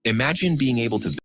Imagine being able to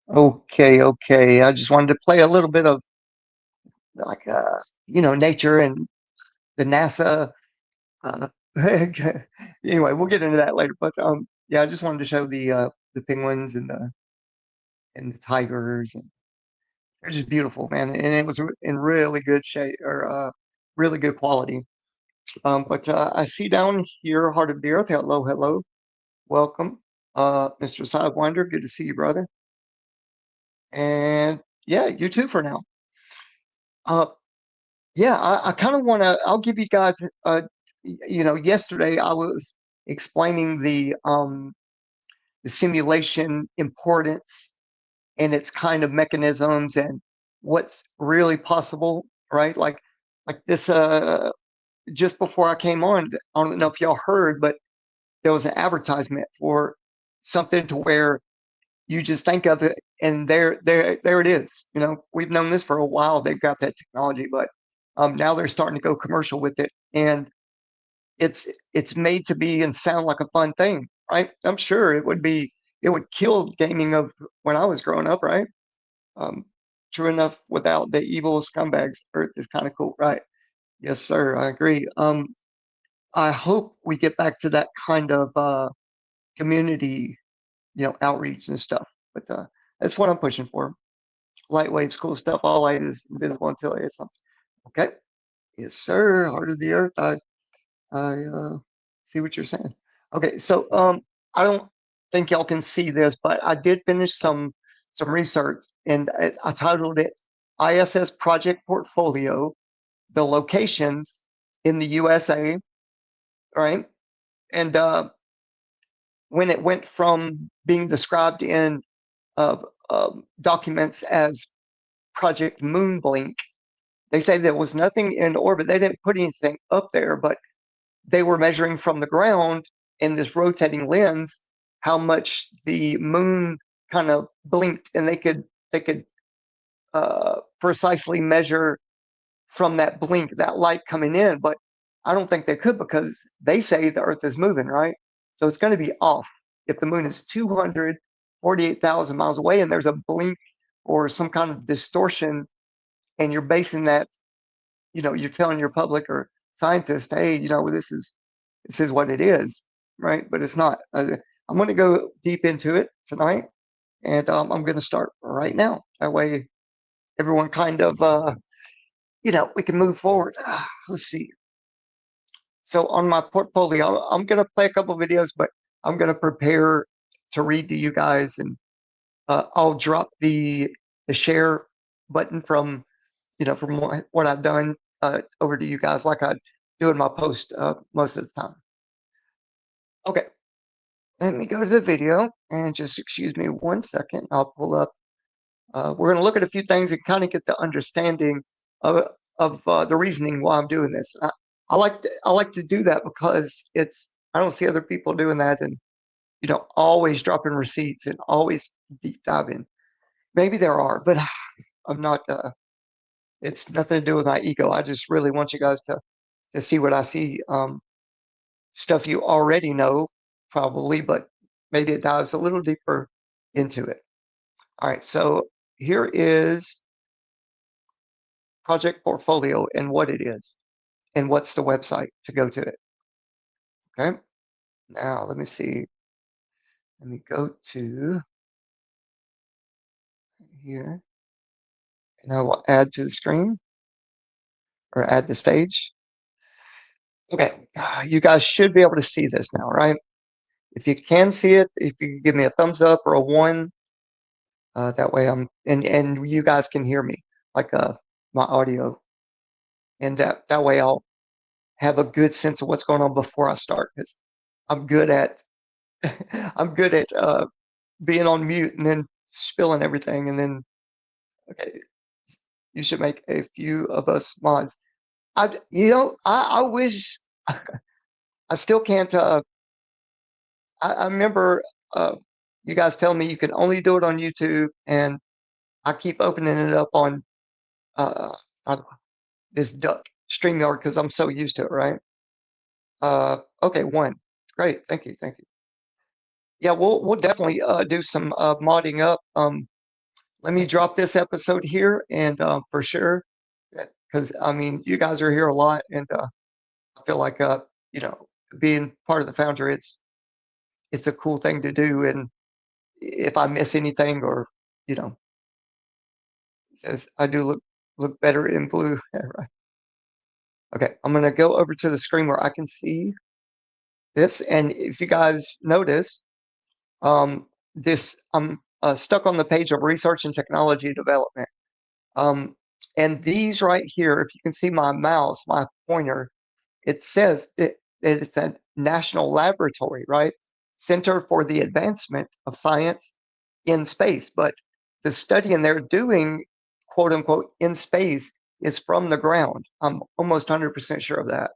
Okay, okay. I just wanted to play a little bit of like nature and the NASA. Uh, anyway, we'll get into that later. But yeah, I just wanted to show the penguins and the tigers, and they're just beautiful, man. And it was in really good shape or really good quality. But I see down here, Heart of the Earth. Hello, hello, welcome, Mr. Sidewinder. Good to see you, brother. And yeah, you too for now. Uh, Yeah, I kind of want to. I'll give you guys. Yesterday I was explaining the simulation importance and its kind of mechanisms and what's really possible, right? Like this. Just before I came on, I don't know if y'all heard, but there was an advertisement for something to where you just think of it and there it is. We've known this for a while. They've got that technology, but now they're starting to go commercial with it, and it's made to be and sound like a fun thing, right? I'm sure it would kill gaming of when I was growing up, right? Um, True enough, without the evil scumbags, Earth is kind of cool, right? Yes, sir. I agree. I hope we get back to that kind of community, outreach and stuff. But that's what I'm pushing for. Light waves, cool stuff. All light is invisible until it hits something. Okay. Yes, sir. Heart of the earth. I see what you're saying. Okay, so I don't think y'all can see this, but I did finish some research, and I titled it ISS Project Portfolio: The Locations in the USA, right? And when it went from being described in uh, documents as Project Moonblink, they say there was nothing in orbit. They didn't put anything up there, but they were measuring from the ground in this rotating lens how much the moon kind of blinked, and they could precisely measure from that blink that light coming in. But I don't think they could because they say the Earth is moving, right? So it's going to be off if the moon is 248,000 miles away and there's a blink or some kind of distortion, and you're basing that, you're telling your public or scientists, hey, this is what it is, right? But it's not. I'm going to go deep into it tonight, and I'm going to start right now. That way, everyone kind of, we can move forward. Let's see. So on my portfolio, I'm going to play a couple videos, but I'm going to prepare to read to you guys, and I'll drop the share button from what I've done over to you guys, like I do in my post most of the time. Okay, let me go to the video and just excuse me 1 second. I'll pull up. We're going to look at a few things and kind of get the understanding of the reasoning why I'm doing this. I like to do that because I don't see other people doing that, and always dropping receipts and always deep diving. Maybe there are, but I'm not. It's nothing to do with my ego. I just really want you guys to see what I see. Stuff you already know probably, but maybe it dives a little deeper into it. All right, so here is project portfolio and what it is and what's the website to go to it. Okay, now let me see. Let me go to here and I will add to the screen or add to stage. Okay, you guys should be able to see this now, right? If you can see it, if you can give me a thumbs up or a one, that way and you guys can hear me, like my audio, and that way I'll have a good sense of what's going on before I start. Because I'm good at I'm good at being on mute and then spilling everything, and then okay, you should make a few of us mods. I wish I still can't. I remember you guys telling me you can only do it on YouTube, and I keep opening it up on uh, uh, this duck StreamYard because I'm so used to it, right? Okay, one. Great. Thank you. Thank you. yeah, we'll definitely do some modding up. Let me drop this episode here, and for sure, because I mean, you guys are here a lot, and I feel like you know, being part of the Foundry, it's a cool thing to do. And if I miss anything, or you know, says I do look better in blue. Right. Okay, I'm gonna go over to the screen where I can see this, and if you guys notice, this I'm stuck on the page of research and technology development. Um, and these right here, if you can see my mouse, my pointer, it says that it's a national laboratory, right? Center for the Advancement of Science in Space. But the studying they're doing, quote unquote, in space is from the ground. I'm almost 100% sure of that.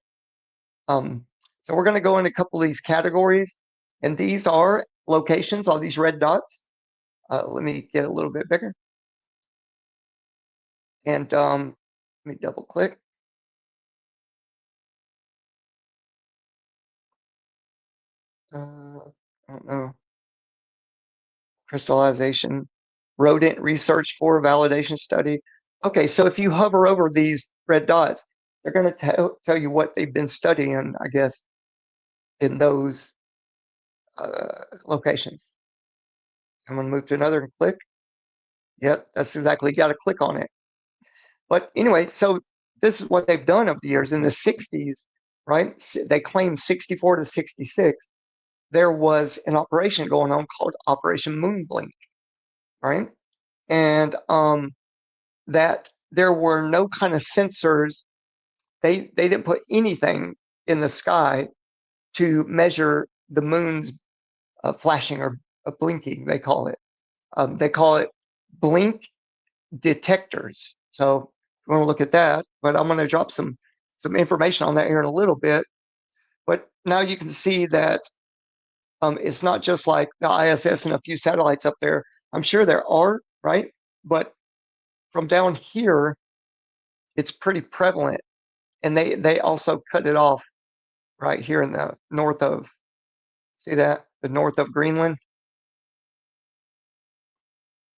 Um, so we're going to go in a couple of these categories, and these are locations, all these red dots. Let me get a little bit bigger. And let me double click. I don't know. Crystallization, rodent research for validation study. Okay, so if you hover over these red dots, they're going to tell you what they've been studying, I guess, in those locations. I'm going to move to another and click. Yep, that's exactly, you got to click on it. But anyway, so this is what they've done over the years. In the 60s, right? They claim 64 to 66, there was an operation going on called Operation Moonblink, right? And that there were no kind of sensors. They didn't put anything in the sky to measure the moon's flashing or blinking. They call it blink detectors. So if you want to look at that, but I'm going to drop some information on that here in a little bit. But now you can see that it's not just like the ISS and a few satellites up there. I'm sure there are, right? But from down here, it's pretty prevalent. And they also cut it off right here in the north of, see that? The north of Greenland,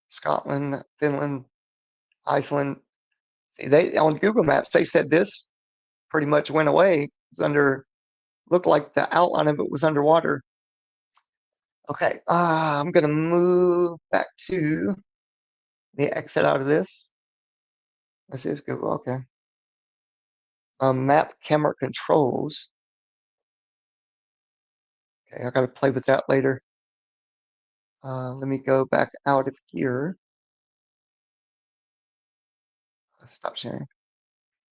Scotland, Finland, Iceland. See, they on Google Maps, they said this pretty much went away. It was under, looked like the outline of it was underwater. Okay, I'm gonna move back to the exit out of this. This is Google, okay. Map camera controls. Okay, I gotta play with that later. Let me go back out of here. Let's stop sharing.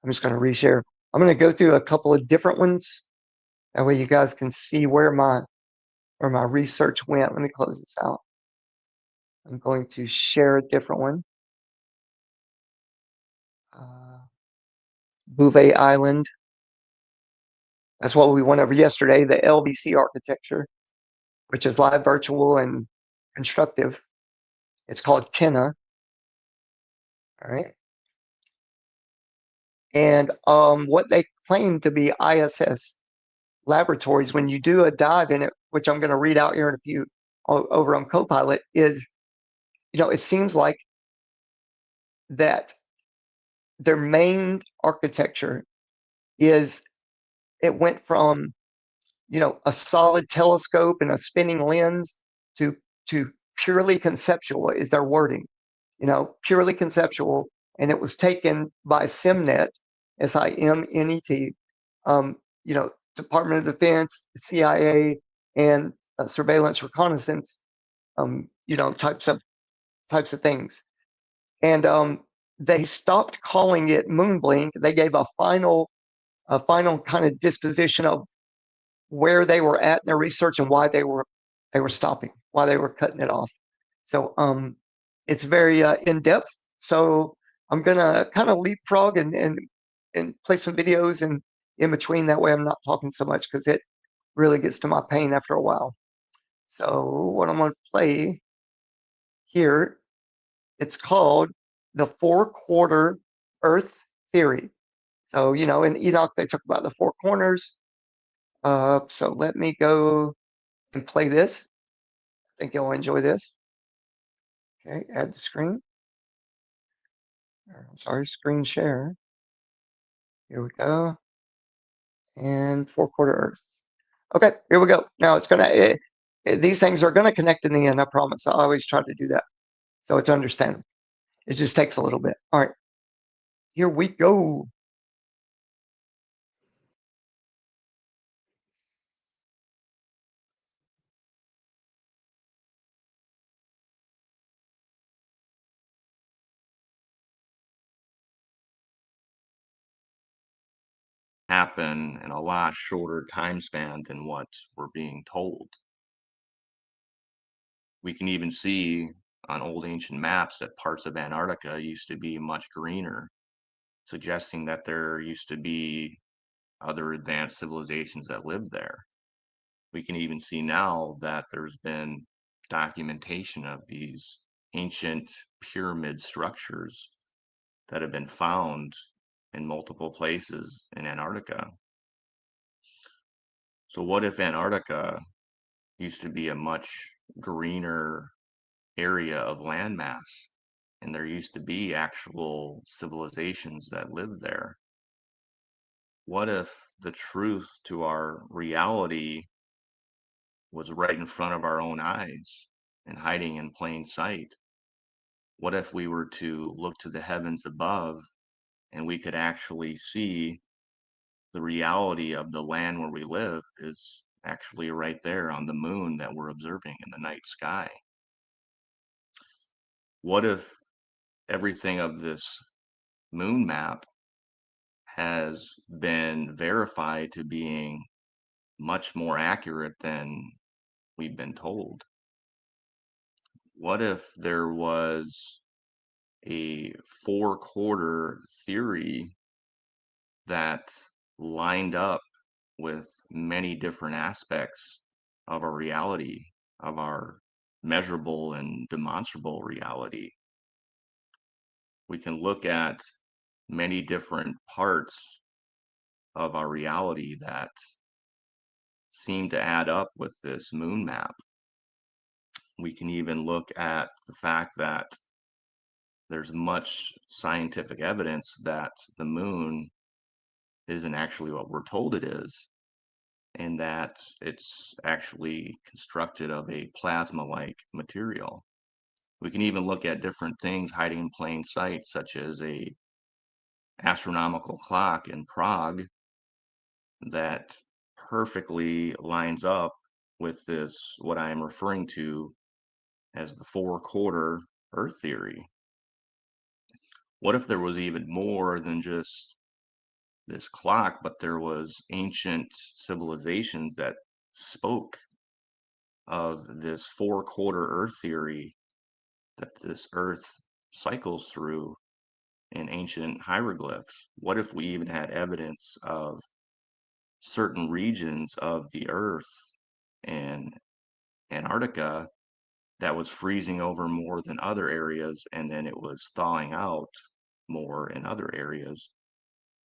I'm just gonna reshare. I'm gonna go through a couple of different ones. That way you guys can see where my research went. Let me close this out. I'm going to share a different one. Bouvet Island. That's what we went over yesterday, the LVC architecture, which is live, virtual, and constructive. It's called TENA. All right. And what they claim to be ISS laboratories, when you do a dive in it, which I'm going to read out here in a few over on Copilot, is, it seems like that their main architecture is, it went from, a solid telescope and a spinning lens to to purely conceptual is their wording, purely conceptual. And it was taken by SIMNET, SIMNET, um, Department of Defense, CIA, and surveillance reconnaissance, types of things. And they stopped calling it Moonblink. They gave a final kind of disposition of where they were at in their research and why they were stopping, why they were cutting it off. So it's very in depth. So I'm gonna kind of leapfrog and play some videos and in between. That way I'm not talking so much because it really gets to my pain after a while. So what I'm gonna play here, it's called the four-quarter Earth theory. So in Enoch they talk about the four corners. So let me go and play this. think you'll enjoy this. Okay, add the screen. I'm sorry, screen share. Here we go. And four-quarter Earth. Okay, here we go. Now it's gonna. These things are gonna connect in the end. I promise. I always try to do that, so it's understandable. It just takes a little bit. All right, here we go. Happen in a lot shorter time span than what we're being told. We can even see on old ancient maps that parts of Antarctica used to be much greener, suggesting that there used to be other advanced civilizations that lived there. We can even see now that there's been documentation of these ancient pyramid structures that have been found in multiple places in Antarctica. So what if Antarctica used to be a much greener area of landmass, and there used to be actual civilizations that lived there? What if the truth to our reality was right in front of our own eyes and hiding in plain sight? What if we were to look to the heavens above and we could actually see the reality of the land where we live is actually right there on the moon that we're observing in the night sky? What if everything of this moon map has been verified to being much more accurate than we've been told? What if there was a four-quarter theory that lined up with many different aspects of our reality, of our measurable and demonstrable reality? We can look at many different parts of our reality that seem to add up with this moon map. We can even look at the fact that there's much scientific evidence that the moon isn't actually what we're told it is, and that it's actually constructed of a plasma-like material. We can even look at different things hiding in plain sight, such as a astronomical clock in Prague that perfectly lines up with this, what I am referring to as the four-quarter Earth theory. What if there was even more than just this clock, but there was ancient civilizations that spoke of this four-quarter Earth theory that this Earth cycles through in ancient hieroglyphs? What if we even had evidence of certain regions of the Earth and Antarctica that was freezing over more than other areas, and then it was thawing out more in other areas,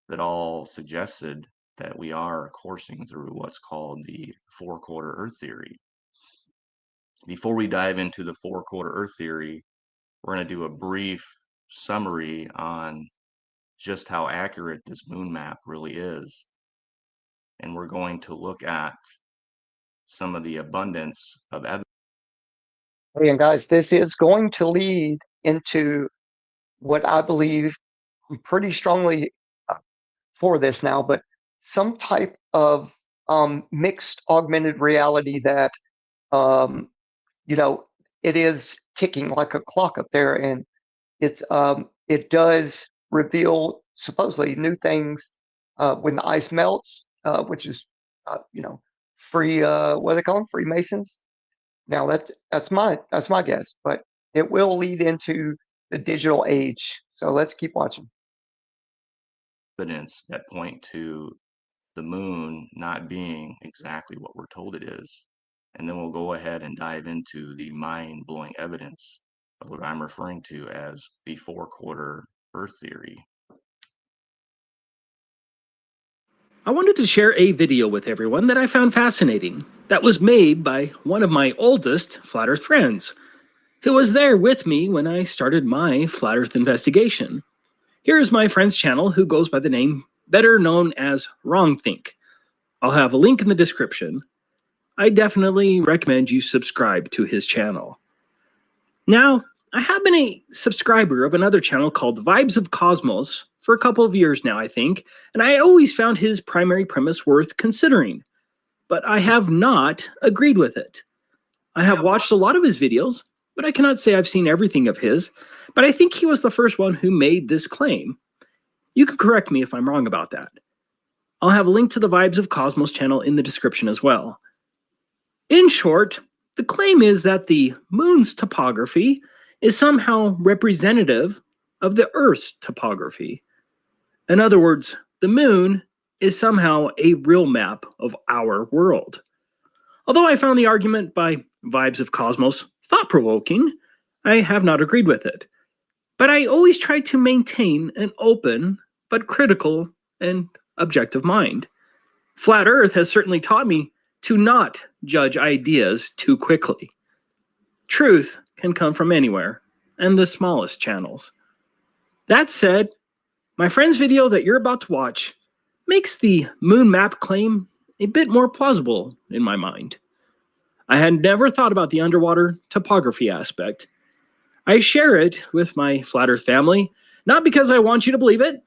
that all suggested that we are coursing through what's called the four-quarter Earth theory? Before we dive into the four-quarter Earth theory, we're going to do a brief summary on just how accurate this moon map really is. And we're going to look at some of the abundance of evidence. Hey, and guys, this is going to lead into what I believe pretty strongly for this now, but some type of mixed augmented reality that um, you know, it is ticking like a clock up there, and it does reveal supposedly new things when the ice melts, which is free what do they call them, Freemasons. Now that's my guess, but it will lead into the digital age. So let's keep watching. That point to the moon not being exactly what we're told it is. And then we'll go ahead and dive into the mind-blowing evidence of what I'm referring to as the four-quarter Earth theory. I wanted to share a video with everyone that I found fascinating, that was made by one of my oldest Flat Earth friends, who was there with me when I started my Flat Earth investigation. Here is my friend's channel, who goes by the name better known as Wrongthink. I'll have a link in the description. I definitely recommend you subscribe to his channel. Now, I have been a subscriber of another channel called Vibes of Cosmos for a couple of years now, I think, and I always found his primary premise worth considering, but I have not agreed with it. I have watched a lot of his videos, but I cannot say I've seen everything of his, but I think he was the first one who made this claim. You can correct me if I'm wrong about that. I'll have a link to the Vibes of Cosmos channel in the description as well. In short, the claim is that the moon's topography is somehow representative of the Earth's topography. In other words, the moon is somehow a real map of our world. Although I found the argument by Vibes of Cosmos thought-provoking, I have not agreed with it. But I always try to maintain an open but critical and objective mind. Flat Earth has certainly taught me to not judge ideas too quickly. Truth can come from anywhere, and the smallest channels. That said, my friend's video that you're about to watch makes the moon map claim a bit more plausible in my mind. I had never thought about the underwater topography aspect. I share it with my Flat Earth family, not because I want you to believe it,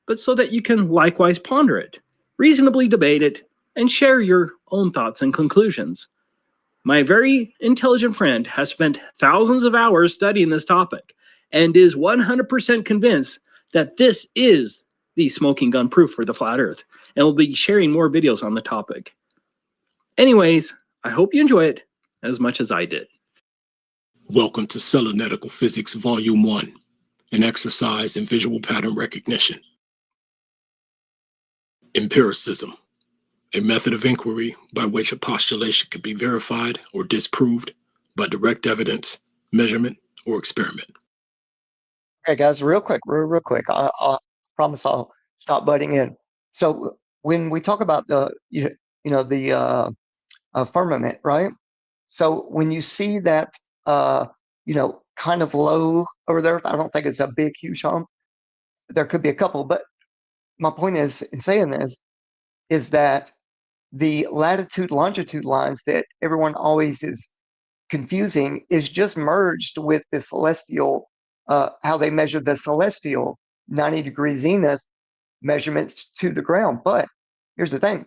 but so that you can likewise ponder it, reasonably debate it, and share your own thoughts and conclusions. My very intelligent friend has spent thousands of hours studying this topic and is 100% convinced that this is the smoking gun proof for the flat earth, and will be sharing more videos on the topic. Anyways, I hope you enjoy it as much as I did. Welcome to Cylindrical Physics Volume 1, an exercise in visual pattern recognition. Empiricism, a method of inquiry by which a postulation can be verified or disproved by direct evidence, measurement, or experiment. Okay, guys, real quick, real quick. I promise I'll stop butting in. So when we talk about the firmament, right? So when you see that kind of low over there, I don't think it's a big, huge hump. There could be a couple, but my point is in saying this is that the latitude longitude lines that everyone always is confusing is just merged with the celestial, how they measure the celestial 90-degree zenith measurements to the ground. But here's the thing.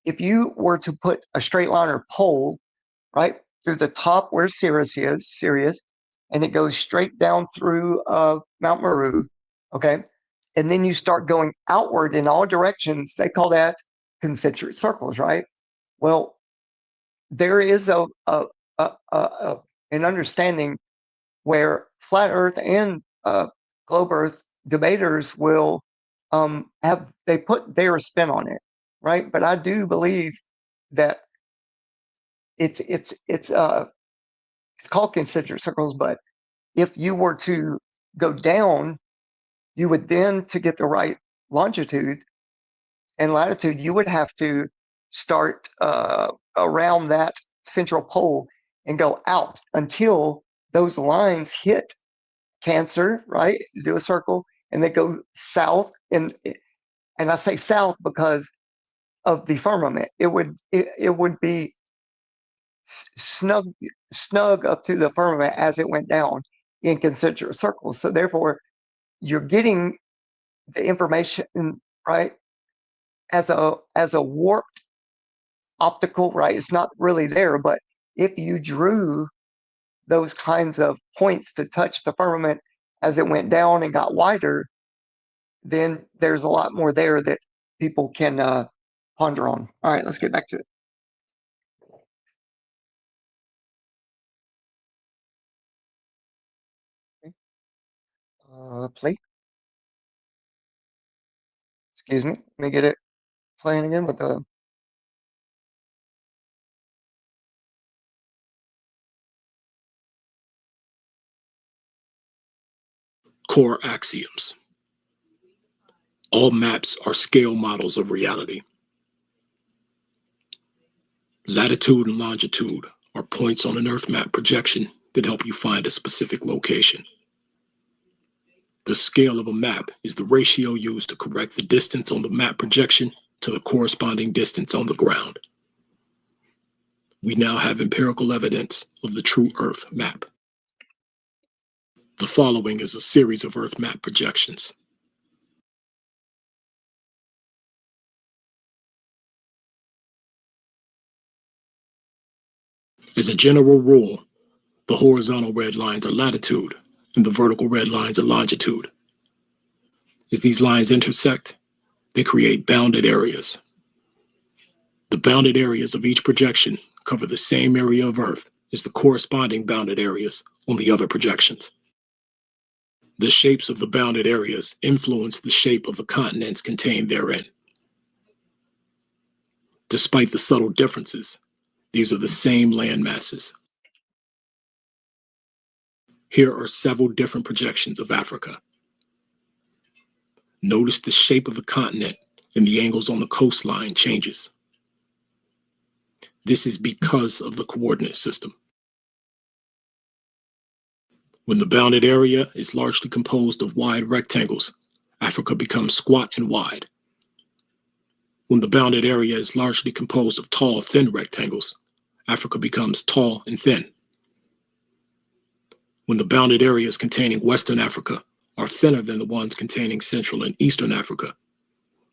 If you were to put a straight line or pole, right, through the top where Sirius, and it goes straight down through Mount Meru, okay, and then you start going outward in all directions, they call that concentric circles, right? Well, there is an understanding where flat Earth and globe Earth debaters will they put their spin on it, right? But I do believe that it's called concentric circles. But if you were to go down, you would then, to get the right longitude and latitude, you would have to start around that central pole and go out until those lines hit Cancer, right? Do a circle, and they go south, and I say south because of the firmament. It would be snug up to the firmament as it went down in concentric circles. So therefore, you're getting the information right as a warped optical, right? It's not really there, but if you drew those kinds of points to touch the firmament as it went down and got wider, then there's a lot more there that people can ponder on. All right, let's get back to it. Play. Excuse me. Let me get it playing again with the. Core axioms. All maps are scale models of reality. Latitude and longitude are points on an Earth map projection that help you find a specific location. The scale of a map is the ratio used to correct the distance on the map projection to the corresponding distance on the ground. We now have empirical evidence of the true Earth map. The following is a series of Earth map projections. As a general rule, the horizontal red lines are latitude and the vertical red lines are longitude. As these lines intersect, they create bounded areas. The bounded areas of each projection cover the same area of Earth as the corresponding bounded areas on the other projections. The shapes of the bounded areas influence the shape of the continents contained therein. Despite the subtle differences, these are the same land masses. Here are several different projections of Africa. Notice the shape of the continent and the angles on the coastline changes. This is because of the coordinate system. When the bounded area is largely composed of wide rectangles, Africa becomes squat and wide. When the bounded area is largely composed of tall, thin rectangles, Africa becomes tall and thin. When the bounded areas containing Western Africa are thinner than the ones containing Central and Eastern Africa,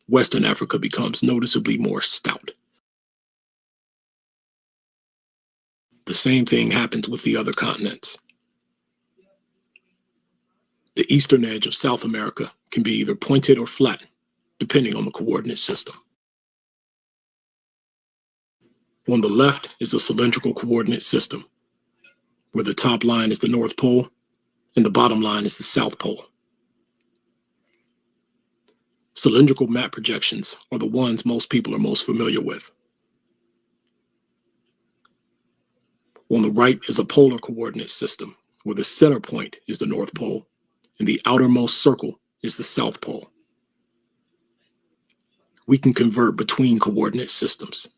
Western Africa becomes noticeably more stout. The same thing happens with the other continents. The eastern edge of South America can be either pointed or flat, depending on the coordinate system. On the left is a cylindrical coordinate system, where the top line is the North Pole and the bottom line is the South Pole. Cylindrical map projections are the ones most people are most familiar with. On the right is a polar coordinate system, where the center point is the North Pole and the outermost circle is the South Pole. We can convert between coordinate systems.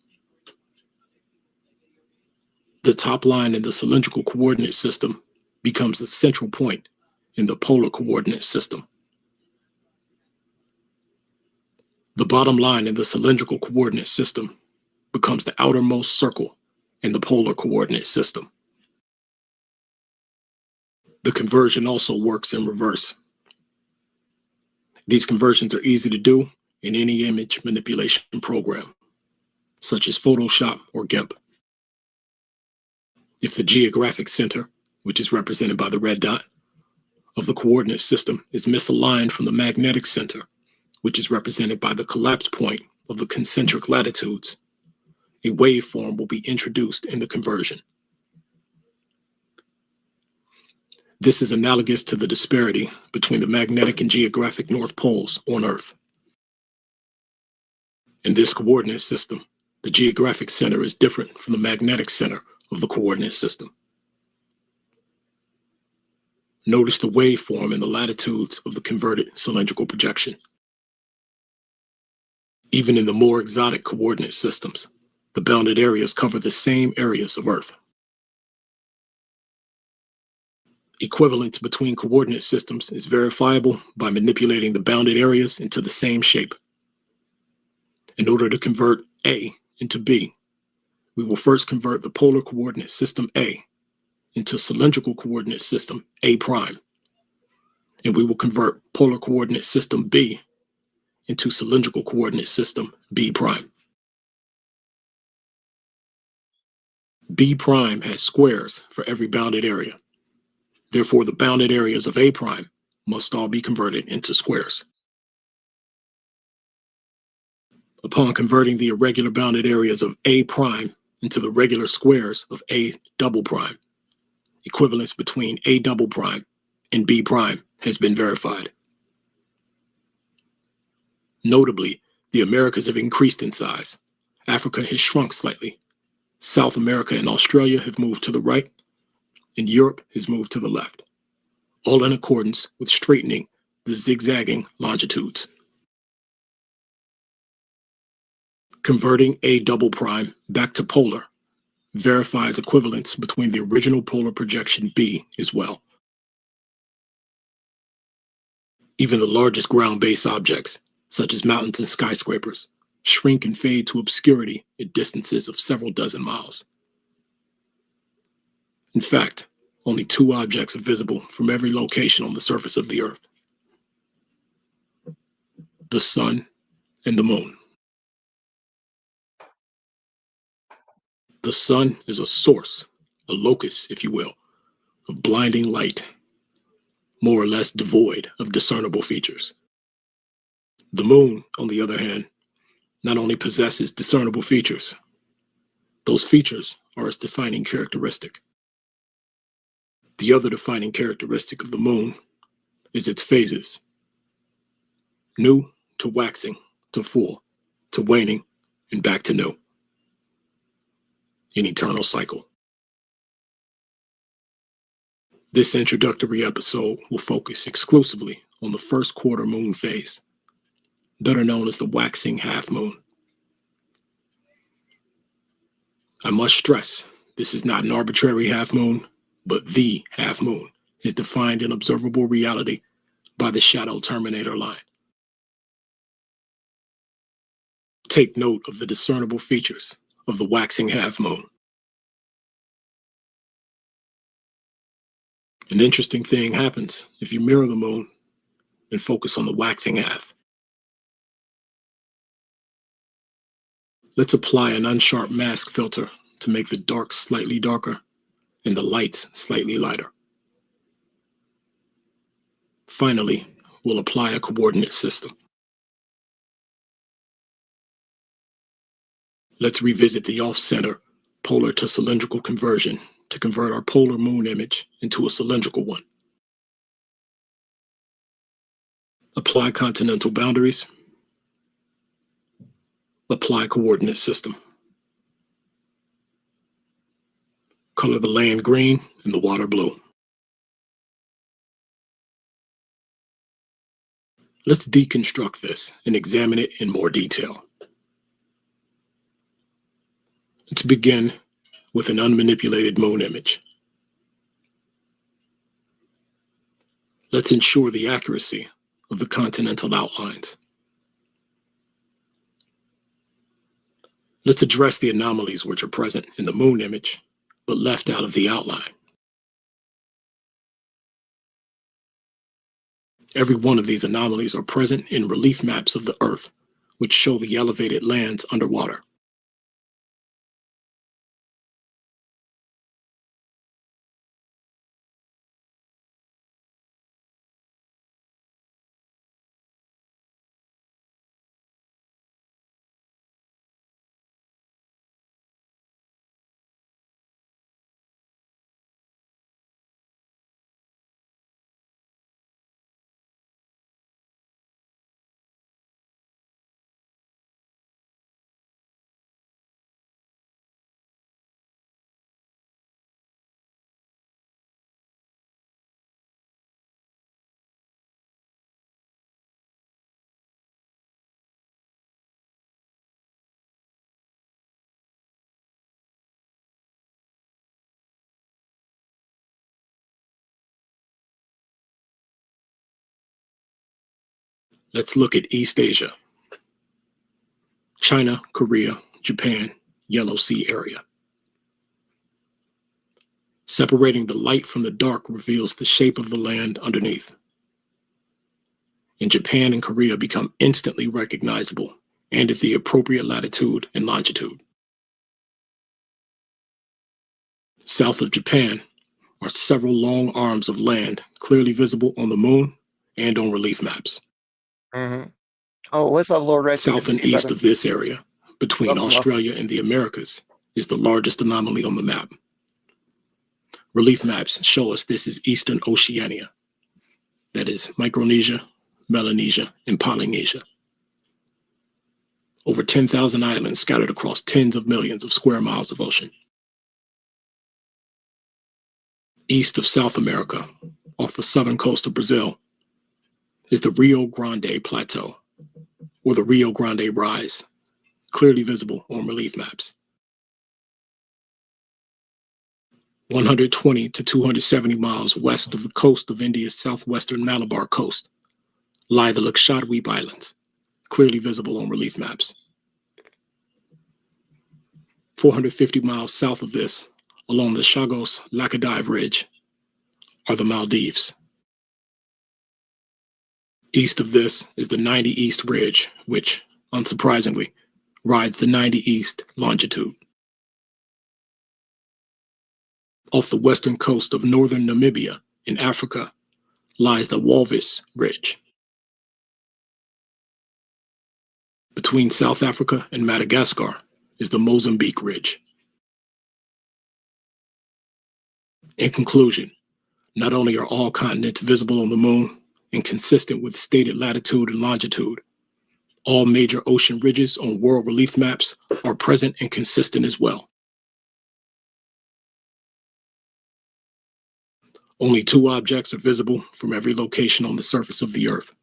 The top line in the cylindrical coordinate system becomes the central point in the polar coordinate system. The bottom line in the cylindrical coordinate system becomes the outermost circle in the polar coordinate system. The conversion also works in reverse. These conversions are easy to do in any image manipulation program, such as Photoshop or GIMP. If the geographic center, which is represented by the red dot, of the coordinate system is misaligned from the magnetic center, which is represented by the collapse point of the concentric latitudes, a waveform will be introduced in the conversion. This is analogous to the disparity between the magnetic and geographic north poles on Earth. In this coordinate system, the geographic center is different from the magnetic center of the coordinate system. Notice the waveform in the latitudes of the converted cylindrical projection. Even in the more exotic coordinate systems, the bounded areas cover the same areas of Earth. Equivalence between coordinate systems is verifiable by manipulating the bounded areas into the same shape. In order to convert A into B, we will first convert the polar coordinate system A into cylindrical coordinate system A prime, and we will convert polar coordinate system B into cylindrical coordinate system B prime. B prime has squares for every bounded area. Therefore, the bounded areas of A prime must all be converted into squares. Upon converting the irregular bounded areas of A prime into the regular squares of A double prime, equivalence between A double prime and B prime has been verified. Notably, the Americas have increased in size. Africa has shrunk slightly. South America and Australia have moved to the right, and Europe has moved to the left, all in accordance with straightening the zigzagging longitudes. Converting A double prime back to polar verifies equivalence between the original polar projection B as well. Even the largest ground-based objects, such as mountains and skyscrapers, shrink and fade to obscurity at distances of several dozen miles. In fact, only 2 objects are visible from every location on the surface of the Earth: the sun and the moon. The sun is a source, a locus, if you will, of blinding light, more or less devoid of discernible features. The moon, on the other hand, not only possesses discernible features, those features are its defining characteristic. The other defining characteristic of the moon is its phases: new to waxing to full to waning and back to new. An eternal cycle. This introductory episode will focus exclusively on the first quarter moon phase, better known as the waxing half moon. I must stress, this is not an arbitrary half moon, but the half moon is defined in observable reality by the shadow terminator line. Take note of the discernible features of the waxing half moon. An interesting thing happens if you mirror the moon and focus on the waxing half. Let's apply an unsharp mask filter to make the darks slightly darker and the lights slightly lighter. Finally, we'll apply a coordinate system. Let's revisit the off-center polar to cylindrical conversion to convert our polar moon image into a cylindrical one. Apply continental boundaries. Apply coordinate system. Color the land green and the water blue. Let's deconstruct this and examine it in more detail. Let's begin with an unmanipulated moon image. Let's ensure the accuracy of the continental outlines. Let's address the anomalies which are present in the moon image, but left out of the outline. Every one of these anomalies are present in relief maps of the Earth, which show the elevated lands underwater. Let's look at East Asia. China, Korea, Japan, Yellow Sea area. Separating the light from the dark reveals the shape of the land underneath. In Japan and Korea become instantly recognizable and at the appropriate latitude and longitude. South of Japan are several long arms of land clearly visible on the moon and on relief maps. Mm-hmm. Oh, what's up, Lord Rest? South and east of this area, between Welcome, Australia and the Americas, is the largest anomaly on the map. Relief maps show us this is Eastern Oceania. That is Micronesia, Melanesia, and Polynesia. Over 10,000 islands scattered across tens of millions of square miles of ocean. East of South America, off the southern coast of Brazil, is the Rio Grande Plateau, or the Rio Grande Rise, clearly visible on relief maps. 120 to 270 miles west of the coast of India's southwestern Malabar coast lie the Lakshadweep Islands, clearly visible on relief maps. 450 miles south of this, along the Chagos-Laccadive Ridge, are the Maldives. East of this is the 90 East Ridge, which, unsurprisingly, rides the 90 East longitude. Off the western coast of northern Namibia in Africa lies the Walvis Ridge. Between South Africa and Madagascar is the Mozambique Ridge. In conclusion, not only are all continents visible on the moon and consistent with stated latitude and longitude, all major ocean ridges on world relief maps are present and consistent as well. Only 2 objects are visible from every location on the surface of the Earth,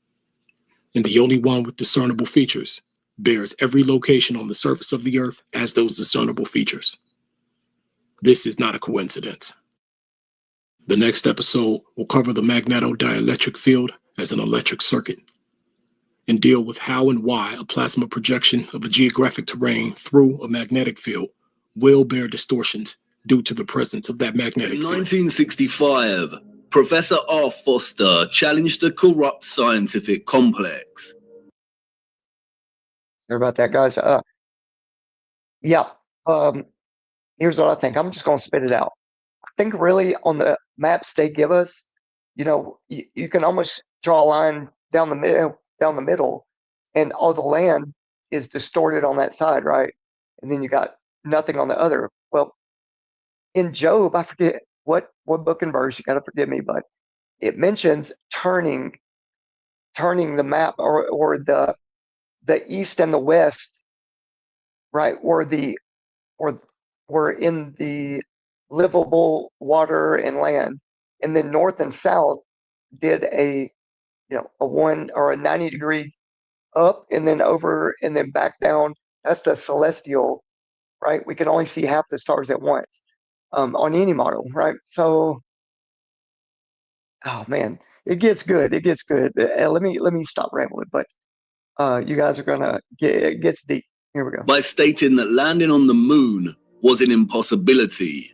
and the only one with discernible features bears every location on the surface of the Earth as those discernible features. This is not a coincidence. The next episode will cover the magnetodielectric field as an electric circuit and deal with how and why a plasma projection of a geographic terrain through a magnetic field will bear distortions due to the presence of that magnetic field. In 1965, Professor R. Foster challenged the corrupt scientific complex. Sorry about that, guys. Yeah. Here's what I think. I'm just going to spit it out. I think really on the maps they give us, you can almost draw a line down the middle, and all the land is distorted on that side, right? And then you got nothing on the other. Well, in Job, I forget what book and verse, you got to forgive me, but it mentions turning the map or the east and the west, right? Or were in the livable water and land, and then north and south did a 1 or a 90-degree up and then over and then back down. That's the celestial, right? We can only see half the stars at once on any model, right? So, oh man, it gets good. It gets good. Let me stop rambling, but you guys are gonna it gets deep. Here we go. By stating that landing on the moon was an impossibility.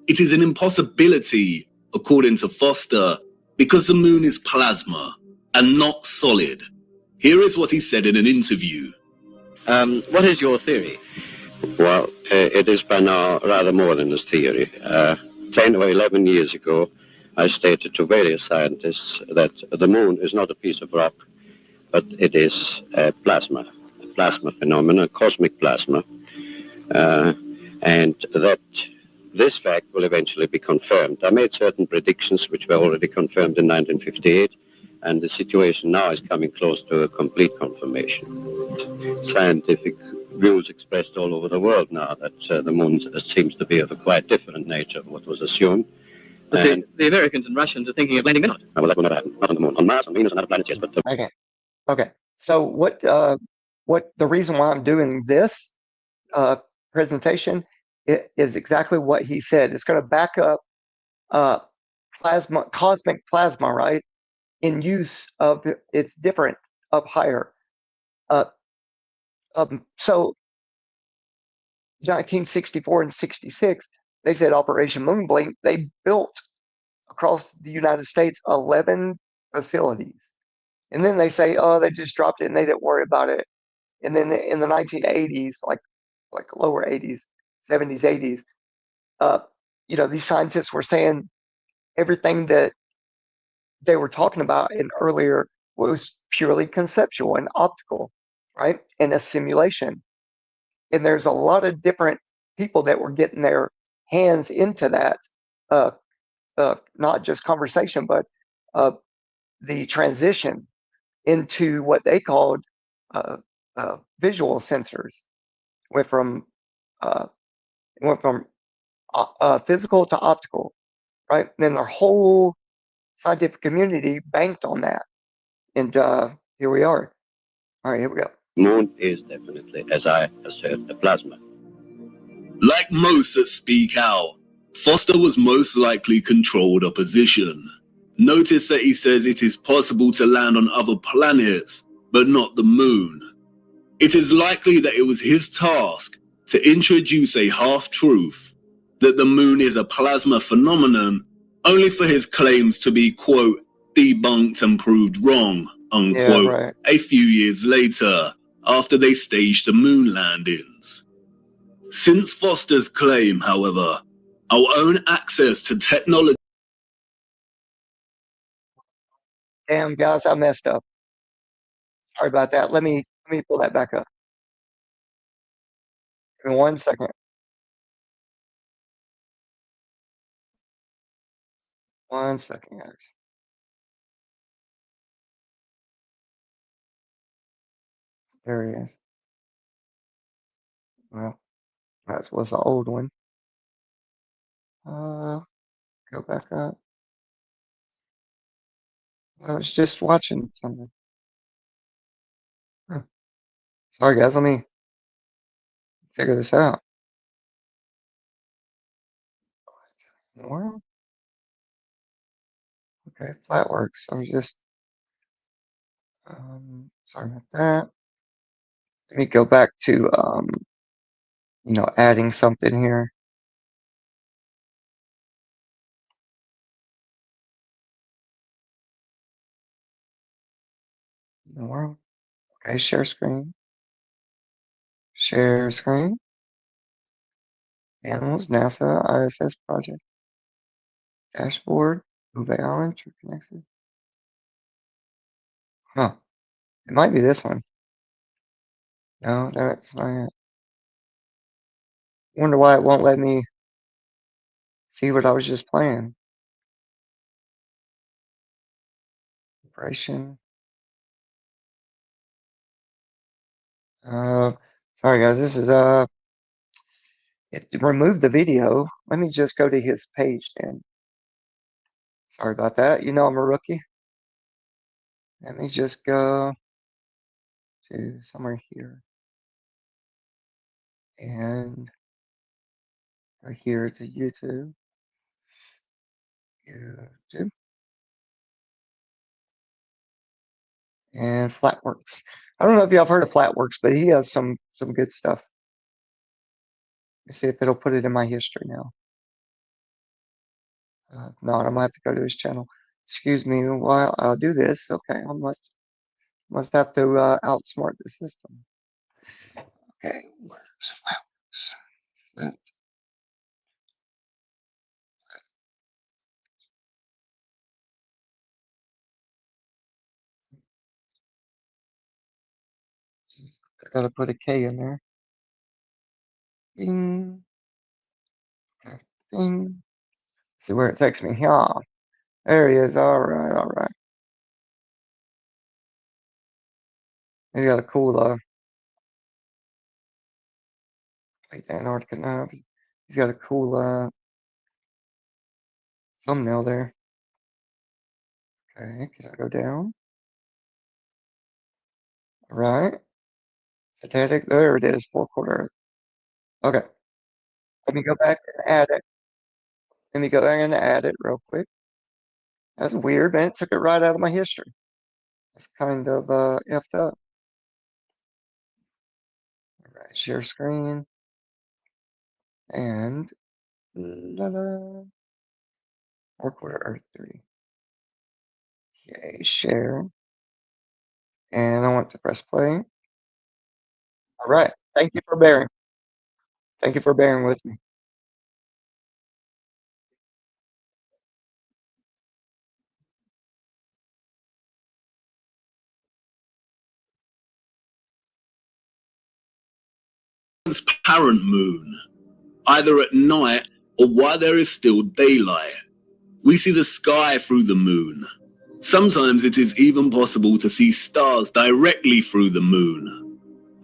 It is an impossibility, according to Foster, because the moon is plasma and not solid. Here is what he said in an interview. What is your theory? Well, it is by now rather more than a theory. 10 or 11 years ago, I stated to various scientists that the moon is not a piece of rock, but it is a plasma phenomena, cosmic plasma, and that this fact will eventually be confirmed. I made certain predictions which were already confirmed in 1958, and the situation now is coming close to a complete confirmation. Scientific views expressed all over the world now that the moon seems to be of a quite different nature of what was assumed. But the Americans and Russians are thinking of landing on it. Well, that will never happen. Not on the moon. On Mars, on Venus, and other planets, yes, but... Okay. So what the reason why I'm doing this presentation is exactly what he said. It's going to back up cosmic plasma, right? In use of it's different up higher. So 1964 and 66, they said Operation Moonblink. They built across the United States 11 facilities, and then they say, oh, they just dropped it and they didn't worry about it. And then in the 1980s, like lower 80s, 70s, 80s, these scientists were saying everything that they were talking about in earlier was purely conceptual and optical, right? And a simulation. And there's a lot of different people that were getting their hands into that, not just conversation, but the transition into what they called visual sensors. Went from physical to optical, right? And then their whole scientific community banked on that, and here we are. All right, here we go. Moon is definitely, as I assert, a plasma. Like most that speak out, Foster was most likely controlled opposition. Notice that he says it is possible to land on other planets, but not the moon. It is likely that it was his task to introduce a half-truth, that the moon is a plasma phenomenon, only for his claims to be, quote, debunked and proved wrong, unquote, Yeah, right. a few years later, after they staged the moon landings. Since Foster's claim, however, our own access to technology. Damn, guys, I messed up. Sorry about that. Let me pull that back up. Give me 1 second. 1 second, guys. There he is. Well, that was the old one. Go back up. I was just watching something. Huh. Sorry, guys. Let me figure this out. In the world? Okay, flat works. I was just sorry about that. Let me go back to adding something here. In the world. Okay, share screen. Share screen. Animals, NASA, ISS project. Dashboard. Uve Island, True Connected. Huh. It might be this one. No, that's not it. Wonder why it won't let me see what I was just playing. Operation. Sorry guys, this is it removed the video. Let me just go to his page then. Sorry about that. You know I'm a rookie. Let me just go to somewhere here. And right here to YouTube. YouTube. And Flatworks. I don't know if y'all have heard of Flatworks, but he has some good stuff. Let's see if it'll put it in my history now. No, I'm gonna have to go to his channel. Excuse me while I'll do this. Okay, I must have to outsmart the system. Okay, where's Flatworks? I gotta put a K in there. Ding. Okay, ding. See where it takes me. Yeah, there he is. All right, all right. He's got a cool like the Antarctica now. He's got a cool thumbnail there. Okay, can I go down? All right. Static. There it is. 4/4 Earth. Okay. Let me go back and add it. Let me go back and add it real quick. That's weird, man. It took it right out of my history. It's kind of effed up. All right, share screen. And la la. 4/4 Earth 3. Okay, share. And I want to press play. All right. Thank you for bearing. Thank you for bearing with me. Transparent moon, either at night or while there is still daylight. We see the sky through the moon. Sometimes it is even possible to see stars directly through the moon.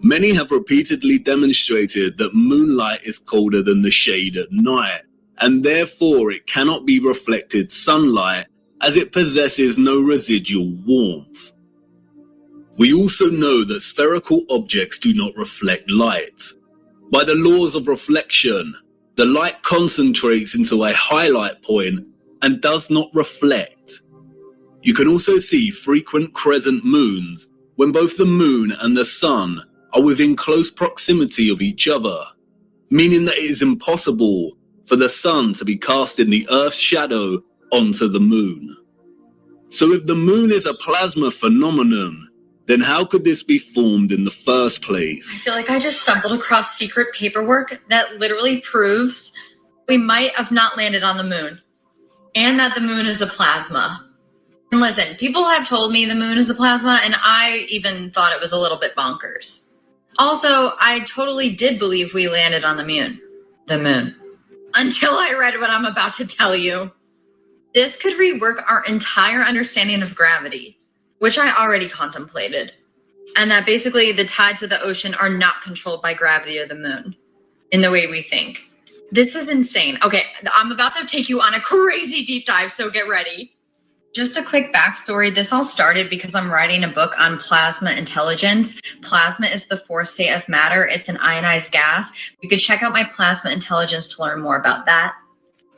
Many have repeatedly demonstrated that moonlight is colder than the shade at night, and therefore it cannot be reflected sunlight as it possesses no residual warmth. We also know that spherical objects do not reflect light. By the laws of reflection, the light concentrates into a highlight point and does not reflect. You can also see frequent crescent moons when both the moon and the sun are within close proximity of each other, meaning that it is impossible for the sun to be casting the Earth's shadow onto the moon. So if the moon is a plasma phenomenon, then how could this be formed in the first place? I feel like I just stumbled across secret paperwork that literally proves we might have not landed on the moon and that the moon is a plasma. And listen, people have told me the moon is a plasma, and I even thought it was a little bit bonkers. Also, I totally did believe we landed on the moon. The moon. Until I read what I'm about to tell you. This could rework our entire understanding of gravity, which I already contemplated. And that basically the tides of the ocean are not controlled by gravity or the moon in the way we think. This is insane. Okay, I'm about to take you on a crazy deep dive, so get ready. Just a quick backstory. This all started because I'm writing a book on plasma intelligence. Plasma is the fourth state of matter. It's an ionized gas. You could check out my plasma intelligence to learn more about that.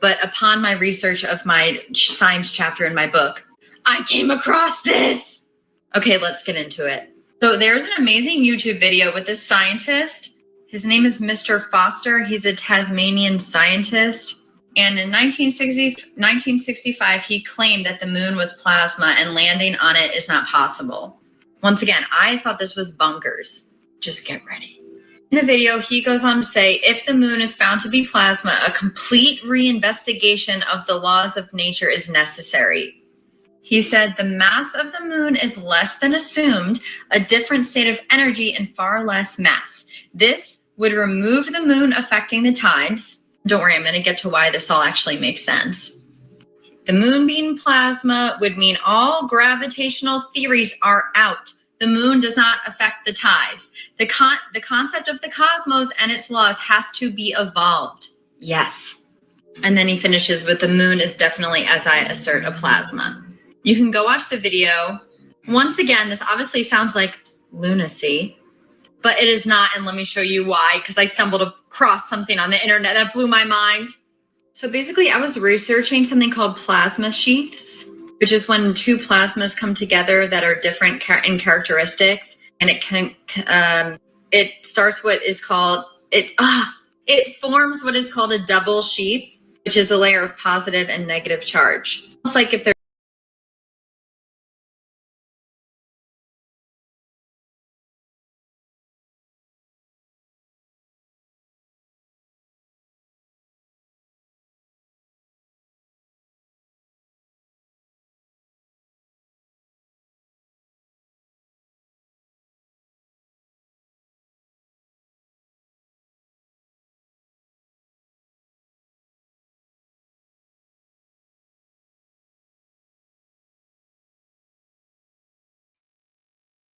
But upon my research of my science chapter in my book, I came across this. Okay, let's get into it. So there's an amazing YouTube video with this scientist. His name is Mr. Foster. He's a Tasmanian scientist. And in 1965, he claimed that the moon was plasma and landing on it is not possible. Once again, I thought this was bunkers. Just get ready. In the video, he goes on to say, if the moon is found to be plasma, a complete reinvestigation of the laws of nature is necessary. He said the mass of the moon is less than assumed, a different state of energy and far less mass. This would remove the moon affecting the tides. Don't worry, I'm going to get to why this all actually makes sense. The moon being plasma would mean all gravitational theories are out. The moon does not affect the tides. The concept of the cosmos and its laws has to be evolved. Yes. And then he finishes with the moon is definitely, as I assert, a plasma. You can go watch the video. Once again, this obviously sounds like lunacy, but it is not. And let me show you why, because I stumbled across something on the internet that blew my mind. So basically, I was researching something called plasma sheaths, which is when two plasmas come together that are different in characteristics. And it starts what is called, it forms what is called a double sheath, which is a layer of positive and negative charge. It's like if they're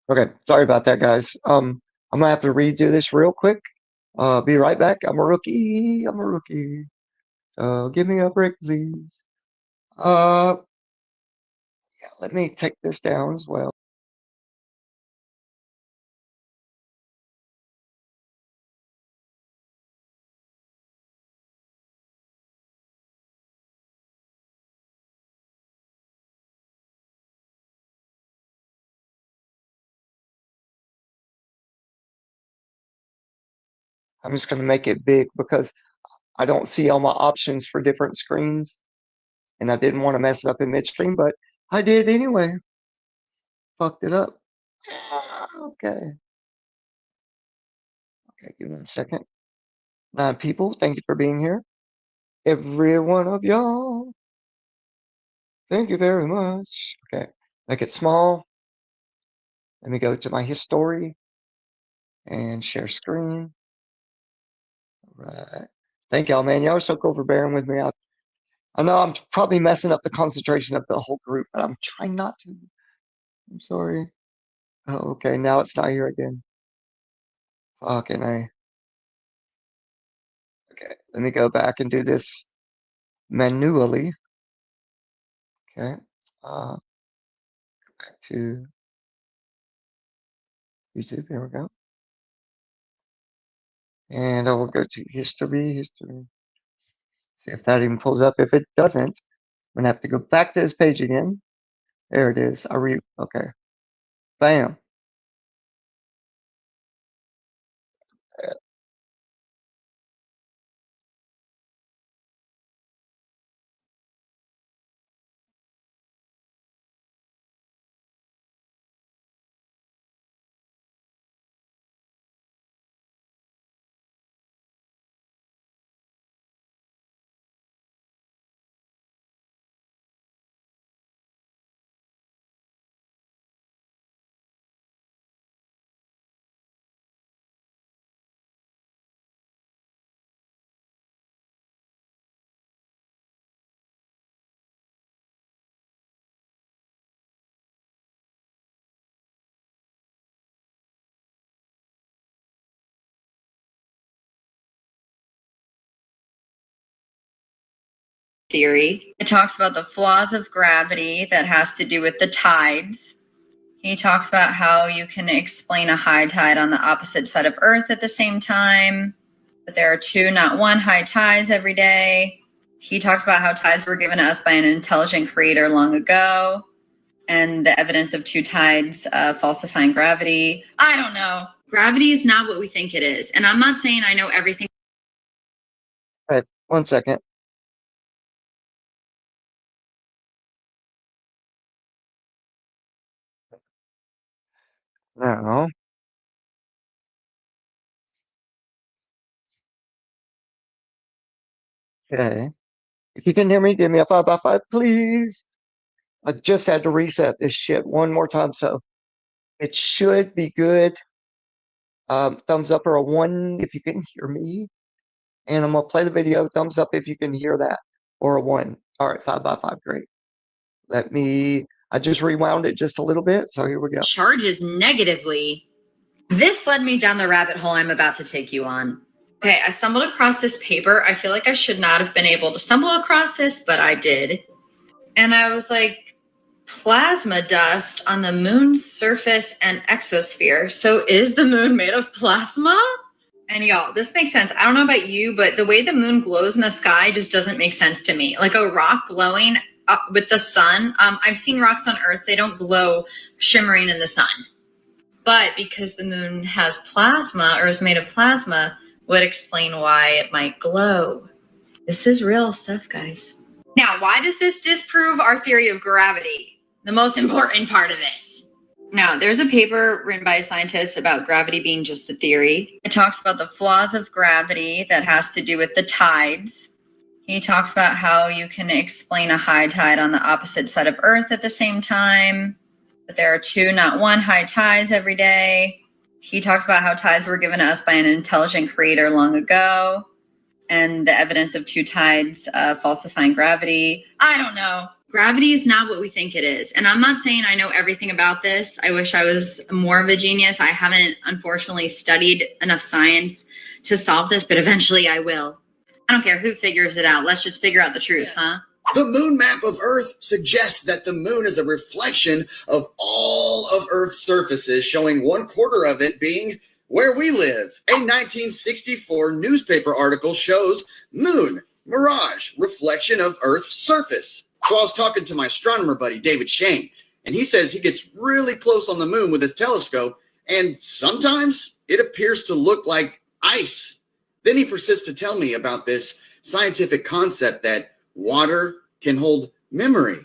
Okay, sorry about that, guys. I'm gonna have to redo this real quick. Be right back. I'm a rookie. So give me a break, please. Yeah, let me take this down as well. I'm just gonna make it big because I don't see all my options for different screens, and I didn't want to mess it up in midstream, but I did anyway. Fucked it up. Okay. Okay, give me a second. 9 people, thank you for being here. Every one of y'all. Thank you very much. Okay, make it small. Let me go to my history and share screen. All right. Thank y'all, man. Y'all are so cool for bearing with me. I know I'm probably messing up the concentration of the whole group, but I'm trying not to. I'm sorry. Oh, okay, now it's not here again. Fucking A. Okay, let me go back and do this manually. Okay. Go back to YouTube, here we go. And I will go to history. See if that even pulls up. If it doesn't, I'm gonna have to go back to this page again. There it is. Okay. Bam. Theory. It talks about the flaws of gravity that has to do with the tides. He talks about how you can explain a high tide on the opposite side of Earth at the same time. That there are two, not one, high tides every day. He talks about how tides were given to us by an intelligent creator long ago, and the evidence of two tides falsifying gravity. I don't know. Gravity is not what we think it is. And I'm not saying I know everything. All right, 1 second. Now, okay. If you can hear me, give me a 5x5, please. I just had to reset this shit one more time, so it should be good. Thumbs up or a 1 if you can hear me. And I'm gonna play the video. Thumbs up if you can hear that, or a 1. All right, 5x5, great. I just rewound it just a little bit, so here we go. Charges negatively. This led me down the rabbit hole I'm about to take you on. Okay, I stumbled across this paper. I feel like I should not have been able to stumble across this, but I did. And I was like, plasma dust on the moon's surface and exosphere. So is the moon made of plasma? And y'all, this makes sense. I don't know about you, but the way the moon glows in the sky just doesn't make sense to me. Like a rock glowing up with the sun. I've seen rocks on Earth. They don't glow shimmering in the sun. But because the moon has plasma or is made of plasma, would explain why it might glow. This is real stuff, guys. Now, why does this disprove our theory of gravity? The most important part of this. Now, there's a paper written by a scientist about gravity being just a theory. It talks about the flaws of gravity that has to do with the tides. He talks about how you can explain a high tide on the opposite side of Earth at the same time. That there are two, not one, high tides every day. He talks about how tides were given to us by an intelligent creator long ago, and the evidence of two tides falsifying gravity. I don't know. Gravity is not what we think it is. And I'm not saying I know everything about this. I wish I was more of a genius. I haven't, unfortunately, studied enough science to solve this, but eventually I will. I don't care who figures it out. Let's just figure out the truth, huh? The moon map of Earth suggests that the moon is a reflection of all of Earth's surfaces, showing 1/4 of it being where we live. A 1964 newspaper article shows moon, mirage, reflection of Earth's surface. So I was talking to my astronomer buddy, David Shane, and he says he gets really close on the moon with his telescope, and sometimes it appears to look like ice. Then he persists to tell me about this scientific concept that water can hold memory.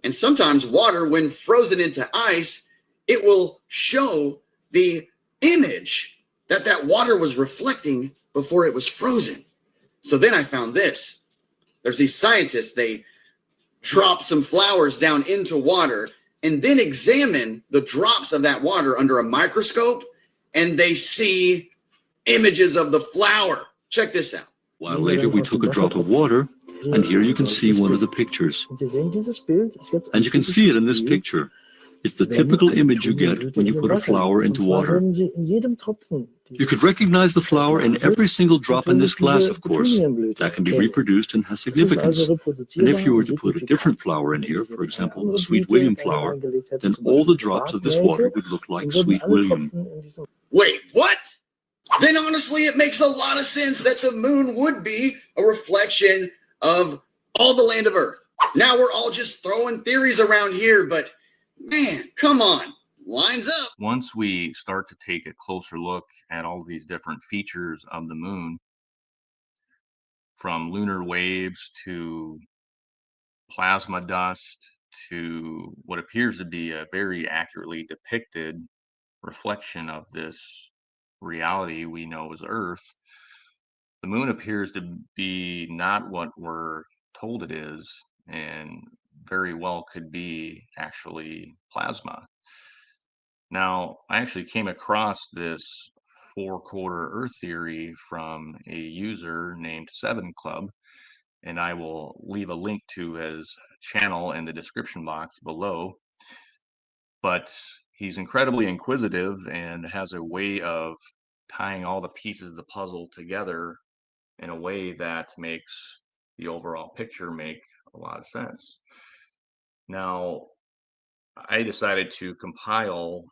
And sometimes water, when frozen into ice, it will show the image that water was reflecting before it was frozen. So then I found this. There's these scientists, they drop some flowers down into water and then examine the drops of that water under a microscope, and they see images of the flower. Check this out. While later we took a drop of water, and here you can see one of the pictures. And you can see it in this picture. It's the typical image you get when you put a flower into water. You could recognize the flower in every single drop in this glass, of course. That can be reproduced and has significance. And if you were to put a different flower in here, for example, a Sweet William flower, then all the drops of this water would look like Sweet William. Wait, what? Then honestly, it makes a lot of sense that the moon would be a reflection of all the land of Earth. Now we're all just throwing theories around here, but man, come on, lines up. Once we start to take a closer look at all these different features of the moon, from lunar waves to plasma dust to what appears to be a very accurately depicted reflection of this reality we know as Earth, the moon appears to be not what we're told it is, and very well could be actually plasma. Now, I actually came across this four-quarter Earth theory from a user named Seven Club, and I will leave a link to his channel in the description box below. But he's incredibly inquisitive and has a way of tying all the pieces of the puzzle together in a way that makes the overall picture make a lot of sense. Now, I decided to compile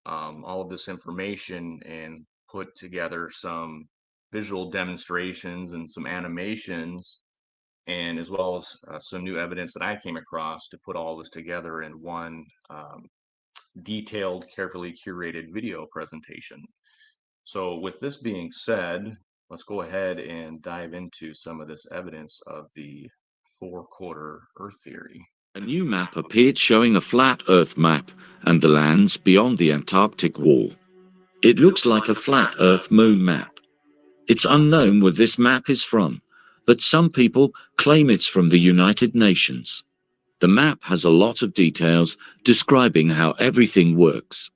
all of this information and put together some visual demonstrations and some animations, and as well as some new evidence that I came across to put all this together in one detailed, carefully curated video presentation. So with this being said, let's go ahead and dive into some of this evidence of the four-quarter Earth theory. A new map appeared showing a flat Earth map and the lands beyond the Antarctic wall. It looks like a flat Earth moon map. It's unknown where this map is from, but some people claim it's from the United Nations. The map has a lot of details describing how everything works.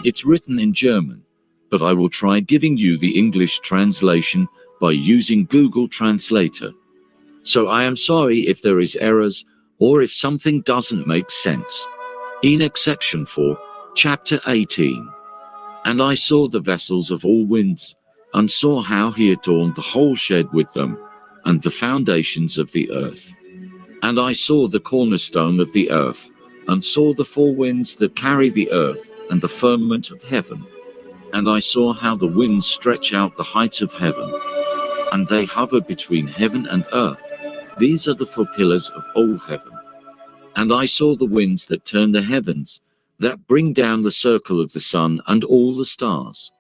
It's written in German, but I will try giving you the English translation by using Google Translator. So I am sorry if there is errors or if something doesn't make sense. Enoch section 4, chapter 18. And I saw the vessels of all winds, and saw how he adorned the whole shed with them, and the foundations of the earth. And I saw the cornerstone of the earth, and saw the four winds that carry the earth, and the firmament of heaven. And I saw how the winds stretch out the heights of heaven, and they hover between heaven and earth. These are the four pillars of all heaven. And I saw the winds that turn the heavens, that bring down the circle of the sun and all the stars.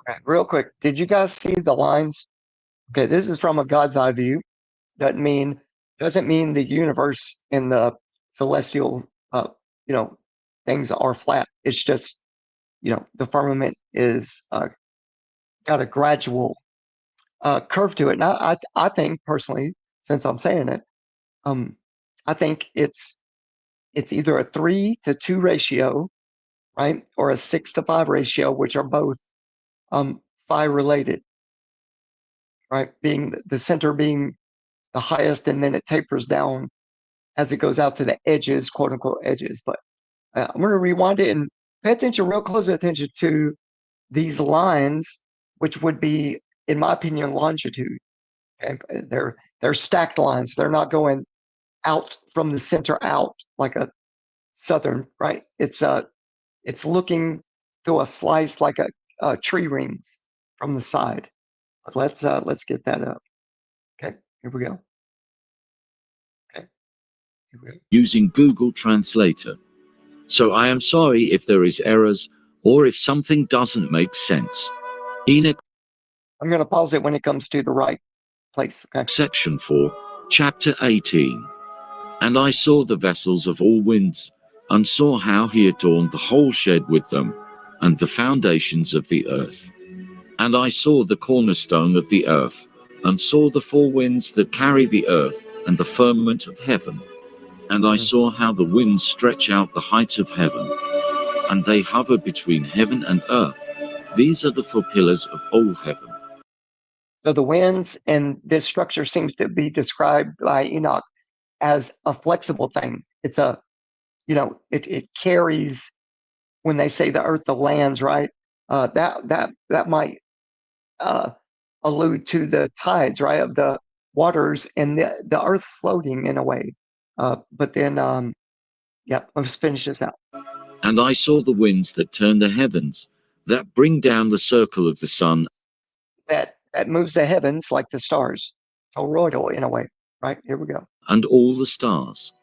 Okay, real quick, did you guys see the lines? Okay, this is from a God's eye view. Doesn't mean the universe and the celestial things are flat. It's just the firmament is got a gradual curve to it. And I think personally, since I'm saying it, I think it's either a 3-to-2 ratio, right, or a 6-to-5 ratio, which are both phi related, right? Being the center being the highest, and then it tapers down as it goes out to the edges, quote unquote edges. But I'm going to rewind it and pay attention, real close attention to these lines, which would be, in my opinion, longitude. Okay? They're stacked lines. They're not going out from the center out like a southern, right? It's It's looking through a slice like a tree rings from the side. Let's get that up. Okay, here we go. Okay, here we go. Using Google Translator. So I am sorry if there is errors or if something doesn't make sense. Enoch. I'm going to pause it when it comes to the right place. Okay. Section 4, Chapter 18. And I saw the vessels of all winds, and saw how he adorned the whole shed with them, and the foundations of the earth. And I saw the cornerstone of the earth, and saw the four winds that carry the earth, and the firmament of heaven. And I saw how the winds stretch out the heights of heaven, and they hover between heaven and earth. These are the four pillars of all heaven. So the winds and this structure seems to be described by Enoch as a flexible thing. It's a, it carries, when they say the earth, the lands, right? That might allude to the tides, right, of the waters and the earth floating in a way. But then, let's finish this out. And I saw the winds that turn the heavens, that bring down the circle of the sun. That moves the heavens like the stars. Toroidal in a way, right? Here we go. And all the stars.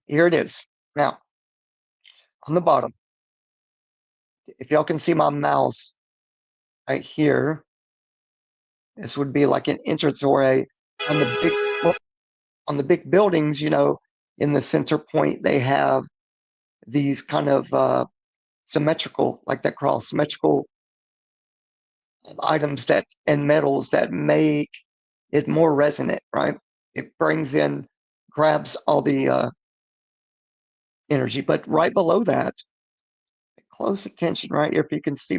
Here it is. Now, on the bottom, if y'all can see my mouse right here, this would be like an entrance or on the big buildings, in the center point, they have these kind of symmetrical, like that cross, symmetrical items and metals that make it more resonant, right? It grabs all the energy. But right below that, close attention right here, if you can see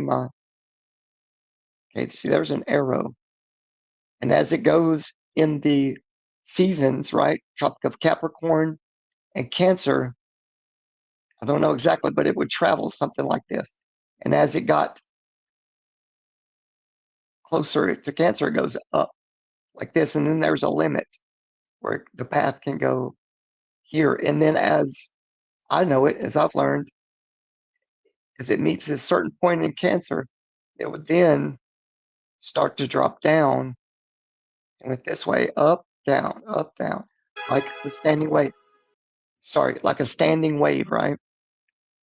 see, there's an arrow. And as it goes in the seasons, right, Tropic of Capricorn and Cancer, I don't know exactly, but it would travel something like this. And as it got closer to Cancer, it goes up like this. And then there's a limit where the path can go here. And then as I know it, as I've learned, as it meets a certain point in Cancer, it would then start to drop down. And with this way, up, down, like the standing wave. Sorry, like a standing wave, right?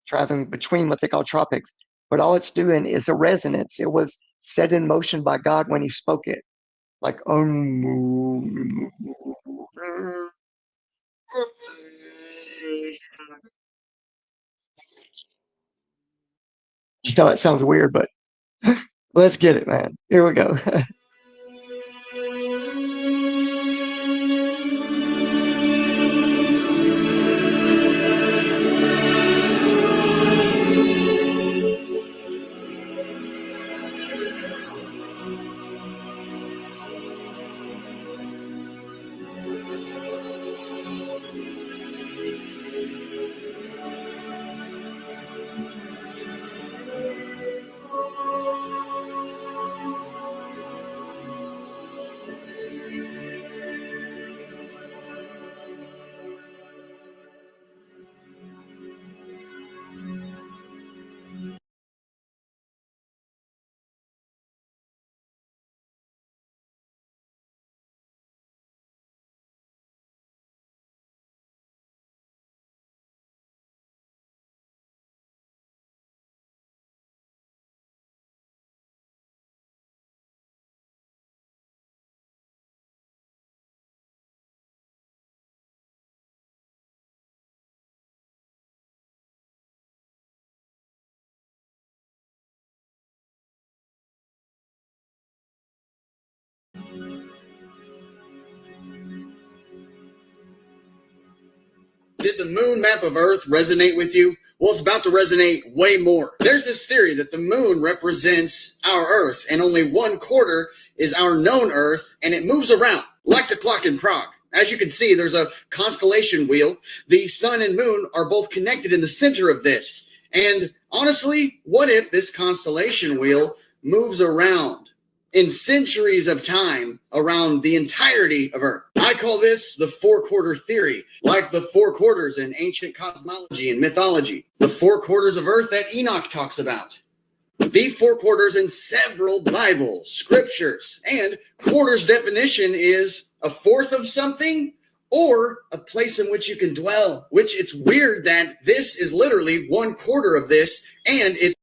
Traveling between what they call tropics. But all it's doing is a resonance. It was set in motion by God when he spoke it. Like, it sounds weird, but let's get it, man. Here we go. Did the moon map of Earth resonate with you? Well, it's about to resonate way more. There's this theory that the moon represents our Earth, and only 1/4 is our known Earth, and it moves around like the clock in Prague. As you can see, there's a constellation wheel. The sun and moon are both connected in the center of this. And honestly, what if this constellation wheel moves around? in centuries of time around the entirety of Earth. I call this the four-quarter theory, like the four quarters in ancient cosmology and mythology, the four quarters of Earth that Enoch talks about, the four quarters in several Bible scriptures, and quarters definition is a fourth of something or a place in which you can dwell, which it's weird that this is literally 1/4 of this, and it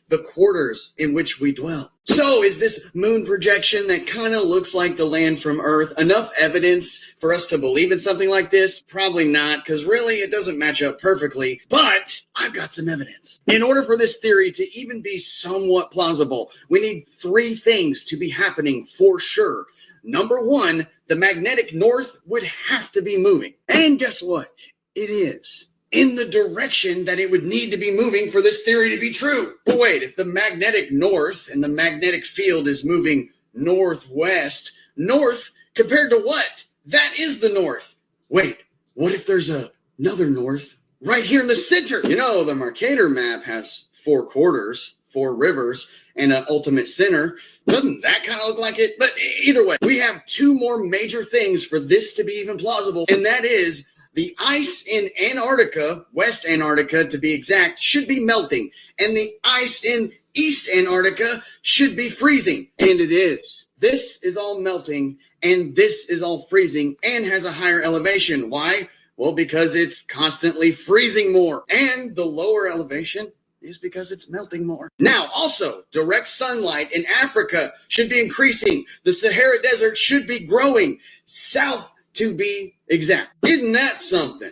the quarters in which we dwell. So is this moon projection that kind of looks like the land from Earth enough evidence for us to believe in something like this? Probably not, because really it doesn't match up perfectly, but I've got some evidence. In order for this theory to even be somewhat plausible, we need three things to be happening for sure. Number one, the magnetic north would have to be moving. And guess what? It is. In the direction that it would need to be moving for this theory to be true. But wait, if the magnetic north and the magnetic field is moving northwest, north compared to what? That is the north. Wait, what if there's another north right here in the center? You know, the Mercator map has four quarters, four rivers, and an ultimate center. Doesn't that kind of look like it? But either way, we have two more major things for this to be even plausible, and that is the ice in Antarctica, West Antarctica to be exact, should be melting. And the ice in East Antarctica should be freezing. And it is. This is all melting, and this is all freezing and has a higher elevation. Why? Well, because it's constantly freezing more. And the lower elevation is because it's melting more. Now, also, direct sunlight in Africa should be increasing. The Sahara Desert should be growing. South to be exact. Isn't that something?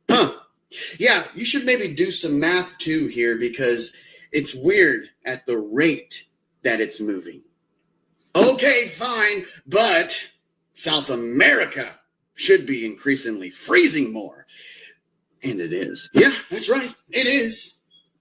Huh. Yeah, you should maybe do some math too here, because it's weird at the rate that it's moving. Okay, fine, but South America should be increasingly freezing more. And it is. Yeah, that's right. It is.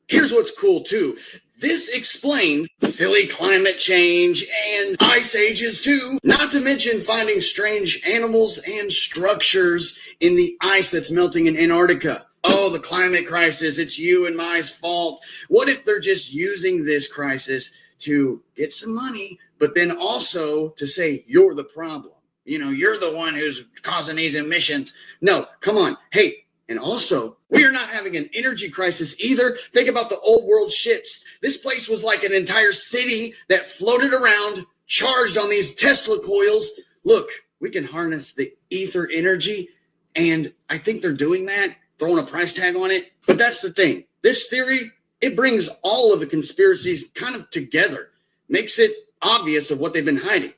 Here's what's cool too. This explains silly climate change and ice ages too, not to mention finding strange animals and structures in the ice that's melting in Antarctica. Oh, the climate crisis, it's you and my's fault. What if they're just using this crisis to get some money, but then also to say you're the problem? You know, you're the one who's causing these emissions. No, come on. Hey, and also, we are not having an energy crisis either. Think about the old world ships. This place was like an entire city that floated around, charged on these Tesla coils. Look, we can harness the ether energy, and I think they're doing that, throwing a price tag on it. But that's the thing. This theory, it brings all of the conspiracies kind of together, makes it obvious of what they've been hiding.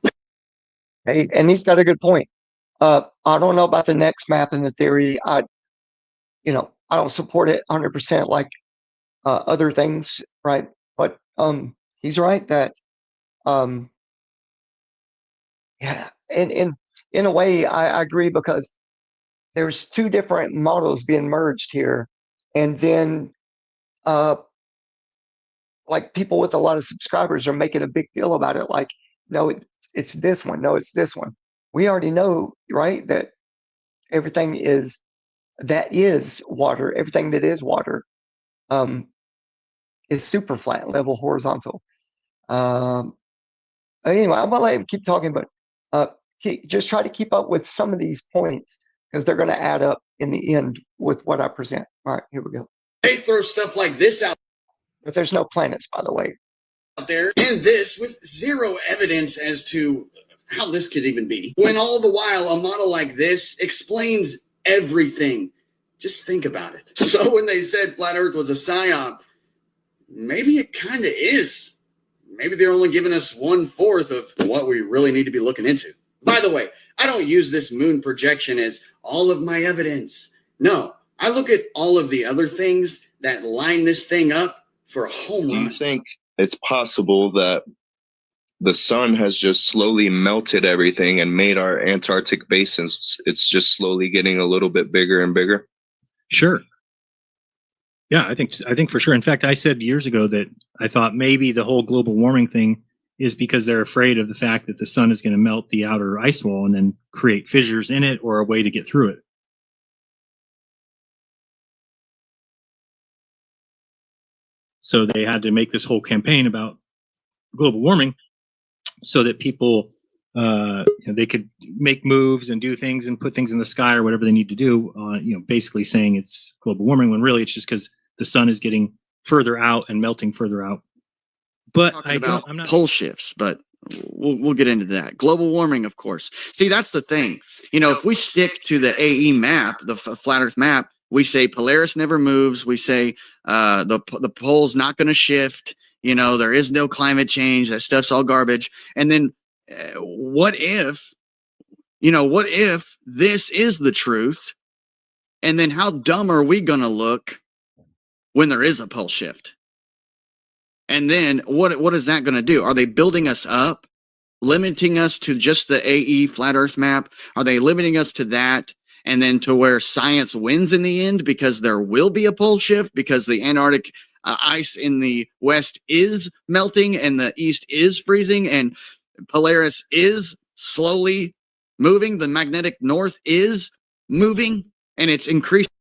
Hey, and he's got a good point. I don't know about the next map in the theory. I don't support it 100% like other things, right? But he's right that, yeah, and in a way, I agree, because there's two different models being merged here, and then like people with a lot of subscribers are making a big deal about it, like, no, it's this one, no, it's this one. We already know, right, that everything that is water, everything that is water, is super flat, level, horizontal. Anyway, I'm gonna let him keep talking, but just try to keep up with some of these points, because they're going to add up in the end with what I present. All right, here we go. They throw stuff like this out. But there's no planets, by the way. Out there, and this with zero evidence as to how this could even be. When all the while a model like this explains everything. Just think about it. So when they said flat Earth was a psyop, maybe it kind of is. Maybe they're only giving us 1/4 of what we really need to be looking into. By the way, I don't use this moon projection as all of my evidence. No, I look at all of the other things that line this thing up for a home Do run. you think it's possible that the sun has just slowly melted everything and made our Antarctic basins, it's just slowly getting a little bit bigger and bigger? Sure. Yeah, I think for sure. In fact, I said years ago that I thought maybe the whole global warming thing is because they're afraid of the fact that the sun is going to melt the outer ice wall and then create fissures in it or a way to get through it. So they had to make this whole campaign about global warming so that people they could make moves and do things and put things in the sky or whatever they need to do, basically saying it's global warming when really it's just because the sun is getting further out and melting further out. But I'm not pole shifts, but we'll get into that. Global warming, of course. See, that's the thing. If we stick to the AE map, the flat Earth map, we say Polaris never moves. We say the pole's not going to shift. There is no climate change. That stuff's all garbage. And then what if this is the truth? And then how dumb are we going to look when there is a pole shift? And then what is that going to do? Are they building us up, limiting us to just the AE flat Earth map? Are they limiting us to that? And then to where science wins in the end because there will be a pole shift because the Antarctic ice in the west is melting and the east is freezing and Polaris is slowly moving. The magnetic north is moving and it's increasing.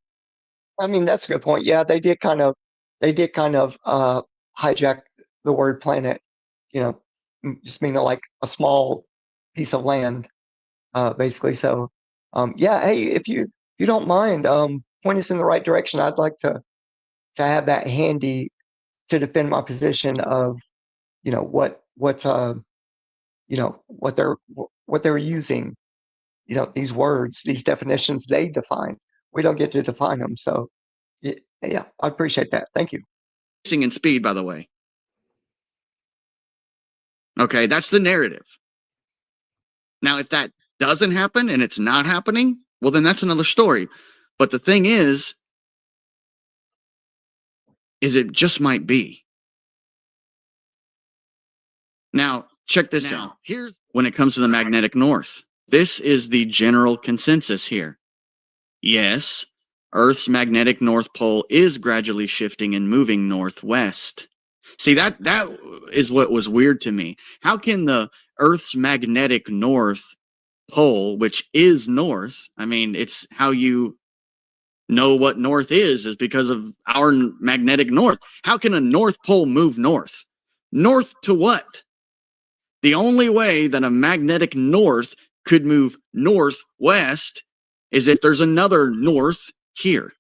I mean, that's a good point. Yeah, they did kind of hijack the word planet, just meaning like a small piece of land, basically. So, yeah, hey, if you don't mind, point us in the right direction. I'd like to have that handy to defend my position of, what they're using, these words, these definitions they define. We don't get to define them. So, yeah, I appreciate that. Thank you. In speed, by the way. Okay, that's the narrative. Now, if that doesn't happen and it's not happening, well, then that's another story. But the thing is it just might be. Now, check this out. Here's when it comes to the magnetic north. This is the general consensus here. Yes, Earth's magnetic north pole is gradually shifting and moving northwest. See, that is what was weird to me. How can the Earth's magnetic north pole, which is north, I mean, it's how you know what north is because of our magnetic north. How can a north pole move north? North to what? The only way that a magnetic north could move northwest is if there's another north here.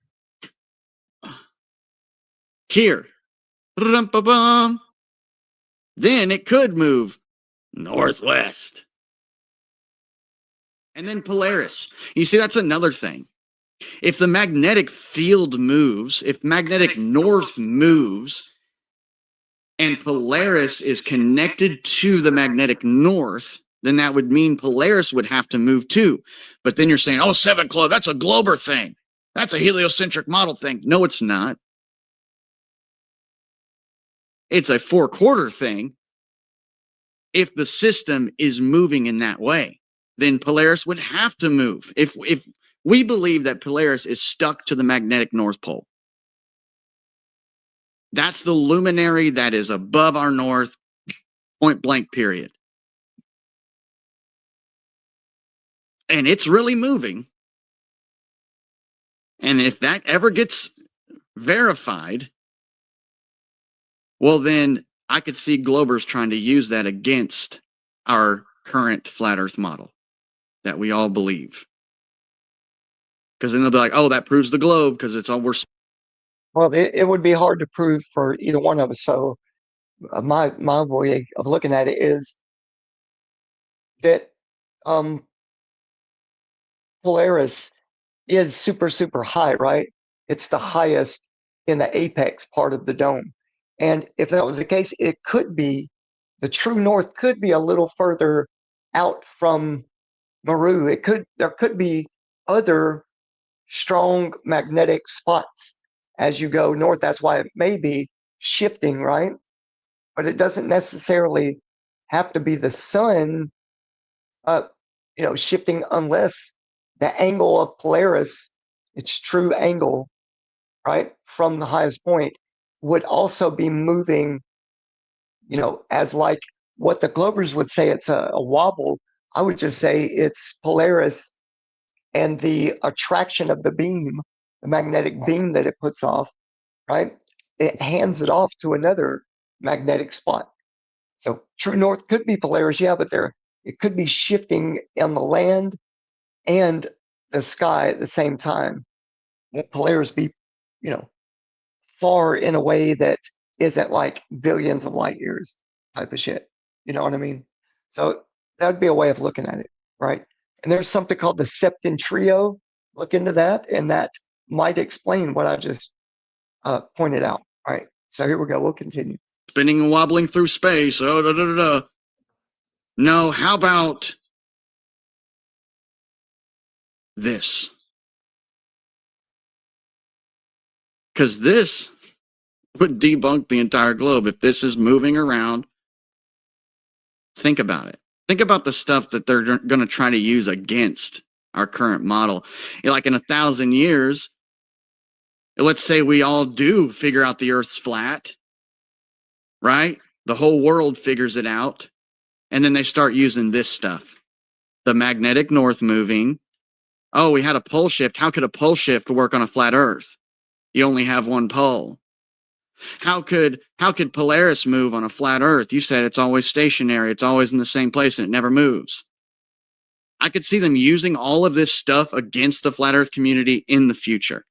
Here. Then it could move northwest. And then Polaris. You see, that's another thing. If the magnetic field moves, if magnetic north moves, and Polaris is connected to the magnetic north, then that would mean Polaris would have to move too. But then you're saying, oh, 7 Club, that's a Glober thing. That's a heliocentric model thing. No, it's not. It's a 4-quarter thing. If the system is moving in that way, then Polaris would have to move. If we believe that Polaris is stuck to the magnetic North Pole, that's the luminary that is above our north, point blank, period. And it's really moving. And if that ever gets verified, well, then I could see Globers trying to use that against our current flat Earth model that we all believe. Because then they'll be like, oh, that proves the globe because it's all we're. Well, it would be hard to prove for either one of us. So my way of looking at it is that Polaris is super, super high, right? It's the highest in the apex part of the dome. And if that was the case, it could be, the true north could be a little further out from Maru. There could be other strong magnetic spots as you go north. That's why it may be shifting, right? But it doesn't necessarily have to be the sun, shifting, unless the angle of Polaris, its true angle, right, from the highest point, would also be moving, as like what the Globers would say it's a wobble. I would just say it's Polaris and the attraction of the beam, the magnetic beam that it puts off, right? It hands it off to another magnetic spot. So true north could be Polaris, yeah, but it could be shifting on the land and the sky at the same time. Won't Polaris be, far in a way that isn't like billions of light years type of shit? You know what I mean? So that would be a way of looking at it, right? And there's something called the septentrio. Look into that, and that might explain what I just pointed out. All right. So here we go. We'll continue. Spinning and wobbling through space. Oh, da, da, da, da. No, how about this? Because this would debunk the entire globe. If this is moving around, think about it. Think about the stuff that they're going to try to use against our current model. Like in 1,000 years, let's say we all do figure out the Earth's flat, right? The whole world figures it out. And then they start using this stuff. The magnetic north moving. Oh, we had a pole shift. How could a pole shift work on a flat Earth? You only have one pole. How could Polaris move on a flat Earth? You said it's always stationary. It's always in the same place and it never moves. I could see them using all of this stuff against the flat Earth community in the future.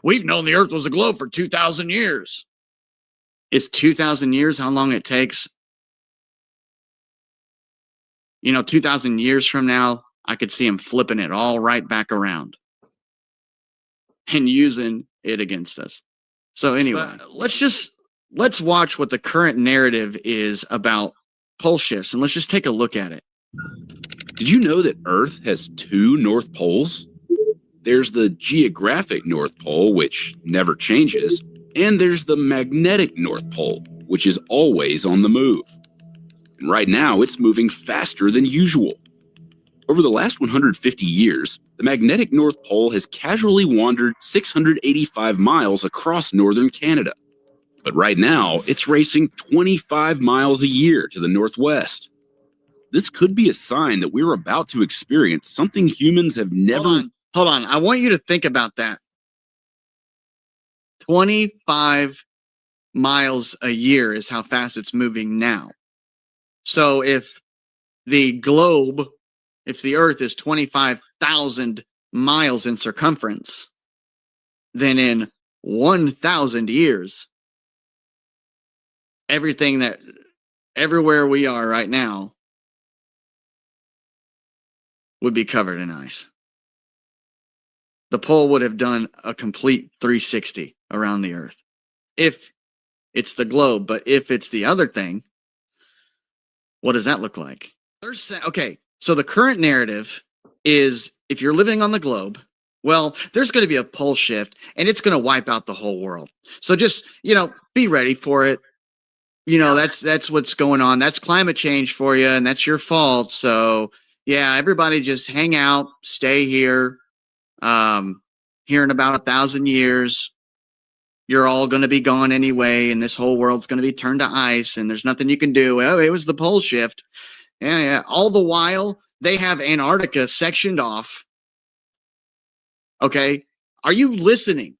We've known the Earth was a globe for 2,000 years. Is 2,000 years how long it takes? 2,000 years from now, I could see them flipping it all right back around and using it against us. So anyway, let's watch what the current narrative is about pole shifts, and let's just take a look at it. Did you know that Earth has 2 North Poles? There's the geographic North Pole, which never changes, and there's the magnetic North Pole, which is always on the move. And right now, it's moving faster than usual. Over the last 150 years, the magnetic North Pole has casually wandered 685 miles across northern Canada. But right now, it's racing 25 miles a year to the northwest. This could be a sign that we're about to experience something humans have never... Hold on. I want you to think about that. 25 miles a year is how fast it's moving now. So if the Earth is 25,000 miles in circumference, then in 1,000 years, everywhere we are right now would be covered in ice. The pole would have done a complete 360 around the Earth. If it's the globe, but if it's the other thing, what does that look like? Okay, so the current narrative is if you're living on the globe, well, there's going to be a pole shift and it's going to wipe out the whole world. So just, be ready for it. That's what's going on. That's climate change for you, and that's your fault. So, yeah, everybody just hang out, stay here. Here in about 1,000 years, you're all going to be gone anyway, and this whole world's going to be turned to ice, and there's nothing you can do. Oh, it was the pole shift. Yeah. All the while, they have Antarctica sectioned off. Okay. Are you listening?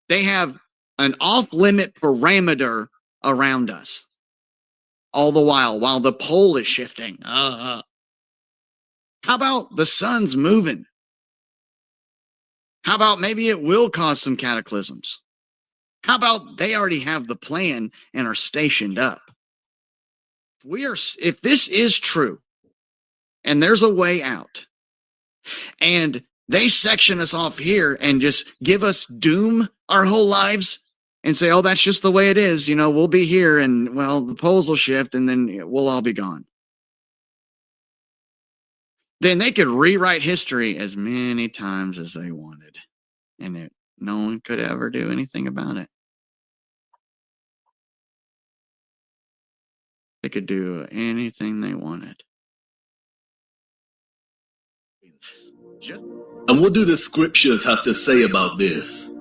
They have an off-limit parameter around us. All the while the pole is shifting. How about the sun's moving? How about maybe it will cause some cataclysms? How about they already have the plan and are stationed up? If this is true, and there's a way out, and they section us off here and just give us doom our whole lives and say, oh, that's just the way it is. We'll be here and, well, the poles will shift and then we'll all be gone. Then they could rewrite history as many times as they wanted. And No one could ever do anything about it. They could do anything they wanted. And what do the scriptures have to say about this?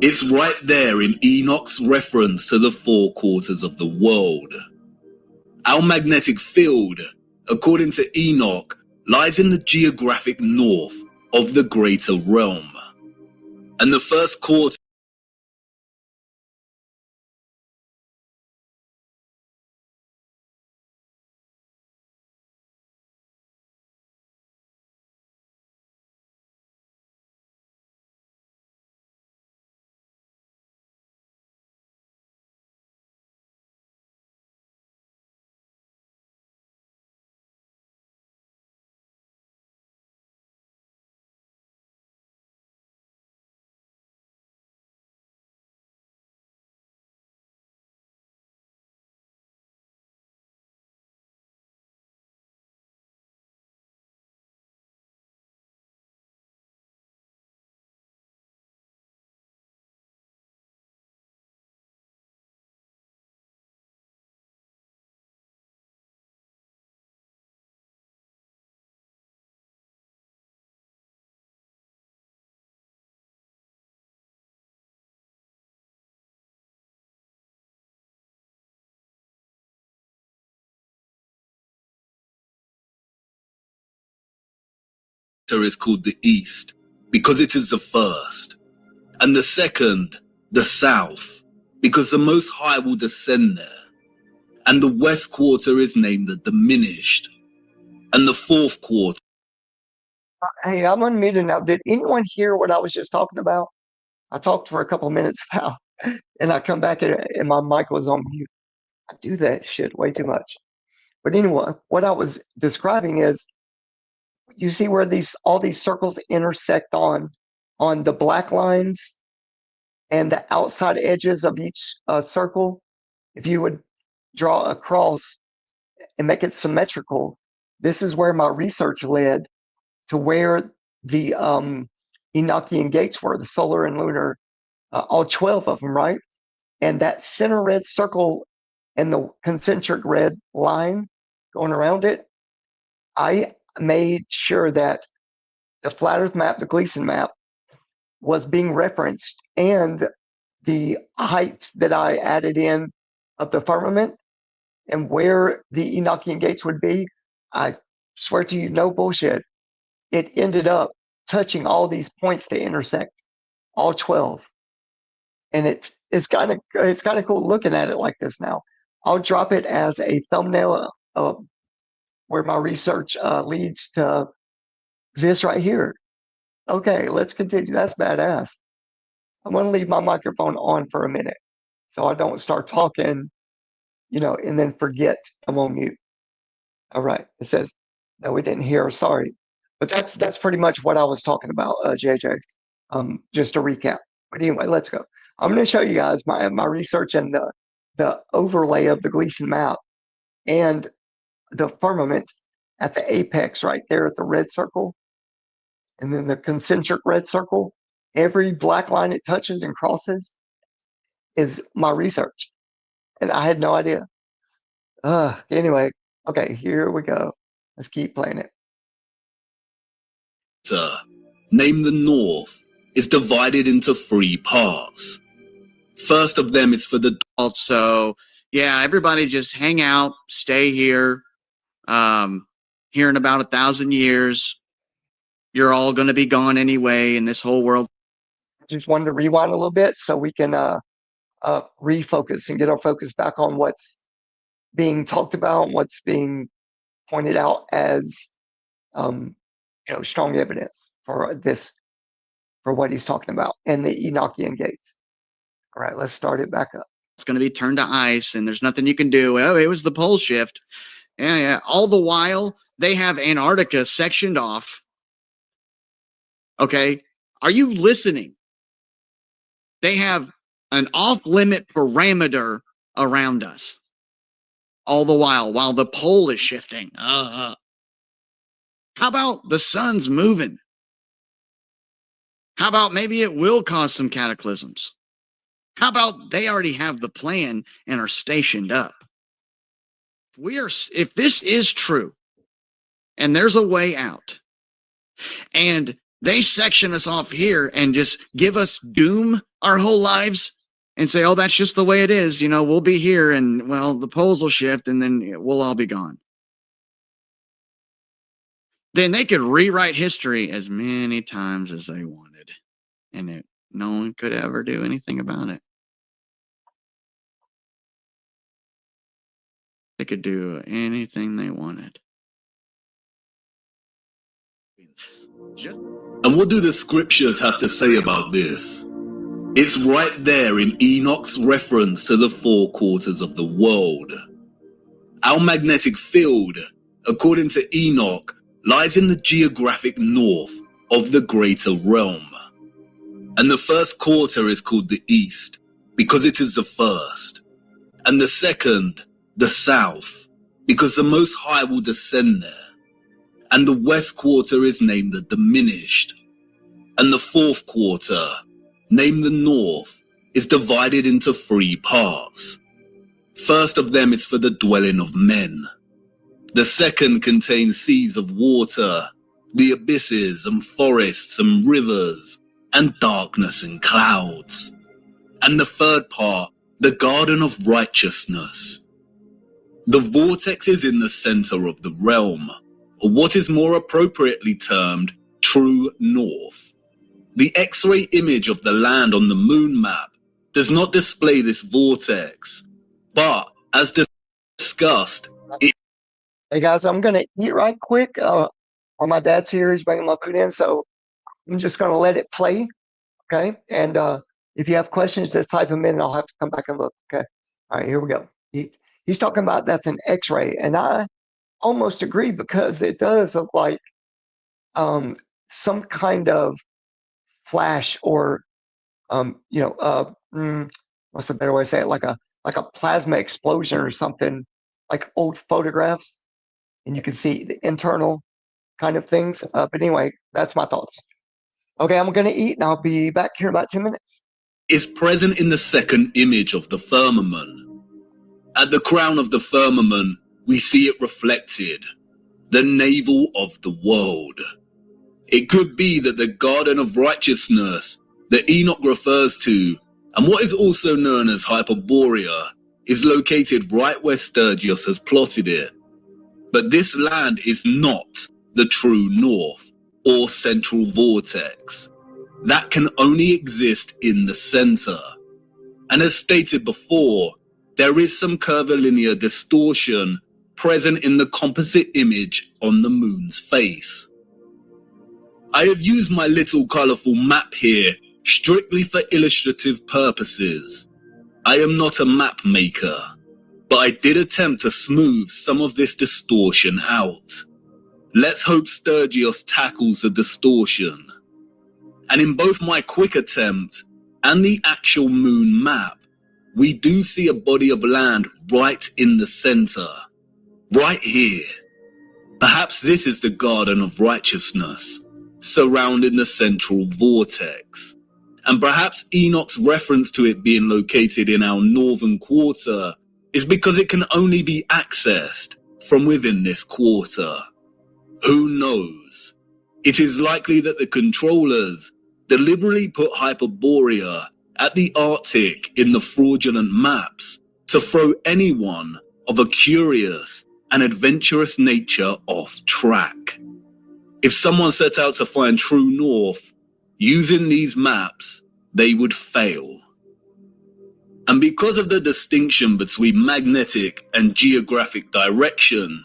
It's right there in Enoch's reference to the four quarters of the world. Our magnetic field, according to Enoch, lies in the geographic north of the greater realm. And the first quarter is called the East, because it is the first. And the second, the South, because the Most High will descend there. And the West quarter is named the Diminished. And the fourth quarter. Hey, I'm unmuted now. Did anyone hear what I was just talking about? I talked for a couple of minutes about, and I come back and my mic was on mute. I do that shit way too much. But anyway, what I was describing is, you see where all these circles intersect on the black lines and the outside edges of each circle. If you would draw a cross and make it symmetrical, this is where my research led to where the Enochian gates were, the solar and lunar, all 12 of them, right? And that center red circle and the concentric red line going around it, I made sure that the flat Earth map, the Gleason map, was being referenced, and the heights that I added in of the firmament and where the Enochian gates would be, I swear to you, no bullshit, it ended up touching all these points to intersect, all 12. And it's kind of cool looking at it like this now. I'll drop it as a thumbnail where my research leads to this right here. Okay, let's continue. That's badass. I'm going to leave my microphone on for a minute so I don't start talking, and then forget I'm on mute. All right. It says, no, we didn't hear. Sorry. But that's pretty much what I was talking about, JJ. Just to recap. But anyway, let's go. I'm going to show you guys my research and the overlay of the Gleason map and the firmament at the apex right there at the red circle, and then the concentric red circle. Every black line it touches and crosses is my research, and I had no idea. Anyway, okay, here we go. Let's keep playing it. Named the North, is divided into 3 parts. First of them is for the... So, yeah, everybody just hang out, stay here. Here in about 1,000 years, you're all going to be gone anyway, and this whole world. Just wanted to rewind a little bit so we can refocus and get our focus back on what's being talked about, what's being pointed out as strong evidence for this, for what he's talking about, and the Enochian gates. All right, let's start it back up. It's going to be turned to ice, and there's nothing you can do. Oh, it was the pole shift. Yeah. All the while, they have Antarctica sectioned off. Okay, are you listening? They have an off-limit parameter around us. All the while the pole is shifting. How about the sun's moving? How about maybe it will cause some cataclysms? How about they already have the plan and are stationed up? If this is true, and there's a way out, and they section us off here and just give us doom our whole lives and say, oh, that's just the way it is. You know, we'll be here and, well, the poles will shift and then we'll all be gone. Then they could rewrite history as many times as they wanted. And no one could ever do anything about it. They could do anything they wanted. And what do the scriptures have to say about this? It's right there in Enoch's reference to the 4 quarters of the world. Our magnetic field, according to Enoch, lies in the geographic north of the greater realm. And the first quarter is called the east, because it is the first. And the second, the south, because the Most High will descend there. And the west quarter is named the diminished. And the fourth quarter, named the north, is divided into 3 parts. First of them is for the dwelling of men. The second contains seas of water, the abysses and forests and rivers, and darkness and clouds. And the third part, the garden of righteousness. The vortex is in the center of the realm, or what is more appropriately termed true north. The X-ray image of the land on the moon map does not display this vortex, but as discussed, Hey guys, I'm gonna eat right quick. While my dad's here, he's bringing my food in, so I'm just gonna let it play, okay? And if you have questions, just type them in, and I'll have to come back and look. Okay. All right, here we go. He's talking about that's an X-ray, and I almost agree because it does look like some kind of flash or what's a better way to say it? Like a plasma explosion or something, like old photographs. And you can see the internal kind of things. But anyway, that's my thoughts. Okay, I'm going to eat, and I'll be back here in about 2 minutes. Is present in the second image of the firmament. At the crown of the firmament, we see it reflected, the navel of the world. It could be that the garden of righteousness that Enoch refers to, and what is also known as Hyperborea, is located right where Sturgios has plotted it. But this land is not the true north or central vortex. That can only exist in the center. And as stated before, there is some curvilinear distortion present in the composite image on the moon's face. I have used my little colorful map here strictly for illustrative purposes. I am not a map maker, but I did attempt to smooth some of this distortion out. Let's hope Sturgios tackles the distortion. And in both my quick attempt and the actual moon map, we do see a body of land right in the center, right here. Perhaps this is the garden of righteousness, surrounding the central vortex. And perhaps Enoch's reference to it being located in our northern quarter is because it can only be accessed from within this quarter. Who knows? It is likely that the controllers deliberately put Hyperborea at the Arctic in the fraudulent maps to throw anyone of a curious and adventurous nature off track. If someone set out to find true north using these maps, they would fail. And because of the distinction between magnetic and geographic direction,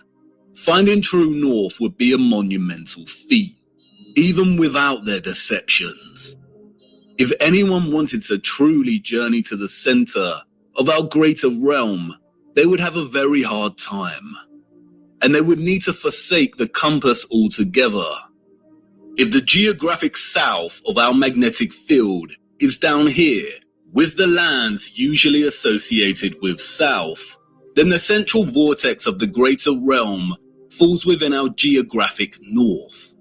finding true north would be a monumental feat, even without their deceptions. If anyone wanted to truly journey to the center of our greater realm, they would have a very hard time, and they would need to forsake the compass altogether. If the geographic south of our magnetic field is down here, with the lands usually associated with south, then the central vortex of the greater realm falls within our geographic north.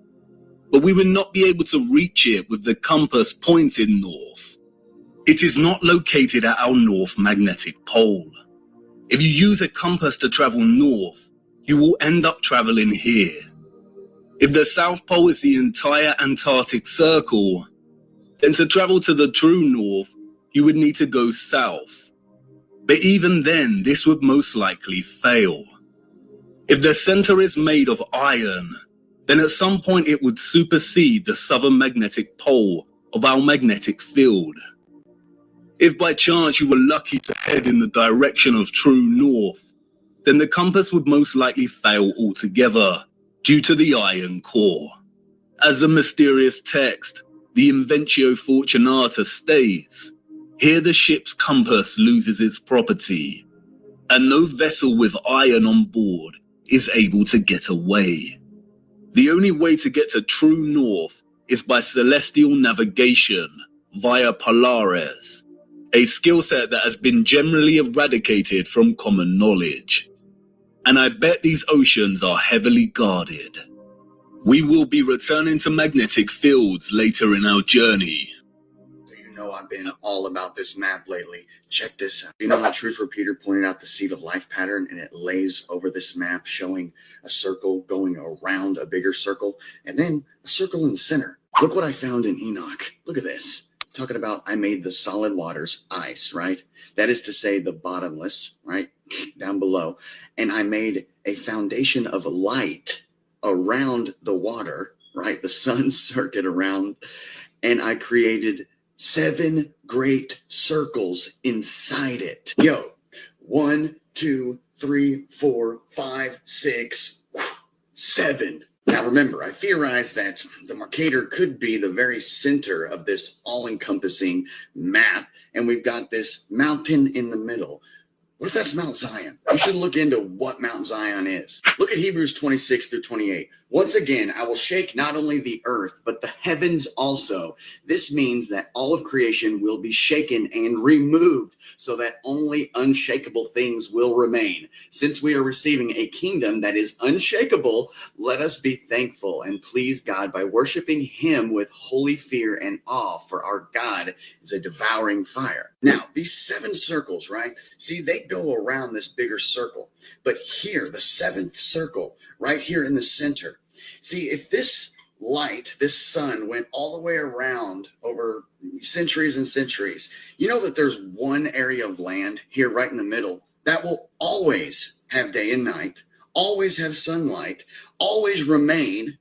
but we would not be able to reach it with the compass pointed north. It is not located at our north magnetic pole. If you use a compass to travel north, you will end up traveling here. If the South Pole is the entire Antarctic circle, then to travel to the true north, you would need to go south. But even then, this would most likely fail. If the center is made of iron, then at some point it would supersede the southern magnetic pole of our magnetic field. If by chance you were lucky to head in the direction of true north, then the compass would most likely fail altogether due to the iron core. As the mysterious text, the Inventio Fortunata, states, here the ship's compass loses its property, and no vessel with iron on board is able to get away. The only way to get to true north is by celestial navigation via Polaris, a skill set that has been generally eradicated from common knowledge. And I bet these oceans are heavily guarded. We will be returning to magnetic fields later in our journey. You know I've been all about this map lately. Check this out. You know how Truth Repeater pointed out the seed of life pattern, and it lays over this map showing a circle going around a bigger circle, and then a circle in the center. Look what I found in Enoch. Look at this. Talking about I made the solid waters ice, right? That is to say the bottomless, right? Down below. And I made a foundation of light around the water, right? The sun's circuit around. And I created 7 great circles inside it. Yo, 1, 2, 3, 4, 5, 6, 7. Now remember, I theorized that the Mercator could be the very center of this all-encompassing map, and we've got this mountain in the middle. What if that's Mount Zion? You should look into what Mount Zion is. Look at Hebrews 26 through 28. Once again, I will shake not only the earth, but the heavens also. This means that all of creation will be shaken and removed so that only unshakable things will remain. Since we are receiving a kingdom that is unshakable, let us be thankful and please God by worshiping him with holy fear and awe, for our God is a devouring fire. Now, these 7 circles, right? See, they go around this bigger circle. But here, the 7th circle, right here in the center. See, if this light, this sun, went all the way around over centuries and centuries, you know that there's one area of land here right in the middle that will always have day and night, always have sunlight, always remain,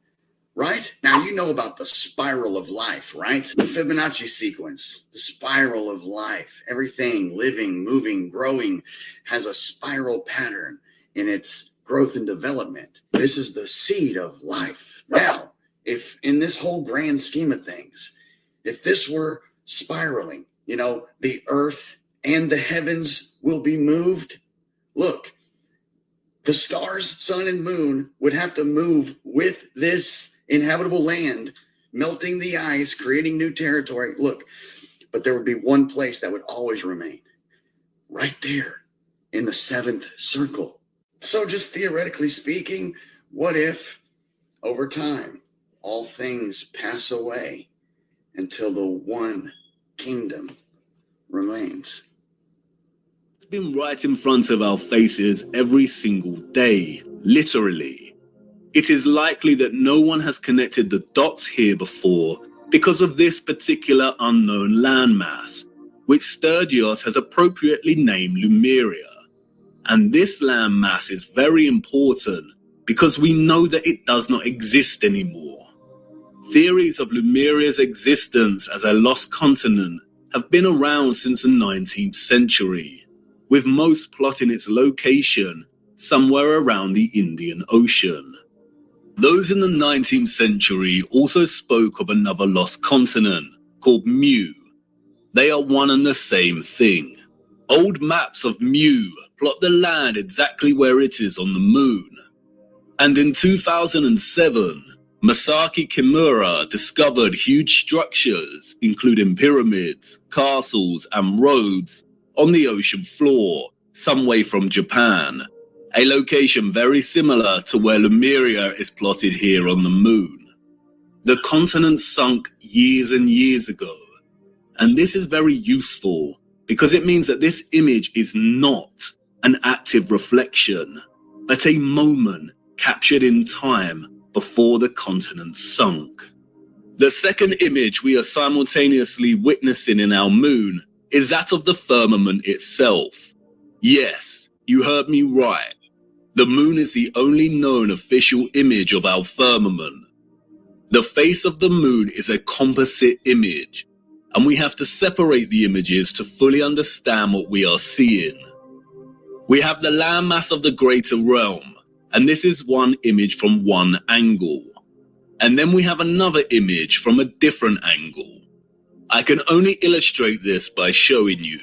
right? Now, you know about the spiral of life, right? The Fibonacci sequence, the spiral of life. Everything living, moving, growing has a spiral pattern in its growth and development. This is the seed of life. Now, if in this whole grand scheme of things, if this were spiraling, you know, the earth and the heavens will be moved. Look, the stars, sun, and moon would have to move with this inhabitable land, melting the ice, creating new territory. Look, but there would be one place that would always remain, right there in the 7th circle. So just theoretically speaking, what if over time all things pass away until the one kingdom remains? It's been right in front of our faces every single day, literally. It is likely that no one has connected the dots here before because of this particular unknown landmass, which Sturgios has appropriately named Lumeria. And this landmass is very important because we know that it does not exist anymore. Theories of Lumeria's existence as a lost continent have been around since the 19th century, with most plotting its location somewhere around the Indian Ocean. Those in the 19th century also spoke of another lost continent called Mu. They are one and the same thing. Old maps of Mu plot the land exactly where it is on the moon. And in 2007, Masaki Kimura discovered huge structures, including pyramids, castles, and roads on the ocean floor, some way from Japan, a location very similar to where Lumeria is plotted here on the moon. The continent sunk years and years ago. And this is very useful because it means that this image is not an active reflection, but a moment captured in time before the continent sunk. The second image we are simultaneously witnessing in our moon is that of the firmament itself. Yes, you heard me right. The moon is the only known official image of our firmament. The face of the moon is a composite image, and we have to separate the images to fully understand what we are seeing. We have the landmass of the greater realm, and this is one image from one angle. And then we have another image from a different angle. I can only illustrate this by showing you.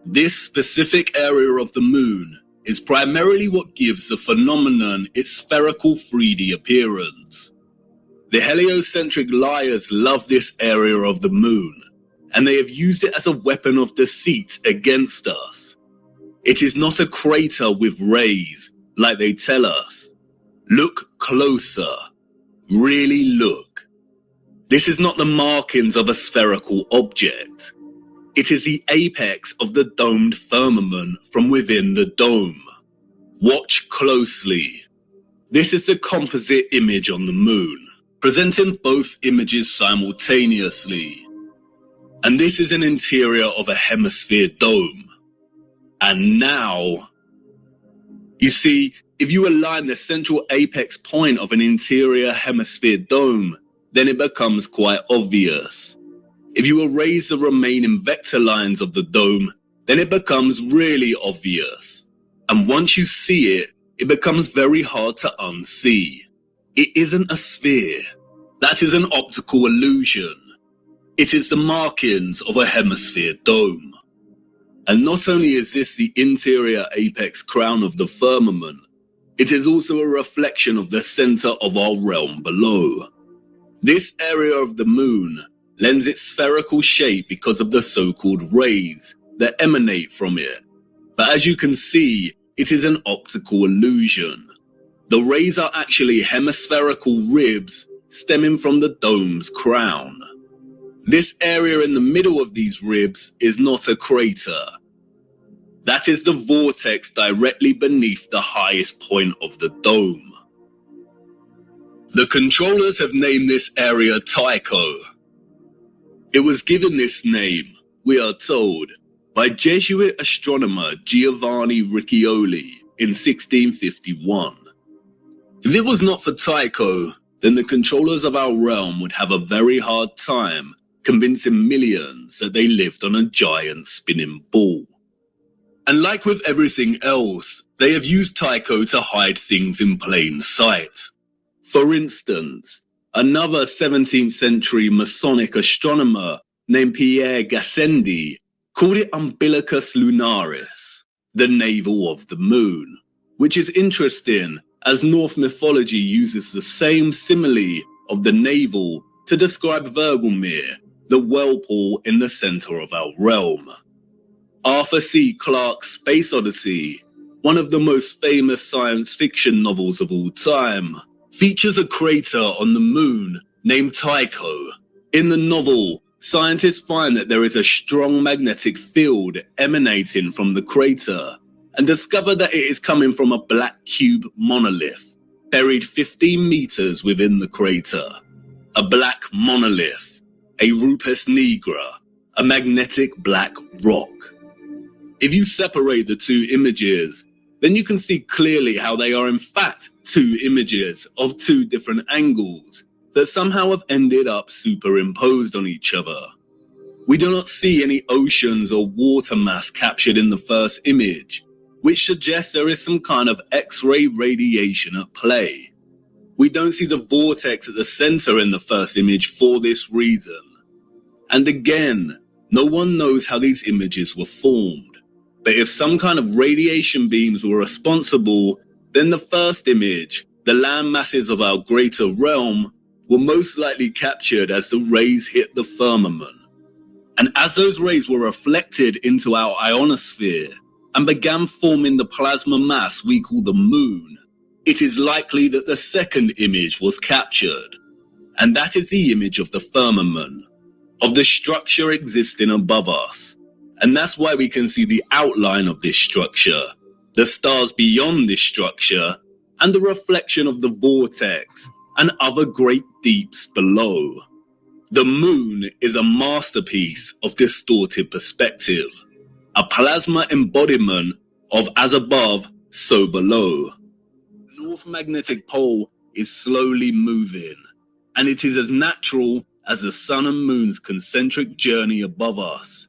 This specific area of the moon is primarily what gives the phenomenon its spherical 3D appearance. The heliocentric liars love this area of the moon, and they have used it as a weapon of deceit against us. It is not a crater with rays, like they tell us. Look closer. Really look. This is not the markings of a spherical object. It is the apex of the domed firmament from within the dome. Watch closely. This is the composite image on the moon, presenting both images simultaneously. And this is an interior of a hemisphere dome. And now, you see, if you align the central apex point of an interior hemisphere dome, then it becomes quite obvious. If you erase the remaining vector lines of the dome, then it becomes really obvious. And once you see it, it becomes very hard to unsee. It isn't a sphere. That is an optical illusion. It is the markings of a hemisphere dome. And not only is this the interior apex crown of the firmament, it is also a reflection of the center of our realm below. This area of the moon lends its spherical shape because of the so-called rays that emanate from it. But as you can see, it is an optical illusion. The rays are actually hemispherical ribs stemming from the dome's crown. This area in the middle of these ribs is not a crater. That is the vortex directly beneath the highest point of the dome. The controllers have named this area Tycho. It was given this name, we are told, by Jesuit astronomer Giovanni Riccioli in 1651. If it was not for Tycho, then the controllers of our realm would have a very hard time convincing millions that they lived on a giant spinning ball. And like with everything else, they have used Tycho to hide things in plain sight. For instance, another 17th century Masonic astronomer named Pierre Gassendi called it Umbilicus Lunaris, the navel of the moon, which is interesting as Norse mythology uses the same simile of the navel to describe Vergelmir, the whirlpool in the center of our realm. Arthur C. Clarke's Space Odyssey, one of the most famous science fiction novels of all time, features a crater on the moon named Tycho. In the novel, scientists find that there is a strong magnetic field emanating from the crater and discover that it is coming from a black cube monolith buried 15 meters within the crater. A black monolith, a rupes nigra, a magnetic black rock. If you separate the two images, then you can see clearly how they are in fact two images of two different angles that somehow have ended up superimposed on each other. We do not see any oceans or water mass captured in the first image, which suggests there is some kind of X-ray radiation at play. We don't see the vortex at the center in the first image for this reason. And again, no one knows how these images were formed. But if some kind of radiation beams were responsible, then the first image, the land masses of our greater realm, were most likely captured as the rays hit the firmament. And as those rays were reflected into our ionosphere and began forming the plasma mass we call the moon, it is likely that the second image was captured. And that is the image of the firmament, of the structure existing above us. And that's why we can see the outline of this structure, the stars beyond this structure, and the reflection of the vortex and other great deeps below. The moon is a masterpiece of distorted perspective, a plasma embodiment of as above, so below. The North Magnetic Pole is slowly moving, and it is as natural as the sun and moon's concentric journey above us.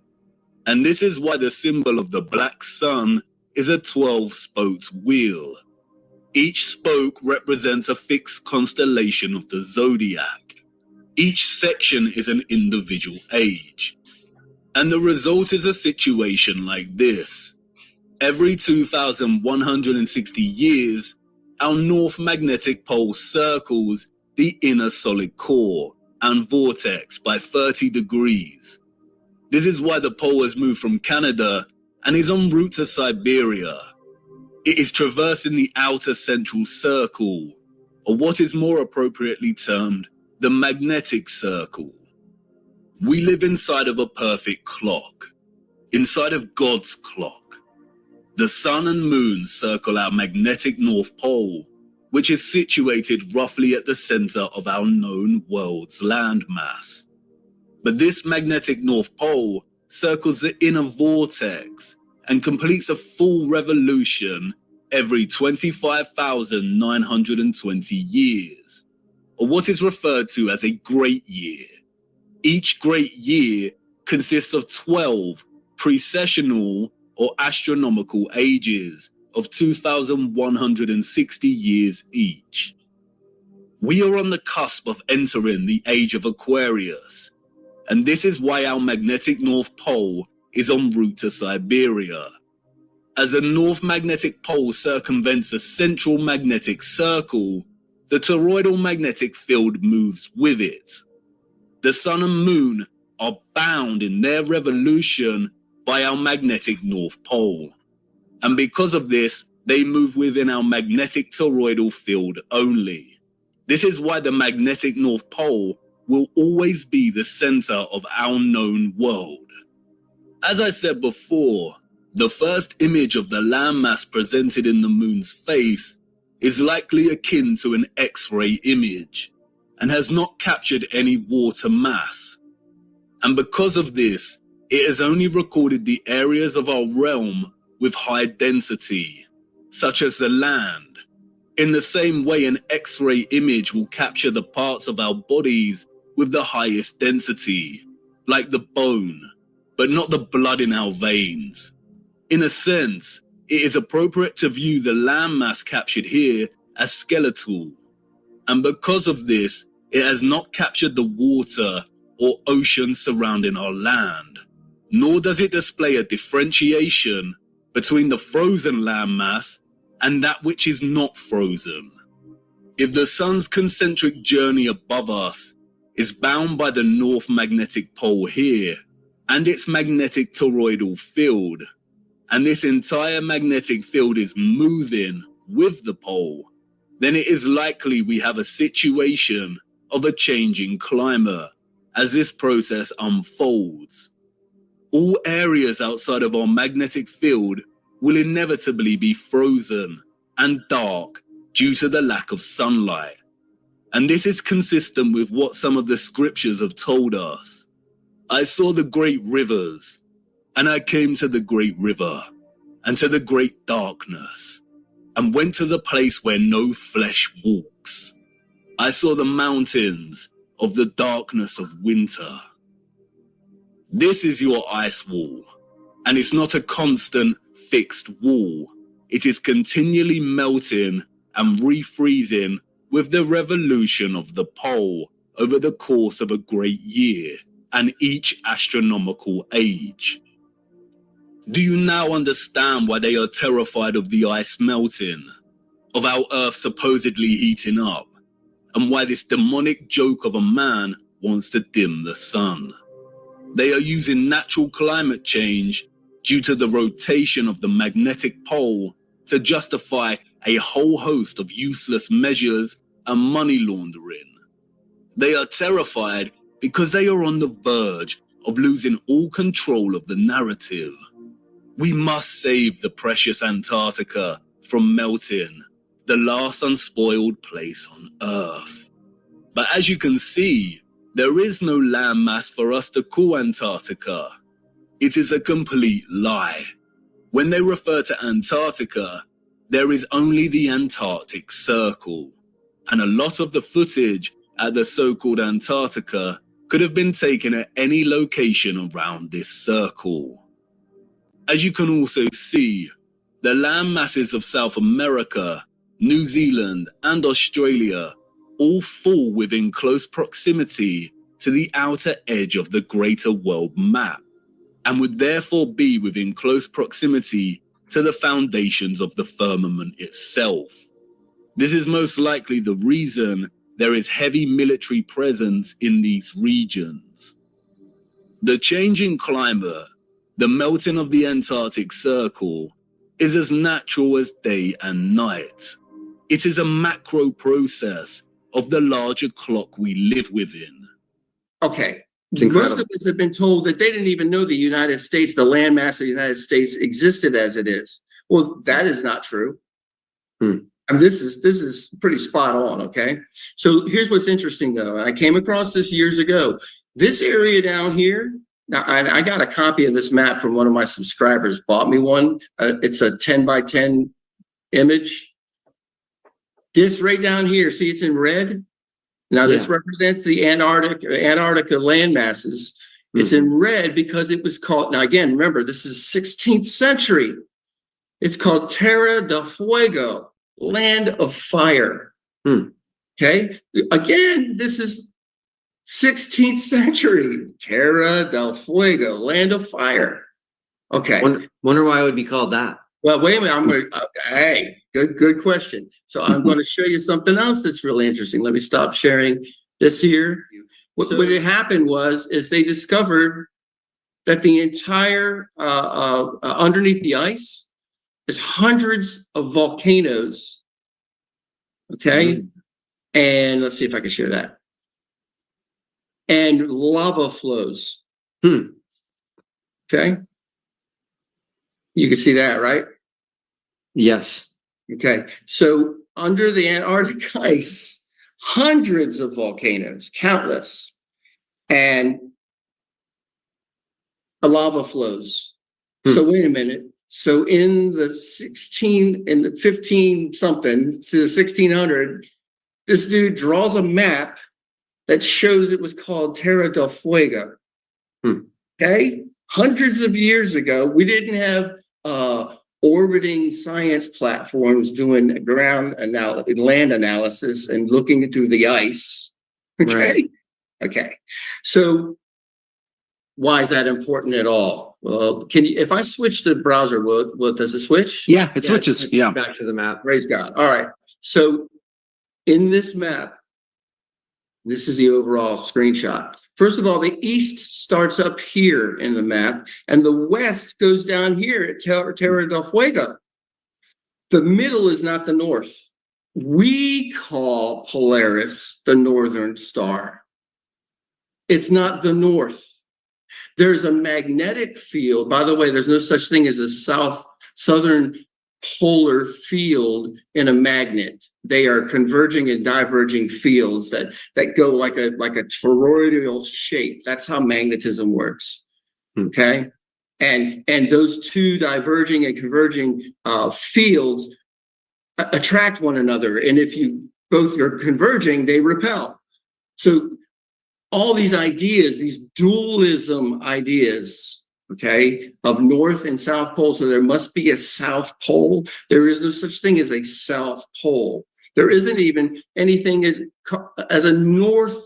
And this is why the symbol of the black sun is a 12-spoked wheel. Each spoke represents a fixed constellation of the zodiac. Each section is an individual age. And the result is a situation like this. Every 2,160 years, our North Magnetic Pole circles the inner solid core and vortex by 30 degrees. This is why the pole has moved from Canada and is en route to Siberia. It is traversing the outer central circle, or what is more appropriately termed the magnetic circle. We live inside of a perfect clock, inside of God's clock. The sun and moon circle our magnetic North Pole, which is situated roughly at the center of our known world's landmass. But this magnetic North Pole circles the inner vortex and completes a full revolution every 25,920 years, or what is referred to as a great year. Each great year consists of 12 precessional or astronomical ages of 2,160 years each. We are on the cusp of entering the age of Aquarius, and this is why our magnetic North Pole is en route to Siberia. As the North Magnetic Pole circumvents the central magnetic circle, the toroidal magnetic field moves with it. The sun and moon are bound in their revolution by our magnetic North Pole. And because of this, they move within our magnetic toroidal field only. This is why the magnetic North Pole will always be the center of our known world. As I said before, the first image of the landmass presented in the moon's face is likely akin to an X-ray image and has not captured any water mass. And because of this, it has only recorded the areas of our realm with high density, such as the land. In the same way, an X-ray image will capture the parts of our bodies with the highest density, like the bone, but not the blood in our veins. In a sense, it is appropriate to view the landmass captured here as skeletal. And because of this, it has not captured the water or ocean surrounding our land, nor does it display a differentiation between the frozen landmass and that which is not frozen. If the sun's concentric journey above us is bound by the North Magnetic Pole here and its magnetic toroidal field, and this entire magnetic field is moving with the pole, then it is likely we have a situation of a changing climate as this process unfolds. All areas outside of our magnetic field will inevitably be frozen and dark due to the lack of sunlight. And this is consistent with what some of the scriptures have told us. I saw the great rivers, and I came to the great river, and to the great darkness, and went to the place where no flesh walks. I saw the mountains of the darkness of winter. This is your ice wall, and it's not a constant, fixed wall. It is continually melting and refreezing with the revolution of the pole over the course of a great year and each astronomical age. Do you now understand why they are terrified of the ice melting, of our Earth supposedly heating up, and why this demonic joke of a man wants to dim the sun? They are using natural climate change due to the rotation of the magnetic pole to justify a whole host of useless measures and money laundering. They are terrified because they are on the verge of losing all control of the narrative. We must save the precious Antarctica from melting, the last unspoiled place on Earth. But as you can see, there is no landmass for us to call Antarctica. It is a complete lie. When they refer to Antarctica, there is only the Antarctic Circle, and a lot of the footage at the so-called Antarctica could have been taken at any location around this circle. As you can also see, the land masses of South America, New Zealand, and Australia all fall within close proximity to the outer edge of the greater world map, and would therefore be within close proximity to the foundations of the firmament itself. This is most likely the reason there is heavy military presence in these regions. The changing climate, the melting of the Antarctic Circle, is as natural as day and night. It is a macro process of the larger clock we live within. Okay. Most of us have been told that they didn't even know the United States, the landmass of the United States existed as it is. Well, that is not true. And this is pretty spot on, okay? So here's what's interesting though, and I came across this years ago. This area down here, now I got a copy of this map from one of my subscribers, bought me one. It's a 10 by 10 image. This right down here, see it's in red? Now this represents the Antarctica land masses. It's in red because it was called, now again, remember, this is 16th century. It's called Terra del Fuego, land of fire. Okay, again, this is 16th century, Terra del Fuego, land of fire. Okay. Wonder why it would be called that. Well, wait a minute. I'm going to, hey, good question. So I'm going to show you something else that's really interesting. Let me stop sharing this here. What had happened is they discovered that the entire, underneath the ice, is hundreds of volcanoes. Okay. And let's see if I can share that. And lava flows. Okay. You can see that, right? Yes. Okay. So under the Antarctic ice, hundreds of volcanoes, countless, and lava flows. So wait a minute. So in the 15 something to the 1600, this dude draws a map that shows it was called Terra del Fuego. Okay. Hundreds of years ago, we didn't have orbiting science platforms doing land analysis and looking through the ice. Okay. Right. Okay. So why is that important at all? Well, if I switch the browser, does it switch? Yeah, it switches. Yeah. Back to the map. Praise God. All right. So in this map, this is the overall screenshot. First of all, the east starts up here in the map, and the west goes down here at Terra del Fuego. The middle is not the north. We call Polaris the northern star. It's not the north. There's a magnetic field. By the way, there's no such thing as a southern polar field in a magnet. They are converging and diverging fields that go like a toroidal shape. That's how magnetism works. Okay, and those two diverging and converging fields attract one another, and if you both are converging, they repel. So all these ideas, these dualism ideas, okay, of North and South Pole. So there must be a South Pole. There is no such thing as a South Pole. There isn't even anything as a North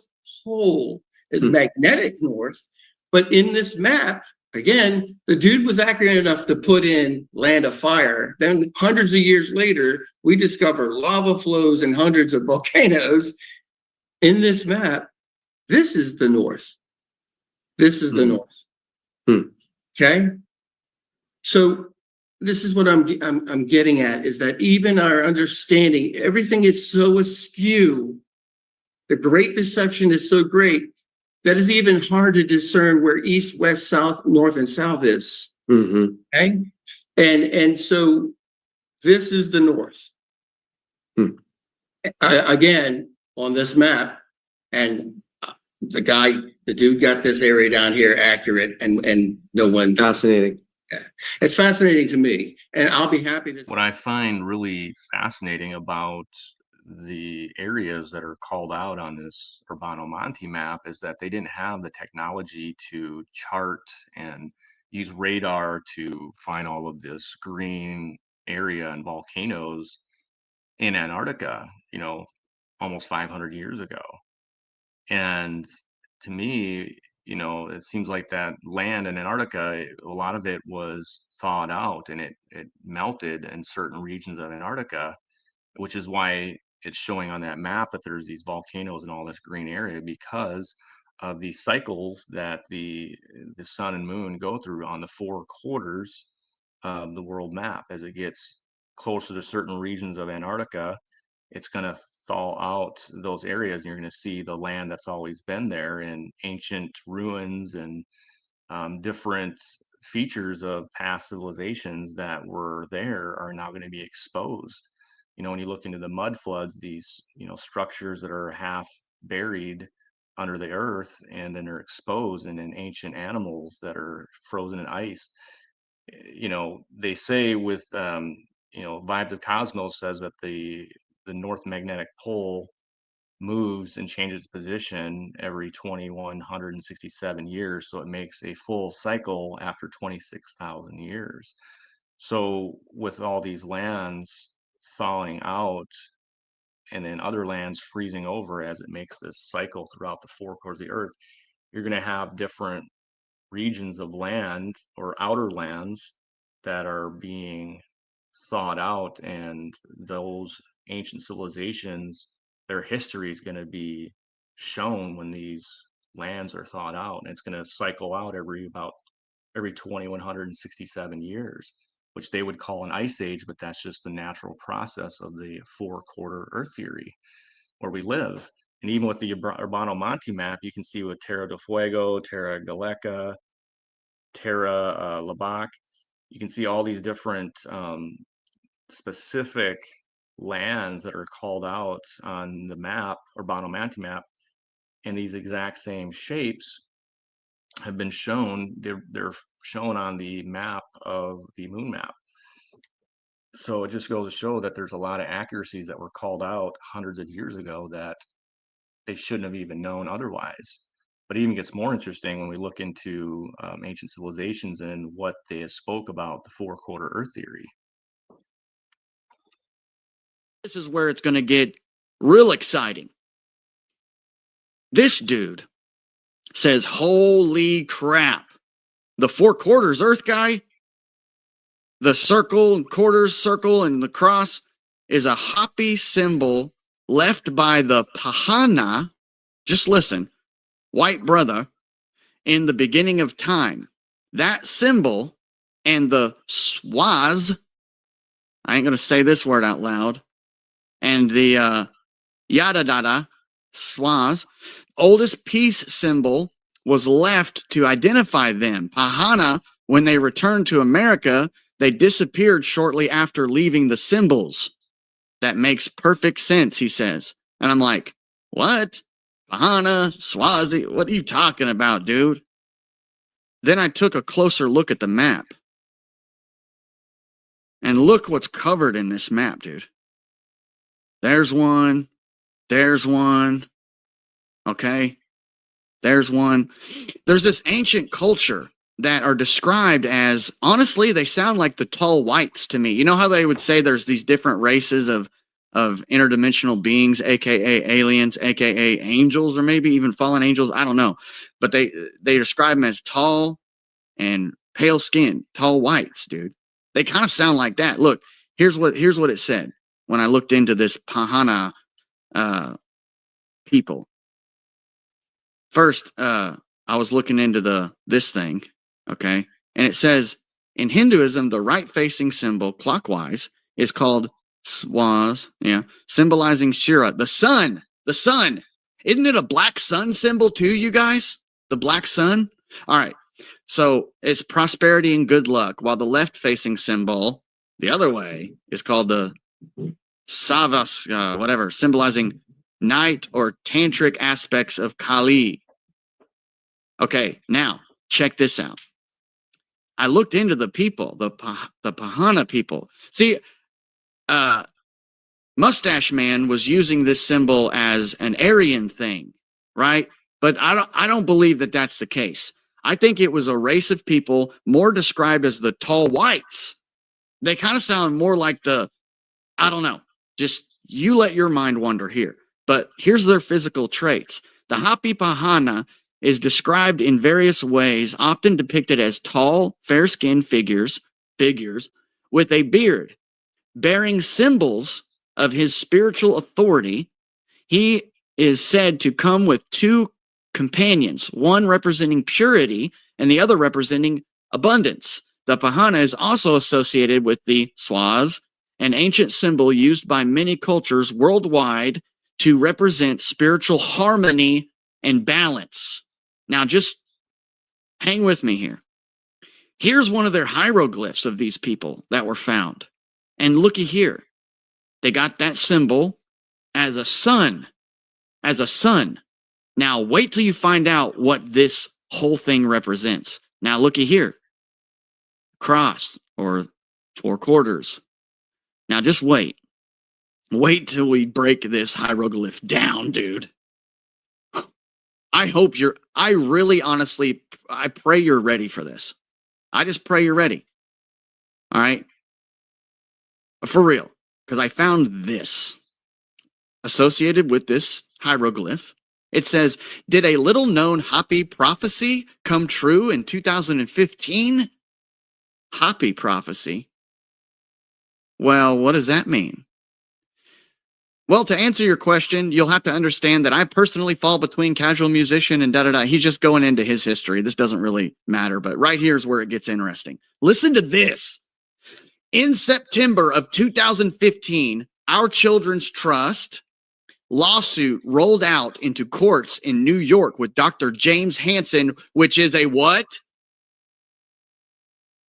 Pole, as magnetic North. But in this map, again, the dude was accurate enough to put in land of fire. Then hundreds of years later, we discover lava flows and hundreds of volcanoes. In this map, this is the North. This is the North. Okay, so this is what I'm getting at, is that even our understanding, everything is so askew The great deception is so great that it's even hard to discern where east, west, south, north, and south is. Okay? And so this is the north. Again, on this map, and the dude got this area down here accurate, and no one. Fascinating. It's fascinating to me, and I'll be happy to. What I find really fascinating about the areas that are called out on this Urbano Monte map is that they didn't have the technology to chart and use radar to find all of this green area and volcanoes in Antarctica, almost 500 years ago. And to me, it seems like that land in Antarctica, a lot of it was thawed out and it melted in certain regions of Antarctica, which is why it's showing on that map that there's these volcanoes and all this green area, because of these cycles that the sun and moon go through on the four quarters of the world map. As it gets closer to certain regions of Antarctica, it's going to thaw out those areas, and you're going to see the land that's always been there in ancient ruins and different features of past civilizations that were there are now going to be exposed. When you look into the mud floods, these structures that are half buried under the earth and then are exposed, and then ancient animals that are frozen in ice. They say with Vibes of Cosmos says that the North Magnetic Pole moves and changes position every 2167 years, so it makes a full cycle after 26,000 years. So with all these lands thawing out and then other lands freezing over as it makes this cycle throughout the four quarters of the earth, you're going to have different regions of land or outer lands that are being thawed out, and those ancient civilizations, their history is going to be shown when these lands are thawed out, and it's going to cycle out every 2167 years, which they would call an ice age, but that's just the natural process of the four-quarter Earth theory where we live. And even with the Urbano Monte map, you can see with Terra del Fuego, Terra Gallica, Terra Labac, you can see all these different specific lands that are called out on the map, Urbano Monte map, and these exact same shapes have been shown. They're shown on the map of the moon map. So it just goes to show that there's a lot of accuracies that were called out hundreds of years ago that they shouldn't have even known otherwise. But it even gets more interesting when we look into ancient civilizations and what they spoke about the four-quarter Earth theory. This is where it's going to get real exciting. This dude says, holy crap, the four quarters Earth guy, the circle and quarters, circle and the cross is a Hopi symbol left by the Pahana, just listen, white brother, in the beginning of time. That symbol and the swaz, I ain't going to say this word out loud, and the yada dada, swaz, oldest peace symbol was left to identify them. Pahana, when they returned to America, they disappeared shortly after leaving the symbols. That makes perfect sense, he says. And I'm like, what? Pahana, Swazi, what are you talking about, dude? Then I took a closer look at the map. And look what's covered in this map, dude. There's one. There's one. Okay. There's one. There's this ancient culture that are described as, honestly, they sound like the tall whites to me. You know how they would say there's these different races of interdimensional beings, aka aliens, aka angels, or maybe even fallen angels? I don't know. But they describe them as tall and pale skin, tall whites, dude. They kind of sound like that. Look, here's what it said when I looked into this Pahana people. First, I was looking into this thing, okay? And it says, in Hinduism, the right-facing symbol clockwise is called swaz, yeah, symbolizing Shira, the sun. Isn't it a black sun symbol too, you guys? The black sun? All right. So it's prosperity and good luck, while the left-facing symbol, the other way, is called the Savas, whatever, symbolizing night or tantric aspects of Kali. Okay, now check this out. I looked into the people, the Pahana people. See, Mustache Man was using this symbol as an Aryan thing, right? But I don't believe that that's the case. I think it was a race of people more described as the tall whites. They kind of sound more like I don't know. Just you let your mind wander here. But here's their physical traits. The Hapi Pahana is described in various ways, often depicted as tall, fair-skinned figures with a beard, bearing symbols of his spiritual authority. He is said to come with two companions, one representing purity and the other representing abundance. The Pahana is also associated with the Swaz, an ancient symbol used by many cultures worldwide to represent spiritual harmony and balance. Now, just hang with me here. Here's one of their hieroglyphs of these people that were found. And looky here. They got that symbol as a sun. Now, wait till you find out what this whole thing represents. Now, looky here. Cross, or 4 quarters. Now, just wait. Wait till we break this hieroglyph down, dude. I really honestly, I pray you're ready for this. I just pray you're ready. All right? For real. Because I found this associated with this hieroglyph. It says, did a little known Hapi prophecy come true in 2015? Hapi prophecy? Well, what does that mean? Well, to answer your question, you'll have to understand that I personally fall between casual musician and da-da-da. He's just going into his history. This doesn't really matter, but right here's where it gets interesting. Listen to this. In September of 2015, Our Children's Trust lawsuit rolled out into courts in New York with Dr. James Hansen, which is a what?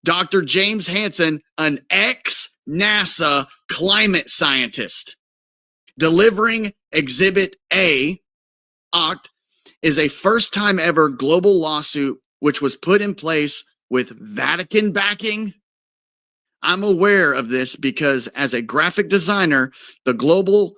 Dr. James Hansen, an ex-NASA climate scientist. Delivering Exhibit A, OCT, is a first-time ever global lawsuit which was put in place with Vatican backing. I'm aware of this because as a graphic designer, the global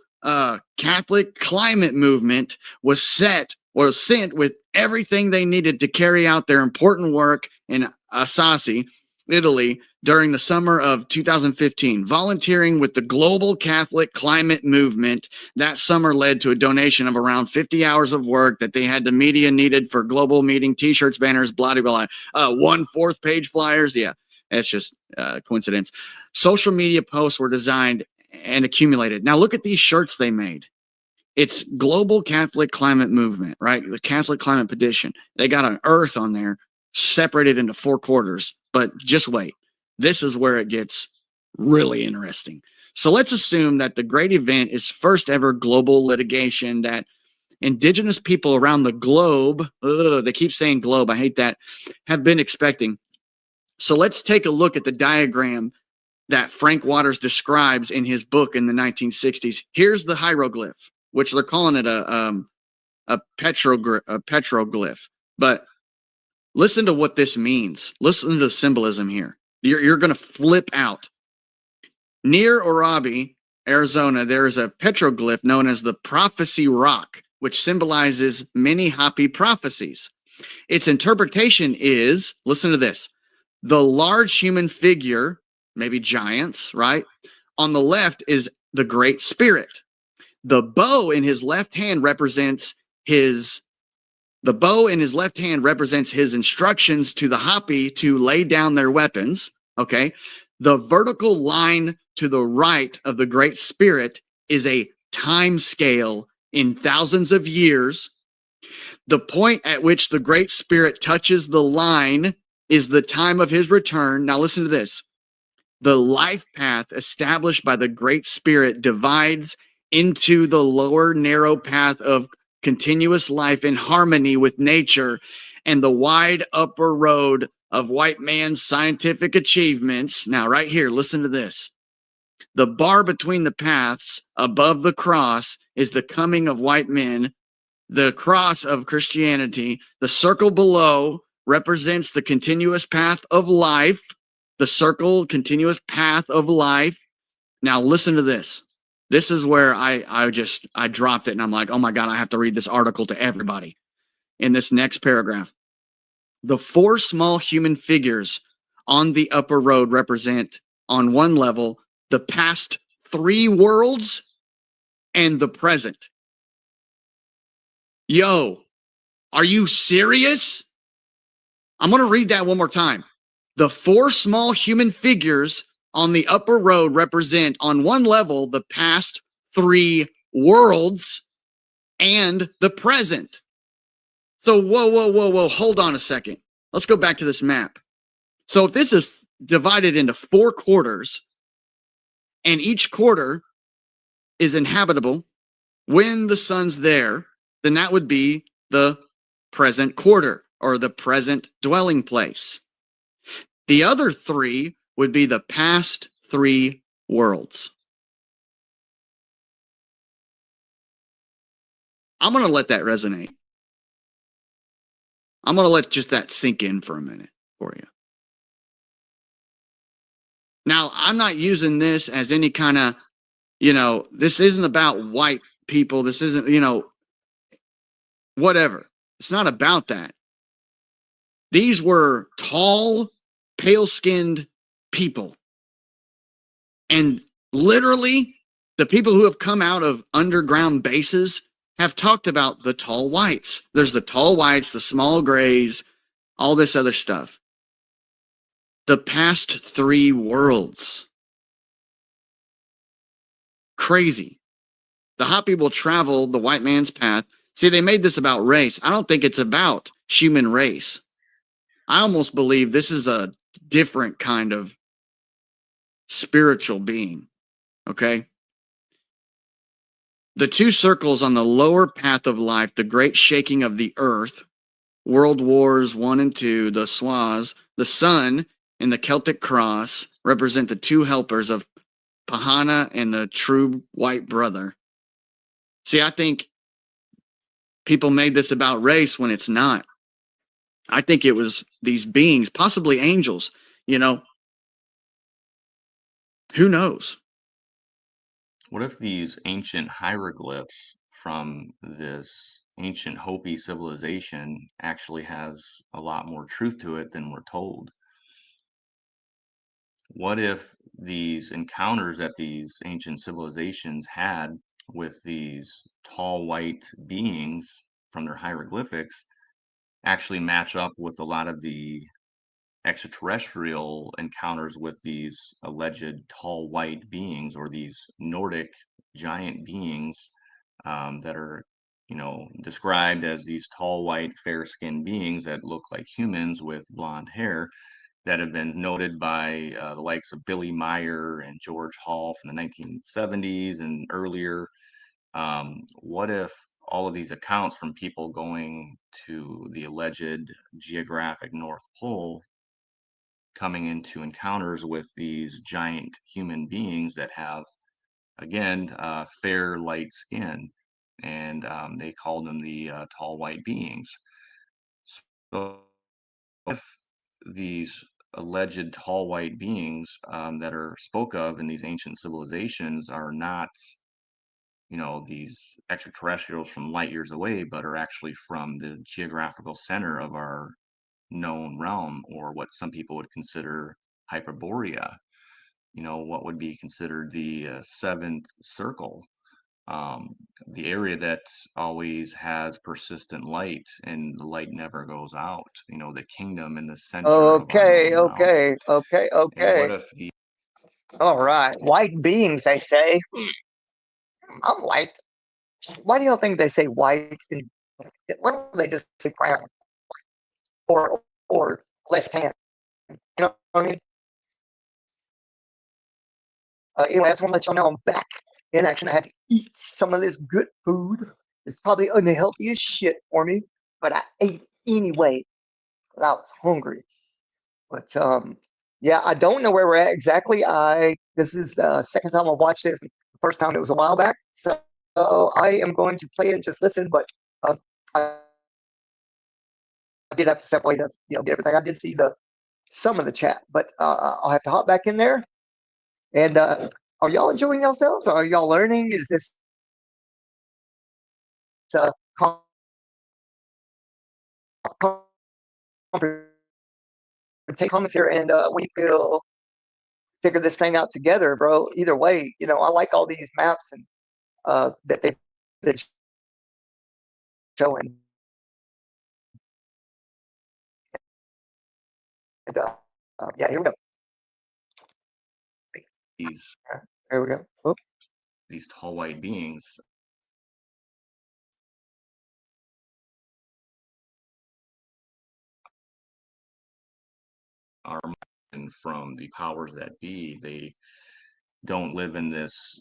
Catholic climate movement was sent with everything they needed to carry out their important work in Assisi, Italy, during the summer of 2015. Volunteering with the global Catholic climate movement that summer led to a donation of around 50 hours of work that they had the media needed for global meeting, t-shirts, banners, blah, blah, blah, 1/4 page flyers. Yeah, it's just coincidence. Social media posts were designed and accumulated. Now look at these shirts they made. It's Global Catholic Climate Movement, right? The Catholic Climate Petition. They got an earth on there, separated into 4 quarters. But just wait. This is where it gets really interesting. So let's assume that the great event is first ever global litigation that indigenous people around the globe, they keep saying globe, I hate that, have been expecting. So let's take a look at the diagram that Frank Waters describes in his book in the 1960s. Here's the hieroglyph, which they're calling it a petroglyph. But listen to what this means. Listen to the symbolism here. You're going to flip out. Near Orabi, Arizona, there is a petroglyph known as the Prophecy Rock, which symbolizes many Hapi prophecies. Its interpretation is, listen to this, the large human figure, maybe giants, right? On the left is the Great Spirit. The bow in his left hand represents his instructions to the Hapi to lay down their weapons, okay? The vertical line to the right of the Great Spirit is a time scale in thousands of years. The point at which the Great Spirit touches the line is the time of his return. Now listen to this. The life path established by the Great Spirit divides into the lower narrow path of continuous life in harmony with nature, and the wide upper road of white man's scientific achievements. Now, right here, listen to this. The bar between the paths above the cross is the coming of white men, the cross of Christianity. The circle below represents the continuous path of life. The circle, continuous path of life. Now, listen to this. This is where I dropped it, and I'm like, oh my God, I have to read this article to everybody. In this next paragraph, the 4 small human figures on the upper road represent, on one level, the past 3 worlds and the present. Yo, are you serious? I'm going to read that one more time. The 4 small human figures on the upper road represent, on one level, the past 3 worlds and the present. So, whoa, hold on a second. Let's go back to this map. So if this is divided into 4 quarters, and each quarter is inhabitable when the sun's there, then that would be the present quarter, or the present dwelling place. The other 3 would be the past 3 worlds. I'm going to let that resonate. I'm going to let just that sink in for a minute for you. Now, I'm not using this as any kind of, this isn't about white people. This isn't, whatever. It's not about that. These were tall, pale-skinned people. And literally, the people who have come out of underground bases have talked about the tall whites. There's the tall whites, the small grays, all this other stuff. The past 3 worlds. Crazy. The Hopi will travel the white man's path. See, they made this about race. I don't think it's about human race. I almost believe this is a different kind of spiritual being. Okay? The 2 circles on the lower path of life, the great shaking of the earth, World Wars I and II, the Swaz, the sun, and the Celtic cross represent the 2 helpers of Pahana and the true white brother. See, I think people made this about race when it's not. I think it was these beings, possibly angels, who knows? What if these ancient hieroglyphs from this ancient Hopi civilization actually has a lot more truth to it than we're told? What if these encounters that these ancient civilizations had with these tall white beings from their hieroglyphics actually match up with a lot of the extraterrestrial encounters with these alleged tall white beings, or these Nordic giant beings that are, described as these tall white fair-skinned beings that look like humans with blonde hair, that have been noted by the likes of Billy Meyer and George Hall from the 1970s and earlier. What if all of these accounts from people going to the alleged geographic North Pole, coming into encounters with these giant human beings that have, again, fair, light skin, and they called them the tall white beings. So if these alleged tall white beings that are spoke of in these ancient civilizations are not, these extraterrestrials from light years away, but are actually from the geographical center of our known realm, or what some people would consider Hyperborea, what would be considered the 7th circle, the area that always has persistent light and the light never goes out, the kingdom in the center of our known realm. And what if the All right. White beings, they say. I'm white. Why do y'all think they say white? Why don't they just say brown or less tan? You know what I mean? Anyway, I just want to let y'all know I'm back in action. I had to eat some of this good food. It's probably unhealthy as shit for me, but I ate anyway because I was hungry. But yeah, I don't know where we're at exactly. This is the second time I've watched this. The first time it was a while back, so I am going to play it and just listen. But I did have to separate get everything. I did see some of the chat, but I'll have to hop back in there. And are y'all enjoying yourselves? Are y'all learning? Is this uh, take comments here, and we will figure this thing out together, bro. Either way, I like all these maps and that they're showing. And, yeah, here we go. There we go. Oops. These tall white beings are from the powers that be. They don't live in this,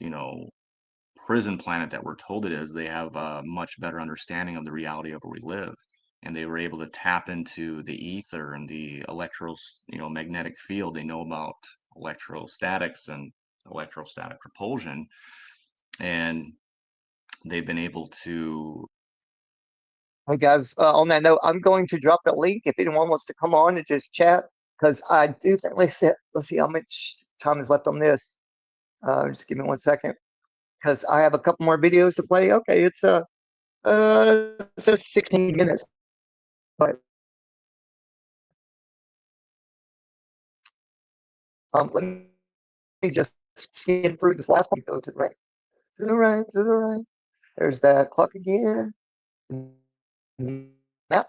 prison planet that we're told it is. They have a much better understanding of the reality of where we live, and they were able to tap into the ether and the magnetic field. They know about electrostatics and electrostatic propulsion, and they've been able to. Hey guys, on that note, I'm going to drop the link if anyone wants to come on and just chat, because I do think let's see how much time is left on this. Just give me 1 second, because I have a couple more videos to play. Okay, it says 16 minutes, but let me just skim through this last one. Go to the right, to the right, to the right. There's that clock again. Map.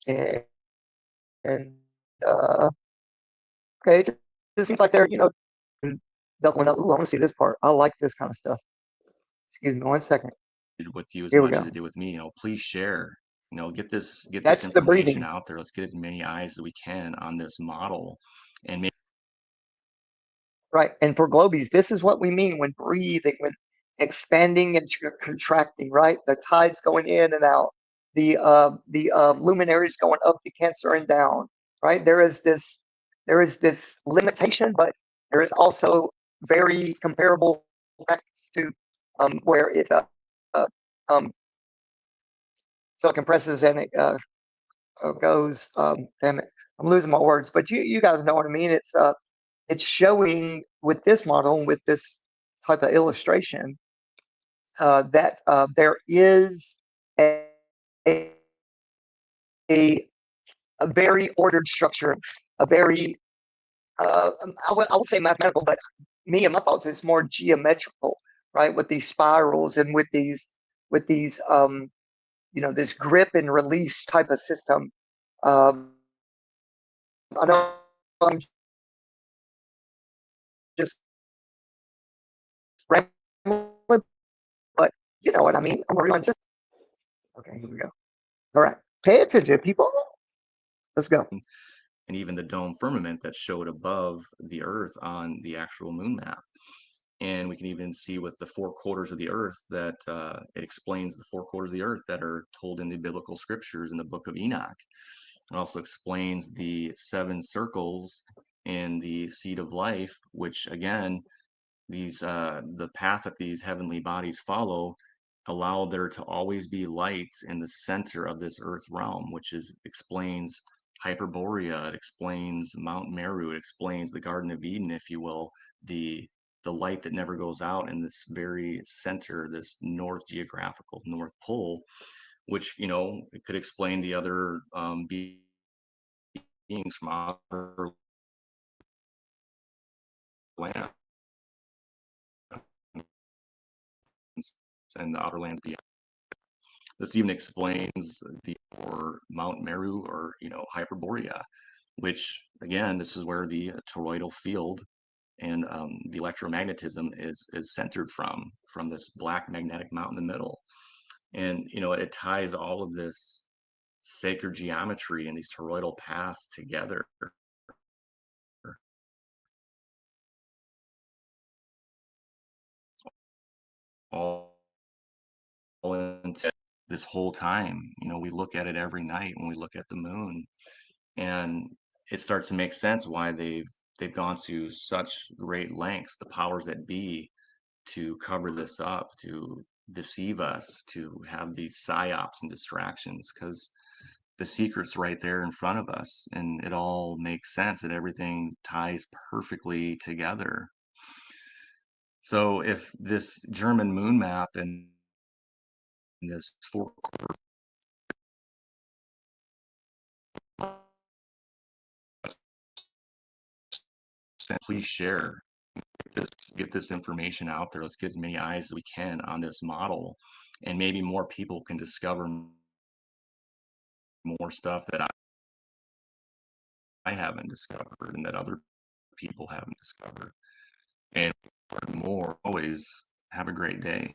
And okay, it just seems like they're doubling up. Ooh, I want to see this part. I like this kind of stuff. Excuse me 1 second. With you as Here we much go. as it did with me. Please share. Get this That's the information breathing. out there. Let's get as many eyes as we can on this model, and maybe. Right, and for globies, this is what we mean when breathing, when expanding and contracting. Right, the tides going in and out, the luminaries going up the Cancer and down. Right, there is this limitation, but there is also very comparable facts to where it um, so it compresses and it goes. Damn it, I'm losing my words, but you guys know what I mean. It's showing with this model, with this type of illustration, that there is a, a a very ordered structure, a very I would say mathematical, but me and my thoughts, it's more geometrical, right? With these spirals and with these this grip and release type of system. I know I'm just rambling, but you know what I mean. I'm gonna rewind just. Okay, here we go. All right, pay attention, people. Let's go. And even the dome firmament that showed above the Earth on the actual moon map. And we can even see with the 4 quarters of the Earth that it explains the 4 quarters of the Earth that are told in the biblical scriptures in the book of Enoch. It also explains the 7 circles in the seed of life, which again, the path that these heavenly bodies follow allow there to always be lights in the center of this earth realm, which explains Hyperborea, it explains Mount Meru, it explains the Garden of Eden, if you will, the light that never goes out in this very center, this geographical North Pole, which it could explain the other beings from other lands and the outer lands beyond. This even explains or Mount Meru or Hyperborea, which again, this is where the toroidal field and the electromagnetism is centered from this black magnetic mountain in the middle. And it ties all of this sacred geometry and these toroidal paths together. All into this whole time. We look at it every night when we look at the moon, and it starts to make sense why they've gone to such great lengths, the powers that be, to cover this up, to deceive us, to have these psyops and distractions, because the secret's right there in front of us, and it all makes sense, and everything ties perfectly together. So if this German moon map and this four, please share, get this information out there. Let's get as many eyes as we can on this model, and maybe more people can discover more stuff that I haven't discovered and that other people haven't discovered. And more, always have a great day.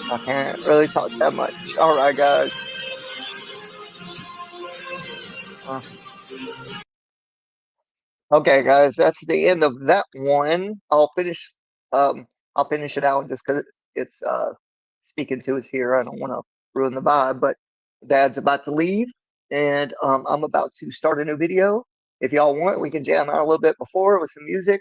I can't really talk that much. All right, guys. Okay, guys, that's the end of that one. I'll finish it out just because it's speaking to us here. I don't want to ruin the vibe, but Dad's about to leave, and I'm about to start a new video. If y'all want, we can jam out a little bit before with some music.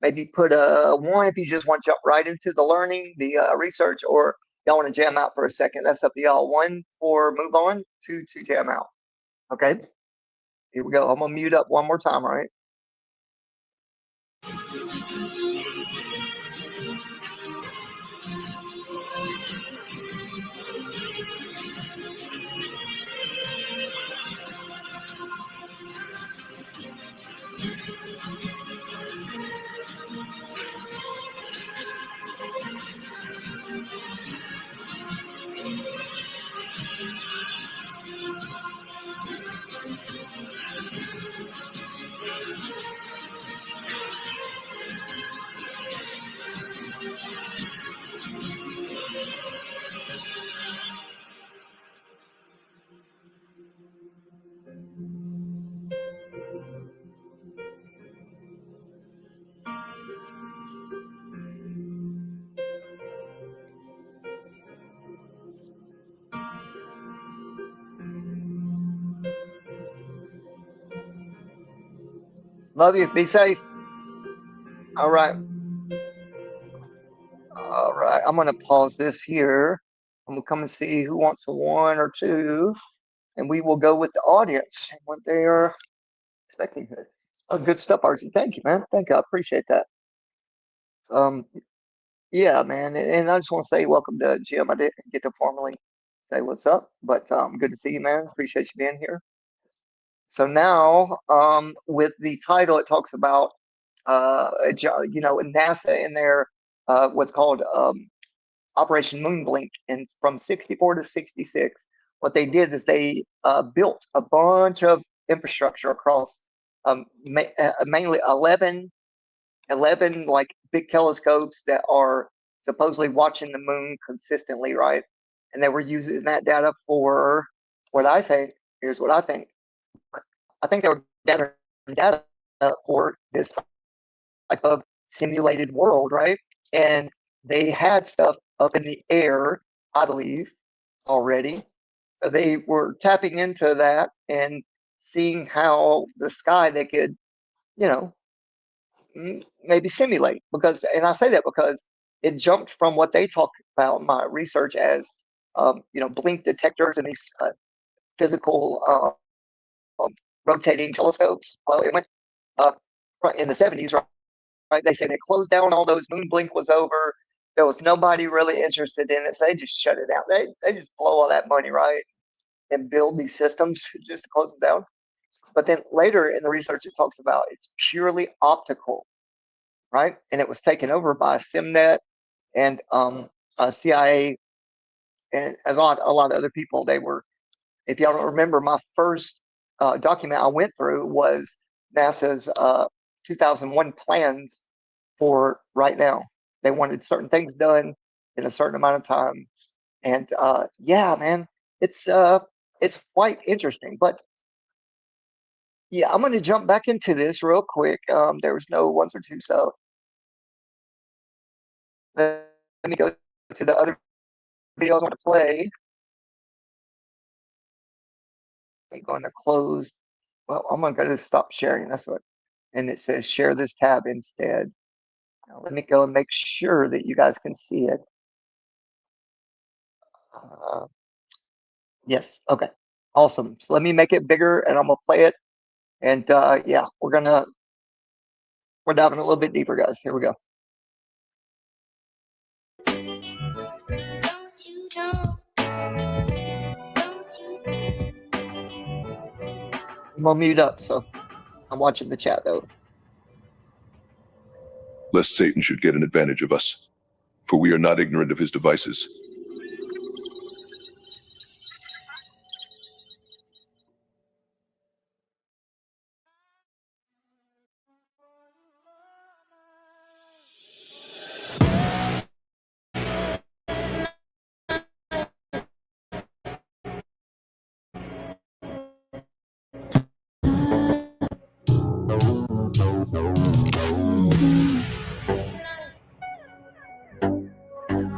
Maybe put a one if you just want to jump right into the learning, the research, or y'all want to jam out for a second. That's up to y'all. One for move on, two to jam out. Okay, here we go. I'm gonna mute up one more time, all right? Love you. Be safe. All right. All right. I'm going to pause this here. I'm going to come and see who wants a one or two, and we will go with the audience and what they are expecting here. Oh, good stuff, RC. Thank you, man. Thank you. I appreciate that. Yeah, man. And I just want to say welcome to Jim. I didn't get to formally say what's up, but good to see you, man. Appreciate you being here. So now, with the title, it talks about, NASA in their what's called Operation Moonblink, and from 64 to 66, what they did is they built a bunch of infrastructure across mainly 11 like big telescopes that are supposedly watching the moon consistently, right? And they were using that data for what I think. Here's what I think. I think they were gathering data for this type of simulated world, right? And they had stuff up in the air, I believe, already. So they were tapping into that and seeing how the sky they could, you know, maybe simulate. Because, and I say that because it jumped from what they talk about in my research as, you know, blink detectors and these physical rotating telescopes. Well, it went in the 70s, right? They say they closed down all those. Moon blink was over. There was nobody really interested in it, so they just shut it down. They just blow all that money, right, and build these systems just to close them down. But then later in the research, it talks about it's purely optical, right? And it was taken over by Simnet and CIA and a lot of other people. They were, if y'all don't remember, my first document I went through was NASA's 2001 plans for right now. They wanted certain things done in a certain amount of time, and yeah, man, it's quite interesting. But yeah, I'm going to jump back into this real quick. There was no ones or two, so let me go to the other videos I want to play. I'm going to close. Well, I'm going to go to stop sharing. That's what, and it says share this tab instead. Now, let me go and make sure that you guys can see it. Yes. Okay. Awesome. So let me make it bigger, and I'm gonna play it. And yeah, we're diving a little bit deeper, guys. Here we go. I'm gonna mute up, so I'm watching the chat though. Lest Satan should get an advantage of us, for we are not ignorant of his devices.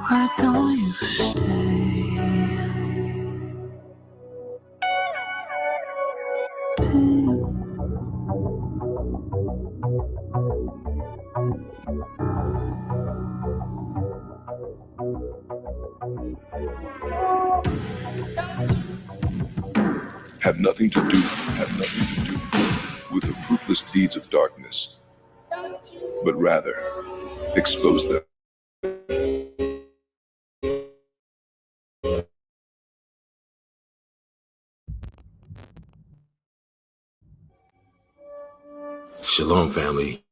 Why don't you stay? Have nothing to do with the fruitless deeds of darkness, but rather expose them. Shalom, family.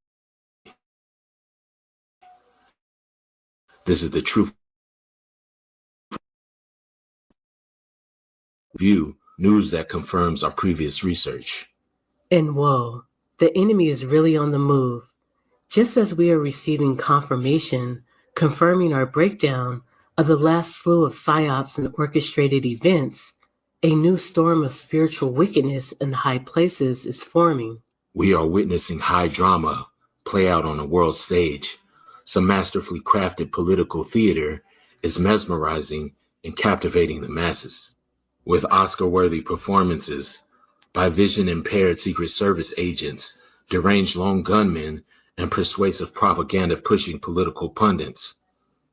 This is the Truth View, news that confirms our previous research. And whoa, the enemy is really on the move. Just as we are receiving confirmation, confirming our breakdown of the last slew of psyops and orchestrated events, a new storm of spiritual wickedness in high places is forming. We are witnessing high drama play out on a world stage. Some masterfully crafted political theater is mesmerizing and captivating the masses. With Oscar-worthy performances by vision-impaired Secret Service agents, deranged lone gunmen, and persuasive propaganda-pushing political pundits.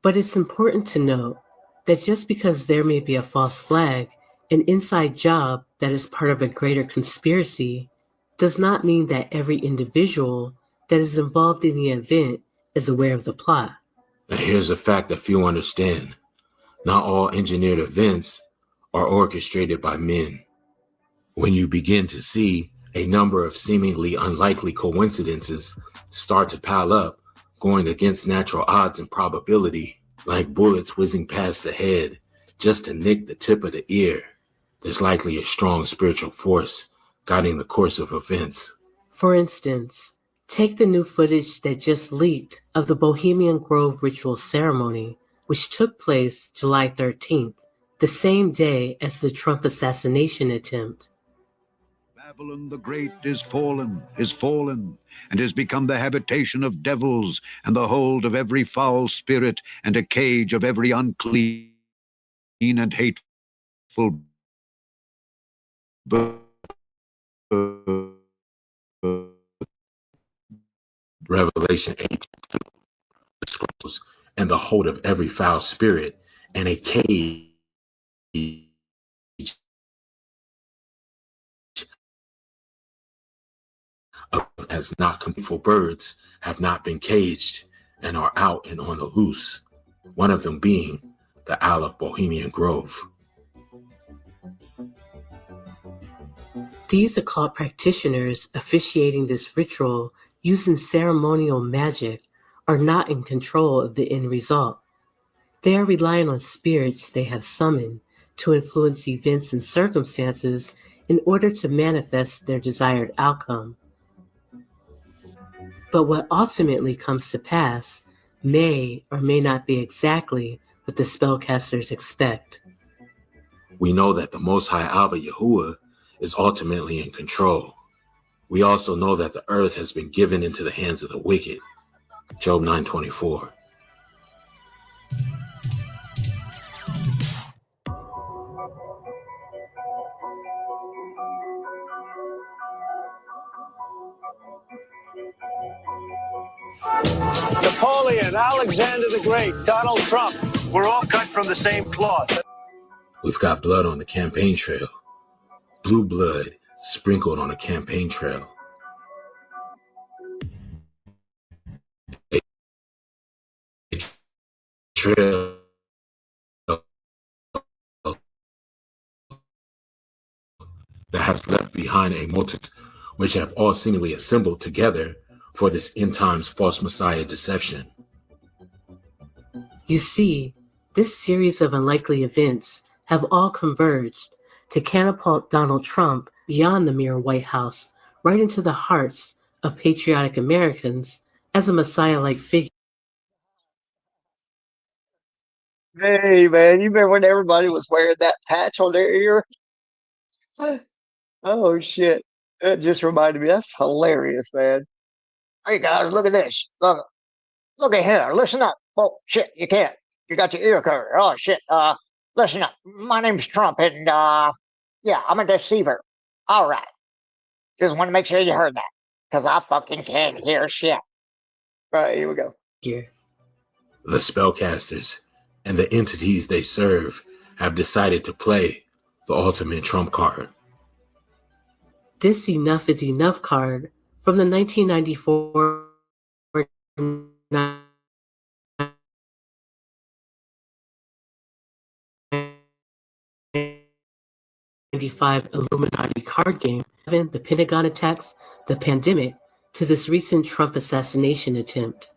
But it's important to note that just because there may be a false flag, an inside job that is part of a greater conspiracy, does not mean that every individual that is involved in the event is aware of the plot. And here's a fact that few understand. Not all engineered events are orchestrated by men. When you begin to see a number of seemingly unlikely coincidences start to pile up, going against natural odds and probability, like bullets whizzing past the head just to nick the tip of the ear, there's likely a strong spiritual force guiding the course of events. For instance, take the new footage that just leaked of the Bohemian Grove ritual ceremony, which took place July 13th, the same day as the Trump assassination attempt. Babylon the Great is fallen, and has become the habitation of devils, and the hold of every foul spirit, and a cage of every unclean and hateful bird. Revelation 18 scrolls and the hold of every foul spirit and a cage as not for birds have not been caged and are out and on the loose, one of them being the Owl of Bohemian Grove. These occult practitioners officiating this ritual using ceremonial magic are not in control of the end result. They are relying on spirits they have summoned to influence events and circumstances in order to manifest their desired outcome. But what ultimately comes to pass may or may not be exactly what the spellcasters expect. We know that the Most High Abba Yahuwah is ultimately in control. We also know that the earth has been given into the hands of the wicked. Job 9:24. Napoleon, Alexander the Great, Donald Trump, we're all cut from the same cloth. We've got blood on the campaign trail. Blue blood sprinkled on a campaign trail. A trail that has left behind a multitude which have all seemingly assembled together for this end times false messiah deception. You see, this series of unlikely events have all converged to catapult Donald Trump beyond the mere White House, right into the hearts of patriotic Americans as a messiah-like figure. Hey, man, you remember when everybody was wearing that patch on their ear? Oh, shit. That just reminded me. That's hilarious, man. Hey, guys, look at this. Look at here. Listen up. Oh, shit, you can't. You got your ear covered. Oh, shit. Listen up. My name's Trump, and, yeah, I'm a deceiver. All right. Just want to make sure you heard that, because I fucking can't hear shit. All right, here we go. Here. The spellcasters and the entities they serve have decided to play the ultimate trump card. This Enough is Enough card from the 1994 Illuminati card game, the Pentagon attacks, the pandemic, to this recent Trump assassination attempt.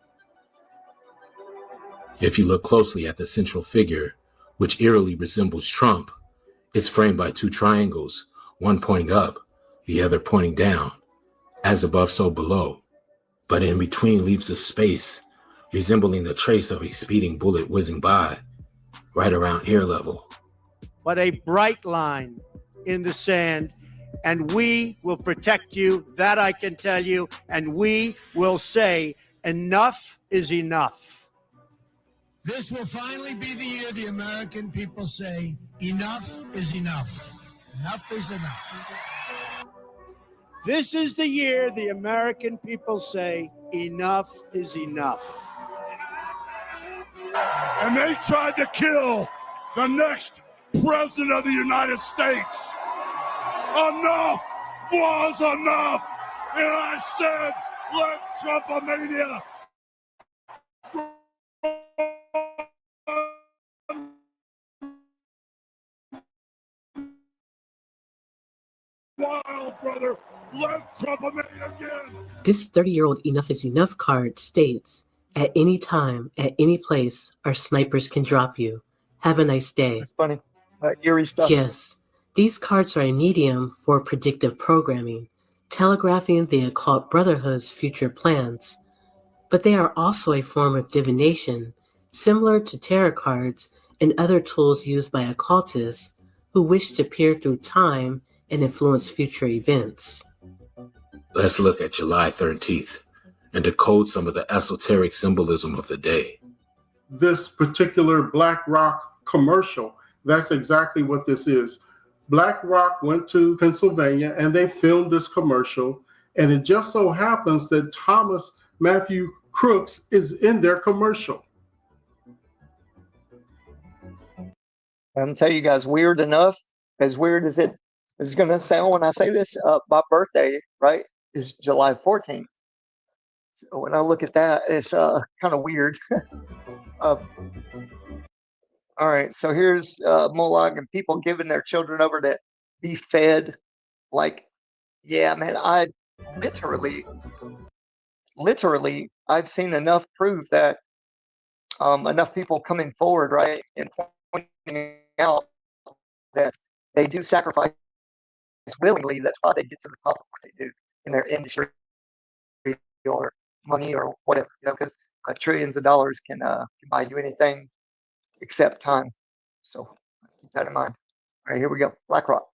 If you look closely at the central figure, which eerily resembles Trump, it's framed by two triangles, one pointing up, the other pointing down, as above so below, but in between leaves a space resembling the trace of a speeding bullet whizzing by, right around ear level. But a bright line in the sand, and we will protect you, that I can tell you, and we will say enough is enough. This will finally be the year the American people say enough is enough. Enough is enough. This is the year the American people say enough is enough. And they tried to kill the next president of the United States. Enough was enough. And I said, let Trumpomania wild, brother. Let Trumpomania again. This 30-year-old Enough is Enough card states, at any time, at any place, our snipers can drop you. Have a nice day. That's funny. Eerie stuff. Yes, these cards are a medium for predictive programming, telegraphing the occult brotherhood's future plans. But they are also a form of divination, similar to tarot cards and other tools used by occultists who wish to peer through time and influence future events. Let's look at July 13th and decode some of the esoteric symbolism of the day. This particular BlackRock commercial, that's exactly what this is. BlackRock went to Pennsylvania and they filmed this commercial, and it just so happens that Thomas Matthew Crooks is in their commercial. I'm gonna tell you guys, weird enough, as weird as it is gonna sound when I say this, my birthday, right, is July 14th. So when I look at that, it's kind of weird. All right, so here's Moloch and people giving their children over to be fed. Like, yeah, man, I literally, I've seen enough proof that enough people coming forward, right, and pointing out that they do sacrifice willingly. That's why they get to the top of what they do in their industry or money or whatever, because trillions of dollars can buy you anything except time. So keep that in mind. All right, here we go. BlackRock.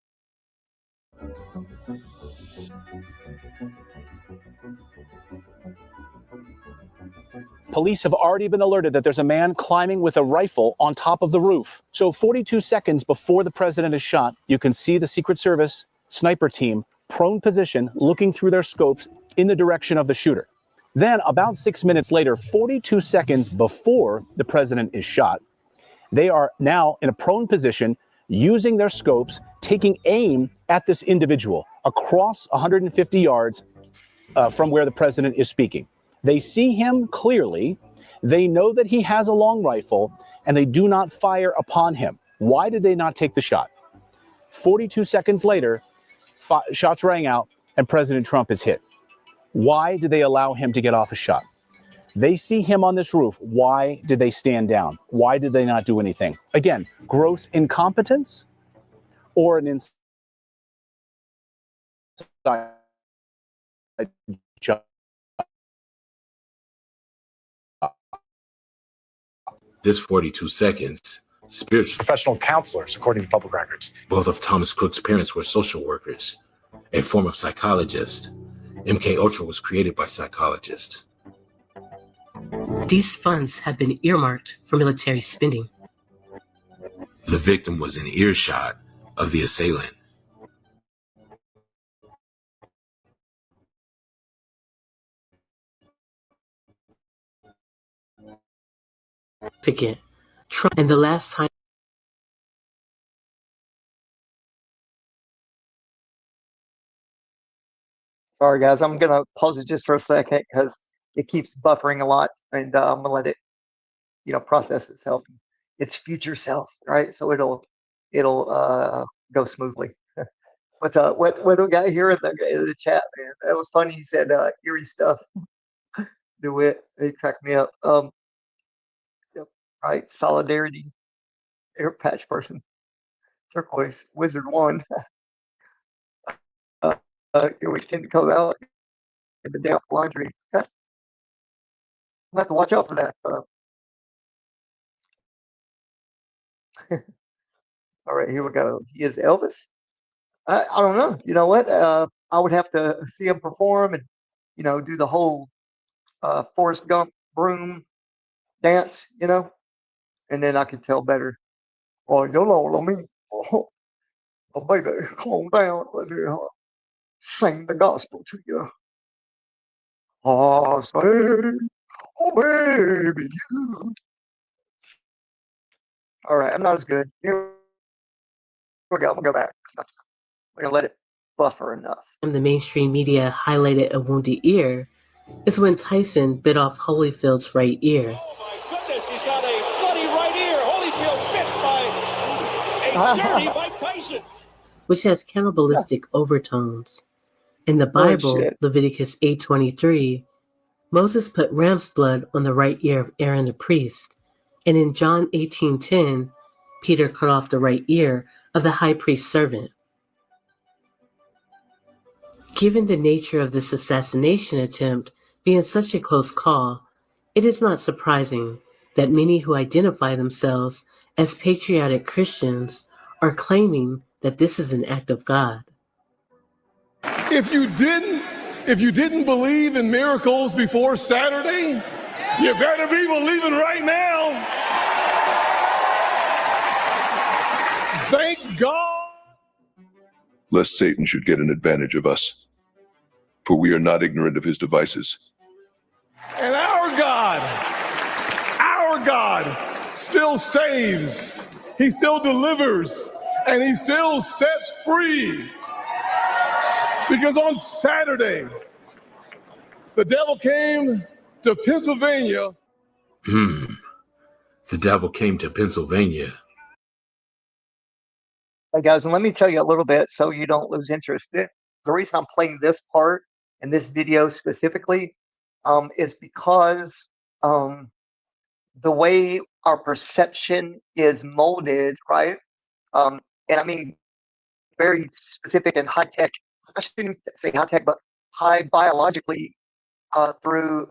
Police have already been alerted that there's a man climbing with a rifle on top of the roof. So 42 seconds before the president is shot, you can see the Secret Service sniper team prone position looking through their scopes in the direction of the shooter. Then about 6 minutes later, 42 seconds before the president is shot, they are now in a prone position using their scopes, taking aim at this individual across 150 yards from where the president is speaking. They see him clearly, they know that he has a long rifle, and they do not fire upon him. Why did they not take the shot? 42 seconds later, shots rang out, and President Trump is hit. Why did they allow him to get off a shot? They see him on this roof. Why did they stand down? Why did they not do anything? Again, gross incompetence or an inside job. This 42 seconds, spiritual professional counselors, according to public records. Both of Thomas Cook's parents were social workers, a form of psychologist. MK Ultra was created by psychologists. These funds have been earmarked for military spending. The victim was in earshot of the assailant. Trump, and the last time. Sorry, guys, I'm gonna pause it just for a second because it keeps buffering a lot, and I'm gonna let it, process itself. It's future self, right? So it'll go smoothly. What's what do we got here in the chat, man? That was funny. He said eerie stuff. Do it. It cracked me up. Yep, right. Solidarity. Air patch person. Turquoise Wizard 1. Earwigs tend to come out in the damp laundry. I'll have to watch out for that. All right, here we go. He is Elvis. I don't know. You know what? I would have to see him perform and, do the whole Forrest Gump broom dance, and then I could tell better. Oh, you know what I mean? Oh, baby, calm down. Let me sing the gospel to you. Oh, say, oh, baby, you. All right, I'm not as good. Here we go. I'm going to go back. We're going to let it buffer enough. The mainstream media highlighted a wounded ear is when Tyson bit off Holyfield's right ear. Oh my goodness, he's got a bloody right ear. Holyfield bit by a dirty Mike Tyson. Which has cannibalistic overtones. In the Bible, Leviticus 8:23, Moses put ram's blood on the right ear of Aaron the priest. And in John 18:10, Peter cut off the right ear of the high priest's servant. Given the nature of this assassination attempt being such a close call, it is not surprising that many who identify themselves as patriotic Christians are claiming that this is an act of God. If you didn't believe in miracles before Saturday, you better be believing right now. Thank God. Lest Satan should get an advantage of us. For we are not ignorant of his devices. And our God still saves, he still delivers, and he still sets free. Because on Saturday, the devil came to Pennsylvania. The devil came to Pennsylvania. Hey guys, and let me tell you a little bit so you don't lose interest. The reason I'm playing this part in this video specifically is because the way our perception is molded, right? And I mean, very specific and high tech. I shouldn't say high tech, but high biologically through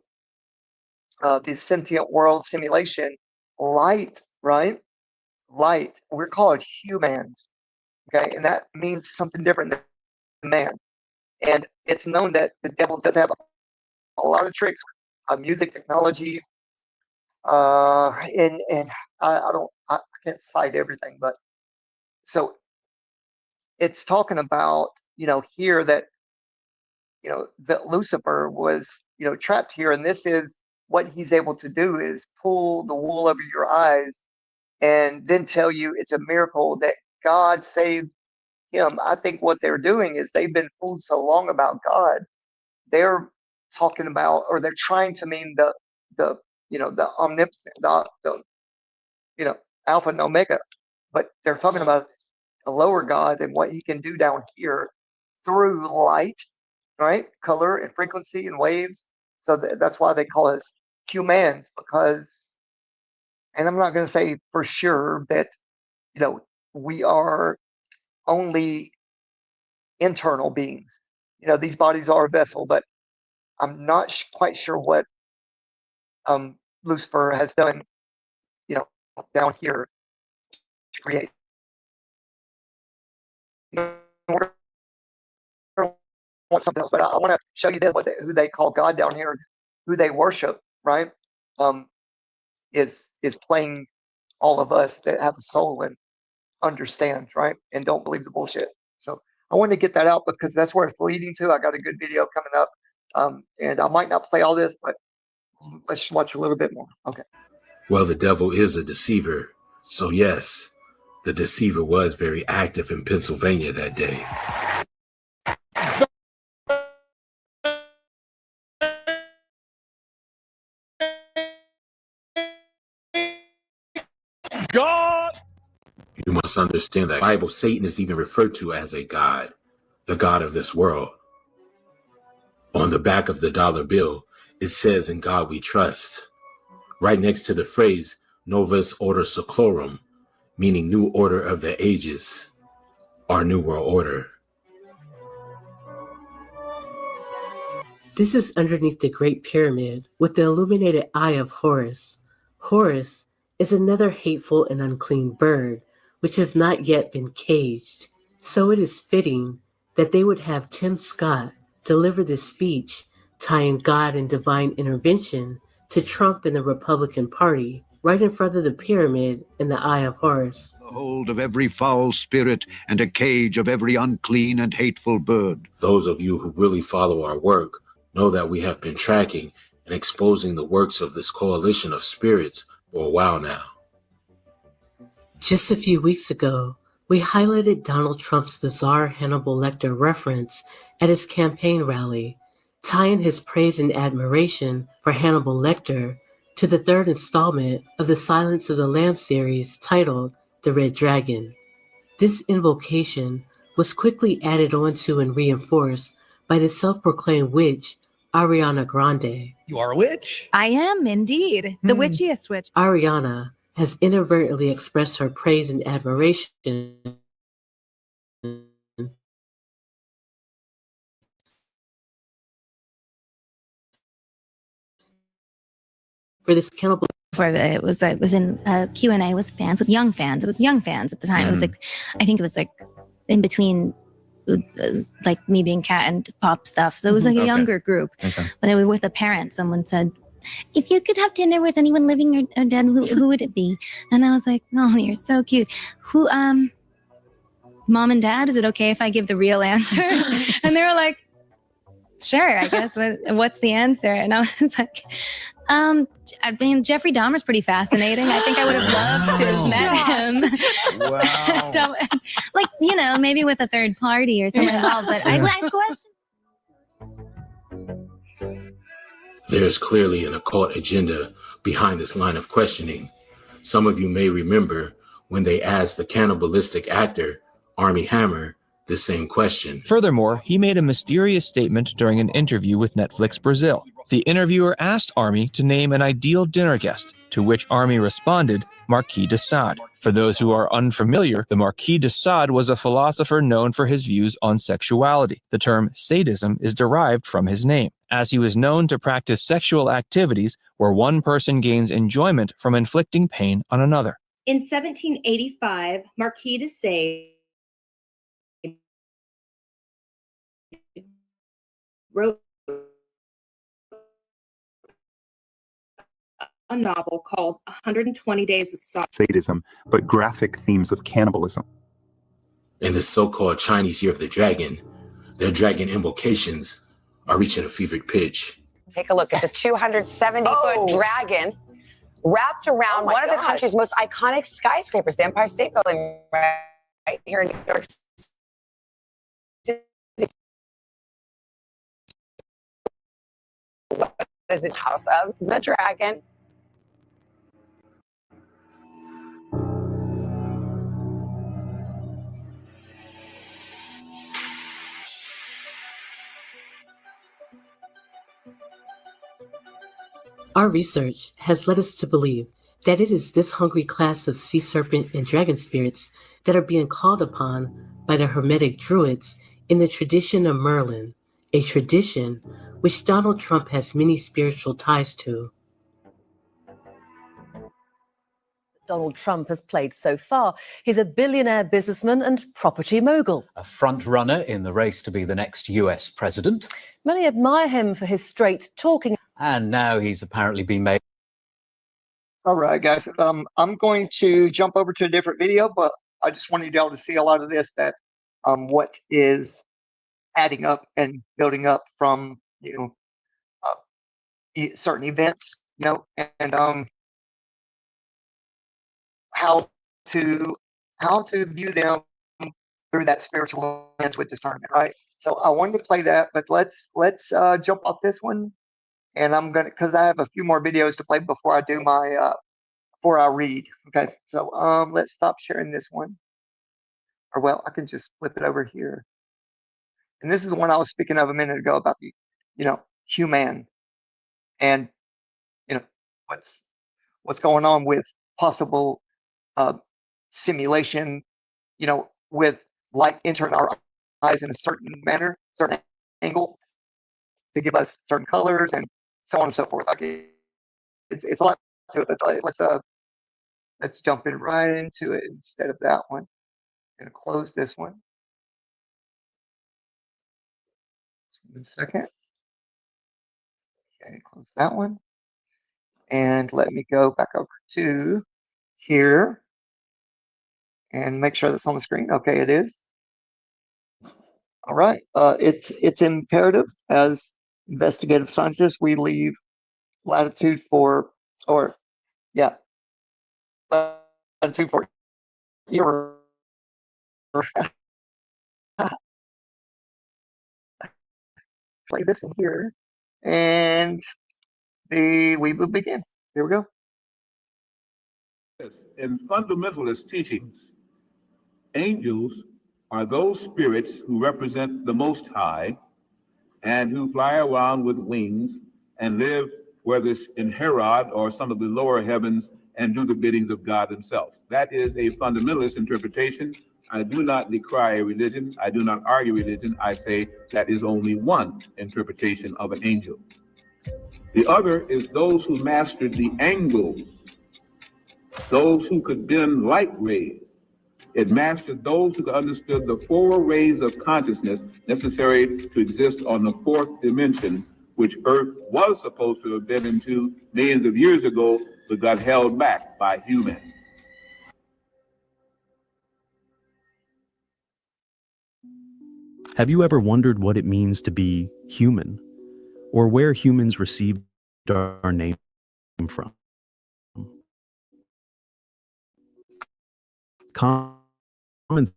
the sentient world simulation. Light, right? Light. We're called humans, okay, and that means something different than man. And it's known that the devil does have a lot of tricks, music technology, and I can't cite everything, but so it's talking about here that that Lucifer was trapped here, and this is what he's able to do is pull the wool over your eyes and then tell you it's a miracle that God saved him. I think what they're doing is they've been fooled so long about God. They're talking about, or they're trying to mean the the omnipotent, the Alpha and Omega, but they're talking about a lower God and what he can do down here through light, right? Color and frequency and waves. So that's why they call us humans, because, and I'm not going to say for sure that we are only internal beings. These bodies are a vessel, but I'm not quite sure what Lucifer has done, down here to create. Want something else, but I want to show you this, who they call God down here, who they worship, right? Is playing all of us that have a soul and understand, right? And don't believe the bullshit. So I wanted to get that out because that's where it's leading to. I got a good video coming up, and I might not play all this, but let's watch a little bit more. Okay. Well, the devil is a deceiver. So yes, the deceiver was very active in Pennsylvania that day. God. You must understand that in the Bible, Satan is even referred to as a god, the god of this world. On the back of the dollar bill, it says, "In God we trust," right next to the phrase Novus Order Seclorum, meaning new order of the ages, our new world order. This is underneath the Great Pyramid with the illuminated eye of Horus. Horus is another hateful and unclean bird which has not yet been caged. So it is fitting that they would have Tim Scott deliver this speech tying God and divine intervention to Trump and the Republican Party right in front of the pyramid in the eye of Horus. The hold of every foul spirit and a cage of every unclean and hateful bird. Those of you who really follow our work know that we have been tracking and exposing the works of this coalition of spirits for a while now. Just a few weeks ago, we highlighted Donald Trump's bizarre Hannibal Lecter reference at his campaign rally, tying his praise and admiration for Hannibal Lecter to the third installment of the Silence of the Lambs series titled The Red Dragon. This invocation was quickly added onto and reinforced by the self-proclaimed witch, Ariana Grande. You are a witch? I am indeed. The witchiest witch. Ariana has inadvertently expressed her praise and admiration for this cannibal. It was in a Q&A with fans, with young fans. It was young fans at the time. It was like, I think it was like in between, like me being Cat and Pop stuff. So it was like a younger group. But it was with a parent. Someone said, if you could have dinner with anyone living or dead, who would it be? And I was like, oh, you're so cute. Who, Mom and Dad, is it okay if I give the real answer? And they were like, sure, I guess. What's the answer? And I was like, I mean, Jeffrey Dahmer's pretty fascinating. I think I would have loved to have met him. Wow. Like, maybe with a third party or someone involved. But I have questions. There's clearly an occult agenda behind this line of questioning. Some of you may remember when they asked the cannibalistic actor, Armie Hammer, the same question. Furthermore, he made a mysterious statement during an interview with Netflix Brazil. The interviewer asked Armie to name an ideal dinner guest, to which Armie responded, Marquis de Sade. For those who are unfamiliar, the Marquis de Sade was a philosopher known for his views on sexuality. The term sadism is derived from his name, as he was known to practice sexual activities where one person gains enjoyment from inflicting pain on another. In 1785, Marquis de Sade wrote a novel called 120 Days of Sadism, but graphic themes of cannibalism. In the so-called Chinese Year of the Dragon, their dragon invocations are reaching a fevered pitch. Take a look at the 270-foot dragon wrapped around one of the country's most iconic skyscrapers, the Empire State Building, right here in New York City. What is it? House of the Dragon. Our research has led us to believe that it is this hungry class of sea serpent and dragon spirits that are being called upon by the Hermetic Druids in the tradition of Merlin, a tradition which Donald Trump has many spiritual ties to. Donald Trump has played so far. He's a billionaire businessman and property mogul. A front runner in the race to be the next US president. Many admire him for his straight talking. And now he's apparently been made. All right, guys. I'm going to jump over to a different video, but I just wanted y'all to see a lot of this, that what is adding up and building up from, certain events, and how to view them through that spiritual lens with discernment, right? So I wanted to play that, but let's jump off this one, and I'm gonna, because I have a few more videos to play before I do my before I read. Okay, so let's stop sharing this one, or well, I can just flip it over here. And this is the one I was speaking of a minute ago about the, human, and what's going on with possible simulation, with light entering our eyes in a certain manner, certain angle, to give us certain colors and so on and so forth. Like it's a lot to it. But let's jump in right into it instead of that one. I'm gonna close this one. Just 1 second. Okay, close that one. And let me go back over to here and make sure that's on the screen. Okay, it is. All right. It's imperative as investigative scientists we leave latitude for, latitude for error. Play this one here, and we will begin. Here we go. In fundamentalist teachings, angels are those spirits who represent the Most High and who fly around with wings and live, whether it's in Herod or some of the lower heavens, and do the biddings of God himself. That is a fundamentalist interpretation. I do not decry religion. I do not argue religion. I say that is only one interpretation of an angel. The other is those who mastered the angles, those who could bend light rays. It mastered those who understood the 4 rays of consciousness necessary to exist on the 4th dimension, which Earth was supposed to have been into millions of years ago, but got held back by humans. Have you ever wondered what it means to be human, or where humans received our name from? Common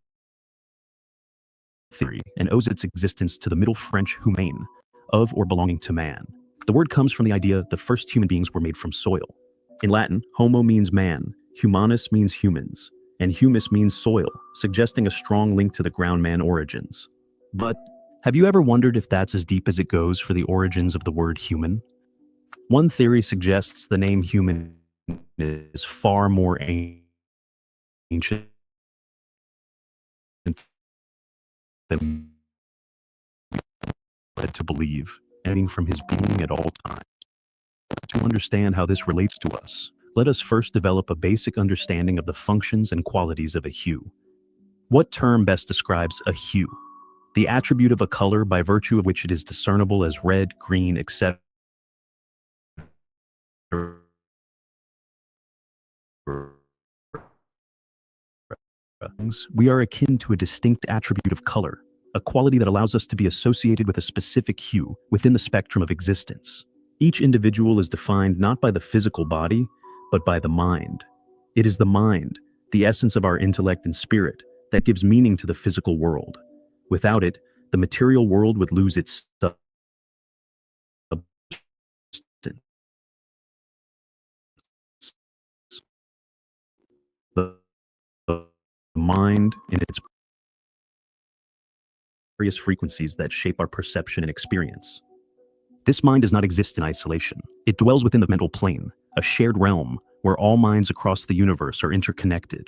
theory and owes its existence to the Middle French humain, of or belonging to man. The word comes from the idea the first human beings were made from soil. In Latin, homo means man, humanus means humans, and humus means soil, suggesting a strong link to the ground man origins. But have you ever wondered if that's as deep as it goes for the origins of the word human? One theory suggests the name human is far more ancient than led to believe, ending from his being at all times. To understand how this relates to us, let us first develop a basic understanding of the functions and qualities of a hue. What term best describes a hue? The attribute of a color by virtue of which it is discernible as red, green, etc. We are akin to a distinct attribute of color, a quality that allows us to be associated with a specific hue within the spectrum of existence. Each individual is defined not by the physical body, but by the mind. It is the mind, the essence of our intellect and spirit, that gives meaning to the physical world. Without it, the material world would lose its substance. The mind, in its various frequencies that shape our perception and experience. This mind does not exist in isolation. It dwells within the mental plane, a shared realm where all minds across the universe are interconnected.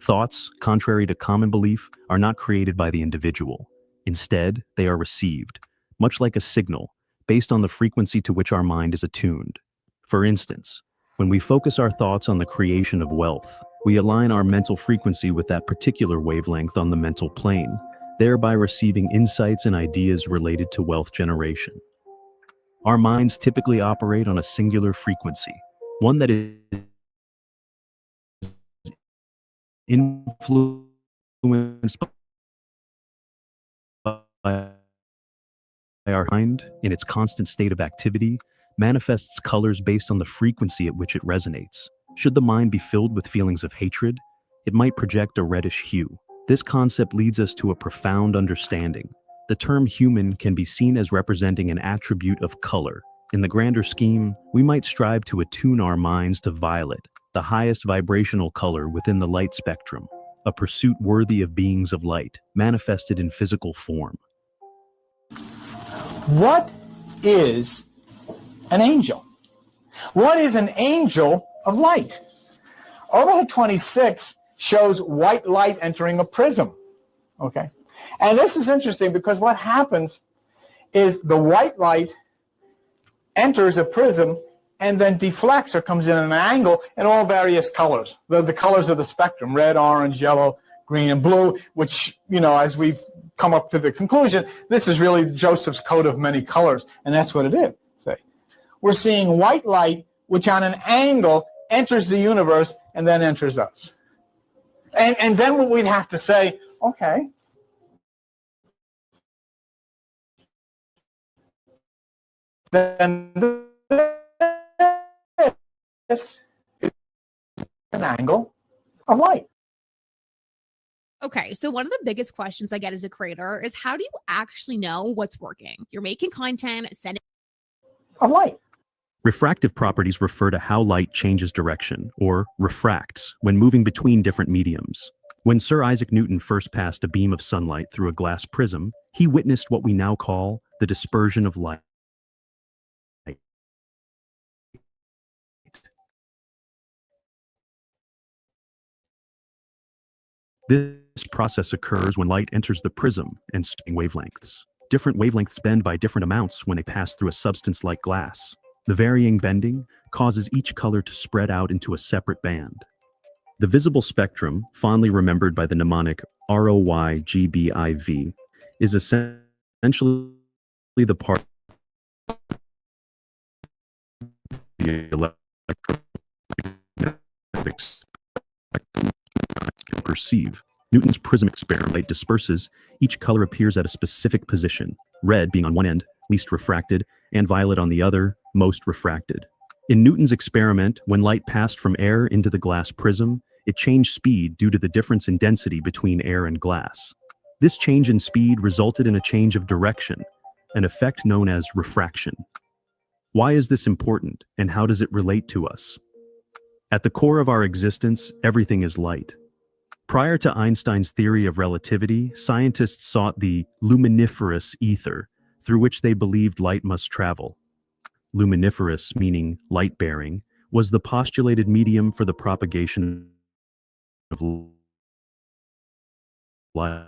Thoughts, contrary to common belief, are not created by the individual. Instead, they are received, much like a signal, based on the frequency to which our mind is attuned. For instance, when we focus our thoughts on the creation of wealth, we align our mental frequency with that particular wavelength on the mental plane, thereby receiving insights and ideas related to wealth generation. Our minds typically operate on a singular frequency, one that is influenced by our mind in its constant state of activity, manifests colors based on the frequency at which it resonates. Should the mind be filled with feelings of hatred, it might project a reddish hue. This concept leads us to a profound understanding. The term human can be seen as representing an attribute of color. In the grander scheme, we might strive to attune our minds to violet, the highest vibrational color within the light spectrum, a pursuit worthy of beings of light, manifested in physical form. What is an angel? What is an angel of light? Overhead 26 shows white light entering a prism, okay? And this is interesting because what happens is the white light enters a prism and then deflects or comes in at an angle in all various colors. The colors of the spectrum, red, orange, yellow, green, and blue, which, you know, as we've come up to the conclusion, this is really Joseph's coat of many colors, and that's what it is. Say, we're seeing white light, which on an angle enters the universe and then enters us. And then what we'd have to say, okay, then this is an angle of light. Okay, so one of the biggest questions I get as a creator is how do you actually know what's working? You're making content, sending of light. Refractive properties refer to how light changes direction, or refracts, when moving between different mediums. When Sir Isaac Newton first passed a beam of sunlight through a glass prism, he witnessed what we now call the dispersion of light. This process occurs when light enters the prism and swing wavelengths. Different wavelengths bend by different amounts when they pass through a substance like glass. The varying bending causes each color to spread out into a separate band. The visible spectrum, fondly remembered by the mnemonic ROYGBIV, is essentially the part of the electromagnetic spectrum can perceive. Newton's prism experiment disperses, each color appears at a specific position, red being on one end, least refracted, and violet on the other, most refracted. In Newton's experiment, when light passed from air into the glass prism, it changed speed due to the difference in density between air and glass. This change in speed resulted in a change of direction, an effect known as refraction. Why is this important, and how does it relate to us? At the core of our existence, everything is light. Prior to Einstein's theory of relativity, scientists sought the luminiferous ether, through which they believed light must travel. Luminiferous, meaning light-bearing, was the postulated medium for the propagation of light.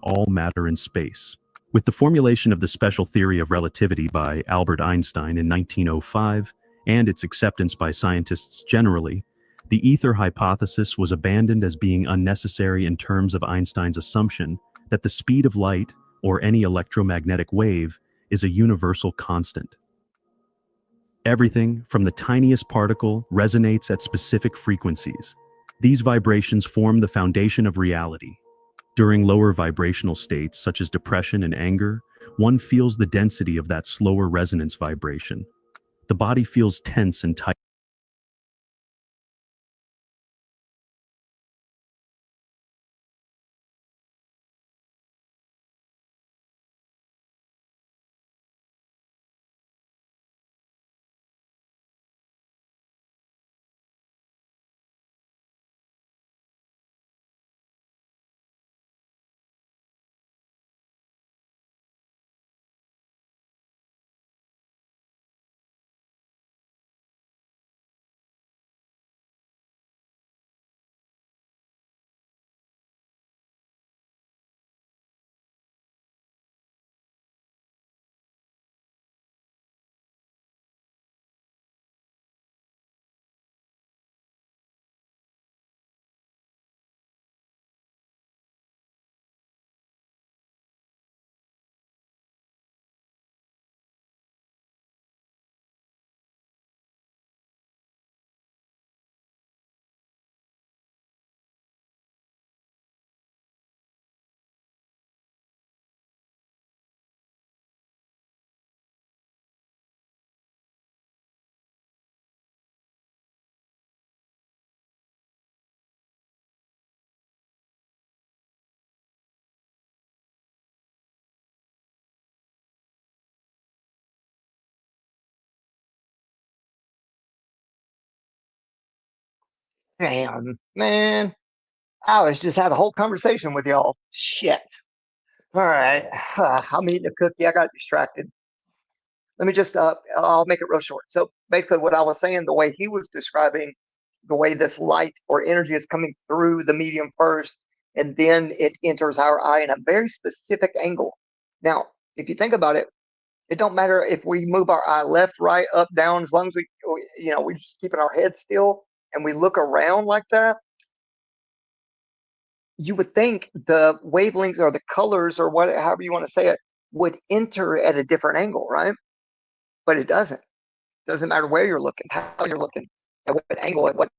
All matter in space. With the formulation of the special theory of relativity by Albert Einstein in 1905, and its acceptance by scientists generally, the ether hypothesis was abandoned as being unnecessary in terms of Einstein's assumption that the speed of light, or any electromagnetic wave, is a universal constant. Everything, from the tiniest particle, resonates at specific frequencies. These vibrations form the foundation of reality. During lower vibrational states, such as depression and anger, one feels the density of that slower resonance vibration. The body feels tense and tight. Damn, man. I was just had a whole conversation with y'all. Shit. All right. I'm eating a cookie. I got distracted. Let me just, I'll make it real short. So basically, what I was saying, the way he was describing the way this light or energy is coming through the medium first, and then it enters our eye in a very specific angle. Now, if you think about it, it don't matter if we move our eye left, right, up, down, as long as we're just keeping our head still and we look around like that. You would think the wavelengths or the colors or however you want to say it would enter at a different angle, right? But it doesn't. It doesn't matter where you're looking, how you're looking, at what angle, at what,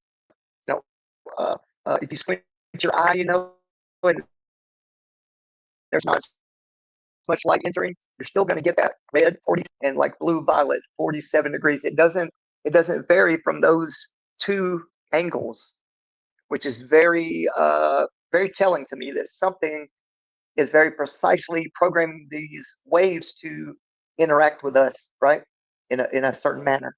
if you squint your eye, and there's not as much light entering, you're still going to get that red 40 and like blue violet 47 degrees. It doesn't vary from those two angles, which is very very telling to me that something is very precisely programming these waves to interact with us, right, in a certain manner.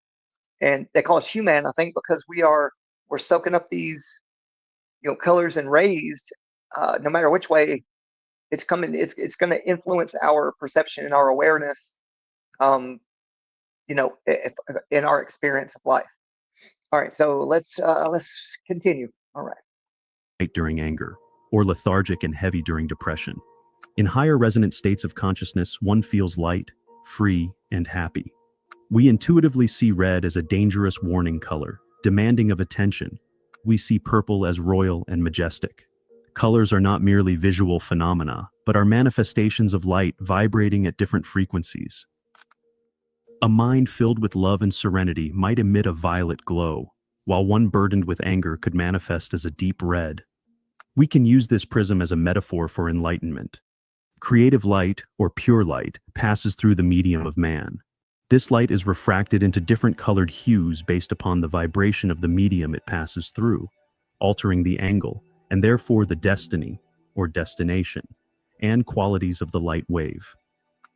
And they call us human, I think, because we're soaking up these colors and rays. No matter which way it's coming, it's going to influence our perception and our awareness, in our experience of life. All right, so let's continue. All right. During anger, or lethargic and heavy during depression. In higher resonant states of consciousness, one feels light, free, and happy. We intuitively see red as a dangerous warning color, demanding of attention. We see purple as royal and majestic. Colors are not merely visual phenomena, but are manifestations of light vibrating at different frequencies. A mind filled with love and serenity might emit a violet glow, while one burdened with anger could manifest as a deep red. We can use this prism as a metaphor for enlightenment. Creative light, or pure light, passes through the medium of man. This light is refracted into different colored hues based upon the vibration of the medium it passes through, altering the angle, and therefore the destiny, or destination, and qualities of the light wave.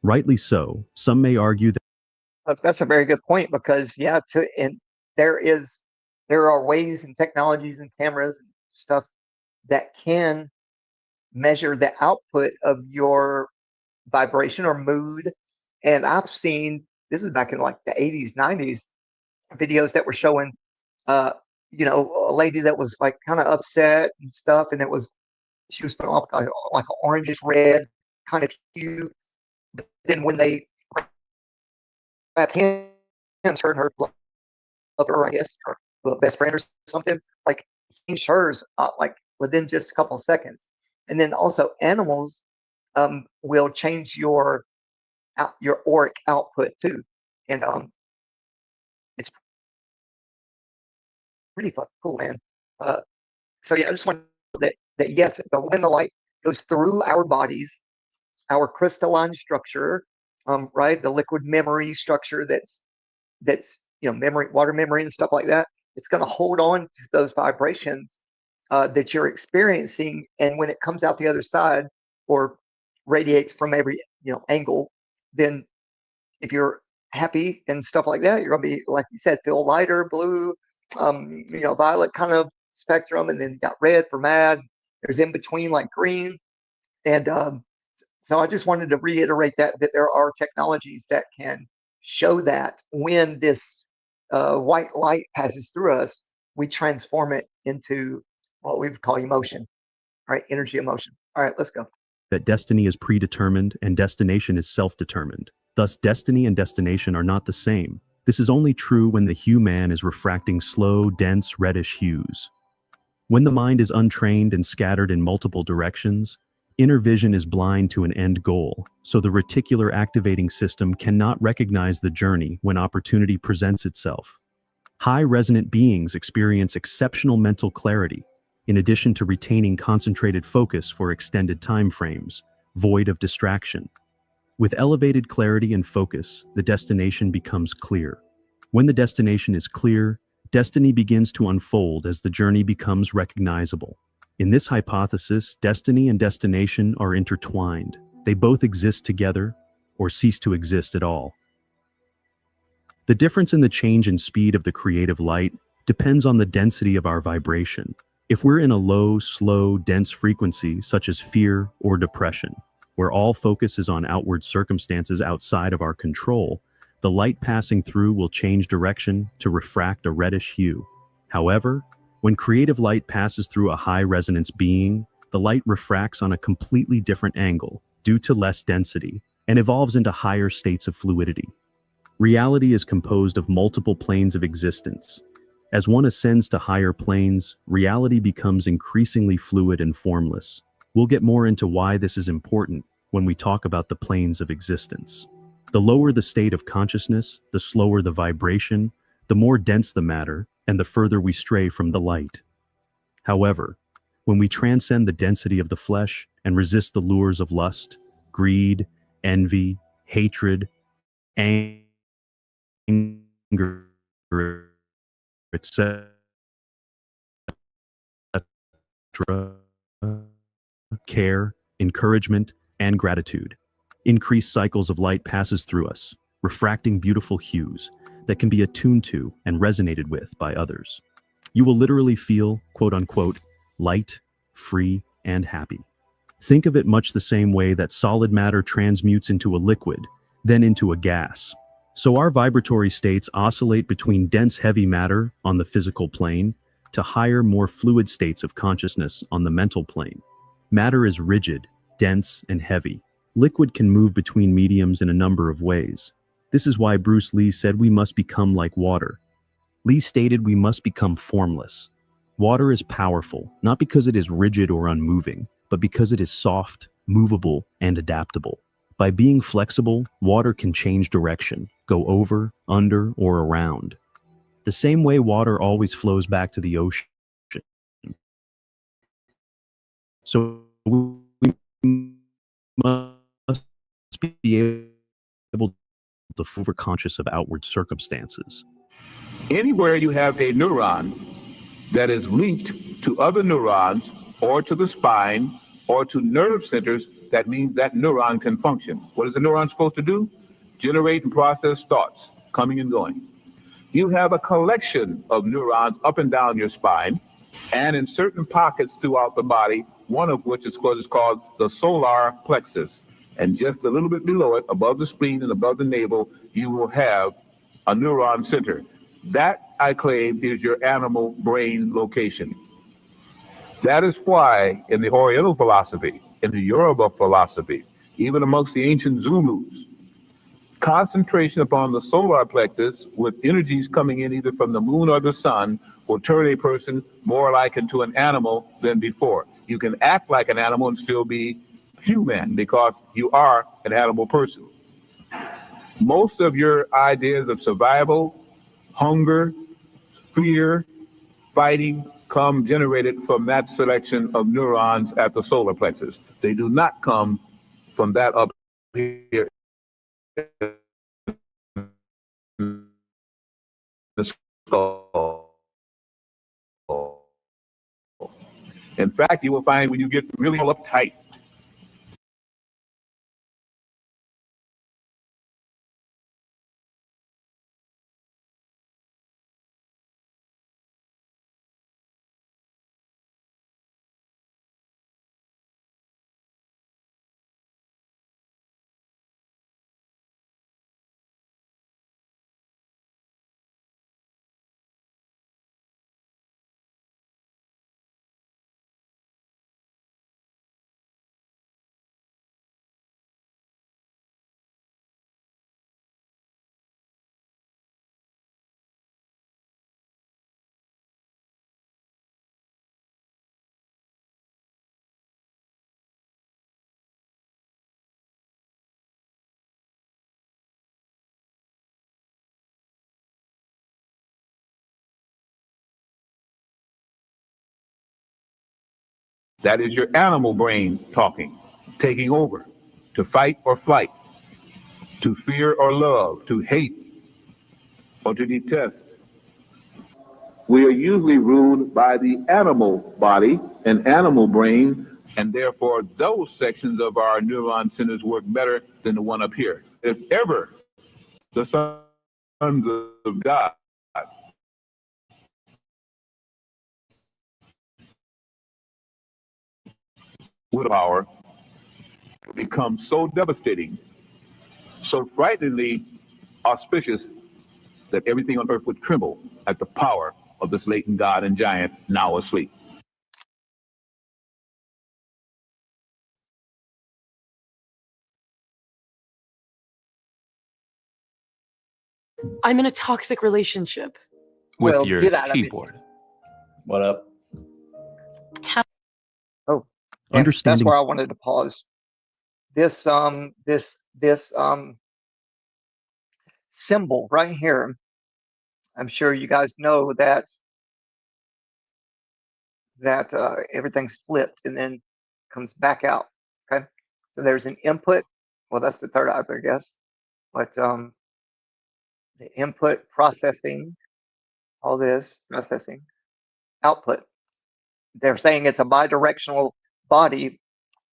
Rightly so, some may argue that That's a very good point because there are ways and technologies and cameras and stuff that can measure the output of your vibration or mood. And I've seen, this is back in like the 80s, 90s, videos that were showing a lady that was like kind of upset and stuff, and she was putting up like an orangish red kind of hue. But then when they grabbed hands, her and her lover, I guess, or best friend or something, like changed hers like within just a couple of seconds. And then also animals will change your auric output too, and it's pretty fucking cool, man. So yeah, I just want that yes, when the light goes through our bodies, our crystalline structure, right, the liquid memory structure that's memory, water memory, and stuff like that, it's going to hold on to those vibrations that you're experiencing, and when it comes out the other side or radiates from every angle, then if you're happy and stuff like that, you're going to be, like you said, feel lighter, blue, violet kind of spectrum, and then you got red for mad. There's in between like green, and so I just wanted to reiterate that there are technologies that can show that when this white light passes through us, we transform it into what we would call emotion, right? Energy, emotion. All right, let's go. that destiny is predetermined and destination is self-determined. Thus, destiny and destination are not the same. This is only true when the hue man is refracting slow, dense, reddish hues. When the mind is untrained and scattered in multiple directions, inner vision is blind to an end goal, so the reticular activating system cannot recognize the journey when opportunity presents itself. High resonant beings experience exceptional mental clarity, in addition to retaining concentrated focus for extended time frames, void of distraction. With elevated clarity and focus, the destination becomes clear. When the destination is clear, destiny begins to unfold as the journey becomes recognizable. In this hypothesis, destiny and destination are intertwined. They both exist together or cease to exist at all. The difference in the change in speed of the creative light depends on the density of our vibration. If we're in a low, slow, dense frequency, such as fear or depression, where all focus is on outward circumstances outside of our control, the light passing through will change direction to refract a reddish hue. However, when creative light passes through a high resonance being, the light refracts on a completely different angle due to less density and evolves into higher states of fluidity. Reality is composed of multiple planes of existence. As one ascends to higher planes, reality becomes increasingly fluid and formless. We'll get more into why this is important when we talk about the planes of existence. The lower the state of consciousness, the slower the vibration, the more dense the matter, and the further we stray from the light. However, when we transcend the density of the flesh and resist the lures of lust, greed, envy, hatred, anger, etc., care, encouragement, and gratitude, increased cycles of light passes through us, refracting beautiful hues that can be attuned to and resonated with by others. You will literally feel, quote-unquote, light, free, and happy. Think of it much the same way that solid matter transmutes into a liquid, then into a gas. So our vibratory states oscillate between dense heavy matter on the physical plane to higher, more fluid states of consciousness on the mental plane. Matter is rigid, dense, and heavy. Liquid can move between mediums in a number of ways. This is why Bruce Lee said we must become like water. Lee stated we must become formless. Water is powerful, not because it is rigid or unmoving, but because it is soft, movable, and adaptable. By being flexible, water can change direction, go over, under, or around. The same way water always flows back to the ocean. So we must be able to be conscious of outward circumstances. Anywhere you have a neuron that is linked to other neurons or to the spine or to nerve centers, that means that neuron can function. What is the neuron supposed to do? Generate and process thoughts, coming and going. You have a collection of neurons up and down your spine and in certain pockets throughout the body, one of which is what is called the solar plexus. And just a little bit below it, above the spleen and above the navel, you will have a neuron center. That, I claim, is your animal brain location. That is why in the Oriental philosophy, in the Yoruba philosophy, even amongst the ancient Zulus, concentration upon the solar plexus with energies coming in either from the moon or the sun will turn a person more like into an animal than before. You can act like an animal and still be human because you are an animal person. Most of your ideas of survival, hunger, fear, fighting come generated from that selection of neurons at the solar plexus. They do not come from that up here in the skull. In fact, you will find when you get really uptight, that is your animal brain talking, taking over, to fight or flight, to fear or love, to hate or to detest. We are usually ruled by the animal body and animal brain, and therefore those sections of our neuron centers work better than the one up here. If ever the sons of God with power become so devastating, so frighteningly auspicious that everything on earth would tremble at the power of this latent God and giant now asleep. I'm in a toxic relationship. With well, your get out keyboard. What up? Oh, understanding. That's where I wanted to pause. This symbol right here. I'm sure you guys know that everything's flipped and then comes back out. Okay, so there's an input. Well, that's the third eye, I guess. But the input, processing, all this processing, output. They're saying it's a bidirectional body,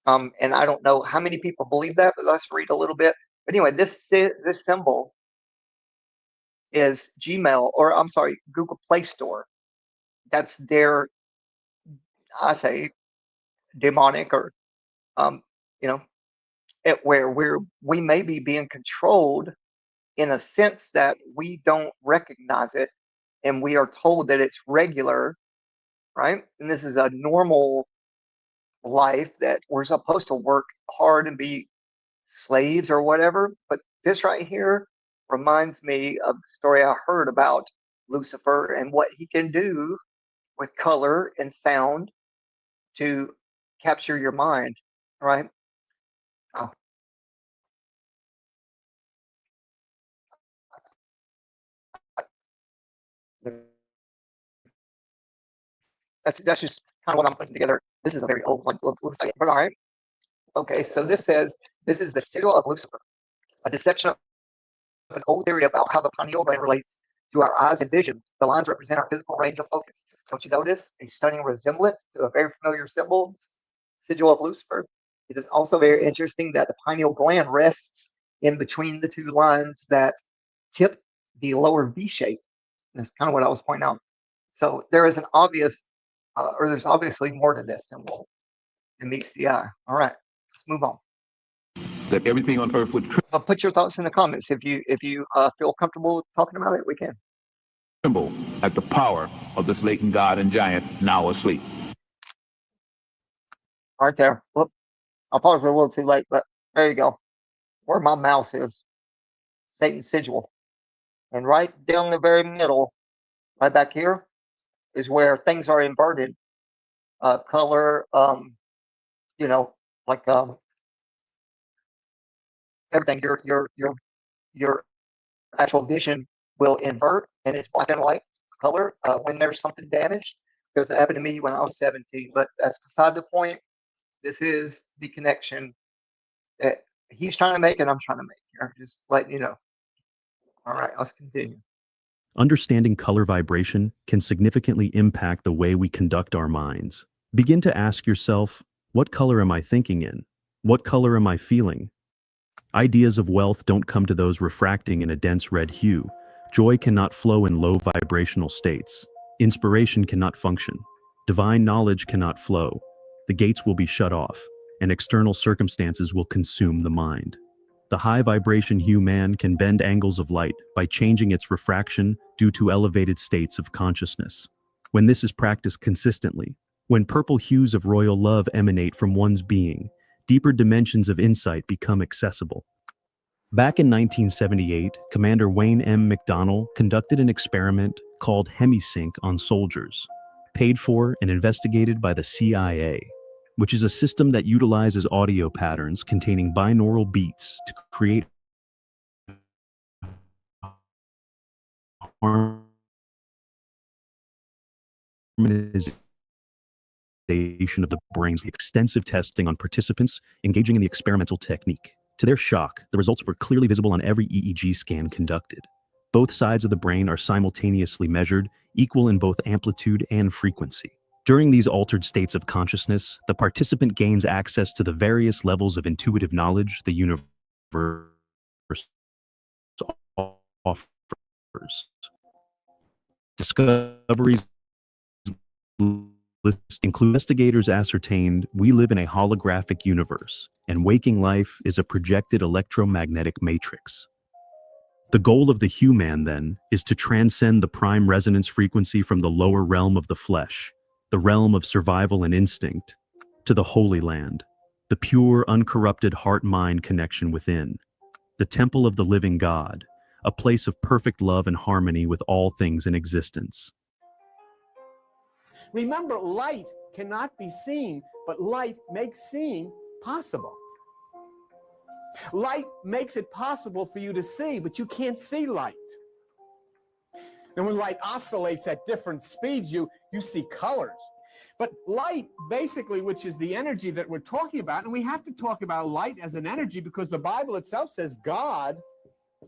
and I don't know how many people believe that, but let's read a little bit. But anyway, this symbol is Gmail, or I'm sorry, Google Play Store. That's their, I say, demonic, or you know, where we may be being controlled in a sense that we don't recognize it, and we are told that it's regular, right? And this is a normal life that we're supposed to work hard and be slaves or whatever. But this right here reminds me of the story I heard about Lucifer and what he can do with color and sound to capture your mind, right? Oh. That's just kind of what I'm putting together. This is a very old one, looks like, but all right. Okay, so this says this is the sigil of Lucifer, a deception of an old theory about how the pineal gland relates to our eyes and vision. The lines represent our physical range of focus. Don't you notice a stunning resemblance to a very familiar symbol, sigil of Lucifer? It is also very interesting that the pineal gland rests in between the two lines that tip the lower V shape. That's kind of what I was pointing out. So there is an obvious, or there's obviously more to this symbol than meets the eye. All right, let's move on. That everything on earth would Put your thoughts in the comments. If you feel comfortable talking about it, we can. tremble at the power of this latent god and giant now asleep. Right there. Whoop. I'll pause it a little too late, but there you go. Where my mouse is, Satan's sigil. And right down the very middle, right back here, is where things are inverted. Color, you know, like everything. Your actual vision will invert, and it's black and white color when there's something damaged. Because it happened to me when I was 17. But that's beside the point. This is the connection that he's trying to make, and I'm trying to make here. Just letting you know. All right, let's continue. Understanding color vibration can significantly impact the way we conduct our minds. Begin to ask yourself, what color am I thinking in? What color am I feeling? Ideas of wealth don't come to those refracting in a dense red hue. Joy cannot flow in low vibrational states. Inspiration cannot function. Divine knowledge cannot flow. The gates will be shut off, and external circumstances will consume the mind. The high vibration hue man can bend angles of light by changing its refraction due to elevated states of consciousness. When this is practiced consistently, when purple hues of royal love emanate from one's being, deeper dimensions of insight become accessible. Back in 1978, Commander Wayne M. McDonnell conducted an experiment called HemiSync on soldiers, paid for and investigated by the CIA, which is a system that utilizes audio patterns containing binaural beats to create harmonization of the brains. Extensive testing on participants engaging in the experimental technique. To their shock, the results were clearly visible on every EEG scan conducted. Both sides of the brain are simultaneously measured, equal in both amplitude and frequency. During these altered states of consciousness, the participant gains access to the various levels of intuitive knowledge the universe offers. Discoveries include investigators ascertained we live in a holographic universe, and waking life is a projected electromagnetic matrix. The goal of the human, then, is to transcend the prime resonance frequency from the lower realm of the flesh, the realm of survival and instinct, to the Holy Land, the pure, uncorrupted heart-mind connection within, the temple of the living God, a place of perfect love and harmony with all things in existence. Remember, light cannot be seen, but light makes seeing possible. Light makes it possible for you to see, but you can't see light. And when light oscillates at different speeds, you see colors. But light, basically, which is the energy that we're talking about, and we have to talk about light as an energy because the Bible itself says God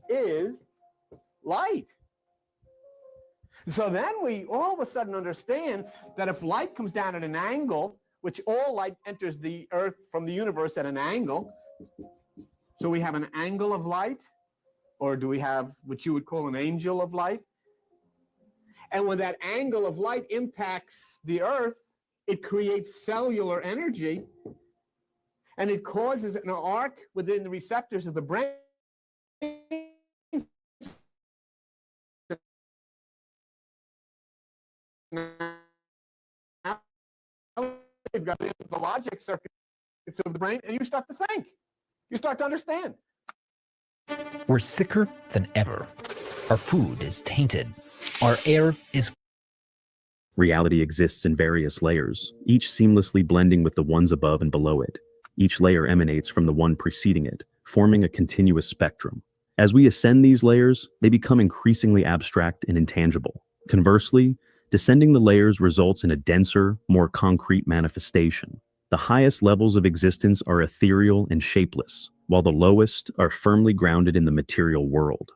is light. So then we all of a sudden understand that if light comes down at an angle, which all light enters the earth from the universe at an angle, so we have an angle of light, or do we have what you would call an angel of light? And when that angle of light impacts the earth, it creates cellular energy, and it causes an arc within the receptors of the brain. Now you've got the logic circuits of the brain, and you start to think. You start to understand. We're sicker than ever. Our food is tainted. Our air is... Reality exists in various layers, each seamlessly blending with the ones above and below it. Each layer emanates from the one preceding it, forming a continuous spectrum. As we ascend these layers, they become increasingly abstract and intangible. Conversely, Descending the layers results in a denser, more concrete manifestation. The highest levels of existence are ethereal and shapeless, while the lowest are firmly grounded in the material world.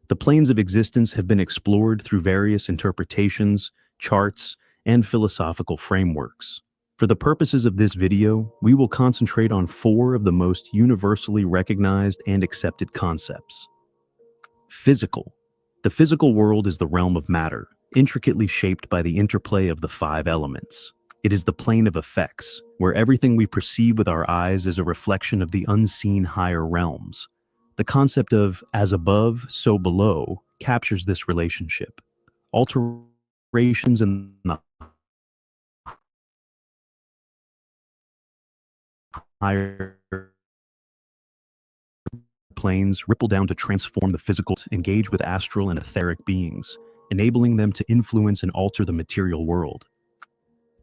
The planes of existence have been explored through various interpretations, charts, and philosophical frameworks. For the purposes of this video, we will concentrate on 4 of the most universally recognized and accepted concepts. Physical. The physical world is the realm of matter, intricately shaped by the interplay of the 5 elements. It is the plane of effects, where everything we perceive with our eyes is a reflection of the unseen higher realms. The concept of as above, so below captures this relationship. Alterations in the higher planes ripple down to transform the physical, engage with astral and etheric beings, enabling them to influence and alter the material world.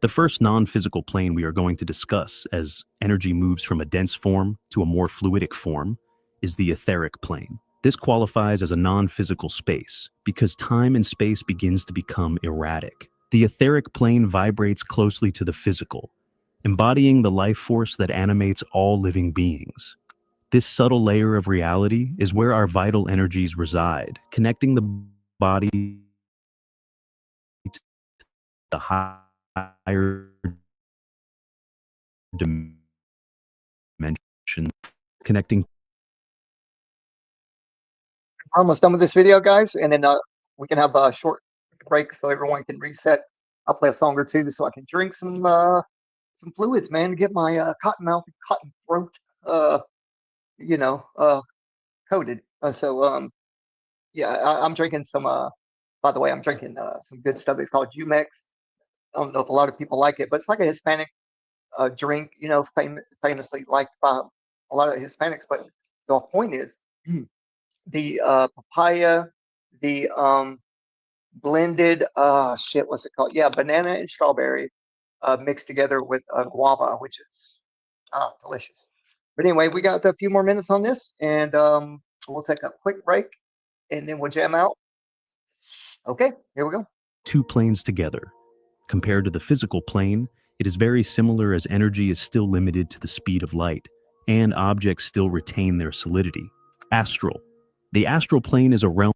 The first non-physical plane we are going to discuss, as energy moves from a dense form to a more fluidic form, is the etheric plane. This qualifies as a non-physical space because time and space begins to become erratic. The etheric plane vibrates closely to the physical, embodying the life force that animates all living beings. This subtle layer of reality is where our vital energies reside, connecting the body to the higher dimension, connecting. We're almost done with this video, guys, and then we can have a short break so everyone can reset. I'll play a song or two so I can drink some fluids, man, to get my cotton mouth, cotton throat, coated. Yeah, I'm drinking some. By the way, I'm drinking some good stuff. It's called Jumex. I don't know if a lot of people like it, but it's like a Hispanic drink, famously liked by a lot of Hispanics. But the point is, the papaya, the blended, what's it called? Yeah, banana and strawberry mixed together with guava, which is delicious. But anyway, we got a few more minutes on this, and we'll take a quick break, and then we'll jam out. Okay, here we go. 2 planes together. Compared to the physical plane, it is very similar as energy is still limited to the speed of light, and objects still retain their solidity. Astral. The astral plane is a realm.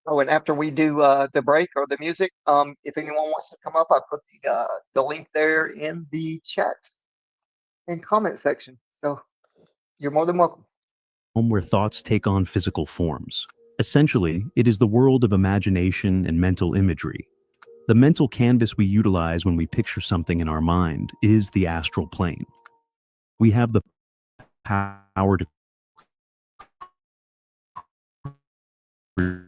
Oh, and after we do the break or the music, if anyone wants to come up, I put the link there in the chat and comment section. So you're more than welcome. Where thoughts take on physical forms. Essentially, it is the world of imagination and mental imagery. The mental canvas we utilize when we picture something in our mind is the astral plane. We have the power to create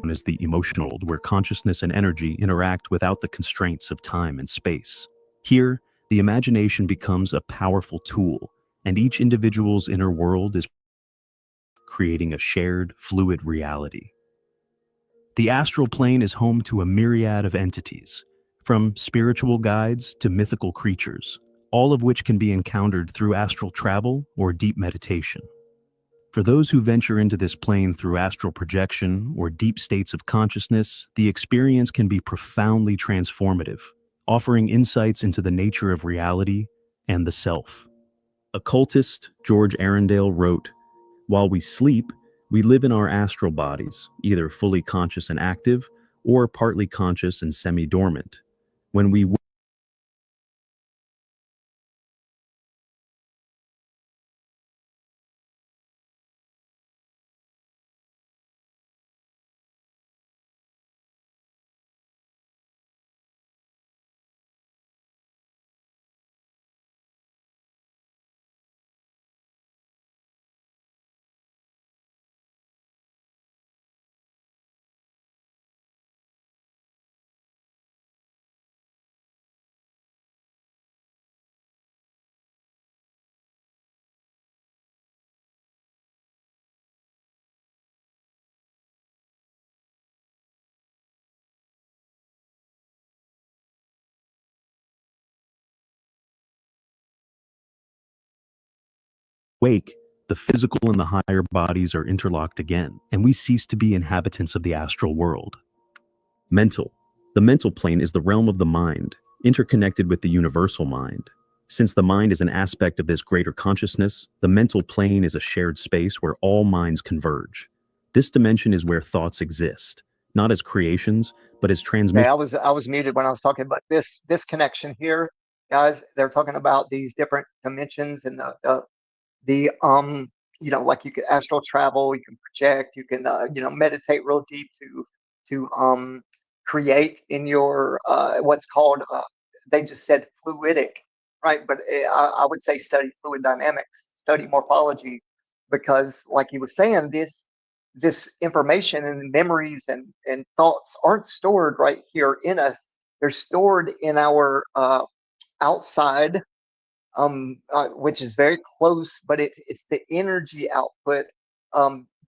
as the emotional world, where consciousness and energy interact without the constraints of time and space. Here, the imagination becomes a powerful tool, and each individual's inner world is creating a shared, fluid reality. The astral plane is home to a myriad of entities, from spiritual guides to mythical creatures, all of which can be encountered through astral travel or deep meditation. For those who venture into this plane through astral projection or deep states of consciousness, the experience can be profoundly transformative, offering insights into the nature of reality and the self. Occultist George Arundel wrote, "While we sleep, we live in our astral bodies, either fully conscious and active, or partly conscious and semi-dormant. When we wake, the physical and the higher bodies are interlocked again, and we cease to be inhabitants of the astral world. Mental. The mental plane is the realm of the mind, interconnected with the universal mind. Since the mind is an aspect of this greater consciousness, the mental plane is a shared space where all minds converge. This dimension is where thoughts exist, not as creations, but as Okay, transmissions. I was muted when I was talking, but this connection here, guys, they're talking about these different dimensions and the you know, like you can astral travel, you can project, you can you know, meditate real deep to create in your what's called they just said fluidic, right? But I would say study fluid dynamics, study morphology, because like he was saying, this information and memories and thoughts aren't stored right here in us. They're stored in our outside, which is very close, but it's the energy output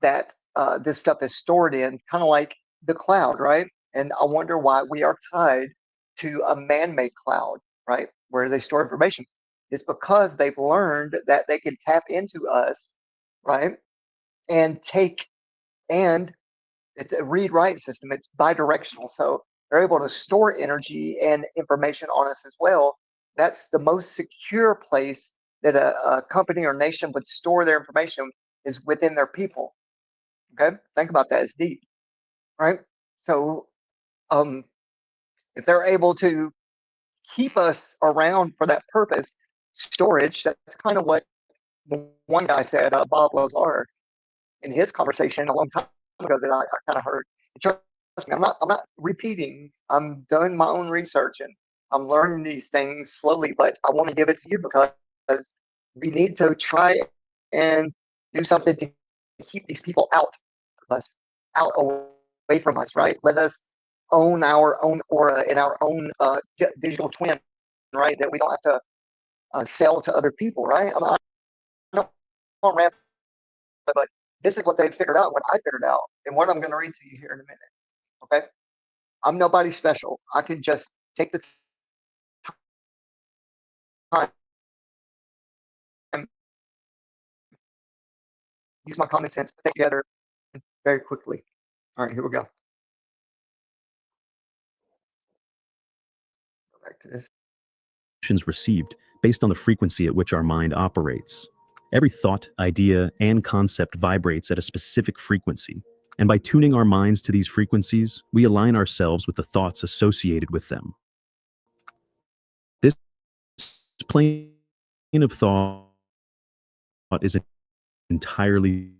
that this stuff is stored in, kind of like the cloud, right? And I wonder why we are tied to a man-made cloud, right, where they store information. It's because they've learned that they can tap into us, right, and take and it's a read-write system. It's bidirectional, so they're able to store energy and information on us as well. That's the most secure place that a company or nation would store their information is within their people. Okay, think about that. It's deep, right? So, if they're able to keep us around for that purpose, storage. That's kind of what the one guy said, Bob Lazar, in his conversation a long time ago that I kind of heard. Trust me, I'm not repeating. I'm doing my own research and I'm learning these things slowly, but I want to give it to you because we need to try and do something to keep these people out of us, out away from us, right? Let us own our own aura and our own digital twin, right? That we don't have to sell to other people, right? I don't want to rant, but this is what they figured out, what I figured out, and what I'm going to read to you here in a minute. Okay, I'm nobody special. I can just take the time and use my common sense, put things together very quickly. All right, here we go. Go back to this. Received based on the frequency at which our mind operates. Every thought, idea, and concept vibrates at a specific frequency, and by tuning our minds to these frequencies, we align ourselves with the thoughts associated with them. This plane of thought is entirely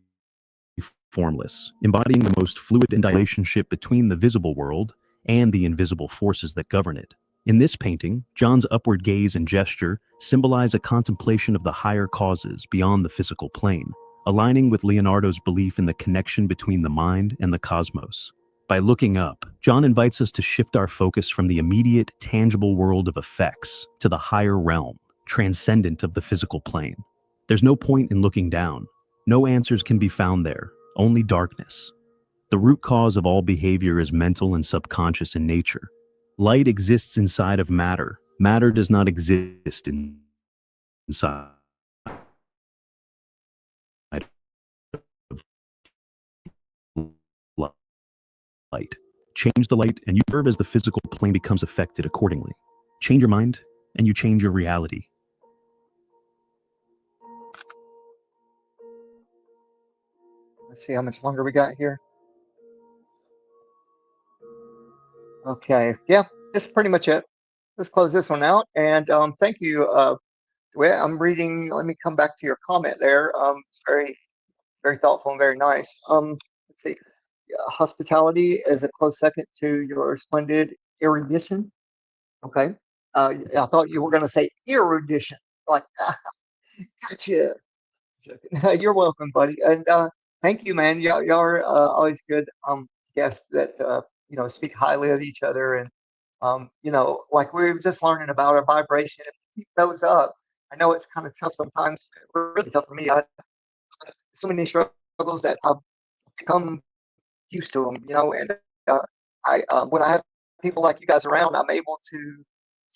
formless, embodying the most fluid relationship between the visible world and the invisible forces that govern it. In this painting, John's upward gaze and gesture symbolize a contemplation of the higher causes beyond the physical plane, aligning with Leonardo's belief in the connection between the mind and the cosmos. By looking up, John invites us to shift our focus from the immediate, tangible world of effects to the higher realm, transcendent of the physical plane. There's no point in looking down. No answers can be found there, only darkness. The root cause of all behavior is mental and subconscious in nature. Light exists inside of matter. Matter does not exist inside of light. Change the light and you observe as the physical plane becomes affected accordingly. Change your mind and you change your reality. Let's see how much longer we got here. Okay, yeah, that's pretty much it. Let's close this one out. And thank you. I'm reading. Let me come back to your comment there. It's very, very thoughtful and very nice. Let's see. Hospitality is a close second to your splendid erudition. Okay. I thought you were going to say erudition. Like, gotcha. You're welcome, buddy. And thank you, man. Y'all are always good guests that you know, speak highly of each other. And you know, like we were just learning about our vibration. If you keep those up, I know it's kind of tough sometimes. Really tough for me. So many struggles that I've become used to them. You know, and when I have people like you guys around, I'm able to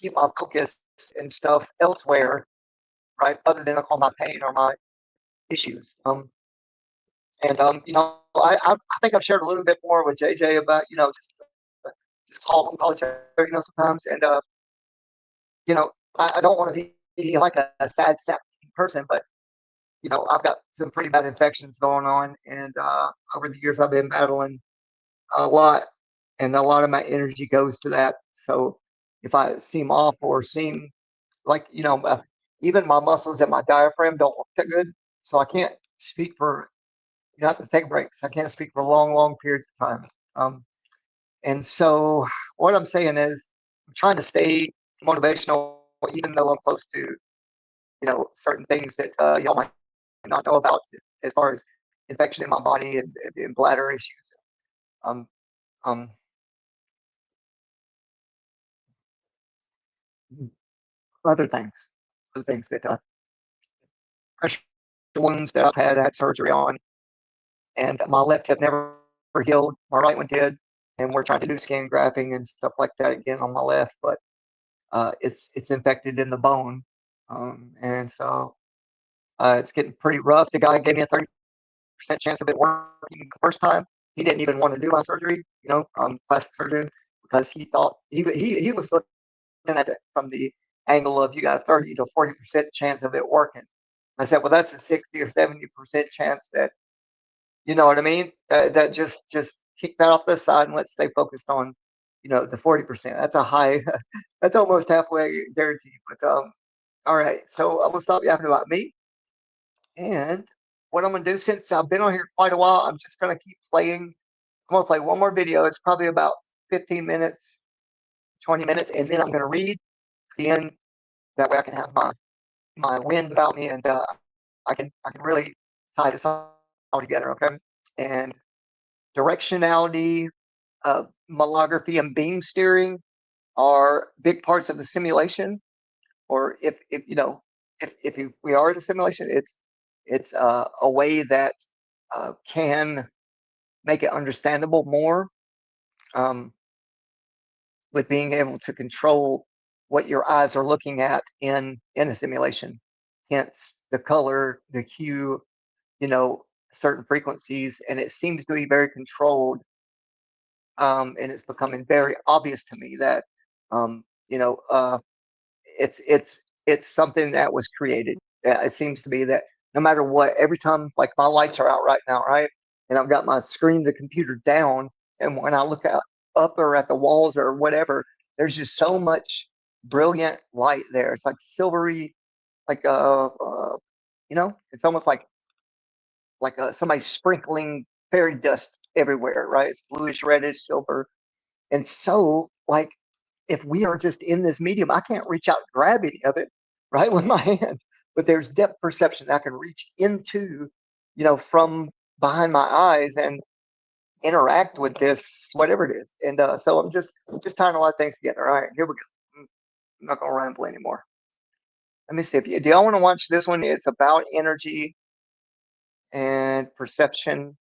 keep my focus and stuff elsewhere, right? Other than on my pain or my issues. I think I've shared a little bit more with JJ about just call each other sometimes, and I don't want to be like a sad sack person, but I've got some pretty bad infections going on, and over the years I've been battling a lot, and a lot of my energy goes to that. So if I seem off or seem like even my muscles and my diaphragm don't work that good, so I can't speak for. You have to take breaks. I can't speak for long periods of time. And so what I'm saying is I'm trying to stay motivational, even though I'm close to certain things that y'all might not know about as far as infection in my body and bladder issues. Um, um, other things that pressure wounds that I had surgery on, and my left hip never healed. My right one did, and we're trying to do skin grafting and stuff like that again on my left, but it's infected in the bone, and so it's getting pretty rough. The guy gave me a 30% chance of it working the first time. He didn't even want to do my surgery, plastic surgery, because he thought he was looking at it from the angle of you got a 30 to 40% chance of it working. I said, well, that's a 60 or 70% chance that, you know what I mean? That just kick that off the side and let's stay focused on, the 40%. That's a high, that's almost halfway guaranteed. But all right, so I'm gonna stop yapping about me. And what I'm gonna do, since I've been on here quite a while, I'm just gonna keep playing. I'm gonna play one more video. It's probably about 15 minutes, 20 minutes, and then I'm gonna read the end. That way I can have my wind about me, and I can really tie this all together, okay? And directionality, malography, and beam steering are big parts of the simulation. Or if we are in a simulation, it's a way that can make it understandable more, with being able to control what your eyes are looking at in a simulation. Hence the color, the hue, certain frequencies, and it seems to be very controlled. And it's becoming very obvious to me that um, you know it's something that was created. It seems to be that no matter what, every time, like my lights are out right now, right, and I've got my screen, the computer down, and when I look out up or at the walls or whatever, there's just so much brilliant light there. It's like silvery, like it's almost like somebody sprinkling fairy dust everywhere, right? It's bluish, reddish, silver. And so, like, if we are just in this medium, I can't reach out and grab any of it, right, with my hand. But there's depth perception. I can reach into, from behind my eyes and interact with this, whatever it is. And so I'm just tying a lot of things together. All right, here we go. I'm not gonna ramble anymore. Let me see if do y'all want to watch this one? It's about energy and perception.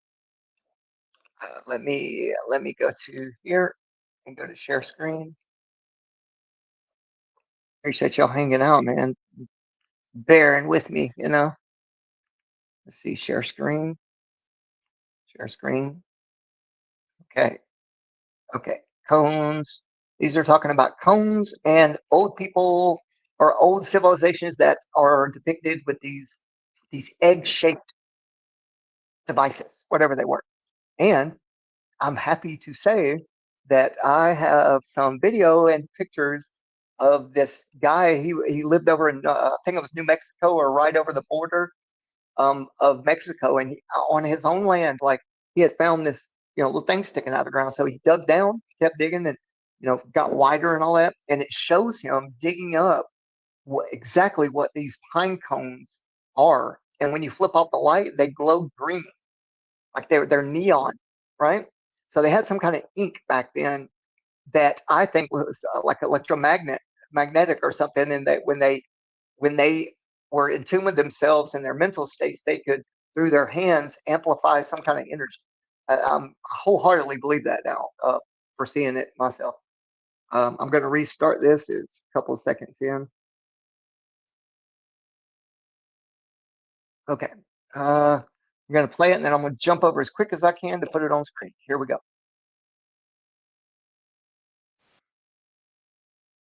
Let me go to here and go to share screen. Appreciate y'all hanging out, man. Bearing with me, Let's see, share screen. Share screen. Okay. Okay. Cones. These are talking about cones and old people or old civilizations that are depicted with these egg-shaped devices, whatever they were. And I'm happy to say that I have some video and pictures of this guy. He lived over in I think it was New Mexico or right over the border of Mexico, and on his own land, like he had found this little thing sticking out of the ground. So he dug down, kept digging, and got wider and all that, and it shows him digging up exactly what these pine cones are. And when you flip off the light, they glow green, like they're neon, right? So they had some kind of ink back then that I think was like magnetic or something, and that when they were in tune with themselves and their mental states, they could, through their hands, amplify some kind of energy. I wholeheartedly believe that now, for seeing it myself. I'm going to restart this. It's a couple of seconds in. Okay. I'm going to play it, and then I'm going to jump over as quick as I can to put it on screen. Here we go.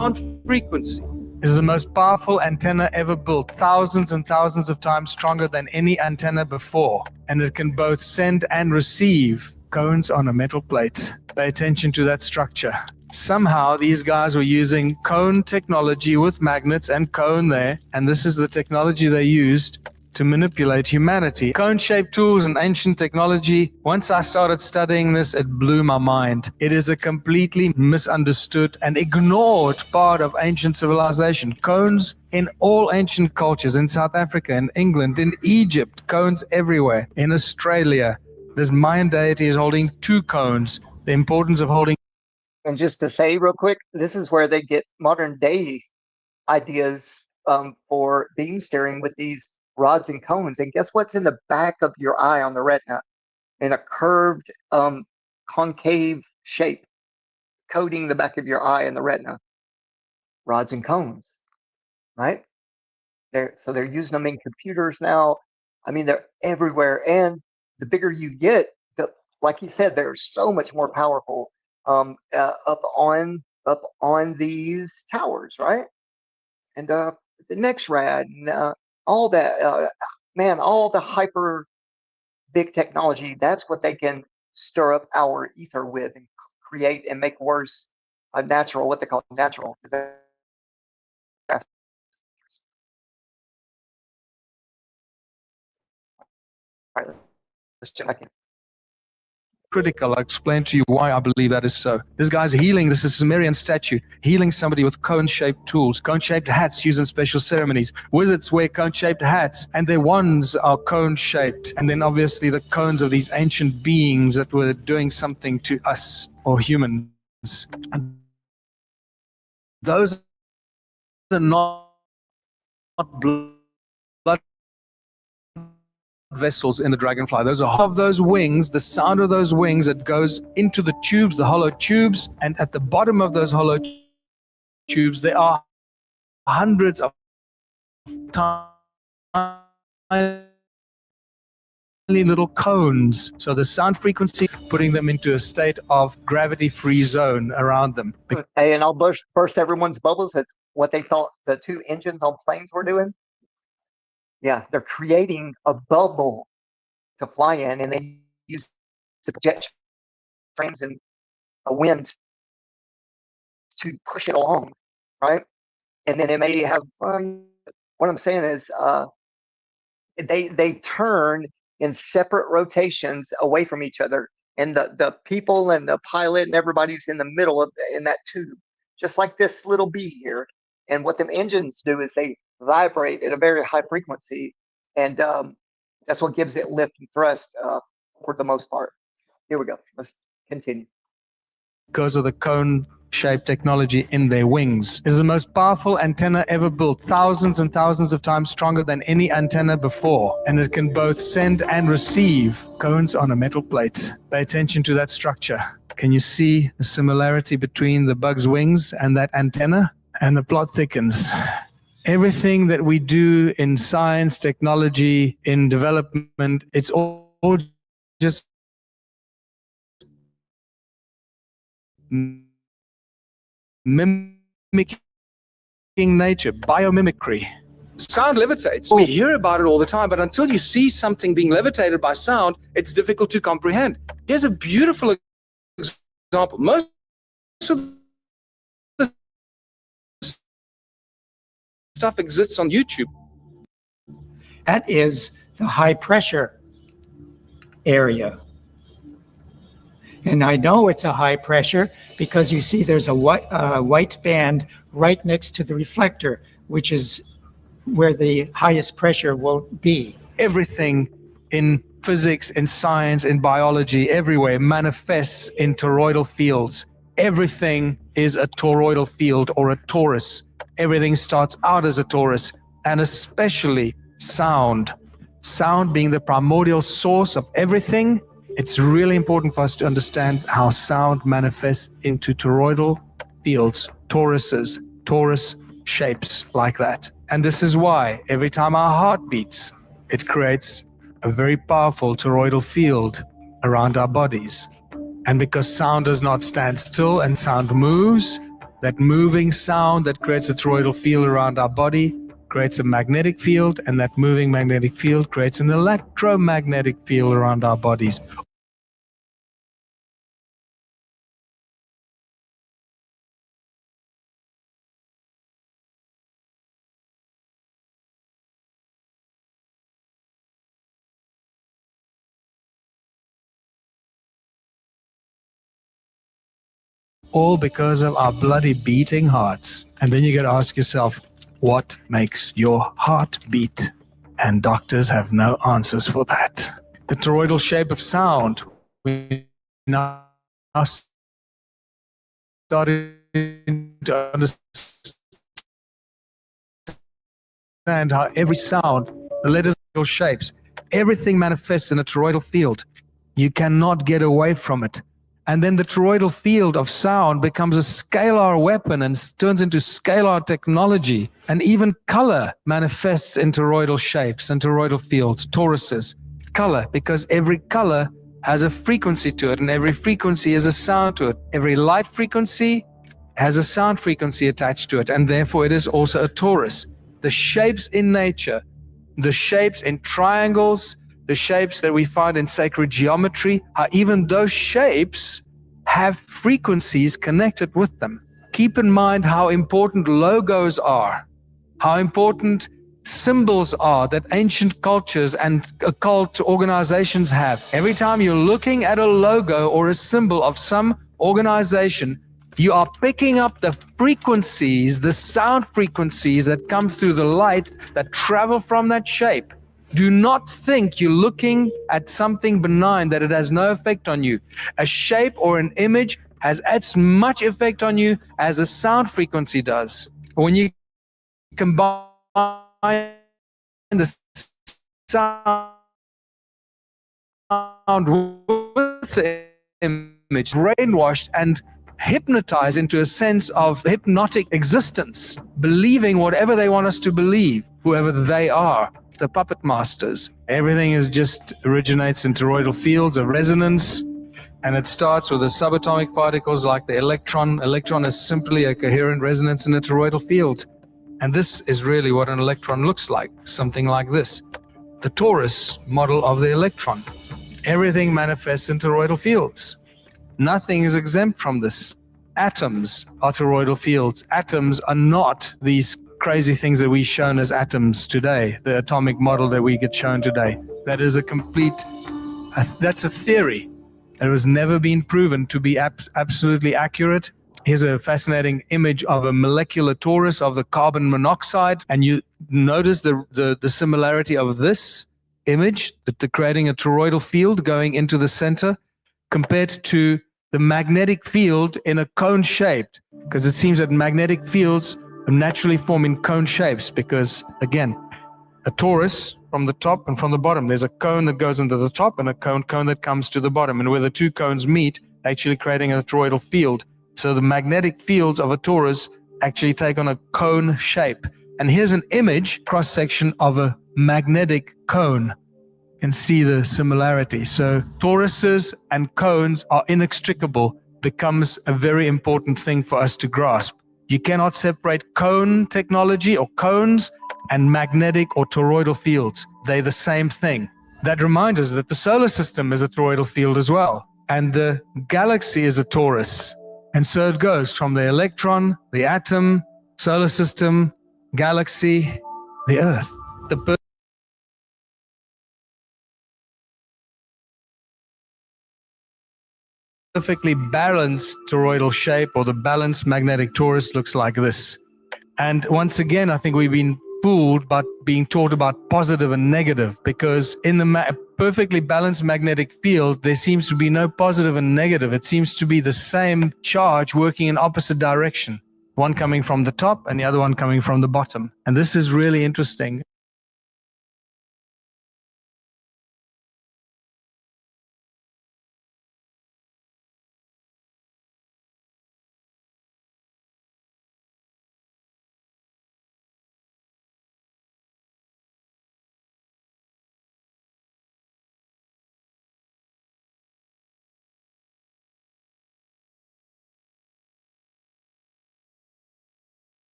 On frequency. It is the most powerful antenna ever built, thousands and thousands of times stronger than any antenna before. And it can both send and receive cones on a metal plate. Pay attention to that structure. Somehow these guys were using cone technology with magnets and cone there, and this is the technology they used to manipulate humanity. Cone-shaped tools and ancient technology, once I started studying this, it blew my mind. It is a completely misunderstood and ignored part of ancient civilization. Cones in all ancient cultures, in South Africa, in England, in Egypt, cones everywhere. In Australia, this Mayan deity is holding 2 cones. The importance of holding. And just to say real quick, this is where they get modern day ideas for beam steering with these rods and cones. And guess what's in the back of your eye on the retina? In a curved concave shape, coating the back of your eye and the retina. Rods and cones, right? So they're using them in computers now. I mean, they're everywhere. And the bigger you get, like he said, they're so much more powerful up on these towers, right? And the next rad and all that, man, all the hyper big technology, that's what they can stir up our ether with and create and make worse natural, what they call natural. All right, let's check in. Critical. I'll explain to you why I believe that is so. This guy's healing, this is a Sumerian statue, healing somebody with cone-shaped tools, cone-shaped hats used in special ceremonies. Wizards wear cone-shaped hats, and their wands are cone-shaped. And then obviously the cones of these ancient beings that were doing something to us, or humans. And those are not blood vessels in the dragonfly. Those are of those wings, the sound of those wings, it goes into the tubes, the hollow tubes, and at the bottom of those hollow tubes there are hundreds of tiny little cones. So the sound frequency, putting them into a state of gravity-free zone around them. Hey, and I'll burst everyone's bubbles. That's what they thought the 2 engines on planes were doing. Yeah, they're creating a bubble to fly in, and they use the jet frames and winds to push it along, right? And then it may have. What I'm saying is, they turn in separate rotations away from each other, and the people and the pilot and everybody's in the middle of in that tube, just like this little bee here. And what them engines do is they vibrate at a very high frequency, and that's what gives it lift and thrust for the most part. Here we go. Let's continue. Because of the cone-shaped technology in their wings. It is the most powerful antenna ever built, thousands and thousands of times stronger than any antenna before, and it can both send and receive cones on a metal plate. Pay attention to that structure. Can you see the similarity between the bug's wings and that antenna? And the plot thickens. Everything that we do in science, technology, in development, it's all just mimicking nature, biomimicry. Sound levitates. We hear about it all the time, but until you see something being levitated by sound, it's difficult to comprehend. Here's a beautiful example. Most of the stuff exists on YouTube. That is the high pressure area. And I know it's a high pressure because you see there's a white band right next to the reflector, which is where the highest pressure will be. Everything in physics, in science, in biology, everywhere manifests in toroidal fields. Everything is a toroidal field or a torus. Everything starts out as a torus, and especially sound. Sound being the primordial source of everything. It's really important for us to understand how sound manifests into toroidal fields, toruses, torus shapes like that. And this is why every time our heart beats, it creates a very powerful toroidal field around our bodies. And because sound does not stand still and sound moves, that moving sound that creates a toroidal field around our body creates a magnetic field, and that moving magnetic field creates an electromagnetic field around our bodies. All because of our bloody beating hearts. And then you got to ask yourself, what makes your heart beat? And doctors have no answers for that. The toroidal shape of sound, we now starting to understand how every sound, the letters, shapes, everything manifests in a toroidal field. You cannot get away from it. And then the toroidal field of sound becomes a scalar weapon and turns into scalar technology. And even color manifests in toroidal shapes and toroidal fields, toruses. Color, because every color has a frequency to it, and every frequency has a sound to it. Every light frequency has a sound frequency attached to it, and therefore it is also a torus. The shapes in nature, the shapes in triangles, the shapes that we find in sacred geometry, are even those shapes have frequencies connected with them. Keep in mind how important logos are, how important symbols are that ancient cultures and occult organizations have. Every time you're looking at a logo or a symbol of some organization, you are picking up the frequencies, the sound frequencies that come through the light that travel from that shape. Do not think you're looking at something benign, that it has no effect on you. A shape or an image has as much effect on you as a sound frequency does. When you combine the sound with the image, brainwashed and hypnotized into a sense of hypnotic existence, believing whatever they want us to believe, whoever they are, the puppet masters. Everything is just originates in toroidal fields of resonance, and it starts with the subatomic particles like the electron. Electron is simply a coherent resonance in a toroidal field. And this is really what an electron looks like, something like this. The torus model of the electron. Everything manifests in toroidal fields. Nothing is exempt from this. Atoms are toroidal fields. Atoms are not these crazy things that we've shown as atoms today, the atomic model that we get shown today. That is a complete, that's a theory. It was never been proven to be absolutely accurate. Here's a fascinating image of a molecular torus of the carbon monoxide, and you notice the similarity of this image, that they're creating a toroidal field going into the center, compared to the magnetic field in a cone shaped, because it seems that magnetic fields naturally form in cone shapes, because again, a torus from the top and from the bottom, there's a cone that goes into the top and a cone that comes to the bottom, and where the two cones meet, actually creating a toroidal field. So the magnetic fields of a torus actually take on a cone shape. And here's an image, cross-section of a magnetic cone. You can see the similarity. So toruses and cones are inextricable, becomes a very important thing for us to grasp. You cannot separate cone technology or cones and magnetic or toroidal fields. They're the same thing. That reminds us that the solar system is a toroidal field as well, and the galaxy is a torus. And so it goes from the electron, the atom, solar system, galaxy, the Earth. The perfectly balanced toroidal shape, or the balanced magnetic torus, looks like this. And once again, I think we've been fooled by being taught about positive and negative, because in the perfectly balanced magnetic field, there seems to be no positive and negative. It seems to be the same charge working in opposite direction, one coming from the top and the other one coming from the bottom. And this is really interesting.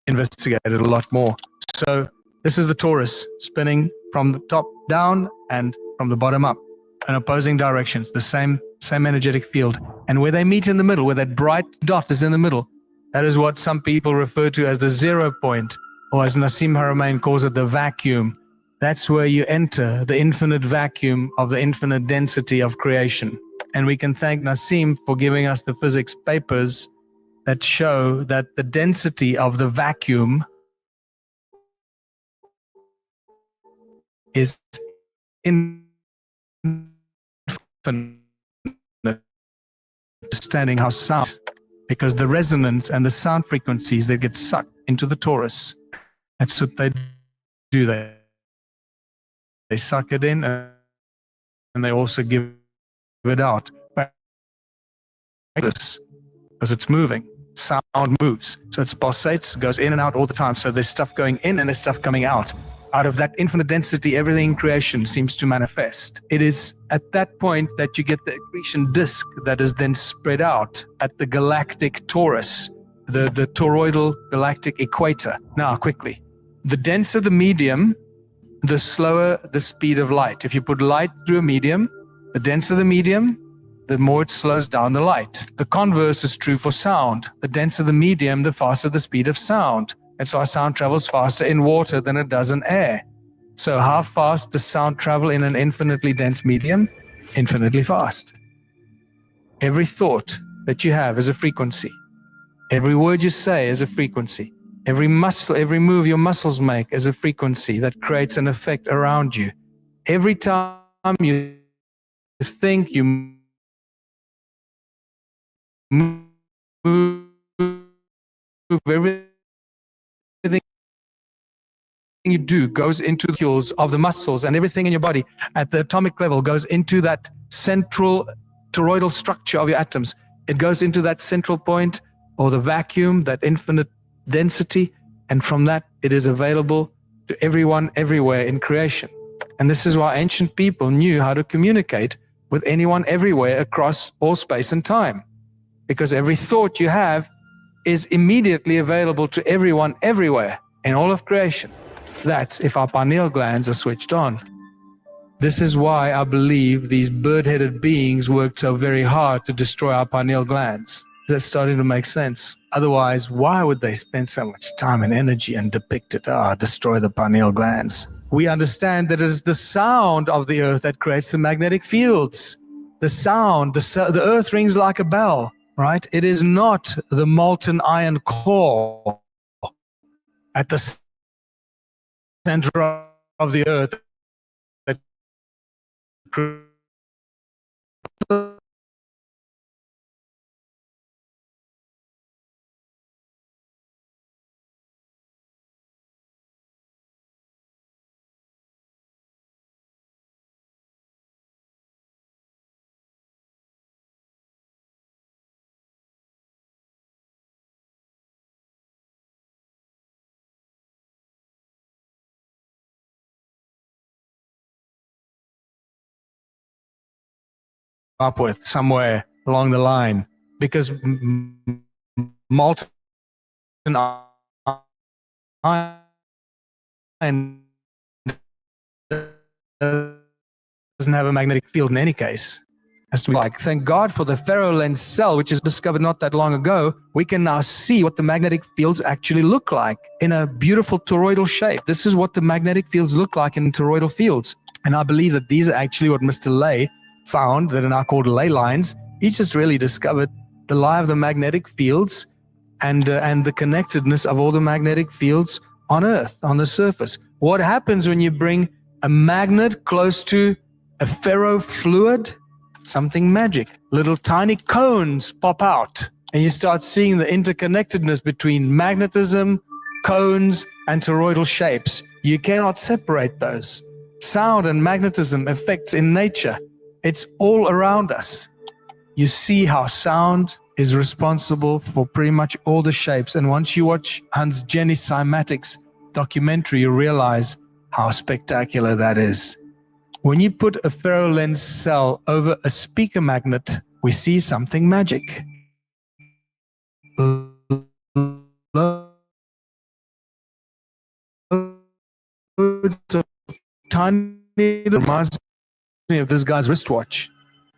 investigated a lot more. So this is the torus spinning from the top down and from the bottom up in opposing directions, the same energetic field. And where they meet in the middle, where that bright dot is in the middle, that is what some people refer to as the 0 point, or as Nassim Haramein calls it, the vacuum. That's where you enter the infinite vacuum of the infinite density of creation. And we can thank Nassim for giving us the physics papers that show that the density of the vacuum is infinite. Understanding how sound, because the resonance and the sound frequencies that get sucked into the torus, that's what they do. They suck it in and they also give it out. Because it's moving. Sound moves. So it pulsates, goes in and out all the time. So there's stuff going in and there's stuff coming out. Out of that infinite density, everything in creation seems to manifest. It is at that point that you get the accretion disk that is then spread out at the galactic torus, the toroidal galactic equator. Now, quickly. The denser the medium, the slower the speed of light. If you put light through a medium, the denser the medium, the more it slows down the light. The converse is true for sound. The denser the medium, the faster the speed of sound. That's why sound travels faster in water than it does in air. So how fast does sound travel in an infinitely dense medium? Infinitely fast. Every thought that you have is a frequency. Every word you say is a frequency. Every muscle, every move your muscles make is a frequency that creates an effect around you. Every time you think, you move everything you do goes into the molecules of the muscles, and everything in your body at the atomic level goes into that central toroidal structure of your atoms. It goes into that central point, or the vacuum, that infinite density, and from that it is available to everyone everywhere in creation. And this is why ancient people knew how to communicate with anyone everywhere across all space and time, because every thought you have is immediately available to everyone everywhere in all of creation. That's if our pineal glands are switched on. This is why I believe these bird-headed beings worked so very hard to destroy our pineal glands. That's starting to make sense. Otherwise, why would they spend so much time and energy and depict it? Destroy the pineal glands. We understand that it is the sound of the earth that creates the magnetic fields. The sound, the earth rings like a bell, right? It is not the molten iron core at the center of the earth that up with somewhere along the line, because molten iron doesn't have a magnetic field in any case. Has to be like, thank God for the ferro lens cell, which is discovered not that long ago. We can now see what the magnetic fields actually look like in a beautiful toroidal shape. This is what the magnetic fields look like in toroidal fields. And I believe that these are actually what Mr. Ley found, that are now called ley lines. He just really discovered the lie of the magnetic fields and the connectedness of all the magnetic fields on Earth, on the surface. What happens when you bring a magnet close to a ferrofluid? Something magic. Little tiny cones pop out, and you start seeing the interconnectedness between magnetism, cones, and toroidal shapes. You cannot separate those. Sound and magnetism effects in nature. It's all around us. You see how sound is responsible for pretty much all the shapes. And once you watch Hans Jenny Cymatic's documentary, you realize how spectacular that is. When you put a ferro lens cell over a speaker magnet, we see something magic. orbits of tiny, reminds me of this guy's wristwatch.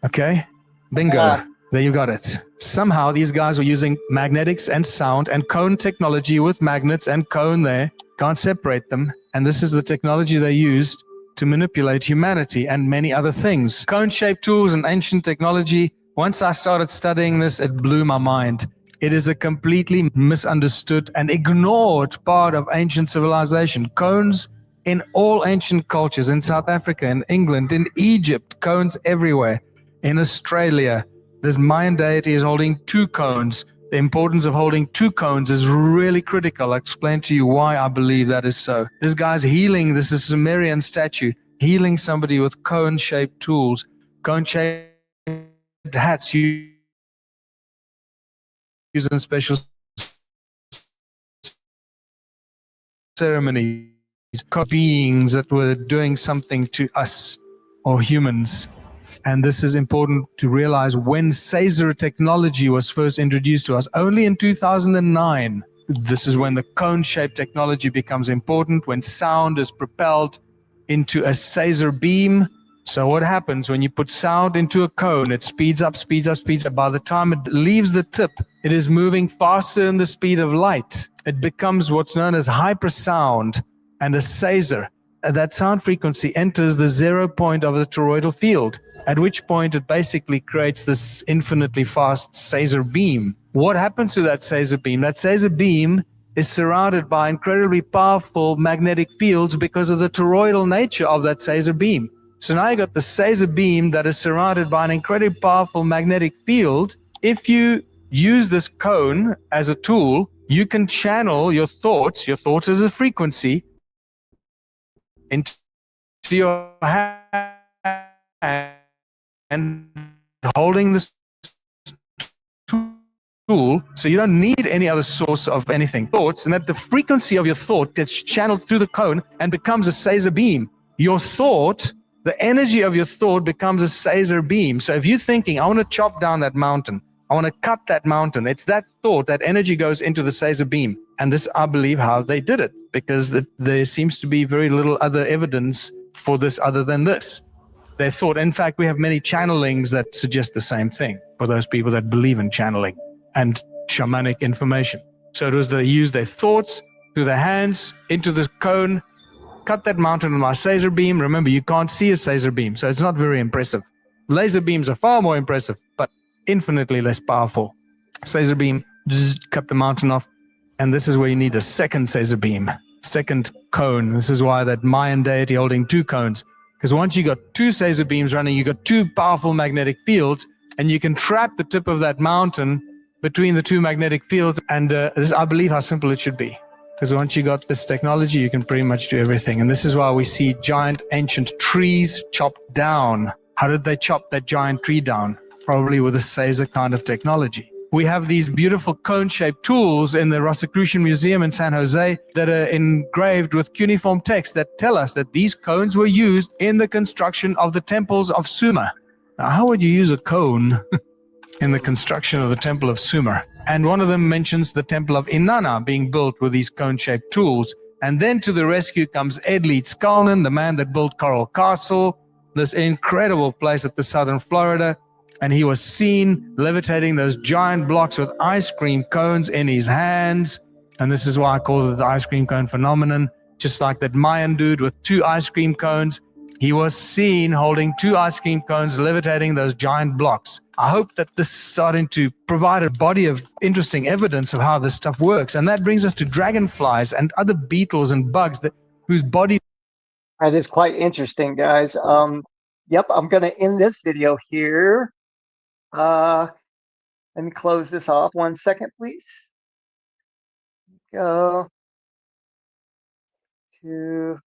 Okay? Bingo. There you got it. Somehow these guys were using magnetics and sound and cone technology with magnets and cone there. Can't separate them. And this is the technology they used to manipulate humanity and many other things. Cone-shaped tools and ancient technology. Once I started studying this, it blew my mind. It is a completely misunderstood and ignored part of ancient civilization. Cones in all ancient cultures, in South Africa, in England, in Egypt, cones everywhere. In Australia, this Mayan deity is holding 2 cones. The importance of holding 2 cones is really critical. I'll explain to you why I believe that is so. This guy's healing, this is a Sumerian statue, healing somebody with cone-shaped tools, cone-shaped hats used in special ceremonies, beings that were doing something to us or humans. And this is important to realize when Caesar technology was first introduced to us, only in 2009. This is when the cone-shaped technology becomes important, when sound is propelled into a Caesar beam. So what happens when you put sound into a cone? It speeds up, speeds up, speeds up. By the time it leaves the tip, it is moving faster than the speed of light. It becomes what's known as hypersound and a Caesar. That sound frequency enters the 0 point of the toroidal field, at which point it basically creates this infinitely fast Caesar beam. What happens to that Caesar beam? That Caesar beam is surrounded by incredibly powerful magnetic fields because of the toroidal nature of that Caesar beam. So now you got the Caesar beam that is surrounded by an incredibly powerful magnetic field. If you use this cone as a tool, you can channel your thoughts as a frequency, into your hand and holding this tool, so you don't need any other source of anything. Thoughts, and that the frequency of your thought gets channeled through the cone and becomes a Caesar beam. Your thought, the energy of your thought becomes a Caesar beam. So if you're thinking, I want to chop down that mountain, I want to cut that mountain, it's that thought, that energy goes into the Caesar beam. And this, I believe, how they did it, because there seems to be very little other evidence for this other than this. They thought, in fact, we have many channelings that suggest the same thing for those people that believe in channeling and shamanic information. So it was they used their thoughts through their hands into the cone, cut that mountain with my Caesar beam. Remember, you can't see a Caesar beam, so it's not very impressive. Laser beams are far more impressive, but infinitely less powerful. Caesar beam, cut the mountain off, and this is where you need a second Caesar beam, second cone. This is why that Mayan deity holding 2 cones, because once you got 2 Caesar beams running, you got 2 powerful magnetic fields, and you can trap the tip of that mountain between the 2 magnetic fields. And this is, I believe, how simple it should be. Because once you got this technology, you can pretty much do everything. And this is why we see giant ancient trees chopped down. How did they chop that giant tree down? Probably with a Caesar kind of technology. We have these beautiful cone-shaped tools in the Rosicrucian Museum in San Jose that are engraved with cuneiform text that tell us that these cones were used in the construction of the temples of Sumer. Now, how would you use a cone in the construction of the Temple of Sumer? And one of them mentions the Temple of Inanna being built with these cone-shaped tools. And then to the rescue comes Ed Leeds Skalnin, the man that built Coral Castle, this incredible place at the southern Florida. And he was seen levitating those giant blocks with ice cream cones in his hands. And this is why I call it the ice cream cone phenomenon. Just like that Mayan dude with 2 ice cream cones, he was seen holding 2 ice cream cones, levitating those giant blocks. I hope that this is starting to provide a body of interesting evidence of how this stuff works. And that brings us to dragonflies and other beetles and bugs whose bodies... That is quite interesting, guys. Yep, I'm going to end this video here. Let me close this off 1 second, please. Go to...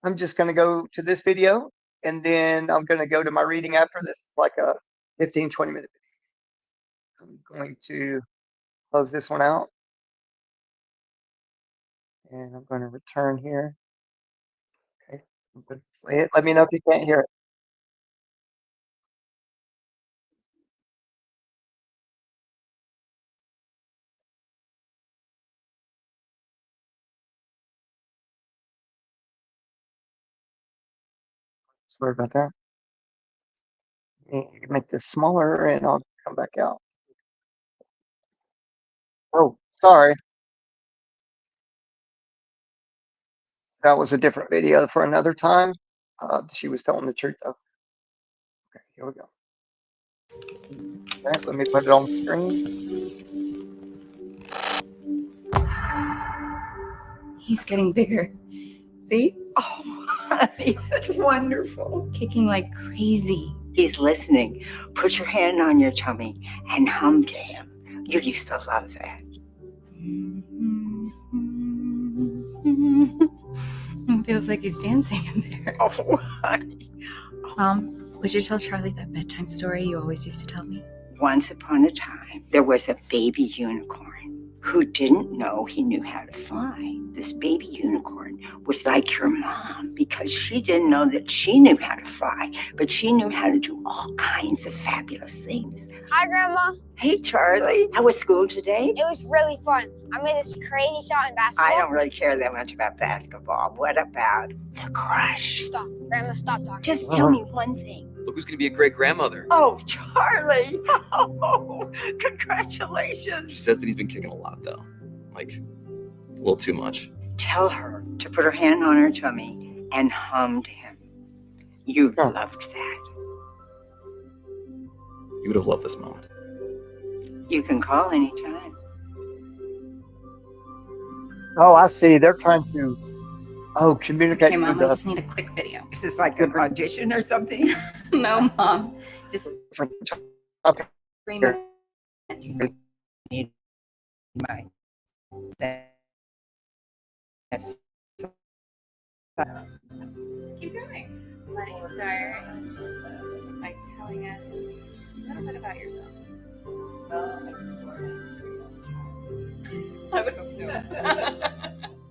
I'm just going to go to this video, and then I'm going to go to my reading after this. It's like a 15-20 minute video. I'm going to close this one out, and I'm going to return here. Okay, I'm going to play it. Let me know if you can't hear it. Sorry about that. Make this smaller and I'll come back out. Oh, sorry. That was a different video for another time. She was telling the truth though. Okay, here we go. Okay, let me put it on the screen. He's getting bigger. See? Oh, honey, that's wonderful. Kicking like crazy. He's listening. Put your hand on your tummy and hum to him. You used to love that. It feels like he's dancing in there. Oh, honey. Would you tell Charlie that bedtime story you always used to tell me? Once upon a time, there was a baby unicorn who didn't know he knew how to fly. This baby unicorn was like your mom because she didn't know that she knew how to fly, but she knew how to do all kinds of fabulous things. Hi, Grandma. Hey, Charlie. How was school today? It was really fun. I made this crazy shot in basketball. I don't really care that much about basketball. What about the crush? Stop. Grandma, stop talking. Just tell me one thing. Look who's going to be a great grandmother. Oh, Charlie. Oh, congratulations. She says that he's been kicking a lot, though. Like, a little too much. Tell her to put her hand on her tummy and hum to him. You loved that. You would have loved this moment. You can call anytime. Oh, I see. They're trying to communicate. Okay, Mom, through we just need a quick video. Is this like an audition or something? No, Mom. Just Okay. 3 minutes. Need my that's keep going. Let me start by telling us a little bit about yourself. I would hope so.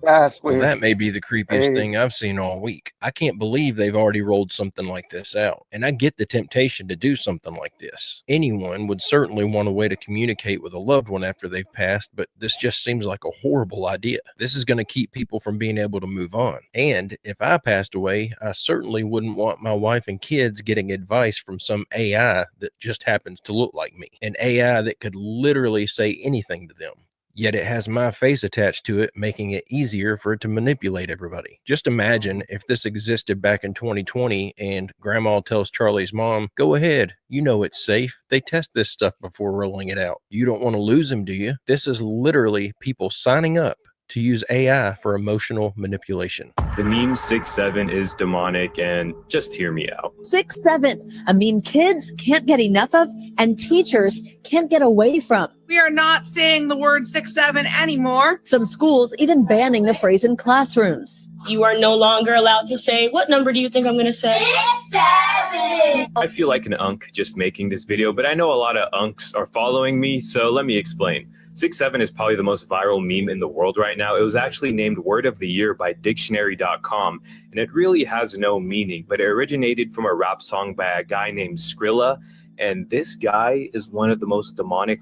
That's Well, weird. that may be the creepiest Hey. thing I've seen all week. I can't believe they've already rolled something like this out. And I get the temptation to do something like this. Anyone would certainly want a way to communicate with a loved one after they've passed, but this just seems like a horrible idea. This is going to keep people from being able to move on. And if I passed away, I certainly wouldn't want my wife and kids getting advice from some AI that just happens to look like me. An AI that could literally say anything to them. Yet it has my face attached to it, making it easier for it to manipulate everybody. Just imagine if this existed back in 2020 and Grandma tells Charlie's mom, go ahead, you know it's safe. They test this stuff before rolling it out. You don't want to lose him, do you? This is literally people signing up to use AI for emotional manipulation. The meme 6'7" is demonic, and just hear me out. 6'7", a meme kids can't get enough of and teachers can't get away from. We are not saying the word 6'7" anymore. Some schools even banning the phrase in classrooms. You are no longer allowed to say, what number do you think I'm going to say? 6'7". I feel like an unk just making this video, but I know a lot of unks are following me, so let me explain. 6'7" is probably the most viral meme in the world right now. It was actually named Word of the Year by Dictionary.com, and it really has no meaning, but it originated from a rap song by a guy named Skrilla, and this guy is one of the most demonic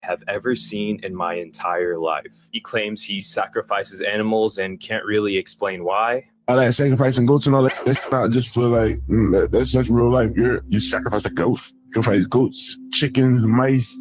have ever seen in my entire life. He claims he sacrifices animals and can't really explain why. All that sacrificing goats and all that, that's not just for like, that's just real life. You sacrifice a goat, you sacrifice goats, chickens, mice.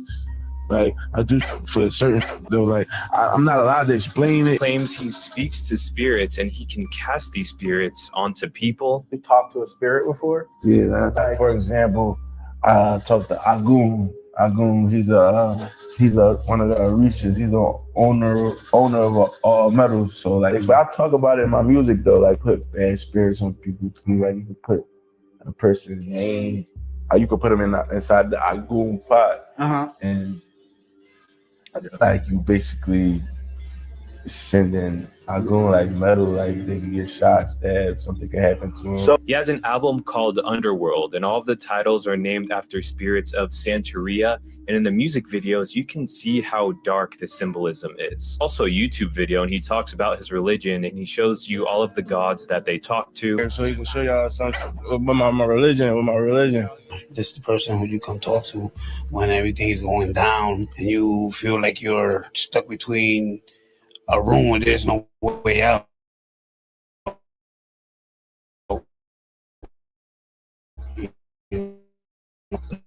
Like, I do for certain, though, like, I'm not allowed to explain it. He claims he speaks to spirits and he can cast these spirits onto people. You talked to a spirit before? Yeah, like, for example, I talked to Agun. Agun, he's one of the Orishas. He's the owner of all metals. So like, but I talk about it in my music though. Like, put bad spirits on people. Like, you can put a person's name. You can put them inside the Agun pot, and like you basically send in Agun like metal. Like they can get shot, stabbed, something can happen to them. So he has an album called Underworld, and all of the titles are named after spirits of Santeria. And in the music videos, you can see how dark the symbolism is. Also a YouTube video, and he talks about his religion, and he shows you all of the gods that they talk to. So he can show y'all something about my religion. With my religion, this is the person who you come talk to when everything is going down, and you feel like you're stuck between a room where there's no way out. The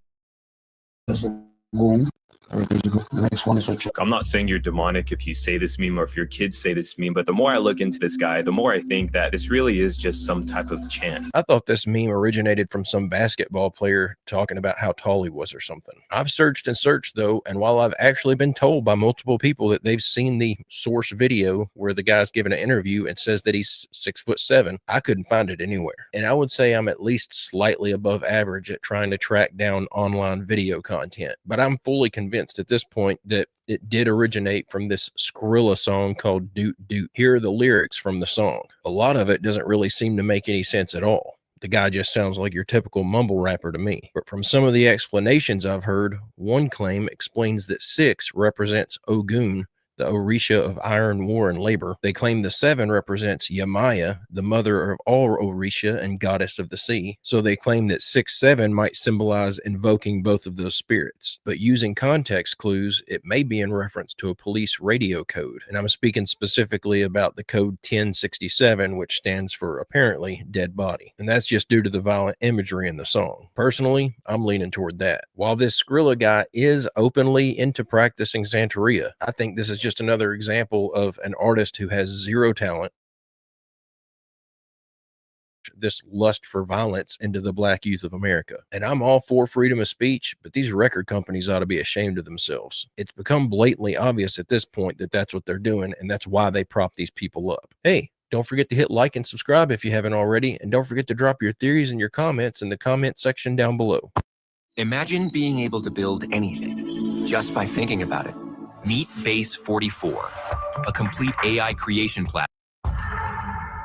next one is a I'm not saying you're demonic if you say this meme or if your kids say this meme, but the more I look into this guy, the more I think that this really is just some type of chant. I thought this meme originated from some basketball player talking about how tall he was or something. I've searched and searched though, and while I've actually been told by multiple people that they've seen the source video where the guy's giving an interview and says that he's 6'7", I couldn't find it anywhere. And I would say I'm at least slightly above average at trying to track down online video content, but I'm fully convinced at this point that it did originate from this Skrilla song called Doot Doot. Here are the lyrics from the song. A lot of it doesn't really seem to make any sense at all. The guy just sounds like your typical mumble rapper to me. But from some of the explanations I've heard, one claim explains that 6 represents Ogun, the Orisha of iron, war, and labor. They claim the 7 represents Yamaya, the mother of all Orisha and goddess of the sea. So they claim that 6-7 might symbolize invoking both of those spirits. But using context clues, it may be in reference to a police radio code. And I'm speaking specifically about the code 1067, which stands for apparently dead body. And that's just due to the violent imagery in the song. Personally, I'm leaning toward that. While this Skrilla guy is openly into practicing Santeria, I think this is just another example of an artist who has zero talent, this lust for violence into the black youth of America. And I'm all for freedom of speech, but these record companies ought to be ashamed of themselves. It's become blatantly obvious at this point that that's what they're doing, and that's why they prop these people up. Hey, don't forget to hit like and subscribe if you haven't already, and don't forget to drop your theories and your comments in the comment section down below. Imagine being able to build anything just by thinking about it. Meet Base 44, a complete AI creation platform.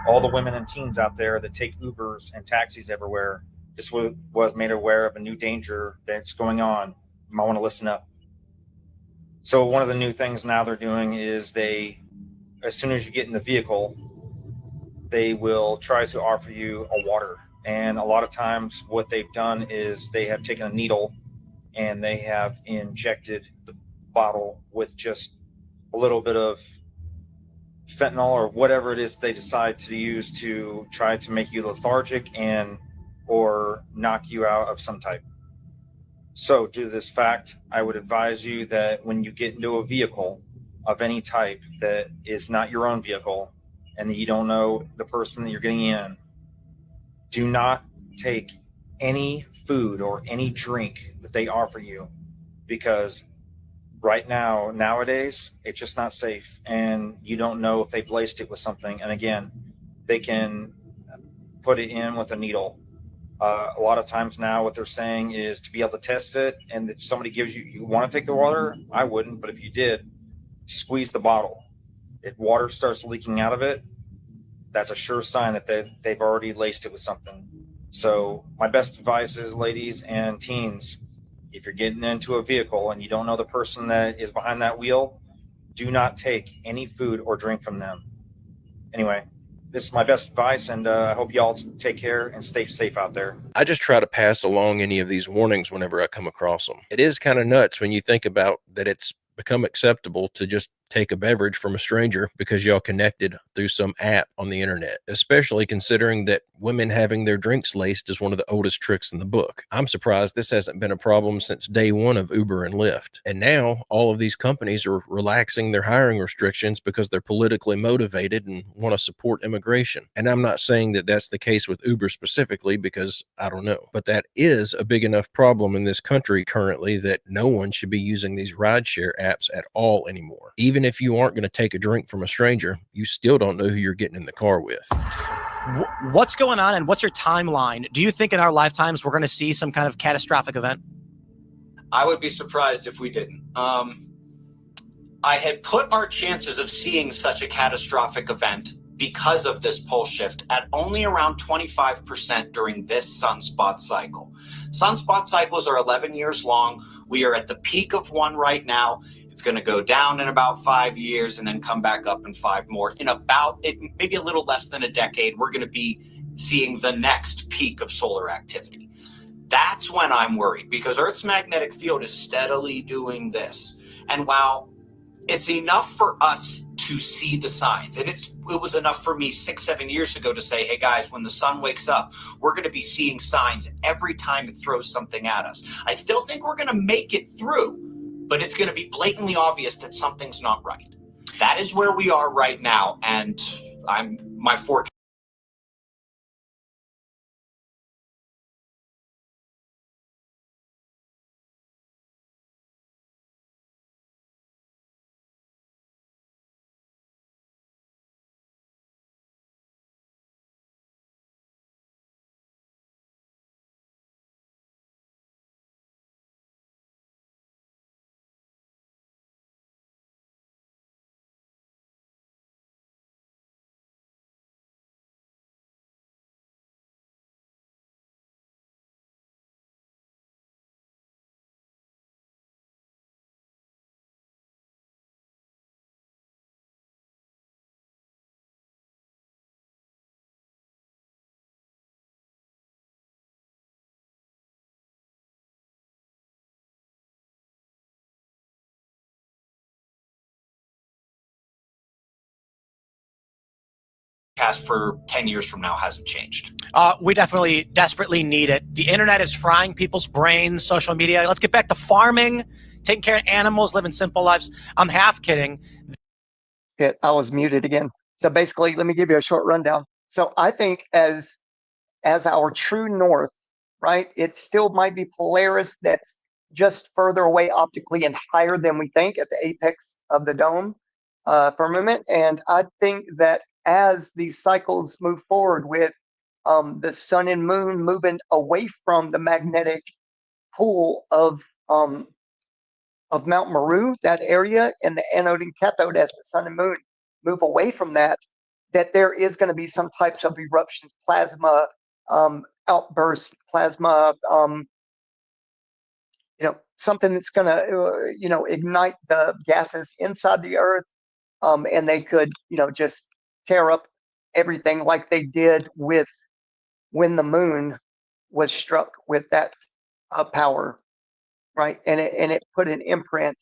All the women and teens out there that take Ubers and taxis everywhere just was made aware of a new danger that's going on. You might want to listen up. So one of the new things now they're doing is as soon as you get in the vehicle, they will try to offer you a water. And a lot of times what they've done is they have taken a needle and they have injected the bottle with just a little bit of fentanyl or whatever it is they decide to use to try to make you lethargic and or knock you out of some type. So due to this fact, I would advise you that when you get into a vehicle of any type that is not your own vehicle and that you don't know the person that you're getting in, do not take any food or any drink that they offer you, because nowadays, it's just not safe, and you don't know if they've laced it with something. And again, they can put it in with a needle. A lot of times now what they're saying is to be able to test it, and if somebody gives you want to take the water, I wouldn't, but if you did, squeeze the bottle. If water starts leaking out of it, that's a sure sign that they've already laced it with something. So my best advice is, ladies and teens, if you're getting into a vehicle and you don't know the person that is behind that wheel, do not take any food or drink from them. Anyway, this is my best advice, and I hope you all take care and stay safe out there. I just try to pass along any of these warnings whenever I come across them. It is kind of nuts when you think about that it's become acceptable to just take a beverage from a stranger because y'all connected through some app on the internet, especially considering that women having their drinks laced is one of the oldest tricks in the book. I'm surprised this hasn't been a problem since day one of Uber and Lyft. And now all of these companies are relaxing their hiring restrictions because they're politically motivated and want to support immigration. And I'm not saying that that's the case with Uber specifically, because I don't know, but that is a big enough problem in this country currently that no one should be using these rideshare apps at all anymore. Even if you aren't going to take a drink from a stranger, you still don't know who you're getting in the car with. What's going on, and what's your timeline? Do you think in our lifetimes we're going to see some kind of catastrophic event? I would be surprised if we didn't. I had put our chances of seeing such a catastrophic event because of this pole shift at only around 25% during this sunspot cycle. Sunspot cycles are 11 years long. We are at the peak of one right now. It's going to go down in about 5 years and then come back up in 5 more. In about maybe a little less than a decade, we're going to be seeing the next peak of solar activity. That's when I'm worried, because Earth's magnetic field is steadily doing this. And while it's enough for us to see the signs. And it was enough for me 6-7 years ago to say, hey guys, when the sun wakes up, we're going to be seeing signs every time it throws something at us. I still think we're going to make it through, but it's going to be blatantly obvious that something's not right. That is where we are right now, and my forecast. For 10 years from now hasn't changed. We definitely desperately need it. The internet is frying people's brains, social media. Let's get back to farming, taking care of animals, living simple lives. I'm half kidding. I was muted again. So basically, let me give you a short rundown. So I think as our true north, right, it still might be Polaris that's just further away optically and higher than we think at the apex of the dome firmament. And I think that as these cycles move forward with the sun and moon moving away from the magnetic pull of Mount Meru, that area, and the anode and cathode as the sun and moon move away from that, that there is going to be some types of eruptions, plasma, outbursts, plasma, something that's going to, ignite the gases inside the Earth, and they could, just tear up everything like they did with when the moon was struck with that power, right? And it put an imprint,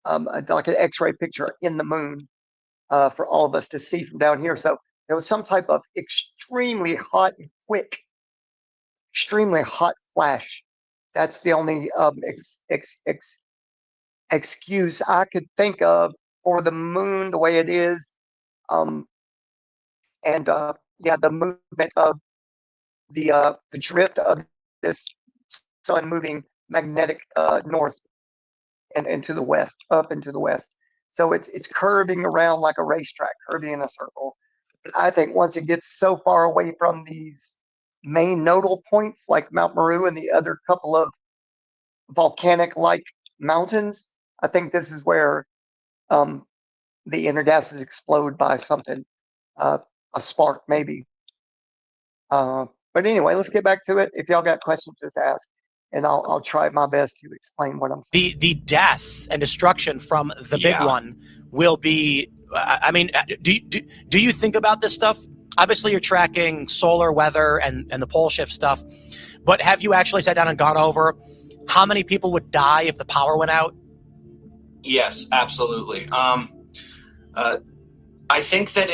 like an X-ray picture in the moon for all of us to see from down here. So there was some type of extremely hot and quick, extremely hot flash. That's the only excuse I could think of for the moon the way it is, and the movement of the drift of this sun moving magnetic north and into the west, up into the west. So it's curving around like a racetrack, curving in a circle. But I think once it gets so far away from these main nodal points like Mount Meru and the other couple of volcanic-like mountains, I think this is where the inner gases explode by something, a spark maybe. But anyway, let's get back to it. If y'all got questions, just ask, and I'll try my best to explain what I'm saying. The death and destruction from the big one will be. I mean, do you think about this stuff? Obviously, you're tracking solar weather and the pole shift stuff, but have you actually sat down and gone over how many people would die if the power went out? Yes, absolutely. I think that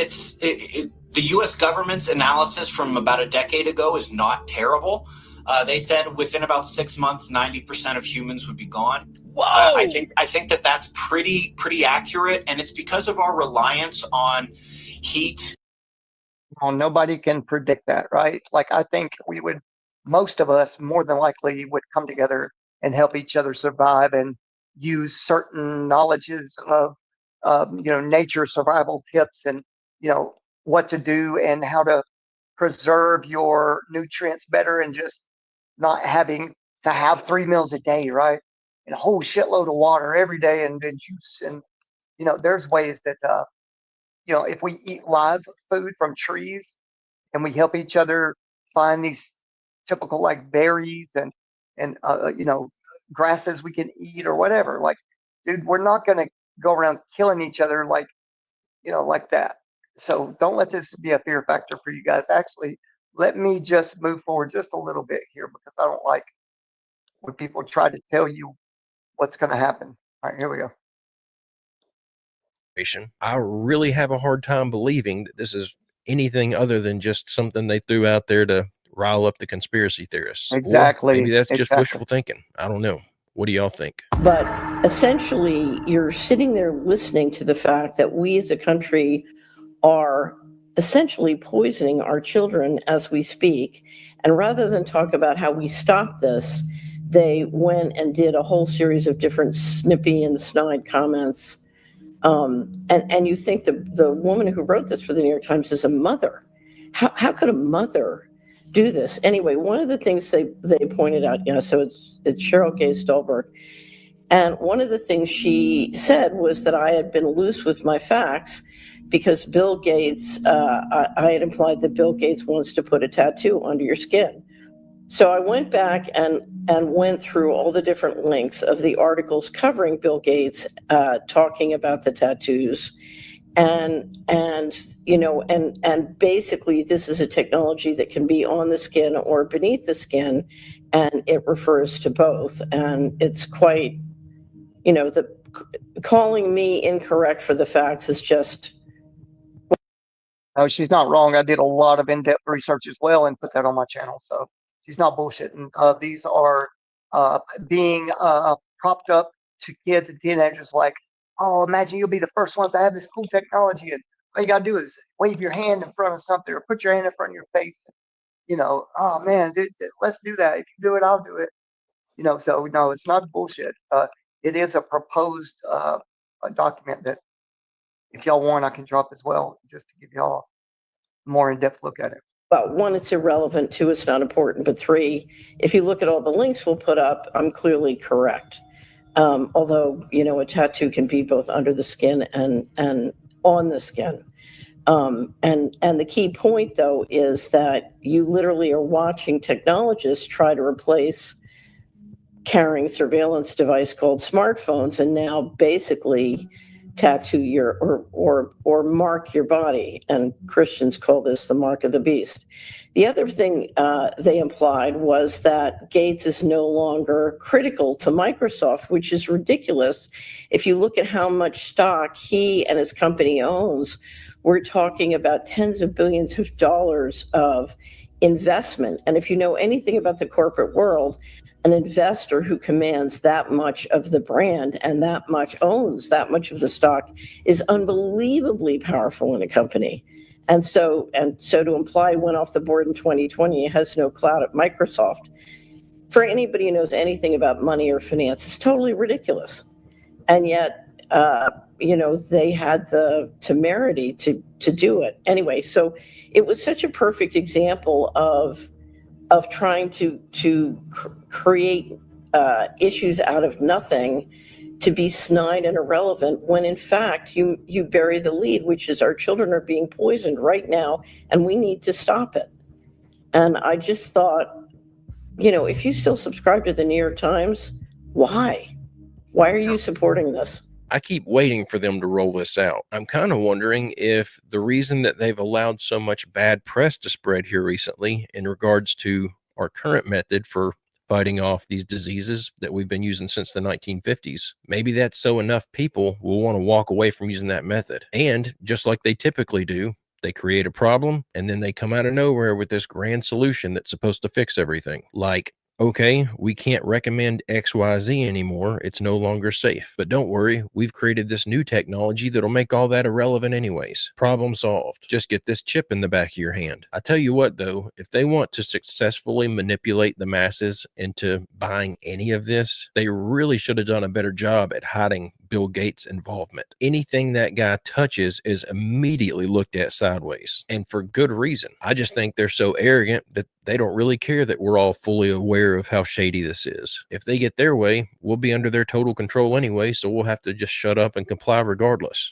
the U.S. government's analysis from about a decade ago is not terrible. They said within about 6 months, 90% of humans would be gone. Whoa! I think that that's pretty accurate, and it's because of our reliance on heat. Well, nobody can predict that, right? Like I think most of us more than likely would come together and help each other survive and use certain knowledges of nature survival tips and what to do and how to preserve your nutrients better and just not having to have 3 meals a day, right? And a whole shitload of water every day and juice. And there's ways that if we eat live food from trees and we help each other find these typical like berries and grasses we can eat or whatever, like, dude, we're not going to go around killing each other like that. So don't let this be a fear factor for you guys. Actually, let me just move forward just a little bit here because I don't like when people try to tell you what's going to happen. All right, here we go. I really have a hard time believing that this is anything other than just something they threw out there to rile up the conspiracy theorists. Exactly. Or maybe that's just Exactly. wishful thinking. I don't know. What do y'all think? But essentially, you're sitting there listening to the fact that we as a country are essentially poisoning our children as we speak. And rather than talk about how we stop this, they went and did a whole series of different snippy and snide comments. And you think the woman who wrote this for the New York Times is a mother. How could a mother do this? Anyway, one of the things they pointed out, so it's Cheryl Gay Stolberg. And one of the things she said was that I had been loose with my facts because Bill Gates, I had implied that Bill Gates wants to put a tattoo under your skin. So I went back and went through all the different links of the articles covering Bill Gates, talking about the tattoos. And basically this is a technology that can be on the skin or beneath the skin, and it refers to both. And it's quite, calling me incorrect for the facts is just. No, she's not wrong. I did a lot of in-depth research as well and put that on my channel. So she's not bullshitting. These are being propped up to kids and teenagers like, oh, imagine you'll be the first ones to have this cool technology. And all you got to do is wave your hand in front of something or put your hand in front of your face. Oh, man, dude, let's do that. If you do it, I'll do it. So, no, it's not bullshit. It is a proposed a document that if y'all want, I can drop as well, just to give y'all a more in-depth look at it. Well, one, it's irrelevant. Two, it's not important. But three, if you look at all the links we'll put up, I'm clearly correct. Although, a tattoo can be both under the skin and on the skin. And the key point, though, is that you literally are watching technologists try to replace carrying surveillance device called smartphones and now basically tattoo your or mark your body. And Christians call this the mark of the beast. The other thing they implied was that Gates is no longer critical to Microsoft, which is ridiculous. If you look at how much stock he and his company owns, we're talking about tens of billions of dollars of investment. And if you know anything about the corporate world, an investor who commands that much of the brand and that much owns that much of the stock is unbelievably powerful in a company. And so to imply went off the board in 2020, it has no clout at Microsoft. For anybody who knows anything about money or finance, it's totally ridiculous. And yet, they had the temerity to do it. Anyway, so it was such a perfect example of trying to create issues out of nothing, to be snide and irrelevant, when in fact you bury the lead, which is our children are being poisoned right now and we need to stop it. And I just thought, if you still subscribe to the New York Times, why are you supporting this? I keep waiting for them to roll this out. I'm kind of wondering if the reason that they've allowed so much bad press to spread here recently in regards to our current method for fighting off these diseases that we've been using since the 1950s, maybe that's so enough people will want to walk away from using that method. And just like they typically do, they create a problem and then they come out of nowhere with this grand solution that's supposed to fix everything. Like, okay, we can't recommend XYZ anymore. It's no longer safe. But don't worry, we've created this new technology that'll make all that irrelevant anyways. Problem solved. Just get this chip in the back of your hand. I tell you what, though, if they want to successfully manipulate the masses into buying any of this, they really should have done a better job at hiding Bill Gates' involvement. Anything that guy touches is immediately looked at sideways, and for good reason. I just think they're so arrogant that they don't really care that we're all fully aware of how shady this is. If they get their way, we'll be under their total control anyway, so we'll have to just shut up and comply regardless.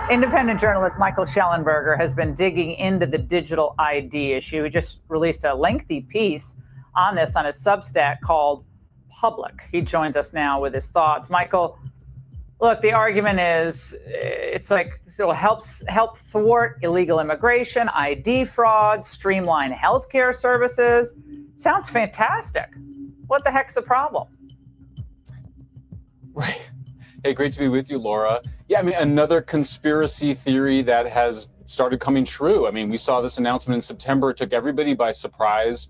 Independent journalist Michael Schellenberger has been digging into the digital ID issue. He just released a lengthy piece on this on his Substack called Public. He joins us now with his thoughts. Michael, look, the argument is it's like it'll help thwart illegal immigration, ID fraud, streamline healthcare services. Sounds fantastic. What the heck's the problem? Hey, great to be with you, Laura. Yeah, I mean, another conspiracy theory that has started coming true. I mean, we saw this announcement in September. It took everybody by surprise.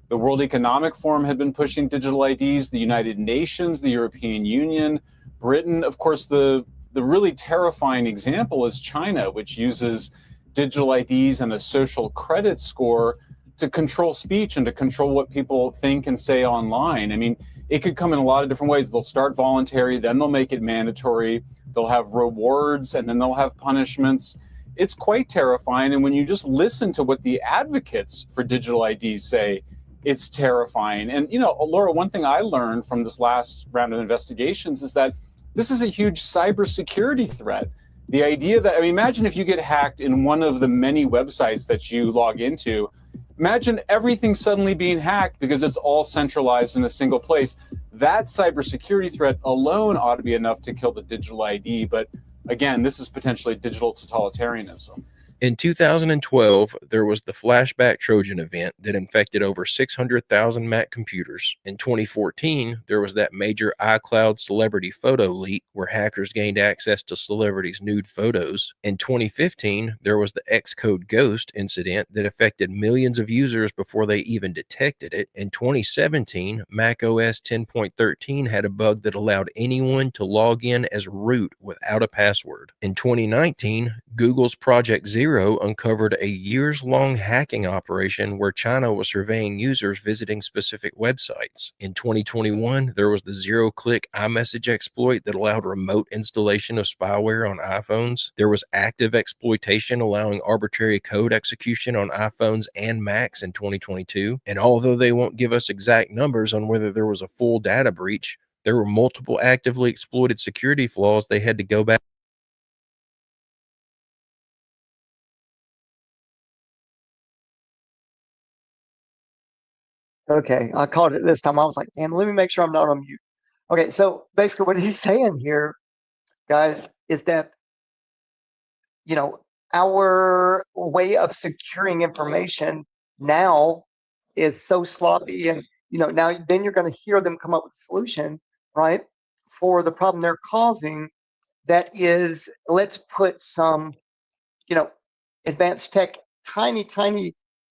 The World Economic Forum had been pushing digital IDs, the United Nations, the European Union, Britain. Of course, the really terrifying example is China, which uses digital IDs and a social credit score to control speech and to control what people think and say online. I mean, it could come in a lot of different ways. They'll start voluntary, then they'll make it mandatory. They'll have rewards, and then they'll have punishments. It's quite terrifying. And when you just listen to what the advocates for digital IDs say, it's terrifying. And, you know, Laura, one thing I learned from this last round of investigations is that this is a huge cybersecurity threat. The idea that, I mean, imagine if you get hacked in one of the many websites that you log into. Imagine everything suddenly being hacked because it's all centralized in a single place. That cybersecurity threat alone ought to be enough to kill the digital ID. But again, this is potentially digital totalitarianism. In 2012, there was the Flashback Trojan event that infected over 600,000 Mac computers. In 2014, there was that major iCloud celebrity photo leak where hackers gained access to celebrities' nude photos. In 2015, there was the Xcode Ghost incident that affected millions of users before they even detected it. In 2017, macOS 10.13 had a bug that allowed anyone to log in as root without a password. In 2019, Google's Project Zero uncovered a years-long hacking operation where China was surveying users visiting specific websites. In 2021, there was the zero-click iMessage exploit that allowed remote installation of spyware on iPhones. There was active exploitation allowing arbitrary code execution on iPhones and Macs in 2022. And although they won't give us exact numbers on whether there was a full data breach, there were multiple actively exploited security flaws they had to go back. Okay, I caught it this time. I was like, damn, let me make sure I'm not on mute. Okay, so basically what he's saying here, guys, is that, you know, our way of securing information now is so sloppy. And, you know, now then you're going to hear them come up with a solution, right, for the problem they're causing. That is, let's put some, you know, advanced tech, tiny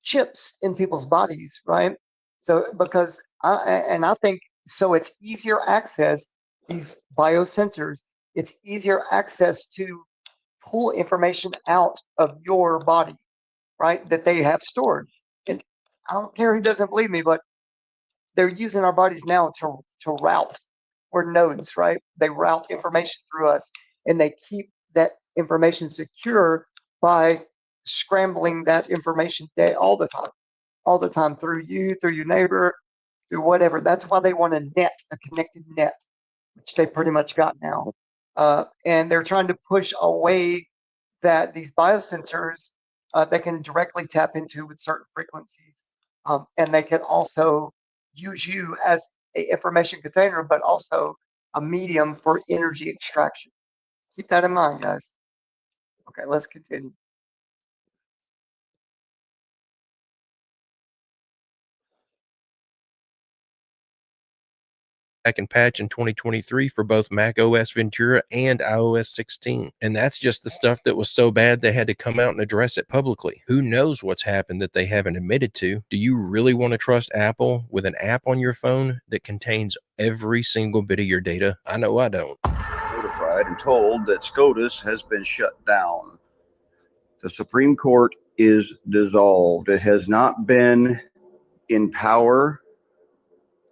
chips in people's bodies, right? So because I think so it's easier access, these biosensors, it's easier access to pull information out of your body, right, that they have stored. And I don't care who doesn't believe me, but they're using our bodies now to route. We're nodes, right? They route information through us, and they keep that information secure by scrambling that information all the time through you, through your neighbor, through whatever. That's why they want a connected net, which they pretty much got now. And they're trying to push away that these biosensors they can directly tap into with certain frequencies. And they can also use you as an information container, but also a medium for energy extraction. Keep that in mind, guys. Okay, let's continue. And patch in 2023 for both Mac OS Ventura and iOS 16. And that's just the stuff that was so bad they had to come out and address it publicly. Who knows what's happened that they haven't admitted to? Do you really want to trust Apple with an app on your phone that contains every single bit of your data? I know I don't. Notified and told that SCOTUS has been shut down. The Supreme Court is dissolved. It has not been in power.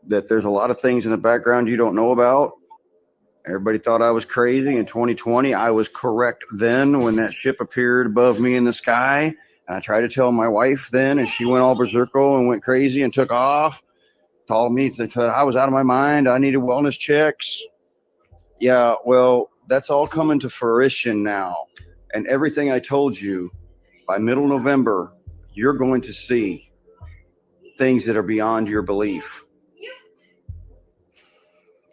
That there's a lot of things in the background you don't know about. Everybody thought I was crazy in 2020. I was correct then when that ship appeared above me in the sky. And I tried to tell my wife then, and she went all berserko and went crazy and took off. Told me that I was out of my mind. I needed wellness checks. Yeah, well, that's all coming to fruition now. And everything I told you, by middle November, you're going to see things that are beyond your belief.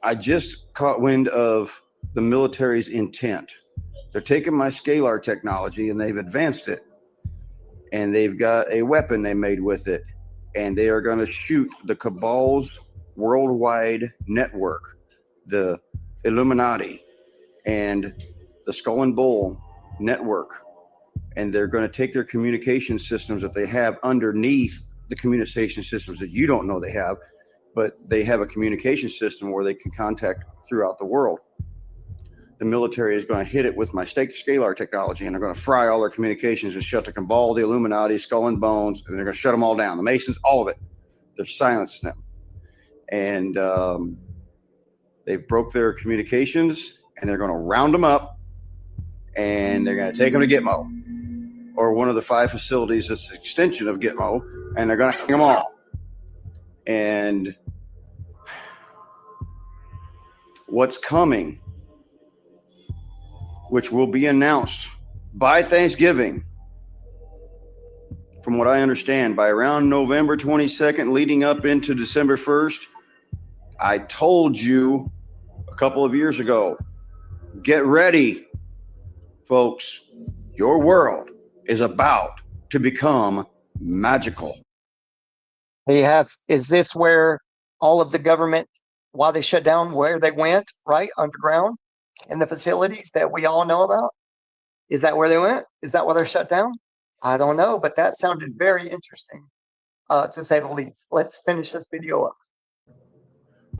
I just caught wind of the military's intent. They're taking my scalar technology and they've advanced it. And they've got a weapon they made with it. And they are going to shoot the cabal's worldwide network, the Illuminati. and the Skull and Bowl network, and they're going to take their communication systems that they have underneath the communication systems that you don't know they have, but they have a communication system where they can contact throughout the world. The military is going to hit it with my scalar technology, and they're going to fry all their communications and shut the Cabal, the Illuminati, Skull and Bones, and they're going to shut them all down. The Masons, all of it. They're silencing them. And they broke their communications, and they're going to round them up, and they're going to take them to Gitmo, or one of the 5 facilities that's an extension of Gitmo, and they're going to hang them all. And what's coming, which will be announced by Thanksgiving, from what I understand, by around November 22nd, leading up into December 1st, I told you a couple of years ago, get ready, folks. Your world is about to become magical. They have, is this where all of the government, while they shut down, where they went, right? Underground in the facilities that we all know about? Is that where they went? Is that why they're shut down? I don't know, but that sounded very interesting, to say the least. Let's finish this video up.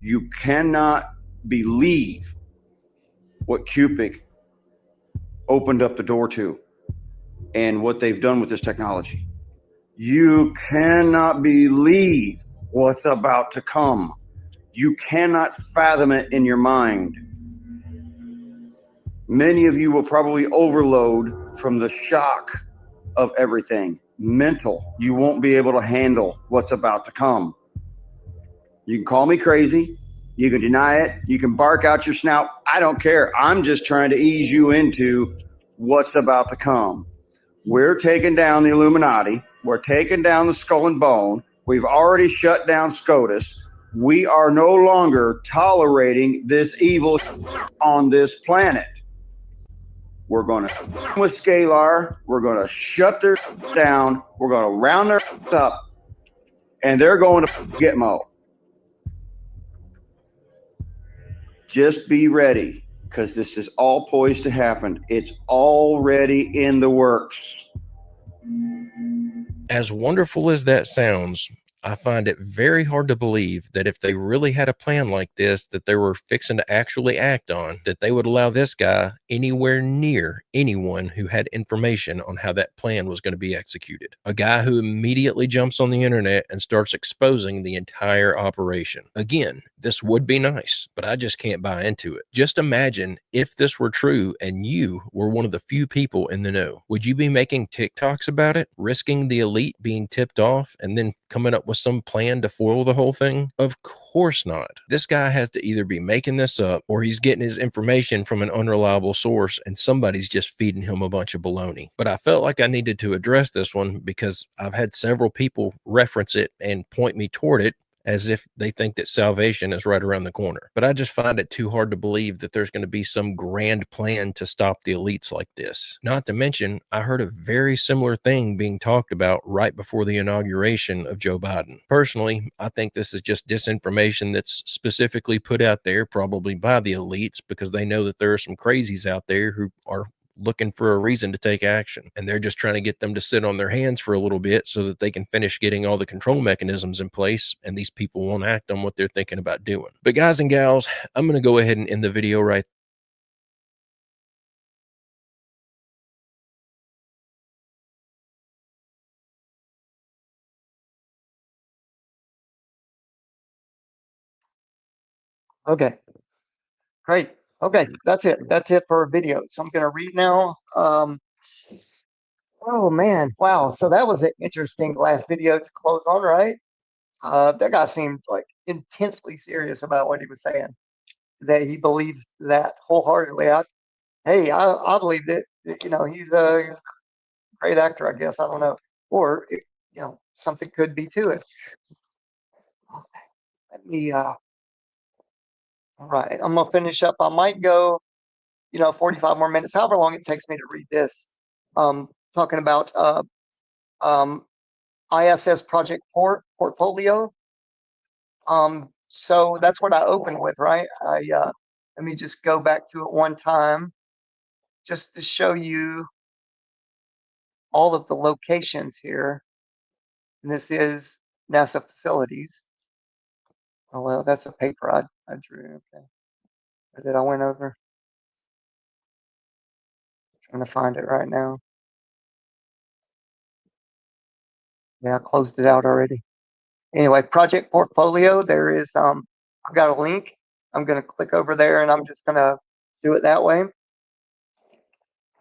You cannot believe what Cupic opened up the door to and what they've done with this technology. You cannot believe what's about to come. You cannot fathom it in your mind. Many of you will probably overload from the shock of everything. Mental. You won't be able to handle what's about to come. You can call me crazy. You can deny it. You can bark out your snout. I don't care. I'm just trying to ease you into what's about to come. We're taking down the Illuminati. We're taking down the Skull and Bone. We've already shut down SCOTUS. We are no longer tolerating this evil on this planet. We're going to with Scalar. We're going to shut their down. We're going to round their up. And they're going to Gitmo. Just be ready, because this is all poised to happen. It's already in the works. As wonderful as that sounds, I find it very hard to believe that if they really had a plan like this that they were fixing to actually act on, that they would allow this guy anywhere near anyone who had information on how that plan was going to be executed. A guy who immediately jumps on the internet and starts exposing the entire operation. Again, this would be nice, but I just can't buy into it. Just imagine if this were true and you were one of the few people in the know. Would you be making TikToks about it, risking the elite being tipped off, and then coming up with some plan to foil the whole thing? Of course not. This guy has to either be making this up or he's getting his information from an unreliable source and somebody's just feeding him a bunch of baloney. But I felt like I needed to address this one because I've had several people reference it and point me toward it as if they think that salvation is right around the corner. But I just find it too hard to believe that there's going to be some grand plan to stop the elites like this. Not to mention, I heard a very similar thing being talked about right before the inauguration of Joe Biden. Personally, I think this is just disinformation that's specifically put out there, probably by the elites, because they know that there are some crazies out there who are looking for a reason to take action, and they're just trying to get them to sit on their hands for a little bit so that they can finish getting all the control mechanisms in place, and these people won't act on what they're thinking about doing. But guys and gals, I'm going to go ahead and end the video right Okay, great. Okay, that's it. That's it for a video. So I'm going to read now. Oh man, wow. So that was an interesting last video to close on, right? That guy seemed like intensely serious about what he was saying. That he believed that wholeheartedly. I believe that, you know, he's a great actor, I guess. I don't know. Or, you know, something could be to it. Let me, all right, I'm gonna finish up. I might go, you know, 45 more minutes, however long it takes me to read this. Talking about ISS Project Portfolio. So that's what I opened with, right? Let me just go back to it one time just to show you all of the locations here. And this is NASA facilities. Oh, well, that's a paper I drew. Okay. Or that I went over. Trying to find it right now. Yeah, I closed it out already. Anyway, project portfolio. There is I've got a link. I'm going to click over there and I'm just going to do it that way.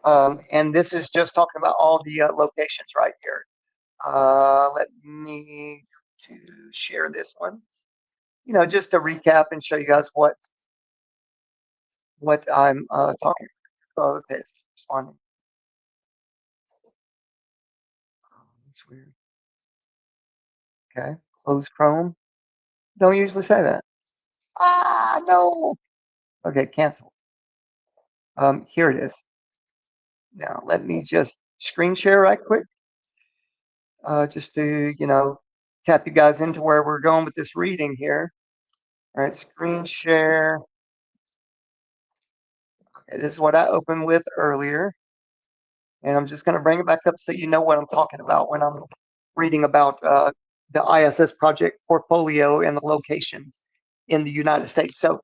And this is just talking about all the locations right here. Let me to share this one. You know, just to recap and show you guys what I'm talking about. Oh, okay, it's responding. Oh, that's weird. Okay, close Chrome. Don't usually say that. Ah, no. Okay, cancel. Here it is. Now let me just screen share right quick. Just to, you know, tap you guys into where we're going with this reading here. All right, screen share. Okay, this is what I opened with earlier. And I'm just going to bring it back up so you know what I'm talking about when I'm reading about the ISS project portfolio and the locations in the United States. So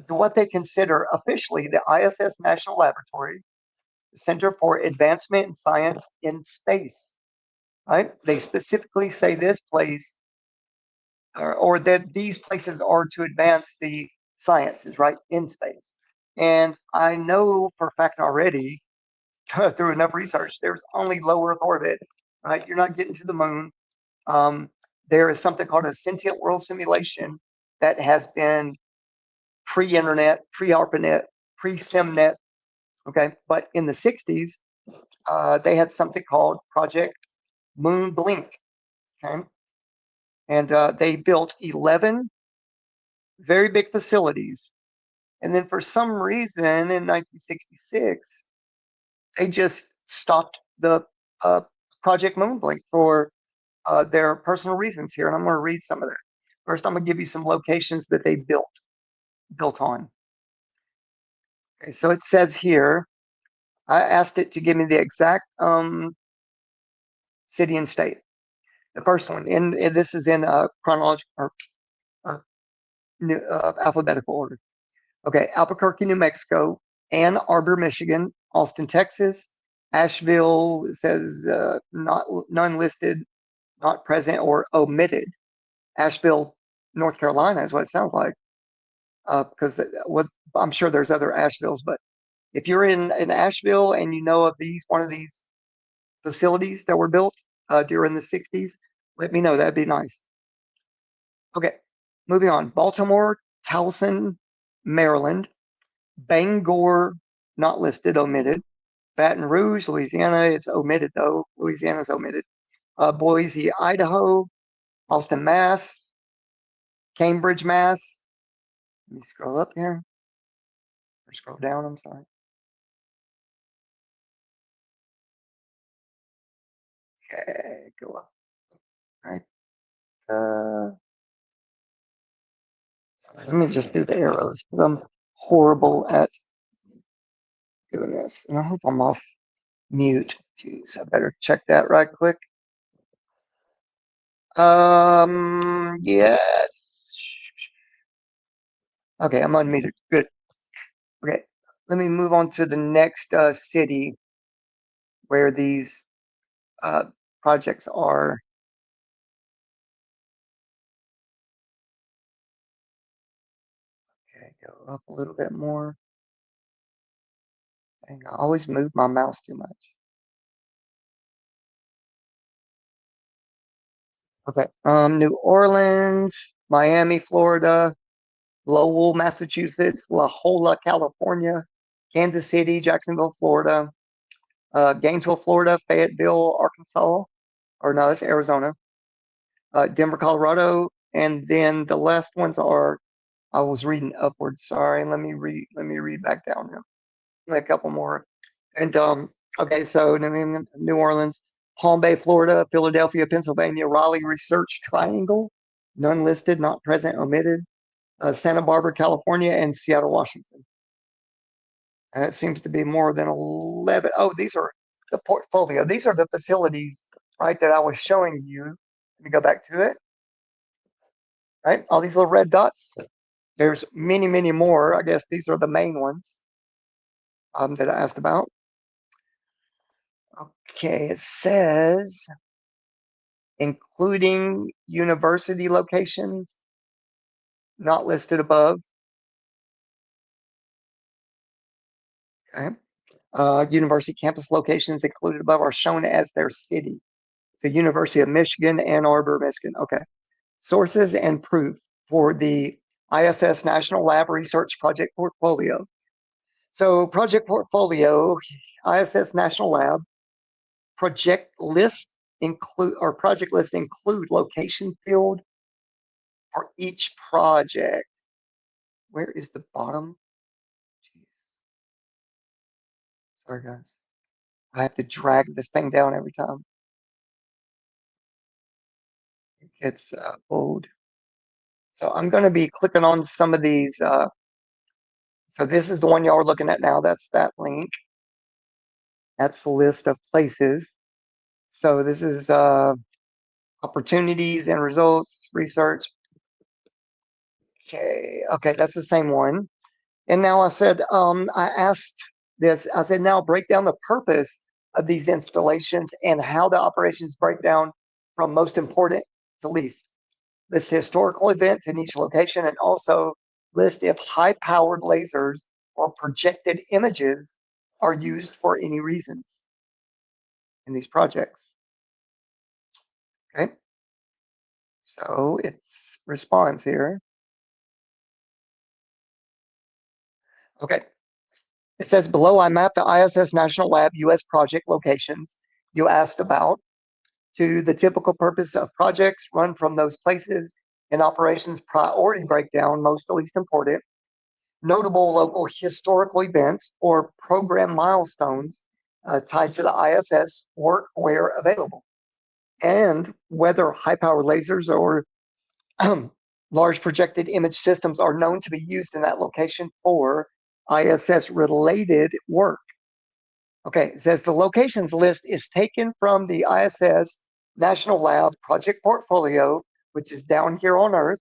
what they consider officially the ISS National Laboratory, Center for Advancement in Science in Space, right? They specifically say this place or that these places are to advance the sciences, right, in space. And I know for a fact already through enough research, there's only low Earth orbit, right? You're not getting to the moon. There is something called a sentient world simulation that has been pre-internet, pre-ARPANET, pre-SIMNet, okay? But in the 60s, they had something called Project Moon Blink, okay? And they built 11 very big facilities. And then for some reason in 1966, they just stopped the Project Moonblink for their personal reasons here. And I'm going to read some of that. First, I'm going to give you some locations that they built on. Okay, so it says here, I asked it to give me the exact city and state. The first one, and this is in chronological or alphabetical order. Okay, Albuquerque, New Mexico, Ann Arbor, Michigan, Austin, Texas, Asheville, it says none listed, not present, or omitted. Asheville, North Carolina is what it sounds like. Because I'm sure there's other Asheville's, but if you're in Asheville and you know of one of these facilities that were built during the 60s, let me know. That'd be nice. Okay, moving on. Baltimore, Towson, Maryland, Bangor, not listed, omitted. Baton Rouge, Louisiana, it's omitted though. Louisiana's omitted. Boise, Idaho, Austin, Mass, Cambridge, Mass. Let me scroll up here. Or scroll down, I'm sorry. Okay, go up. All right. Let me just do the arrows because I'm horrible at doing this. And I hope I'm off mute too, so I better check that right quick. Yes. Okay, I'm unmuted. Good. Okay, let me move on to the next city where these projects are. Okay, go up a little bit more. Dang, I always move my mouse too much. Okay, New Orleans, Miami, Florida, Lowell, Massachusetts, La Jolla, California, Kansas City, Jacksonville, Florida, Gainesville, Florida, Fayetteville, Arkansas, or no, that's Arizona, Denver, Colorado, and then the last ones are, I was reading upwards. Sorry, let me read back down here. A couple more, and okay, so New Orleans, Palm Bay, Florida, Philadelphia, Pennsylvania, Raleigh Research Triangle, none listed, not present, omitted. Santa Barbara, California, and Seattle, Washington. And it seems to be more than 11. Oh, these are the portfolio. These are the facilities, right, that I was showing you. Let me go back to it. Right, all these little red dots. There's many, many more. I guess these are the main ones that I asked about. Okay, it says, including university locations, not listed above. Okay. University campus locations included above are shown as their city. So University of Michigan, Ann Arbor, Michigan. Okay. Sources and proof for the ISS National Lab Research Project Portfolio. So Project Portfolio, ISS National Lab, project list include location field for each project. Where is the bottom? Jeez. Sorry, guys. I have to drag this thing down every time. It gets bold. So I'm going to be clicking on some of these. So this is the one y'all are looking at now. That's that link. That's the list of places. So this is opportunities and results, research. Okay, that's the same one. And now I said, I asked this, I said, now break down the purpose of these installations and how the operations break down from most important to least. List historical events in each location and also list if high-powered lasers or projected images are used for any reasons in these projects. Okay, so it's response here. Okay, it says below I mapped the ISS National Lab US project locations you asked about to the typical purpose of projects run from those places and operations priority breakdown, most to least important, notable local historical events or program milestones tied to the ISS work where available, and whether high-power lasers or large projected image systems are known to be used in that location for ISS-related work. Okay, it says the locations list is taken from the ISS National Lab project portfolio, which is down here on Earth.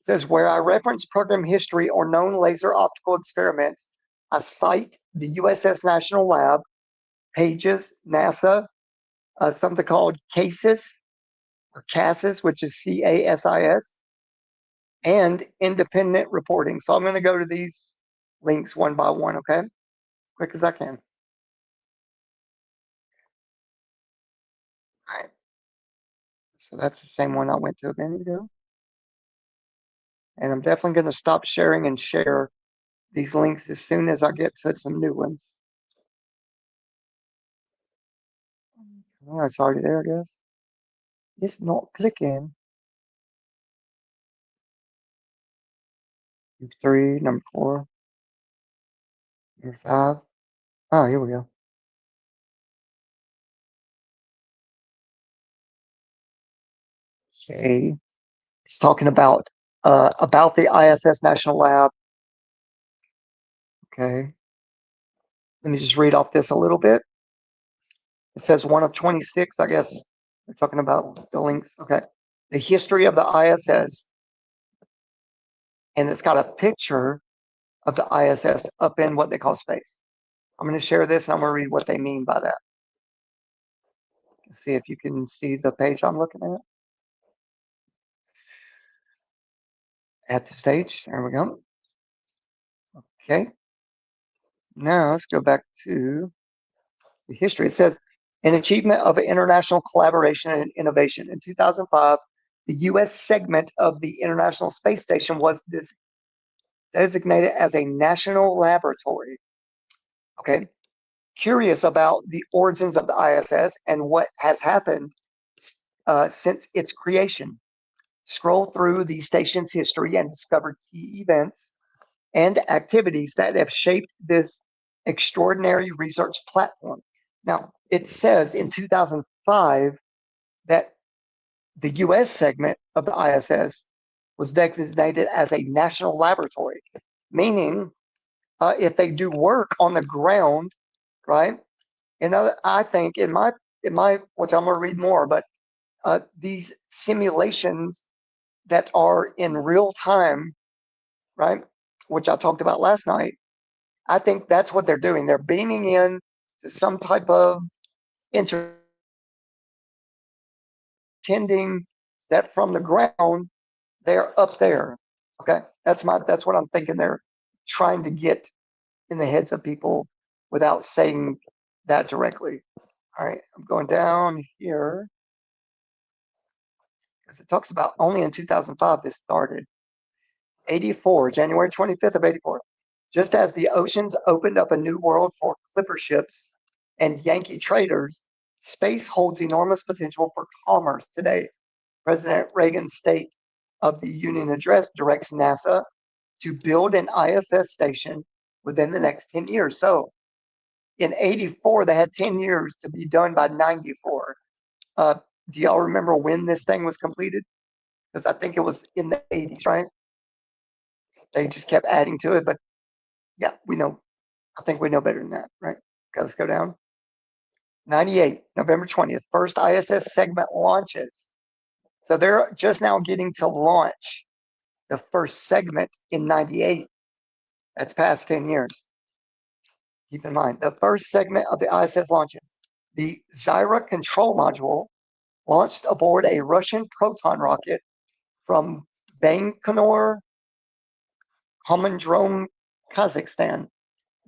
It says where I reference program history or known laser optical experiments, I cite the USS National Lab, pages, NASA, something called CASIS, or CASIS, which is CASIS, and independent reporting. So I'm going to go to these links one by one, okay? Quick as I can. All right. So that's the same one I went to a minute ago. And I'm definitely going to stop sharing and share these links as soon as I get to some new ones. Oh, it's already there, I guess. It's not clicking. Number 3, number 4, number 5. Oh, here we go. Okay. It's talking about the ISS National Lab. Okay. Let me just read off this a little bit. It says 1 of 26, I guess. We're talking about the links. Okay. The history of the ISS. And it's got a picture of the ISS up in what they call space. I'm going to share this and I'm going to read what they mean by that. See if you can see the page I'm looking at. At the stage. There we go. Okay. Now let's go back to the history. It says, an achievement of international collaboration and innovation. In 2005, the U.S. segment of the International Space Station was designated as a national laboratory. Okay. Curious about the origins of the ISS and what has happened since its creation. Scroll through the station's history and discover key events and activities that have shaped this extraordinary research platform. Now, it says in 2005 that the US segment of the ISS was designated as a national laboratory, meaning if they do work on the ground, right? And I think in my which I'm going to read more, but these simulations that are in real time, right? Which I talked about last night. I think that's what they're doing. They're beaming in to some type of intending that from the ground they're up there. Okay, that's what I'm thinking. They're trying to get in the heads of people without saying that directly. All right, I'm going down here because it talks about only in 2005 this started. 84, January 25th of 84. Just as the oceans opened up a new world for clipper ships and Yankee traders, space holds enormous potential for commerce today. President Reagan's State of the Union address directs NASA to build an ISS station within the next 10 years. So in 84, they had 10 years to be done by 94. Do y'all remember when this thing was completed? Because I think it was in the 80s, right? They just kept adding to it, but yeah, we know. I think we know better than that, right? Okay, let's go down. 98, November 20th, first ISS segment launches. So they're just now getting to launch the first segment in 98. That's past 10 years. Keep in mind, the first segment of the ISS launches. The Zyra control module launched aboard a Russian Proton rocket from Baikonur Komandrome, Kazakhstan.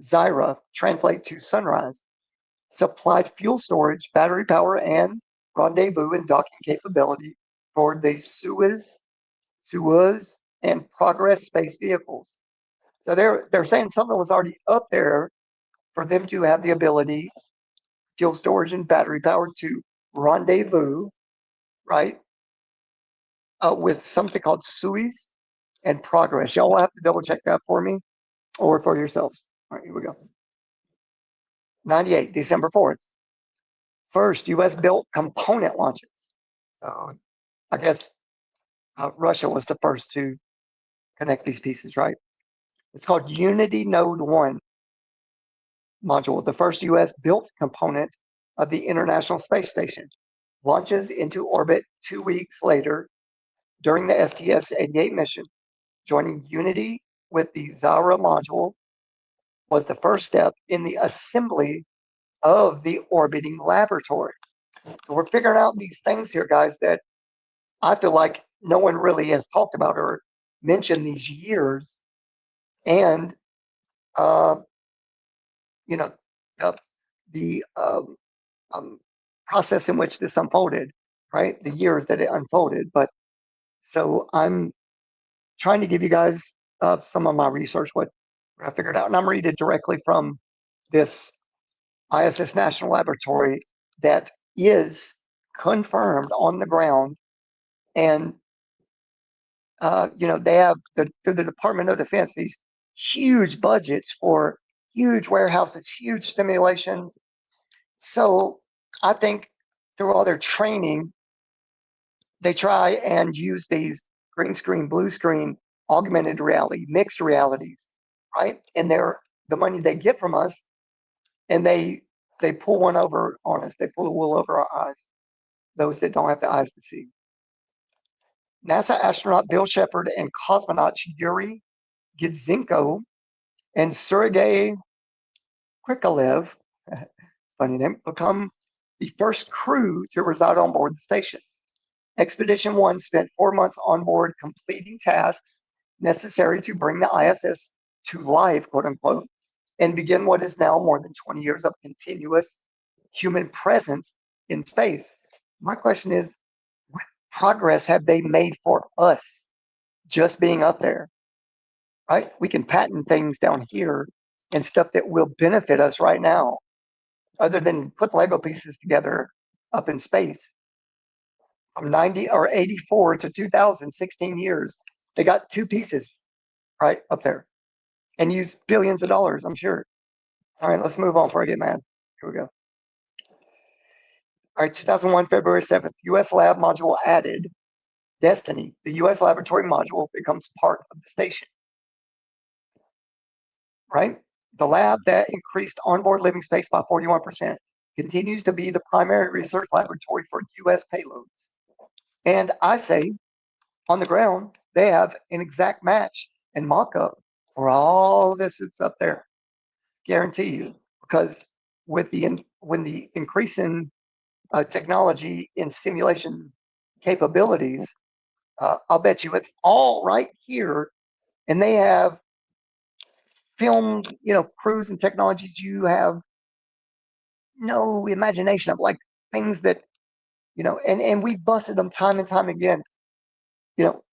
Zyra translate to sunrise, supplied fuel storage, battery power, and rendezvous and docking capability for the Suez and Progress space vehicles. So they're saying something was already up there for them to have the ability, fuel storage and battery power to rendezvous, right, with something called Suez and Progress. Y'all will have to double check that for me or for yourselves. All right, here we go. 98, December 4th. First U.S. built component launches. So I guess Russia was the first to connect these pieces, right? It's called Unity Node 1 module, the first U.S. built component of the International Space Station. Launches into orbit 2 weeks later during the STS-88 mission. Joining Unity with the Zyra module was the first step in the assembly of the orbiting laboratory. So we're figuring out these things here, guys, that I feel like no one really has talked about or mentioned these years. And, you know, the process in which this unfolded, right? The years that it unfolded. But so I'm trying to give you guys some of my research, what I figured out. And I'm reading directly from this ISS National Laboratory that is confirmed on the ground. And, you know, they have through the Department of Defense, these huge budgets for huge warehouses, huge simulations. So I think through all their training, they try and use these green screen, blue screen, augmented reality, mixed realities, right? And they're the money they get from us, and they pull one over on us. They pull the wool over our eyes, those that don't have the eyes to see. NASA astronaut Bill Shepard and cosmonauts Yuri Gidzenko and Sergei Krikalev, funny name, become the first crew to reside on board the station. Expedition 1 spent 4 months on board completing tasks necessary to bring the ISS to life, quote unquote, and begin what is now more than 20 years of continuous human presence in space. My question is, what progress have they made for us just being up there? Right? We can patent things down here and stuff that will benefit us right now, other than put Lego pieces together up in space. From 90 or 84 to 2016 years, they got 2 pieces right up there and used billions of dollars, I'm sure. All right, let's move on before I get mad. Here we go. All right, 2001, February 7th, US lab module added. Destiny, the U.S. laboratory module, becomes part of the station. Right? The lab that increased onboard living space by 41% continues to be the primary research laboratory for U.S. payloads. And I say, on the ground, they have an exact match and mock-up for all of this that's up there. Guarantee you, because with the increase in technology in simulation capabilities, I'll bet you it's all right here, and they have filmed, crews and technologies you have no imagination of, like things that, and we busted them time and time again.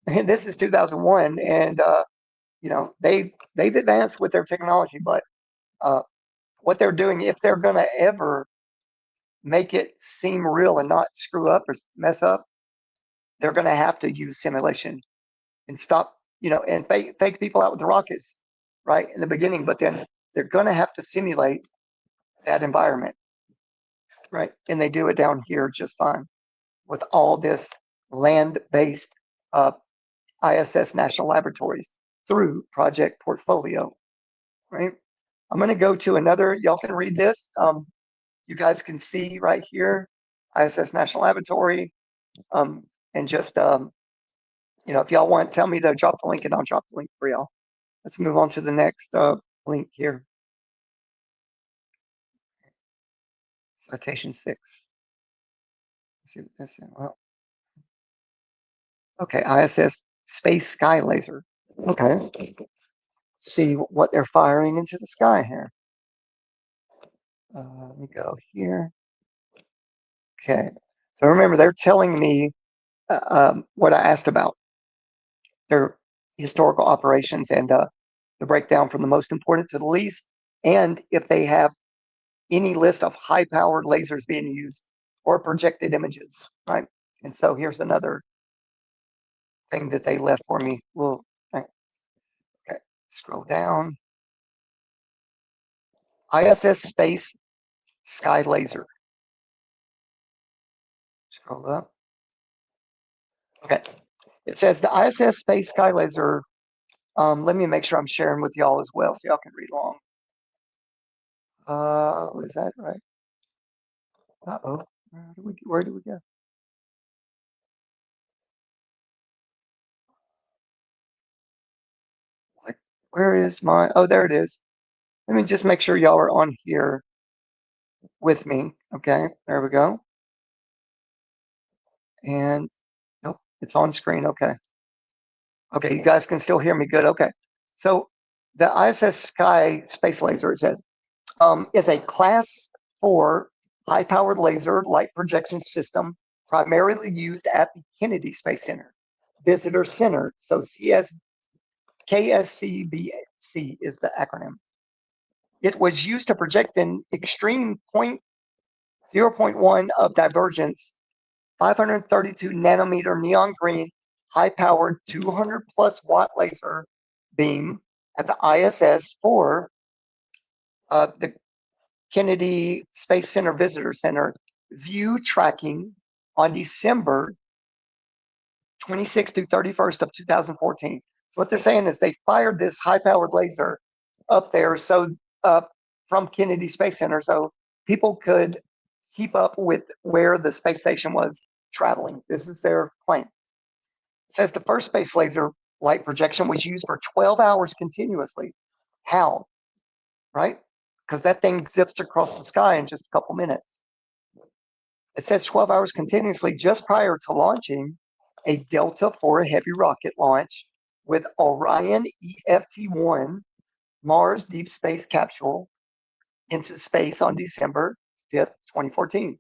This is 2001, and they've advanced with their technology, but what they're doing, if they're going to ever make it seem real and not screw up or mess up, they're going to have to use simulation and stop, and fake people out with the rockets right in the beginning, but then they're going to have to simulate that environment, right? And they do it down here just fine with all this land-based ISS national laboratories through Project Portfolio, right? I'm going to go to another, y'all can read this. You guys can see right here, ISS National Laboratory, and just, if y'all want, tell me to drop the link and I'll drop the link for y'all. Let's move on to the next link here. Citation 6. Let's see what this is. Well, okay, ISS Space Sky Laser. Okay. Let's see what they're firing into the sky here. Let me go here. Okay. So remember, they're telling me what I asked about. Their historical operations and the breakdown from the most important to the least, and if they have any list of high-powered lasers being used or projected images, right? And so here's another thing that they left for me. Well, okay, scroll down. ISS Space Sky Laser. Scroll up. Okay. It says the ISS Space Sky Laser. Let me make sure I'm sharing with y'all as well so y'all can read along. Is that right? Uh-oh. Where do we go? Where is my, oh, there it is. Let me just make sure y'all are on here with me. Okay, there we go. And nope, it's on screen. Okay. Okay, you guys can still hear me good. Okay. So the ISS Sky Space Laser, it says, is a class 4 high-powered laser light projection system primarily used at the Kennedy Space Center Visitor Center. So KSCVC is the acronym. It was used to project an extreme 0.1 of divergence, 532 nanometer neon green, high-powered 200 plus watt laser beam at the ISS for the Kennedy Space Center Visitor Center view tracking on December 26th through 31st of 2014. So what they're saying is they fired this high-powered laser up there, so from Kennedy Space Center, so people could keep up with where the space station was traveling. This is their claim. It says the first space laser light projection was used for 12 hours continuously. How? Right? Because that thing zips across the sky in just a couple minutes. It says 12 hours continuously just prior to launching a Delta IV Heavy rocket launch with Orion EFT-1 Mars Deep Space Capsule into space on December 5th, 2014.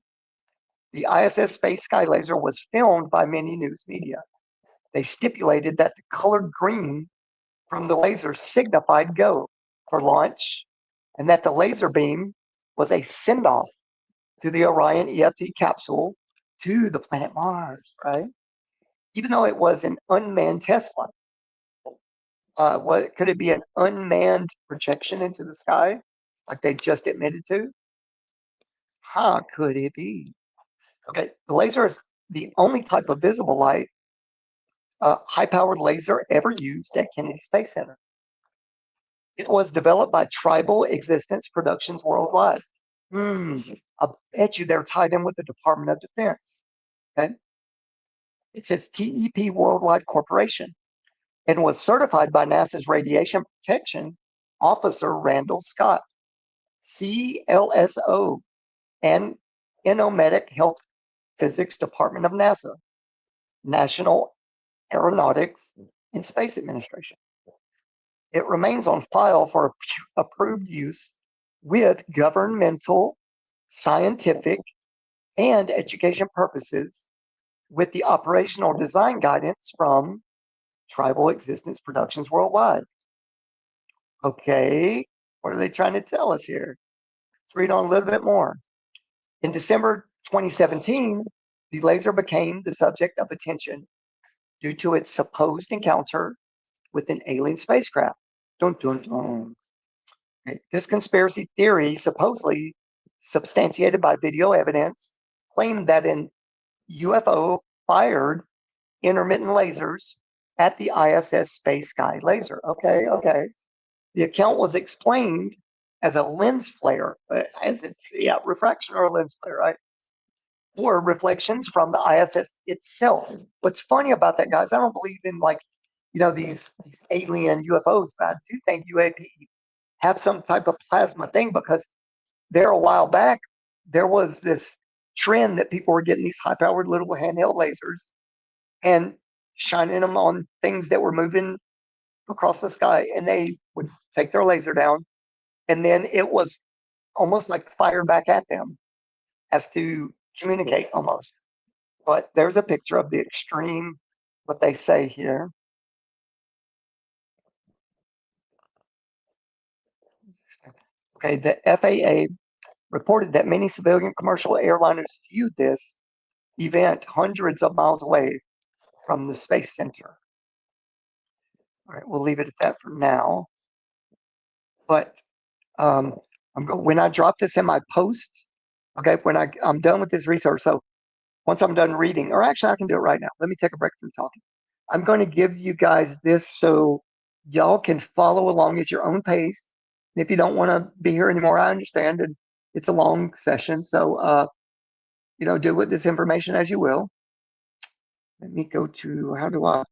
The ISS Space Sky Laser was filmed by many news media. They stipulated that the colored green from the laser signified go for launch, and that the laser beam was a send-off to the Orion EFT capsule to the planet Mars, right? Even though it was an unmanned test flight. Could it be an unmanned projection into the sky, like they just admitted to? How could it be? Okay, the laser is the only type of visible light high-powered laser ever used at Kennedy Space Center. It was developed by Tribal Existence Productions Worldwide. I bet you they're tied in with the Department of Defense. Okay. It says TEP Worldwide Corporation and was certified by NASA's Radiation Protection Officer Randall Scott, CLSO, and Inomedic Health Physics Department of NASA, National Aeronautics and Space Administration. It remains on file for approved use with governmental, scientific, and education purposes with the operational design guidance from Tribal Existence Productions Worldwide. Okay, what are they trying to tell us here? Let's read on a little bit more. In December 2017, the laser became the subject of attention due to its supposed encounter with an alien spacecraft. Dun, dun, dun. Okay. This conspiracy theory, supposedly substantiated by video evidence, claimed that an UFO fired intermittent lasers at the ISS Space Sky Laser. Okay. The account was explained as a lens flare, refraction or a lens flare, right? Or reflections from the ISS itself. What's funny about that, guys, I don't believe in these alien UFOs, but I do think UAP have some type of plasma thing, because there a while back, there was this trend that people were getting these high-powered little handheld lasers and shining them on things that were moving across the sky, and they would take their laser down, and then it was almost like fired back at them as to communicate almost. But there's a picture of the extreme, what they say here. Okay, the FAA reported that many civilian commercial airliners viewed this event hundreds of miles away from the Space Center. All right, we'll leave it at that for now. But when I drop this in my posts, okay, when I'm done with this research, so once I'm done reading, or actually I can do it right now. Let me take a break from talking. I'm going to give you guys this so y'all can follow along at your own pace. And if you don't want to be here anymore, I understand, and it's a long session. So, do with this information as you will. Let me go to, I'm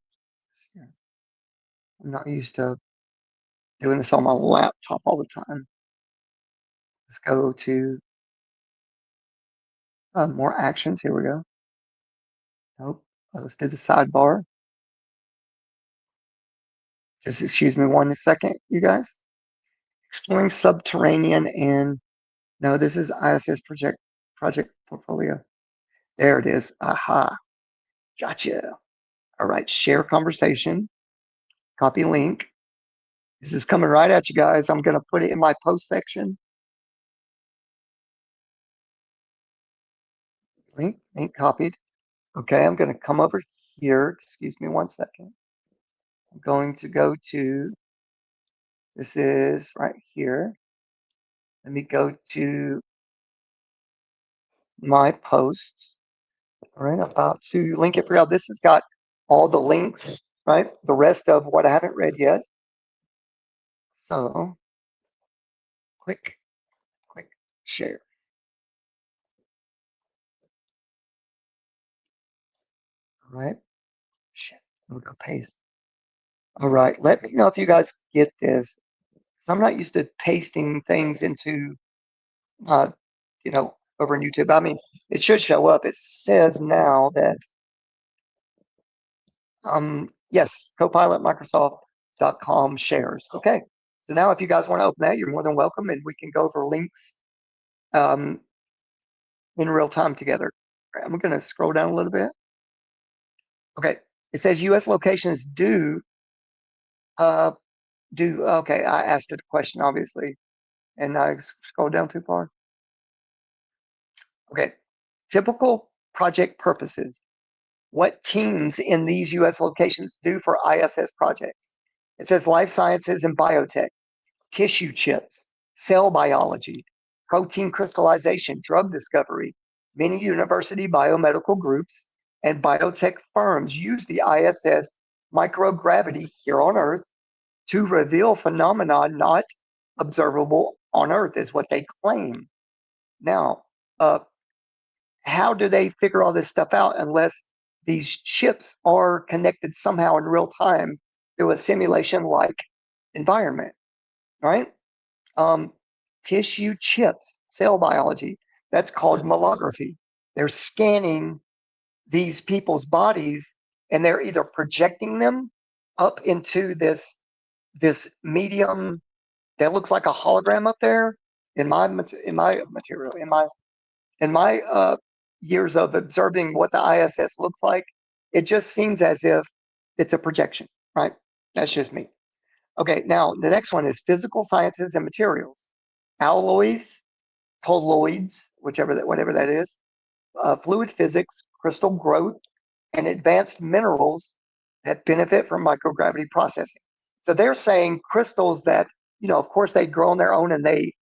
not used to doing this on my laptop all the time. Let's go to more actions. Here we go. Nope. Let's do the sidebar. Just excuse me 1 second, you guys. Exploring subterranean and no, this is ISS project portfolio. There it is. Aha. Gotcha. All right. Share conversation. Copy link. This is coming right at you guys. I'm going to put it in my post section. Link copied. Okay. I'm going to come over here. Excuse me 1 second. I'm going to go to, this is right here. Let me go to my posts. All right, I'm about to link it for y'all. This has got all the links, right? The rest of what I haven't read yet. So click share. All right, shit, we'll go paste. All right, let me know if you guys get this. I'm not used to pasting things into, over in YouTube. I mean, it should show up. It says now that, yes, copilotmicrosoft.com shares. Okay, so now if you guys want to open that, you're more than welcome, and we can go over links in real time together. All right, I'm going to scroll down a little bit. Okay, it says U.S. locations do. Okay, I asked it a question, obviously, and I scrolled down too far. Okay, typical project purposes. What teams in these U.S. locations do for ISS projects? It says life sciences and biotech, tissue chips, cell biology, protein crystallization, drug discovery, many university biomedical groups, and biotech firms use the ISS microgravity here on Earth to reveal phenomena not observable on Earth, is what they claim. Now, how do they figure all this stuff out unless these chips are connected somehow in real time through a simulation-like environment, right? Tissue chips, cell biology, that's called malography. They're scanning these people's bodies, and they're either projecting them up into this medium that looks like a hologram up there. In my material, in my years of observing what the ISS looks like, it just seems as if it's a projection, right? That's just me. Okay, now the next one is physical sciences and materials, alloys, colloids, whatever that is, fluid physics, crystal growth, and advanced minerals that benefit from microgravity processing. So they're saying crystals that, of course, they grow on their own, and they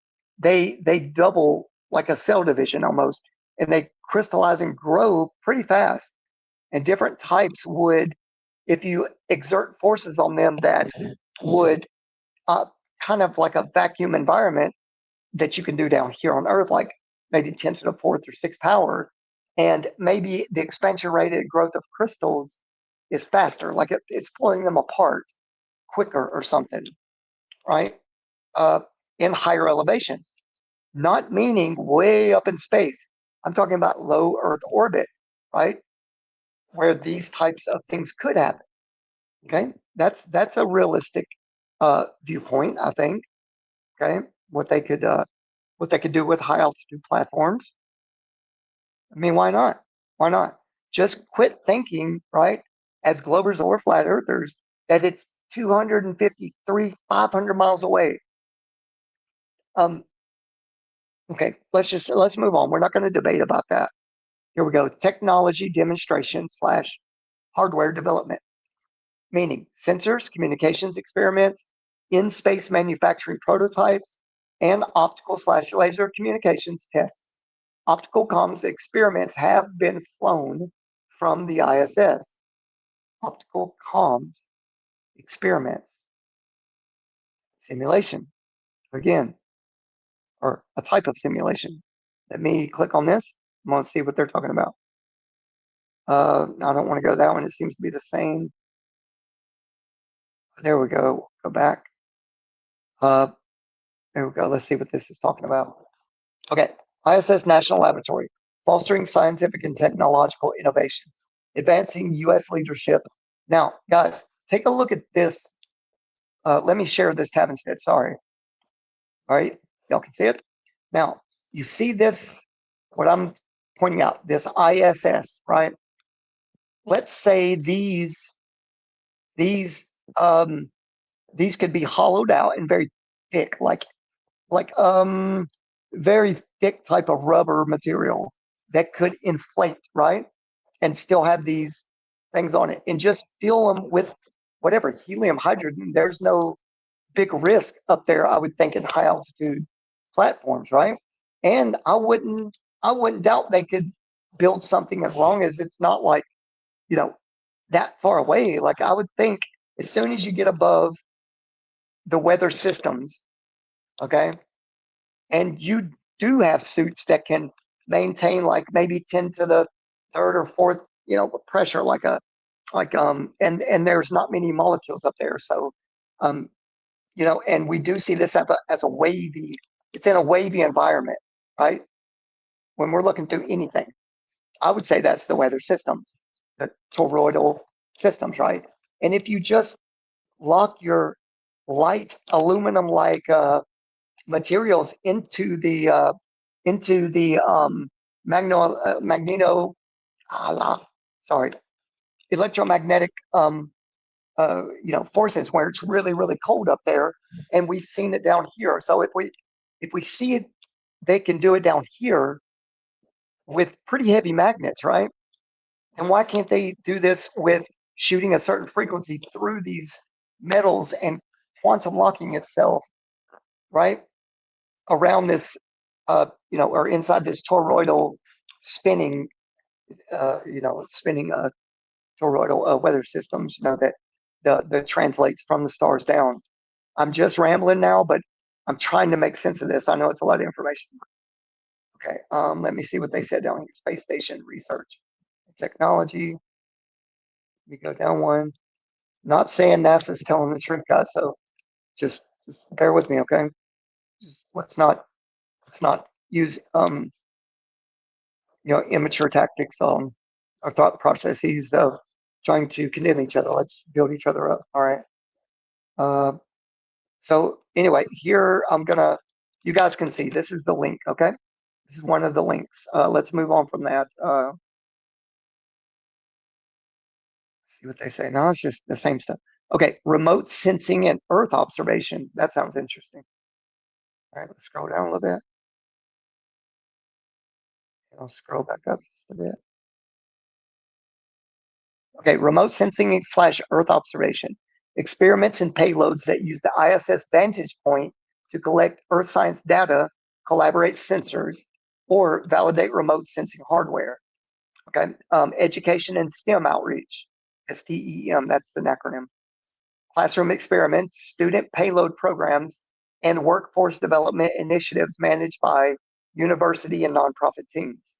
double like a cell division almost, and they crystallize and grow pretty fast. And different types would, if you exert forces on them that would kind of like a vacuum environment that you can do down here on Earth, like maybe 10 to the 4th or 6th power, and maybe the expansion rate and growth of crystals is faster, like it's pulling them apart quicker or something, right? In higher elevations, not meaning way up in space. I'm talking about low Earth orbit, right? Where these types of things could happen. Okay, that's a realistic viewpoint, I think. Okay, what they could do with high altitude platforms. I mean, why not? Why not? Just quit thinking, right, as Globers or flat earthers, that it's 253, 500 miles away. Okay, let's move on. We're not going to debate about that. Here we go. Technology demonstration / hardware development, meaning sensors, communications experiments, in-space manufacturing prototypes, and optical / laser communications tests. Optical comms experiments have been flown from the ISS. Optical comms experiments. Simulation, again, or a type of simulation. Let me click on this. I'm going to see what they're talking about. I don't want to go to that one. It seems to be the same. There we go. Go back. There we go. Let's see what this is talking about. Okay. ISS National Laboratory, fostering scientific and technological innovation, advancing U.S. leadership. Now, guys, take a look at this. Let me share this tab instead. Sorry. All right. Y'all can see it. Now, you see this, what I'm pointing out, this ISS, right? Let's say these could be hollowed out and very thick, like very thick type of rubber material that could inflate, right? And still have these things on it, and just fill them with whatever, helium, hydrogen. There's no big risk up there, I would think, in high altitude platforms, right? And I wouldn't doubt they could build something as long as it's not like, that far away. Like, I would think as soon as you get above the weather systems, okay, and you do have suits that can maintain like maybe 10 to the 3rd or 4th, pressure, and there's not many molecules up there. So, and we do see this as a wavy, it's in a wavy environment, right? When we're looking through anything, I would say that's the weather systems, the toroidal systems, right? And if you just lock your light aluminum-like materials into the electromagnetic forces, where it's really, really cold up there, and we've seen it down here. So if we see it, they can do it down here with pretty heavy magnets, right? And why can't they do this with shooting a certain frequency through these metals and quantum locking itself, right, around this, or inside this toroidal spinning spinning toroidal weather systems, that translates from the stars down. I'm just rambling now, but I'm trying to make sense of this. I know it's a lot of information. Okay, let me see what they said down here. Space station research, technology. We go down one. Not saying NASA's telling the truth, guys. So just bear with me, okay? Just let's not use immature tactics on our thought processes of trying to condemn each other. Let's build each other up. All right. So anyway, here you guys can see this is the link, okay? This is one of the links. Let's move on from that. See what they say. No, it's just the same stuff. Okay, remote sensing and Earth observation. That sounds interesting. All right, let's scroll down a little bit. And I'll scroll back up just a bit. Okay, remote sensing / Earth observation. Experiments and payloads that use the ISS vantage point to collect Earth science data, collaborate sensors, or validate remote sensing hardware. Okay, education and STEM outreach, STEM, that's the acronym. Classroom experiments, student payload programs, and workforce development initiatives managed by university and nonprofit teams.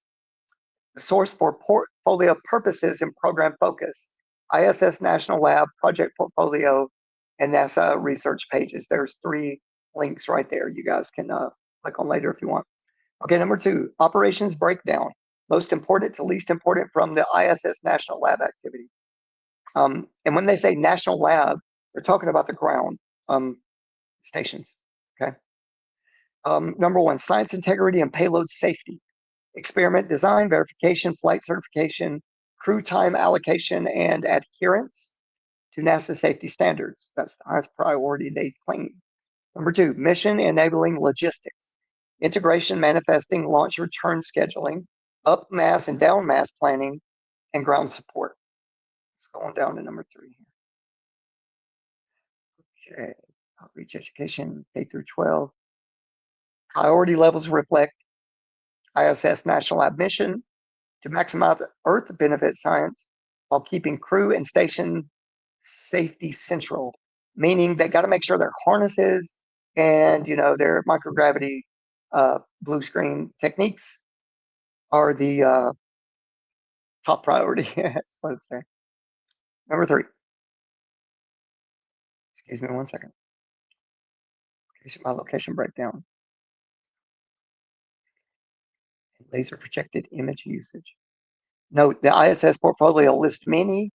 The source for portfolio purposes and program focus, ISS National Lab, project portfolio, and NASA research pages. There's 3 links right there. You guys can click on later if you want. Okay, number 2, operations breakdown. Most important to least important from the ISS National Lab activity. And when they say National Lab, they're talking about the ground stations, okay? Number 1, science integrity and payload safety. Experiment design, verification, flight certification, crew time allocation, and adherence to NASA safety standards. That's the highest priority they claim. Number 2, mission enabling logistics. Integration, manifesting, launch return scheduling, up mass and down mass planning, and ground support. Let's go on down to number 3 here. Okay, outreach education, K through 12. Priority levels reflect ISS National Lab mission to maximize Earth benefit science while keeping crew and station safety central, meaning they got to make sure their harnesses and their microgravity blue screen techniques are the top priority. That's what it's saying. Number 3. Excuse me 1 second. My location breakdown. Laser projected image usage. Note, the ISS portfolio lists many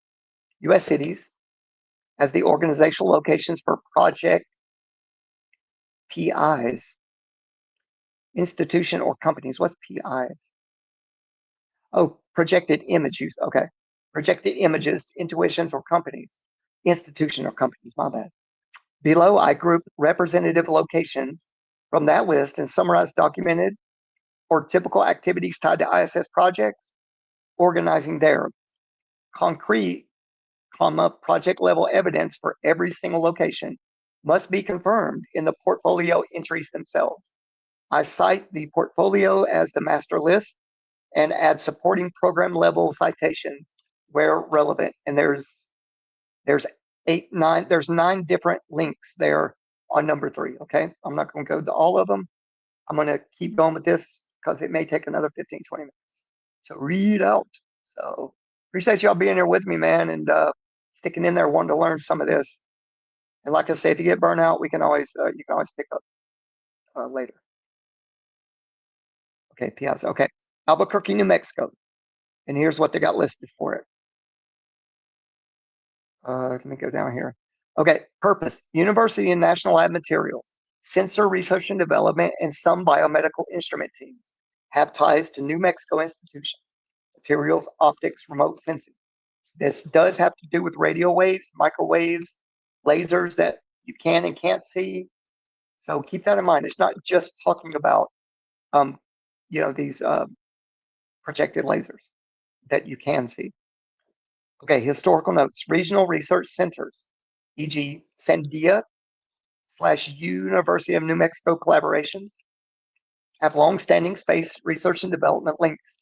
U.S. cities as the organizational locations for project PIs, institution or companies. What's PIs? Oh, projected image use. Okay. Projected images, intuitions, or companies. Institution or companies, my bad. Below, I group representative locations from that list and summarize documented or typical activities tied to ISS projects, organizing their concrete, project level evidence for every single location must be confirmed in the portfolio entries themselves. I cite the portfolio as the master list and add supporting program level citations where relevant. And there's 9 different links there on number 3. Okay, I'm not going to go to all of them. I'm going to keep going with this because it may take another 15, 20 minutes. So read out. So appreciate y'all being here with me, man, and sticking in there, wanting to learn some of this. And like I say, if you get burnt out, you can always pick up later. Okay, Piazza. Okay, Albuquerque, New Mexico, and here's what they got listed for it. Let me go down here. Okay, purpose: university and national lab materials, sensor research and development, and some biomedical instrument teams have ties to New Mexico institutions. Materials, optics, remote sensing. This does have to do with radio waves, microwaves, lasers that you can and can't see. So keep that in mind. It's not just talking about, these projected lasers that you can see. Okay, historical notes. Regional research centers, e.g. Sandia / University of New Mexico collaborations, have long-standing space research and development links.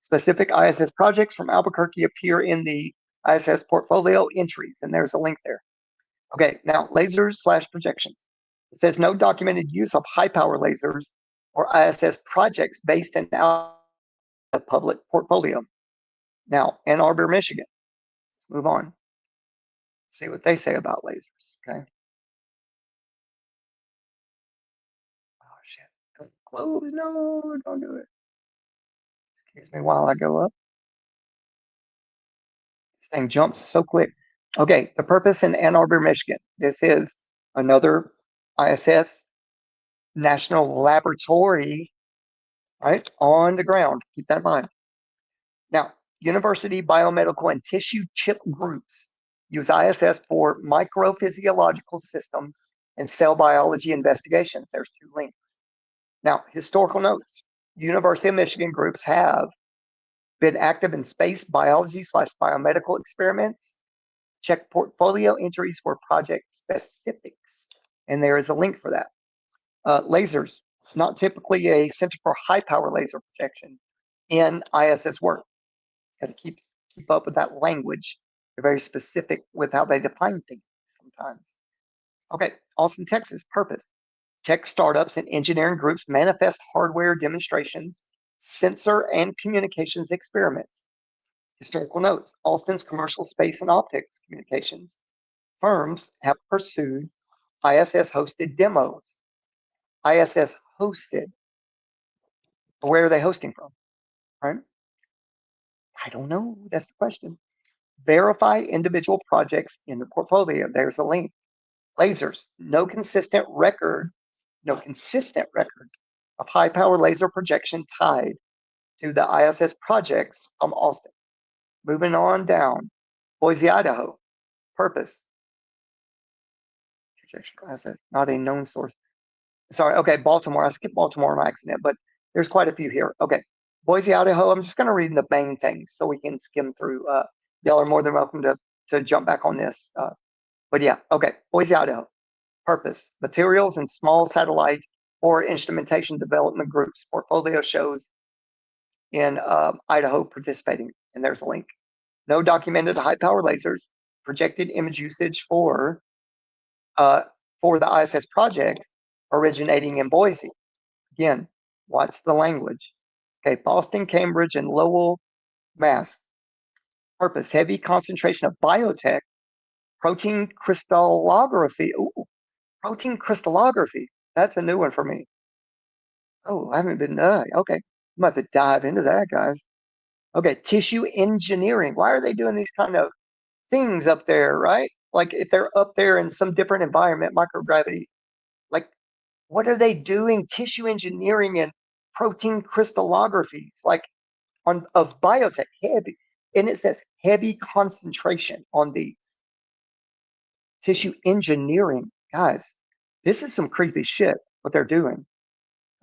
Specific ISS projects from Albuquerque appear in the ISS portfolio entries, and there's a link there. Okay, now lasers/projections. It says no documented use of high power lasers or ISS projects based in the public portfolio. Now, Ann Arbor, Michigan. Let's move on. See what they say about lasers. Okay. Oh shit. Close. No, don't do it. Excuse me while I go up. This thing jumps so quick. Okay, the purpose in Ann Arbor, Michigan. This is another ISS national laboratory, right, on the ground. Keep that in mind. Now, university biomedical and tissue chip groups use ISS for microphysiological systems and cell biology investigations. There's 2 links. Now, historical notes. University of Michigan groups have been active in space biology/biomedical experiments. Check portfolio entries for project specifics. And there is a link for that. Lasers, not typically a center for high power laser projection in ISS work. Got to keep up with that language. They're very specific with how they define things sometimes. Okay, Austin, Texas, purpose. Tech startups and engineering groups manifest hardware demonstrations, sensor and communications experiments. Historical notes. Austin's commercial space and optics communications firms have pursued ISS-hosted demos. ISS-hosted. Where are they hosting from? Right? I don't know. That's the question. Verify individual projects in the portfolio. There's a link. Lasers. No consistent record of high power laser projection tied to the ISS projects from Austin. Moving on down. Boise, Idaho. Purpose. Projection ISS, not a known source. Sorry, okay, Baltimore. I skipped Baltimore on accident, but there's quite a few here. Okay, Boise, Idaho. I'm just going to read the main things so we can skim through. Y'all are more than welcome to jump back on this. But yeah, okay, Boise, Idaho. Purpose, materials and small satellite or instrumentation development groups. Portfolio shows in Idaho participating, and there's a link. No documented high power lasers, projected image usage for the ISS projects originating in Boise. Again, watch the language. Okay, Boston, Cambridge, and Lowell, Mass. Purpose, heavy concentration of biotech, protein crystallography. Ooh, protein crystallography. That's a new one for me. Oh, I haven't been, okay. I'm about to dive into that, guys. Okay, tissue engineering. Why are they doing these kind of things up there, right? Like if they're up there in some different environment, microgravity, like what are they doing? Tissue engineering and protein crystallographies, like of biotech, heavy, and it says heavy concentration on these. Tissue engineering, guys, this is some creepy shit what they're doing.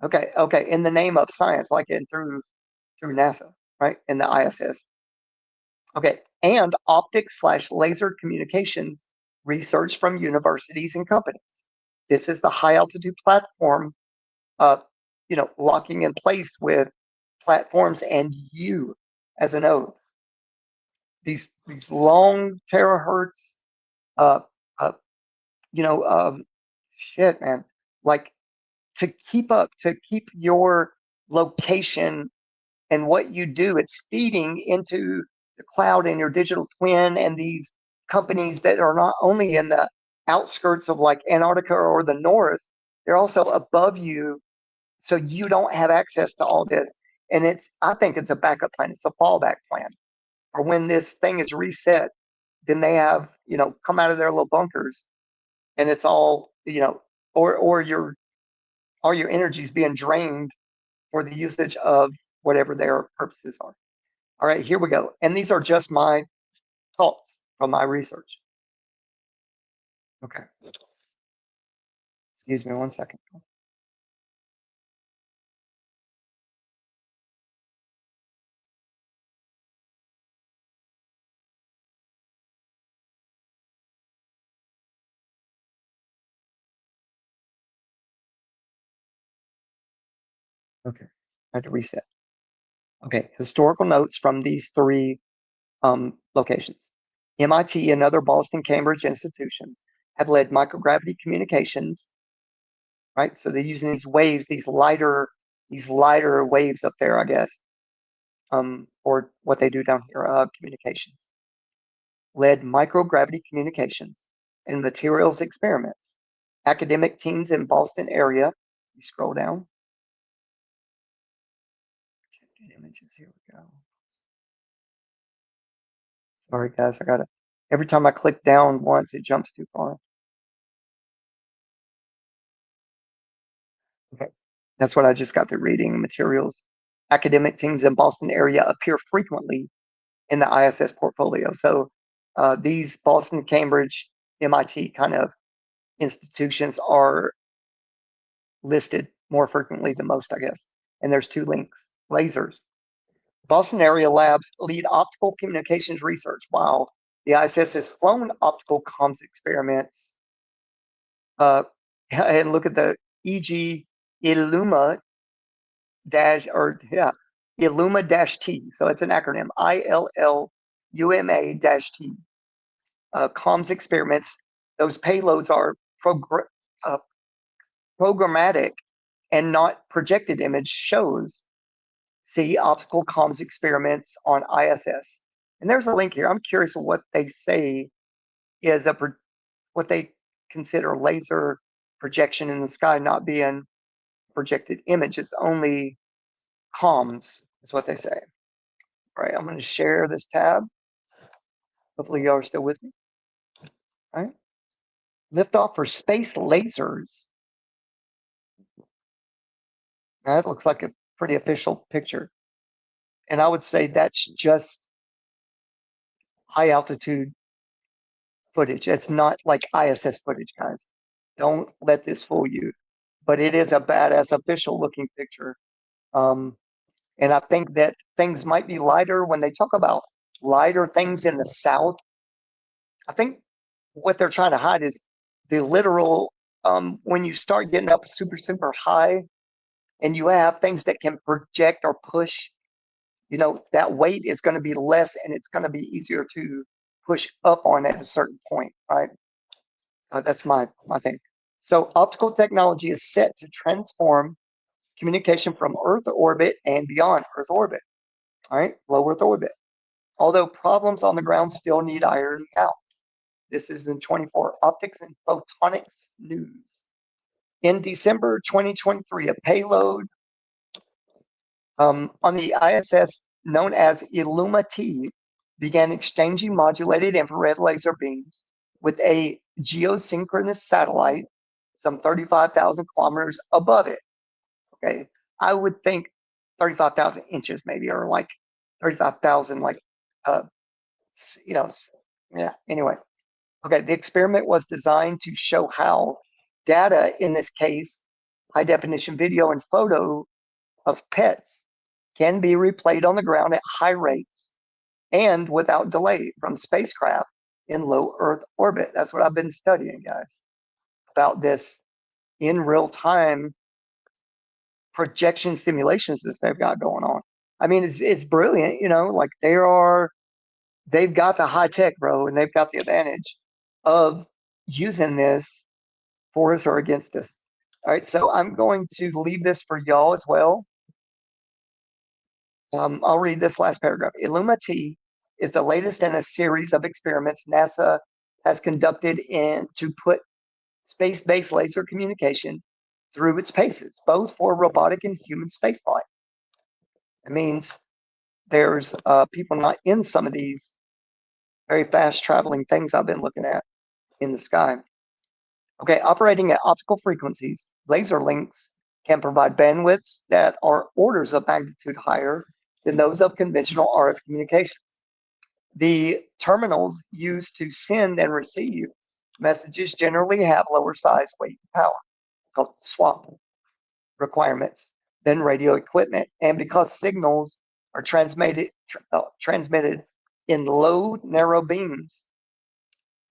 Okay, in the name of science, like through NASA, right? In the ISS. Okay, and optics/laser communications research from universities and companies. This is the high altitude platform, locking in place with platforms and you as a node. These long terahertz, shit, man. Like to keep your location and what you do, it's feeding into the cloud and your digital twin and these companies that are not only in the outskirts of like Antarctica or the north, they're also above you, so you don't have access to all this. And I think it's a backup plan. It's a fallback plan. Or when this thing is reset, then they have, come out of their little bunkers and it's all, or your all your energy is being drained for the usage of whatever their purposes are. All right, here we go. And these are just my thoughts from my research. Okay. Excuse me 1 second. Okay, I had to reset. Okay, historical notes from these three locations. MIT and other Boston, Cambridge institutions have led microgravity communications, right? So they're using these waves, these lighter waves up there, I guess, or what they do down here, communications. Led microgravity communications and materials experiments. Academic teams in Boston area. You scroll down. Images, here we go. Sorry guys, every time I click down once, it jumps too far. Okay, that's what I just got through reading. Materials. Academic teams in Boston area appear frequently in the ISS portfolio. So these Boston, Cambridge, MIT kind of institutions are listed more frequently than most, I guess. And there's two links. Lasers. Boston area labs lead optical communications research, while the ISS has flown optical comms experiments. And look at the e.g. Illuma T. So it's an acronym, ILLUMA-T. Comms experiments. Those payloads are programmatic and not projected image shows. See optical comms experiments on ISS. And there's a link here. I'm curious of what they say is what they consider laser projection in the sky not being projected image. It's only comms is what they say. All right, I'm going to share this tab. Hopefully y'all are still with me. All right. Liftoff for space lasers. Now, that looks like a pretty official picture. And I would say that's just high altitude footage. It's not like ISS footage, guys. Don't let this fool you. But it is a badass official looking picture. And I think that things might be lighter when they talk about lighter things in the south. I think what they're trying to hide is the literal, when you start getting up super, super high and you have things that can project or push, that weight is going to be less and it's going to be easier to push up on at a certain point, right? That's my thing. So optical technology is set to transform communication from Earth orbit and beyond Earth orbit, all right, low Earth orbit. Although problems on the ground still need ironing out. This is in 24 Optics and Photonics News. In December 2023, a payload on the ISS known as Illuma-T began exchanging modulated infrared laser beams with a geosynchronous satellite some 35,000 kilometers above it. Okay, I would think 35,000 inches maybe, or like 35,000, yeah, anyway. Okay, the experiment was designed to show how data, in this case, high definition video and photo of pets, can be replayed on the ground at high rates and without delay from spacecraft in low Earth orbit. That's what I've been studying, guys, about this in real time projection simulations that they've got going on. I mean, it's brilliant, like they've got the high tech, bro, and they've got the advantage of using this for us or against us. All right, so I'm going to leave this for y'all as well. I'll read this last paragraph. Illuma-T is the latest in a series of experiments NASA has conducted to put space-based laser communication through its paces, both for robotic and human spaceflight. It means there's people not in some of these very fast traveling things I've been looking at in the sky. Okay, operating at optical frequencies, laser links can provide bandwidths that are orders of magnitude higher than those of conventional RF communications. The terminals used to send and receive messages generally have lower size, weight, and power. It's called swap requirements than radio equipment. And because signals are transmitted in low, narrow beams,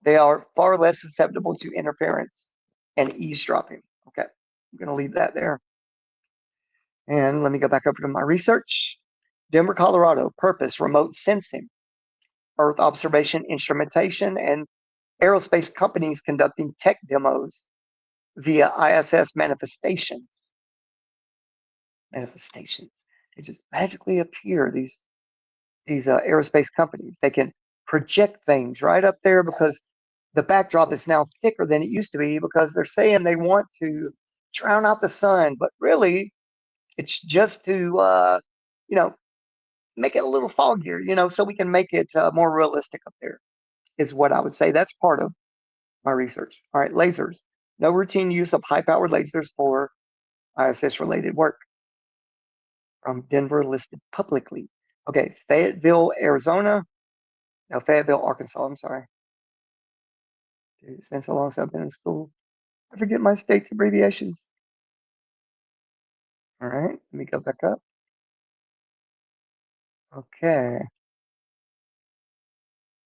they are far less susceptible to interference and eavesdropping. Okay, I'm going to leave that there. And let me go back over to my research. Denver, Colorado. Purpose, remote sensing, Earth observation instrumentation, and aerospace companies conducting tech demos via ISS manifestations. They just magically appear, these aerospace companies. They can project things right up there because the backdrop is now thicker than it used to be, because they're saying they want to drown out the sun, but really it's just to make it a little foggier, so we can make it more realistic up there, is what I would say. That's part of my research. All right, lasers. No routine use of high-powered lasers for ISS-related work. From Denver, listed publicly. Okay, Fayetteville, Arizona. No, Fayetteville, Arkansas. I'm sorry. Dude, it's been so long since I've been in school. I forget my state's abbreviations. All right, let me go back up. Okay.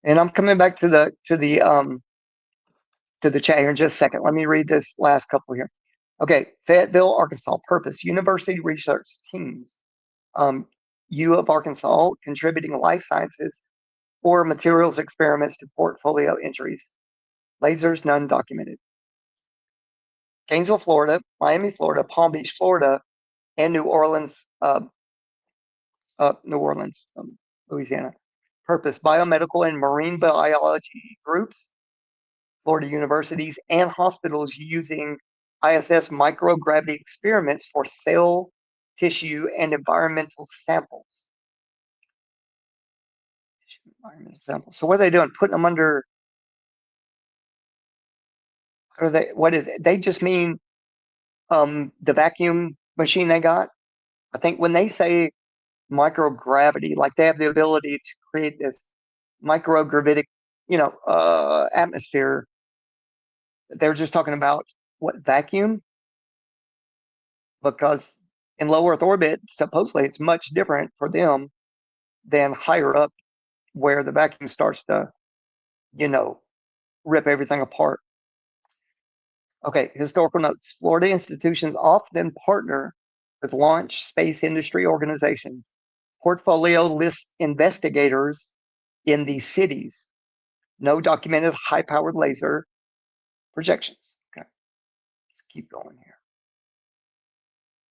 And I'm coming back to the chat here in just a second. Let me read this last couple here. Okay, Fayetteville, Arkansas. Purpose, university research teams. U of Arkansas, contributing life sciences or materials experiments to portfolio entries. Lasers, none documented. Gainesville, Florida, Miami, Florida, Palm Beach, Florida, and New Orleans, Louisiana. Purpose, biomedical and marine biology groups, Florida universities, and hospitals using ISS microgravity experiments for cell, tissue, and environmental samples. So what are they doing? Putting them under, what is it? They just mean the vacuum machine they got. I think when they say microgravity, like they have the ability to create this microgravitic, atmosphere. They're just talking about what, vacuum? Because in low Earth orbit, supposedly it's much different for them than higher up, where the vacuum starts to, rip everything apart. Okay, historical notes. Florida institutions often partner with launch space industry organizations. Portfolio lists investigators in these cities. No documented high-powered laser projections. Okay, let's keep going here.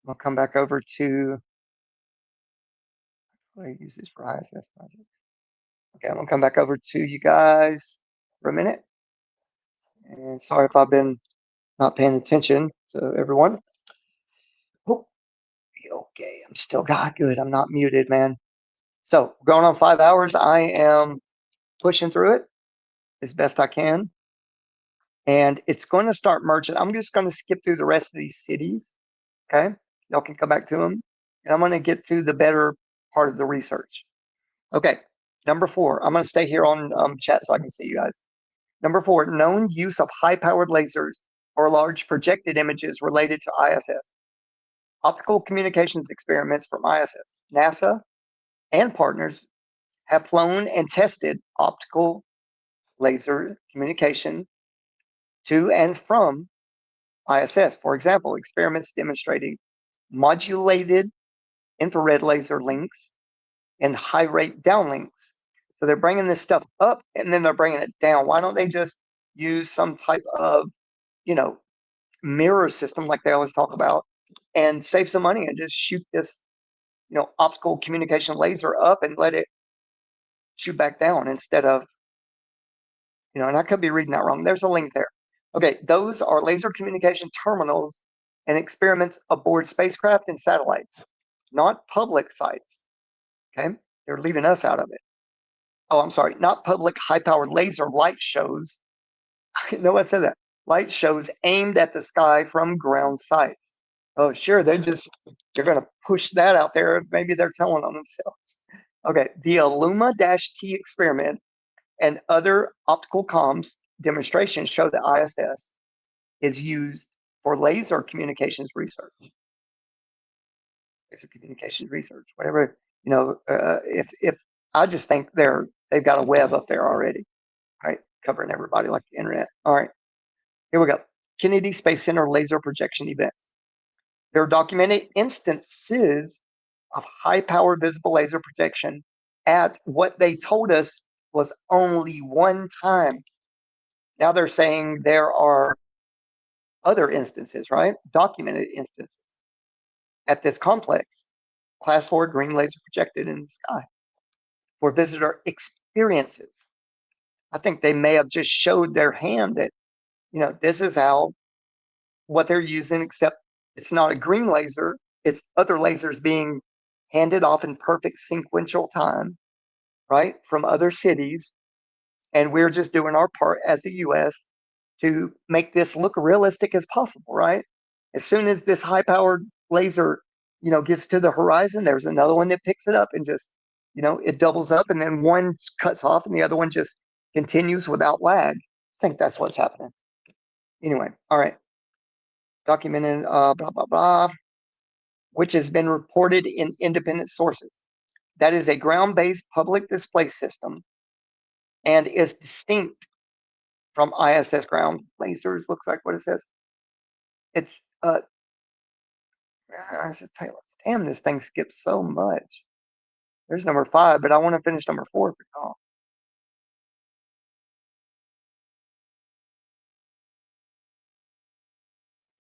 I'll come back over to, I use this for ISS projects. Okay, I'm gonna come back over to you guys for a minute. And sorry if I've been not paying attention to everyone. Oh, okay, I'm still good. I'm not muted, man. So going on 5 hours, I am pushing through it as best I can. And it's going to start merging. I'm just going to skip through the rest of these cities. Okay, y'all can come back to them. And I'm going to get to the better part of the research. Okay, number 4. I'm going to stay here on chat so I can see you guys. Number 4, known use of high-powered lasers or large projected images related to ISS. Optical communications experiments from ISS. NASA and partners have flown and tested optical laser communication to and from ISS. For example, experiments demonstrating modulated infrared laser links and high rate downlinks. So they're bringing this stuff up and then they're bringing it down. Why don't they just use some type of, mirror system like they always talk about, and save some money and just shoot this, optical communication laser up and let it shoot back down instead of, and I could be reading that wrong. There's a link there. Okay, those are laser communication terminals and experiments aboard spacecraft and satellites, not public sites. Okay, they're leaving us out of it. Oh, I'm sorry, not public high-powered laser light shows. No, I said that. Light shows aimed at the sky from ground sites. Oh, sure, they're going to push that out there. Maybe they're telling on themselves. Okay, the Illuma-T experiment and other optical comms demonstrations show that ISS is used for laser communications research. Laser communications research, whatever, if I just think they've got a web up there already, right? Covering everybody like the internet. All right, here we go. Kennedy Space Center laser projection events. There are documented instances of high-powered visible laser projection at what they told us was only one time. Now they're saying there are other instances, right? Documented instances at this complex. Class 4 green laser projected in the sky for visitor experiences. I think they may have just showed their hand that, this is what they're using, except it's not a green laser. It's other lasers being handed off in perfect sequential time, right, from other cities. And we're just doing our part as the U.S. to make this look realistic as possible, right? As soon as this high-powered laser, gets to the horizon, there's another one that picks it up and just, it doubles up, and then one cuts off and the other one just continues without lag. I think that's what's happening. Anyway, all right. Documented, blah, blah, blah, which has been reported in independent sources. That is a ground-based public display system and is distinct from ISS ground lasers, looks like what it says. It's, damn, this thing skips so much. There's number 5, but I want to finish number 4 for y'all.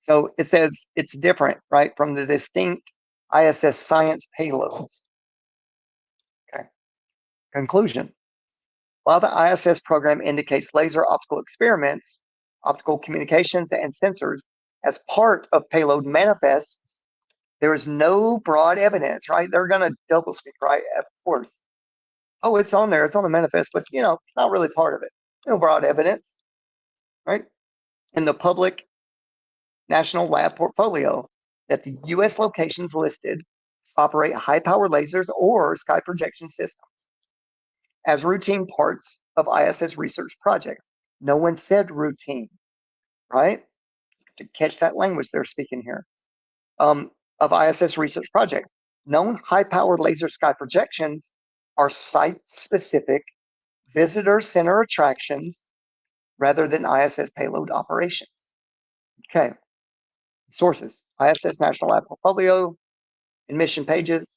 So it says it's different, right, from the distinct ISS science payloads. Okay. Conclusion. While the ISS program indicates laser optical experiments, optical communications, and sensors as part of payload manifests, there is no broad evidence, right? They're going to doublespeak, right? Of course. Oh, it's on there. It's on the manifest, but, it's not really part of it. No broad evidence, right? In the public national lab portfolio that the U.S. locations listed operate high-power lasers or sky projection systems as routine parts of ISS research projects. No one said routine, right? To catch that language they're speaking here. Of ISS research projects. Known high-powered laser sky projections are site-specific visitor center attractions rather than ISS payload operations. Okay. Sources: ISS National Lab Portfolio, and mission pages.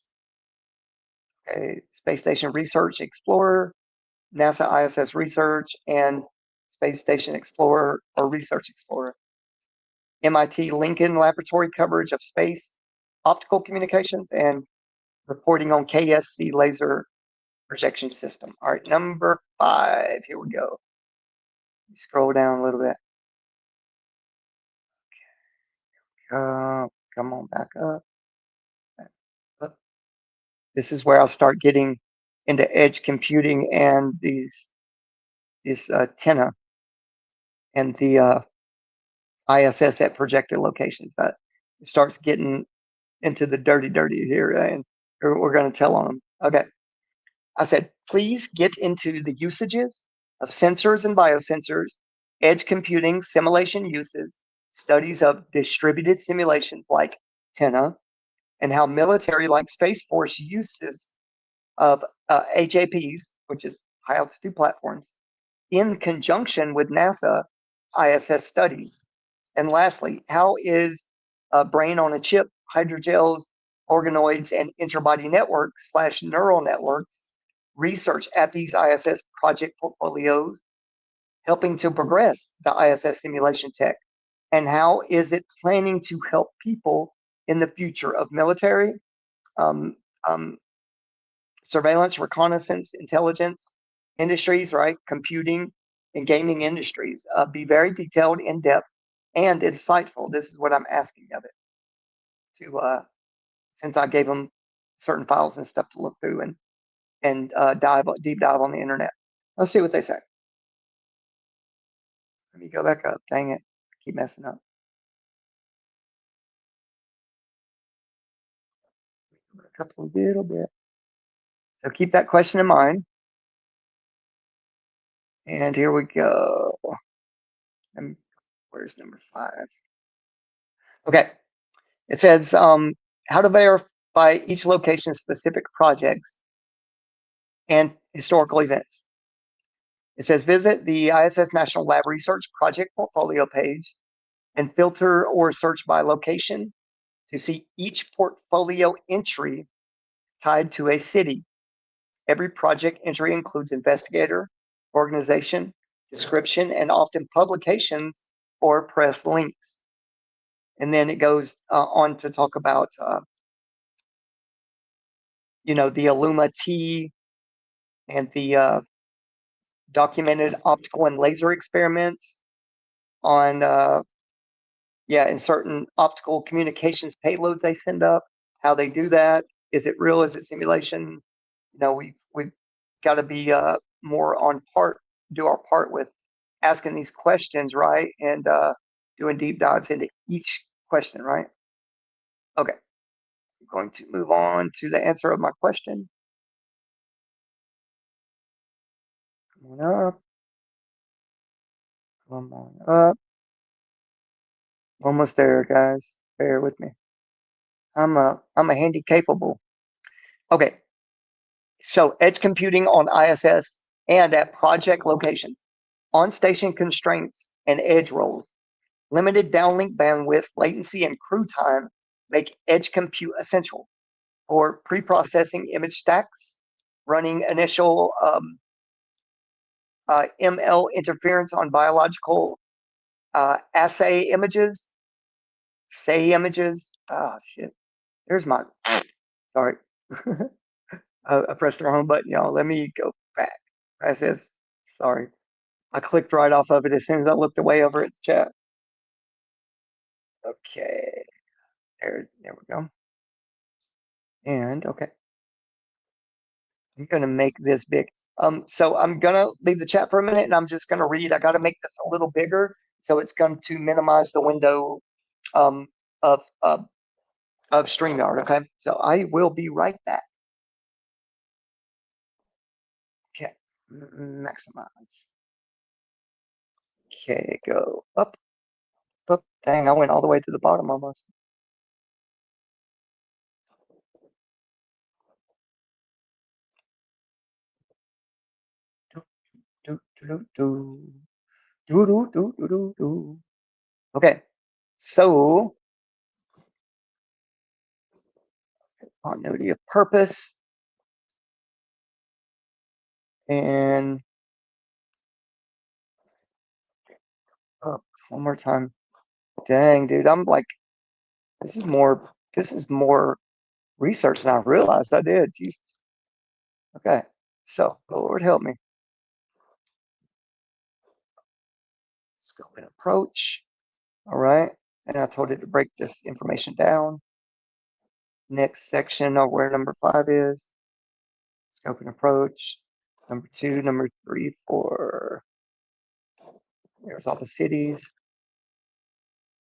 Okay. Space Station Research Explorer, NASA ISS Research, and Space Station Explorer or Research Explorer. MIT Lincoln Laboratory coverage of space, optical communications, and reporting on KSC laser projection system. All right, number 5. Here we go. Scroll down a little bit. Come on, back up. This is where I'll start getting into edge computing and this antenna and the ISS at projected locations. That starts getting into the dirty here, and we're going to tell on them. Okay. I said, please get into the usages of sensors and biosensors, edge computing, simulation uses, studies of distributed simulations like TENA, and how military like Space Force uses of HAPs, which is high altitude platforms, in conjunction with NASA ISS studies. And lastly, how is brain on a chip, hydrogels, organoids, and interbody networks / neural networks research at these ISS project portfolios helping to progress the ISS simulation tech? And how is it planning to help people in the future of military, surveillance, reconnaissance, intelligence industries, right? Computing and gaming industries. Be very detailed, in-depth, and insightful. This is what I'm asking of it. Since I gave them certain files and stuff to look through and deep dive on the internet. Let's see what they say. Let me go back up. Dang it. I keep messing up. Up a little bit. So keep that question in mind. And here we go. Where's number 5? Okay. It says how to verify each location's specific projects and historical events. It says visit the ISS National Lab Research Project Portfolio page and filter or search by location to see each portfolio entry tied to a city. Every project entry includes investigator, organization, description, and often publications or press links. And then it goes on to talk about, the Illuma T and the documented optical and laser experiments on, in certain optical communications payloads they send up, how they do that. Is it real? Is it simulation? We've got to be more on part, do our part with asking these questions, right? And doing deep dives into each question, right? Okay, I'm going to move on to the answer of my question. Come on up. Come on up. Almost there, guys. Bear with me. I'm a handy capable. Okay. So edge computing on ISS and at project locations, on-station constraints and edge roles, limited downlink bandwidth, latency, and crew time make edge compute essential for pre-processing image stacks, running initial ML interference on biological assay images, say images. Oh, shit. There's my, sorry. I pressed the wrong button, y'all. Let me go back. Press this. Sorry. I clicked right off of it as soon as I looked away over at the chat. Okay. There we go. And okay. I'm gonna make this big. So I'm gonna leave the chat for a minute and I'm just gonna read. I gotta make this a little bigger. So it's going to minimize the window of StreamYard. Okay. So I will be right back. Okay. Maximize. Okay, go up. Up. Dang, I went all the way to the bottom almost. Okay, so continuity of purpose and one more time. Dang, dude, I'm like, this is more research than I realized I did. Jesus. Okay, so Lord help me. Scope and approach. All right, and I told it to break this information down. Next section of where number 5 is. Scope and approach. Number 2, number 3, 4. There's all the cities.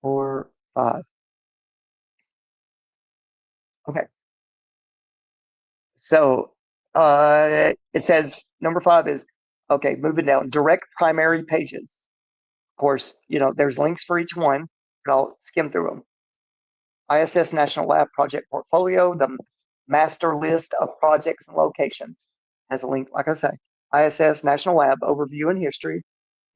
4, 5. Okay. So it says number 5 is, okay, moving down, direct primary pages. Of course, there's links for each one, but I'll skim through them. ISS National Lab project portfolio, the master list of projects and locations has a link, like I say. ISS National Lab overview and history.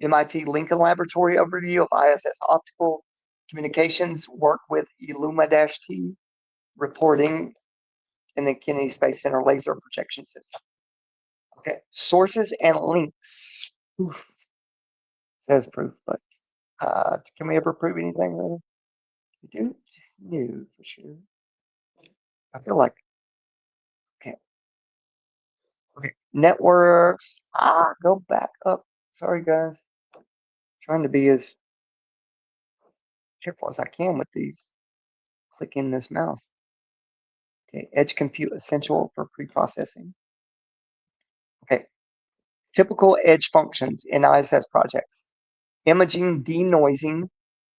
MIT Lincoln Laboratory overview of ISS optical communications work with Illuma-T reporting in the Kennedy Space Center laser projection system. Okay, sources and links. Oof. Says proof, but can we ever prove anything really? We do? No, for sure. I feel like, okay. Okay, networks. Go back up. Sorry, guys. Trying to be as careful as I can with these. Clicking this mouse. Okay, edge compute essential for pre-processing. Okay, typical edge functions in ISS projects. Imaging, denoising,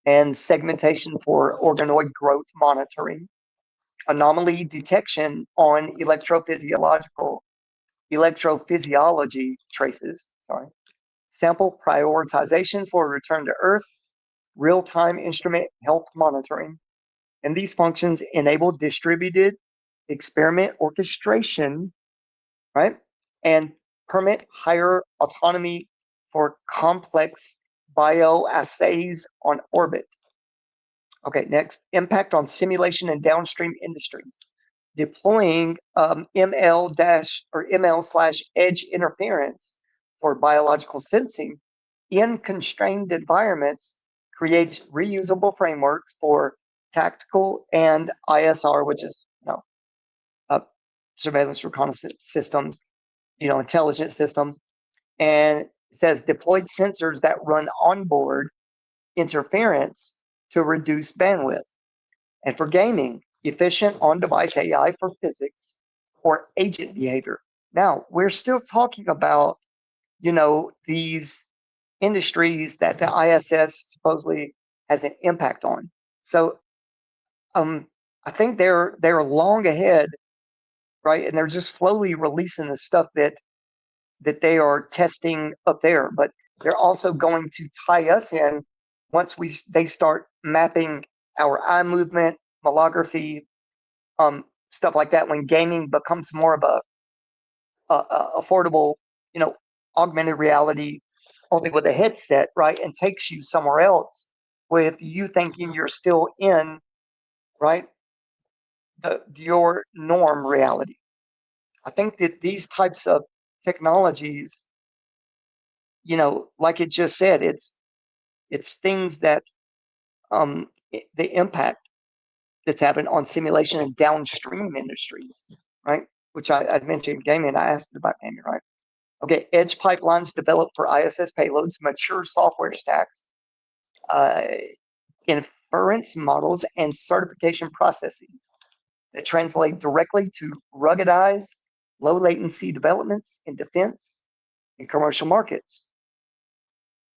and segmentation for organoid growth monitoring. Anomaly detection on electrophysiology traces. Sample prioritization for return to Earth. Real-time instrument health monitoring. And these functions enable distributed experiment orchestration, right? And permit higher autonomy for complex bioassays on orbit. Okay, next, impact on simulation and downstream industries. deploying ML/edge interference for biological sensing in constrained environments creates reusable frameworks for tactical and ISR, which is surveillance reconnaissance systems, intelligence systems, and it says deployed sensors that run onboard interference to reduce bandwidth. And for gaming, efficient on-device AI for physics or agent behavior. Now, we're still talking about, these industries that the ISS supposedly has an impact on. So I think they're long ahead, right? And they're just slowly releasing the stuff that they are testing up there. But they're also going to tie us in once they start mapping our eye movement, holography, stuff like that. When gaming becomes more of a affordable, augmented reality, only with a headset, right, and takes you somewhere else with you thinking you're still in, right, your norm reality. I think that these types of technologies, like it just said, it's things that the impact that's happened on simulation and downstream industries, right? Which I mentioned gaming. I asked about gaming, right? Okay, edge pipelines developed for ISS payloads, mature software stacks, inference models, and certification processes that translate directly to ruggedized, low latency developments in defense and commercial markets.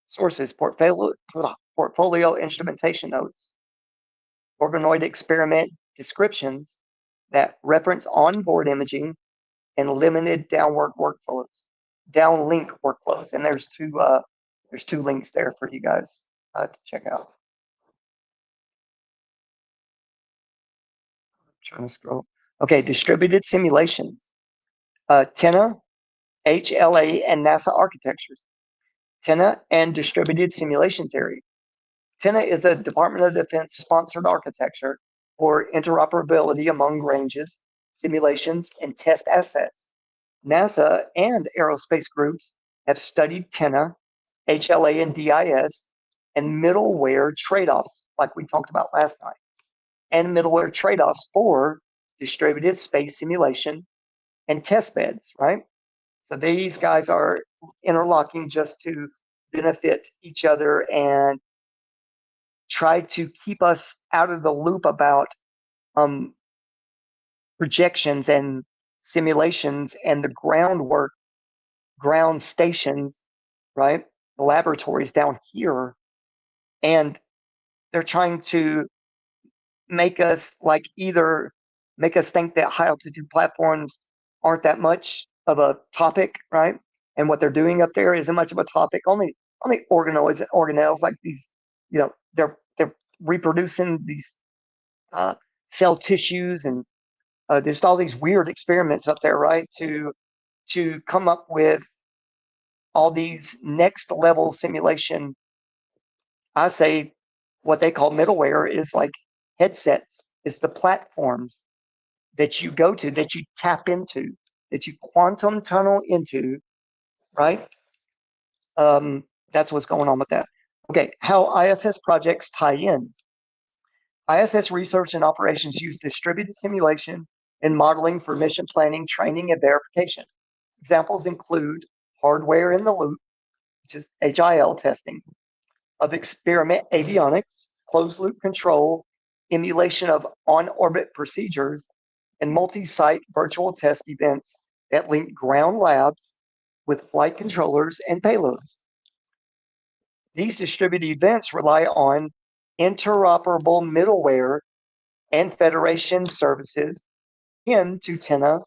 Sources: portfolio instrumentation notes, organoid experiment descriptions that reference onboard imaging and limited downlink workflows. And there's two links there for you guys to check out. I'm trying to scroll. Okay, distributed simulations. TENA, HLA, and NASA architectures. TENA and distributed simulation theory. TENA is a Department of Defense sponsored architecture for interoperability among ranges, simulations, and test assets. NASA and aerospace groups have studied TENA, HLA, and DIS, and middleware trade-offs, like we talked about last night, and middleware trade-offs for distributed space simulation and test beds, right? So these guys are interlocking just to benefit each other and try to keep us out of the loop about projections and simulations and the ground stations, right? The laboratories down here. And they're trying to make us think that high altitude platforms aren't that much of a topic, right? And what they're doing up there isn't much of a topic. Only organoids and organelles, like these, they're reproducing these cell tissues, and there's all these weird experiments up there, right? To come up with all these next level simulation. I say what they call middleware is like headsets. It's the platforms that you go to, that you tap into, that you quantum tunnel into, right? That's what's going on with that. Okay, how ISS projects tie in. ISS research and operations use distributed simulation and modeling for mission planning, training, and verification. Examples include hardware in the loop, which is HIL testing, of experiment avionics, closed loop control, emulation of on-orbit procedures, and multi-site virtual test events that link ground labs with flight controllers and payloads. These distributed events rely on interoperable middleware and Federation services akin to TENA,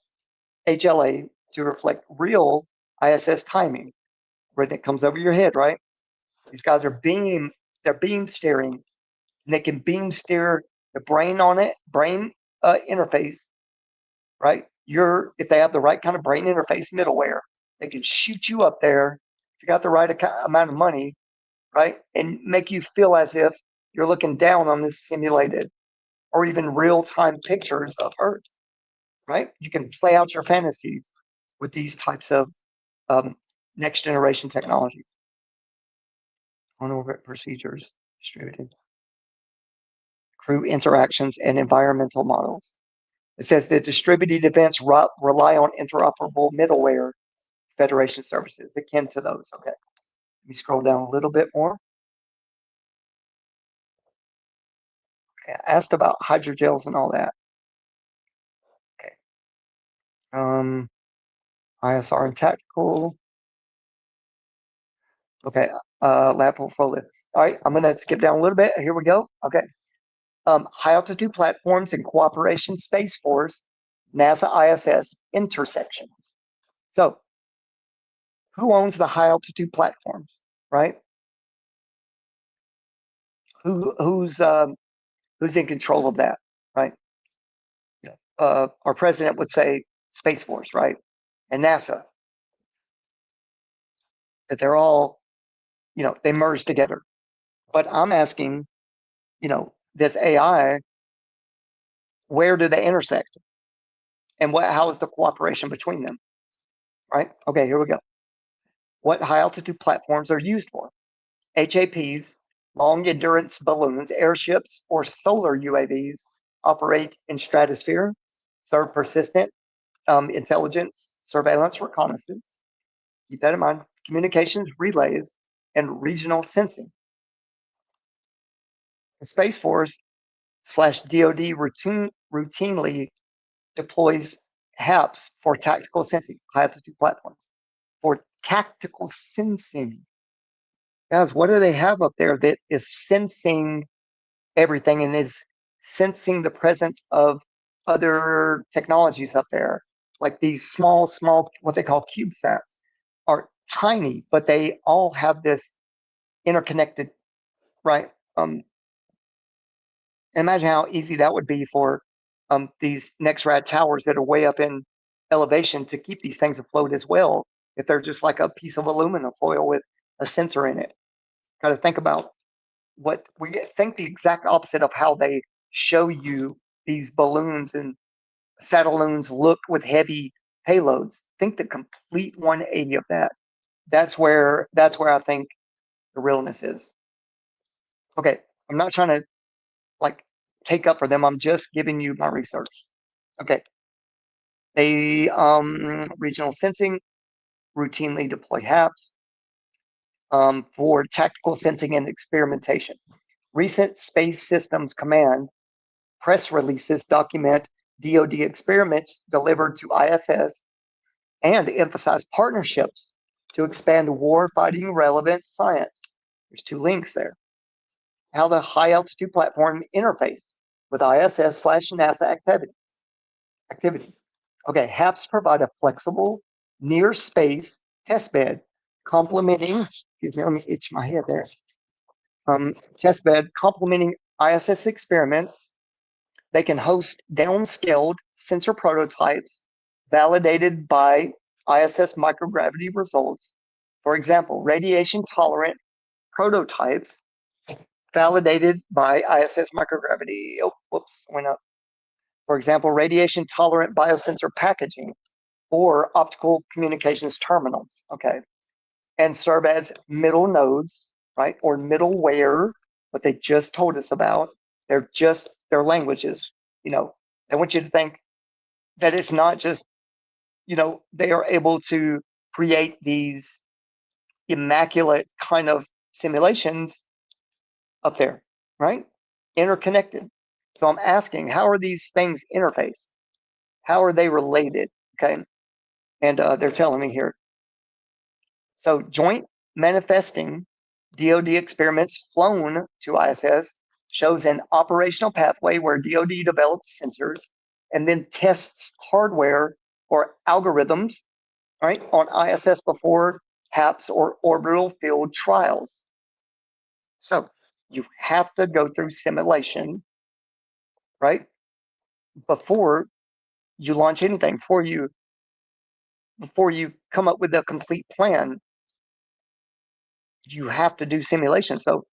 HLA, to reflect real ISS timing, where that comes over your head, right? These guys are beam steering, and they can beam steer the brain interface, right? If they have the right kind of brain interface middleware, they can shoot you up there if you got the right amount of money, right? And make you feel as if you're looking down on this simulated or even real-time pictures of Earth. right? You can play out your fantasies with these types of next generation technologies. On-orbit procedures, distributed crew interactions, and environmental models. It says that distributed events rely on interoperable middleware Federation services akin to those. Okay, let me scroll down a little bit more. Okay, I asked about hydrogels and all that. Okay. ISR and tactical. Okay, lab portfolio. All right, I'm gonna skip down a little bit. Here we go. Okay. High altitude platforms and cooperation Space Force, NASA ISS intersections. So, who owns the high altitude platforms, right? Who's in control of that, right? Our president would say Space Force, right? And NASA. That they're all, they merge together. But I'm asking, this AI, where do they intersect? And how is the cooperation between them? Right? Okay, here we go. What high altitude platforms are used for? HAPs, long endurance balloons, airships, or solar UAVs operate in stratosphere, serve persistent intelligence, surveillance, reconnaissance. Keep that in mind. Communications relays and regional sensing. The Space Force /DoD routinely deploys HAPs for tactical sensing, high altitude platforms. For tactical sensing. Guys, what do they have up there that is sensing everything and is sensing the presence of other technologies up there? Like these small, what they call CubeSats are tiny, but they all have this interconnected, right? Imagine how easy that would be for these NextRad towers that are way up in elevation to keep these things afloat as well, if they're just like a piece of aluminum foil with a sensor in it. Got to think about think the exact opposite of how they show you these balloons and satelloons look with heavy payloads. Think the complete 180 of that. That's where I think the realness is. Okay, I'm not trying to take up for them. I'm just giving you my research. Okay. They regional sensing routinely deploy HAPs for tactical sensing and experimentation. Recent Space Systems Command press releases document DoD experiments delivered to ISS and emphasize partnerships to expand warfighting relevant science. There's 2 links there. How the high altitude platform interface with ISS/NASA activities. Okay, HAPS provide a flexible near space test bed complementing, excuse me, let me itch my head there. Test bed complementing ISS experiments. They can host downscaled sensor prototypes validated by ISS microgravity results. For example, radiation tolerant prototypes validated by ISS microgravity. Oh, whoops, went up. For example, radiation tolerant biosensor packaging or optical communications terminals, okay, and serve as middle nodes, right, or middleware, what they just told us about. They're just their languages, I want you to think that it's not just, they are able to create these immaculate kind of simulations up there, right? Interconnected. So I'm asking, how are these things interfaced? How are they related? Okay. And they're telling me here. So joint manifesting DoD experiments flown to ISS shows an operational pathway where DoD develops sensors and then tests hardware or algorithms, right, on ISS before HAPS or orbital field trials. So you have to go through simulation, right, before you launch anything, before you come up with a complete plan. You have to do simulation. So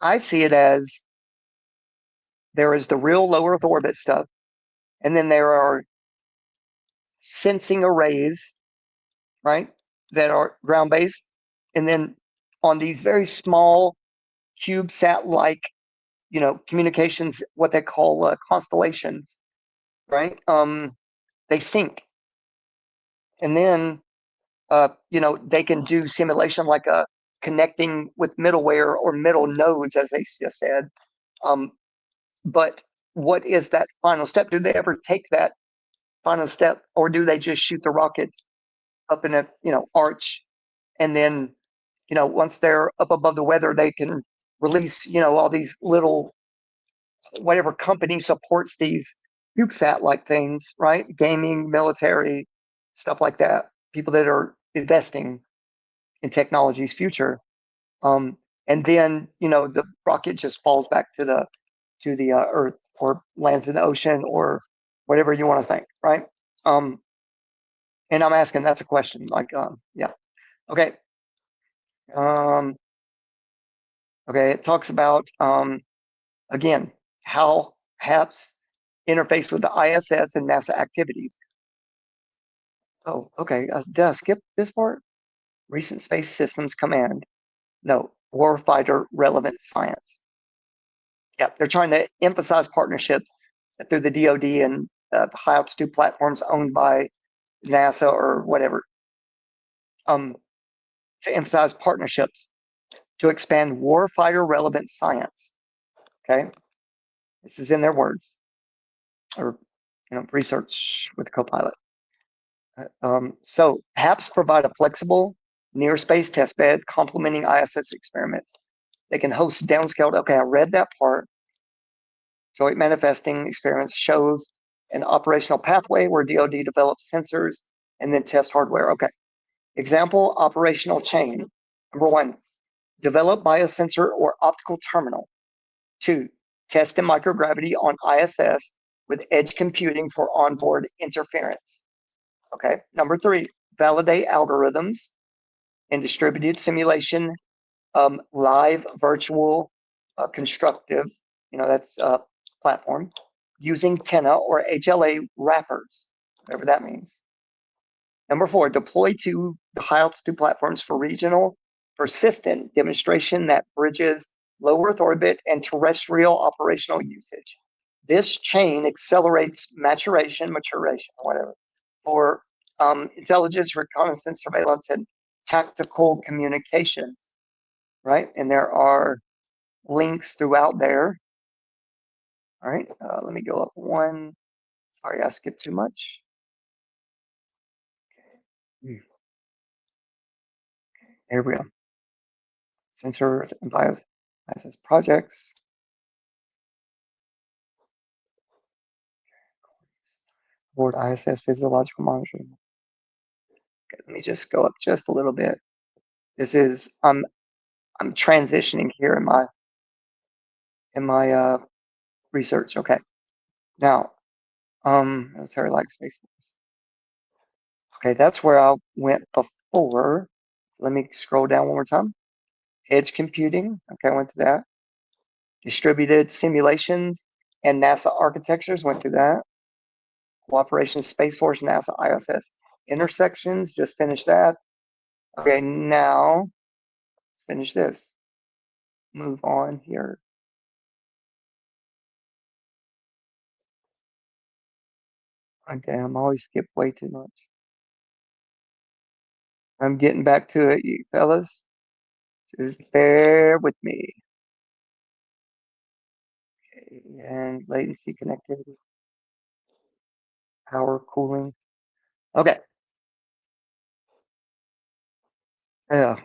I see it as there is the real low Earth orbit stuff, And then there are sensing arrays, right, that are ground-based. And then on these very small CubeSat-like, communications, what they call constellations, right? They sync. And then, they can do simulation like connecting with middleware or middle nodes, as they just said. But what is that final step? Do they ever take that final step, or do they just shoot the rockets up in a arch, and then once they're up above the weather, they can release all these little, whatever company supports these CubeSat like things, right? Gaming, military, stuff like that. People that are investing in technology's future. And then the rocket just falls back to the Earth, or lands in the ocean, or whatever you want to think, right? And I'm asking, that's a question. Like, yeah, okay. Okay, it talks about again how HAPS interface with the ISS and NASA activities. Oh, okay. Did I skip this part? Recent Space Systems Command. No, warfighter relevant science. Yeah, they're trying to emphasize partnerships through the DoD and high altitude platforms owned by NASA or whatever. To emphasize partnerships to expand warfighter relevant science. Okay, this is in their words, or research with Copilot. So HAPS provide a flexible near space testbed complementing ISS experiments. They can host downscaled. Okay, I read that part. Joint manifesting experiments shows an operational pathway where DoD develops sensors and then test hardware. Okay. Example, operational chain. Number 1, develop biosensor or optical terminal. 2, test in microgravity on ISS with edge computing for onboard interference. Okay. Number 3, validate algorithms in distributed simulation, live virtual constructive, that's platform, using TENA or HLA wrappers, whatever that means. Number 4, deploy to the high altitude platforms for regional persistent demonstration that bridges low Earth orbit and terrestrial operational usage. This chain accelerates maturation, whatever, for intelligence, reconnaissance, surveillance, and tactical communications, right? And there are links throughout there. All right, let me go up one. Sorry, I skipped too much. Okay. Here we go. Sensors and BIOS ISS projects. Board ISS physiological monitoring. Okay, let me just go up just a little bit. This is I'm transitioning here in my research. Okay. Now, military like Space Force. Okay, that's where I went before. Let me scroll down one more time. Edge computing. Okay, I went to that. Distributed simulations and NASA architectures, went through that. Cooperation Space Force, NASA, ISS intersections, just finished that. Okay, now let's finish this. Move on here. Okay, I'm always skip way too much. I'm getting back to it, you fellas. Just bear with me. Okay, and latency connectivity. Power cooling. Okay. Yeah.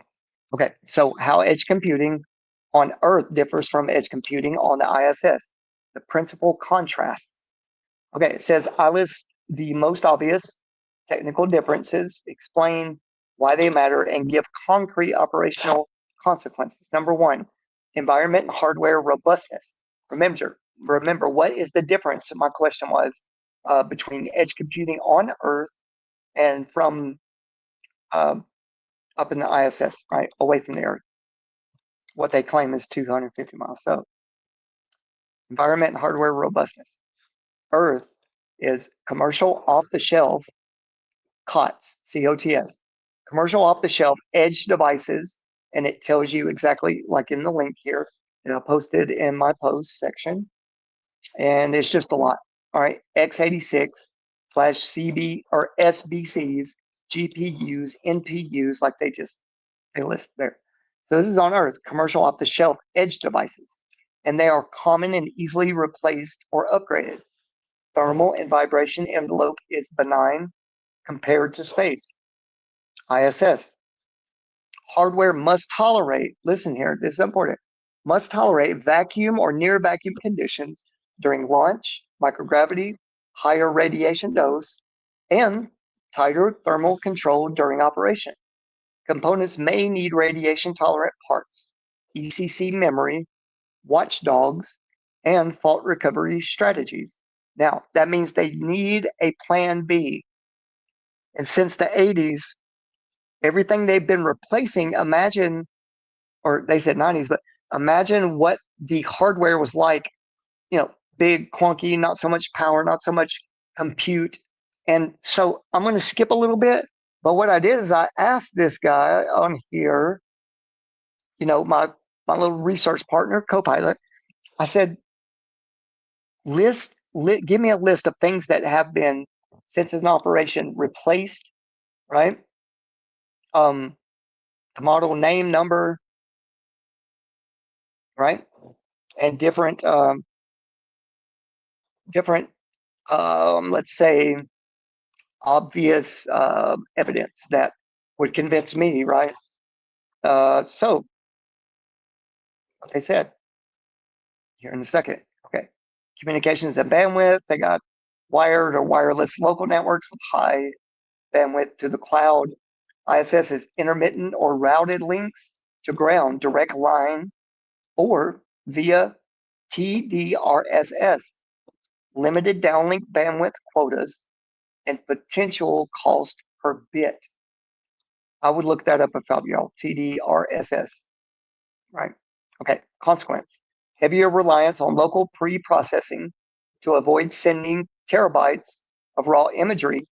Okay. So how edge computing on Earth differs from edge computing on the ISS. The principal contrasts. Okay, it says I list the most obvious technical differences, explain why they matter, and give concrete operational consequences. Number 1, environment and hardware robustness. Remember, what is the difference? My question was between edge computing on Earth and from up in the ISS, right, away from the Earth. What they claim is 250 miles. So, environment and hardware robustness. Earth is commercial off-the-shelf COTS, C-O-T-S, commercial off-the-shelf edge devices, and it tells you exactly like in the link here that I posted in my post section, and it's just a lot. All right, x86/CB or SBCs, GPUs, NPUs, like they list there. So this is on Earth, commercial off-the-shelf edge devices, and they are common and easily replaced or upgraded. Thermal and vibration envelope is benign compared to space. ISS. Hardware must tolerate, listen here, this is important, must tolerate vacuum or near vacuum conditions during launch, microgravity, higher radiation dose, and tighter thermal control during operation. Components may need radiation tolerant parts, ECC memory, watchdogs, and fault recovery strategies. Now, that means they need a plan B. And since the 80s, everything they've been replacing, imagine, or they said 90s, but imagine what the hardware was like, big, clunky, not so much power, not so much compute. And so I'm going to skip a little bit, but what I did is I asked this guy on here, my little research partner, Copilot, I said, give me a list of things that have been, since an operation, replaced, right? The model name, number, right? And different, let's say, obvious evidence that would convince me, right? So, like I said, here in a second. Okay, communications and bandwidth. They got wired or wireless local networks with high bandwidth to the cloud. ISS is intermittent or routed links to ground, direct line, or via TDRSS, limited downlink bandwidth quotas, and potential cost per bit. I would look that up if I were y'all. TDRSS, right? Okay, consequence. Heavier reliance on local pre-processing to avoid sending terabytes of raw imagery.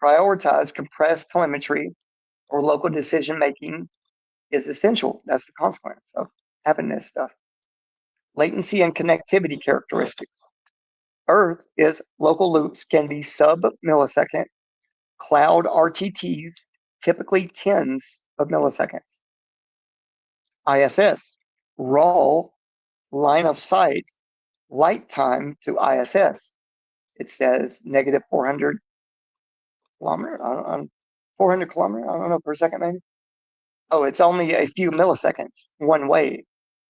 Prioritize compressed telemetry or local decision-making is essential. That's the consequence of having this stuff. Latency and connectivity characteristics. Earth is local loops can be sub-millisecond. Cloud RTTs, typically tens of milliseconds. ISS, raw line of sight, light time to ISS. It says negative 400 kilometer, 400 kilometer, I don't know, per second maybe. Oh, it's only a few milliseconds one way,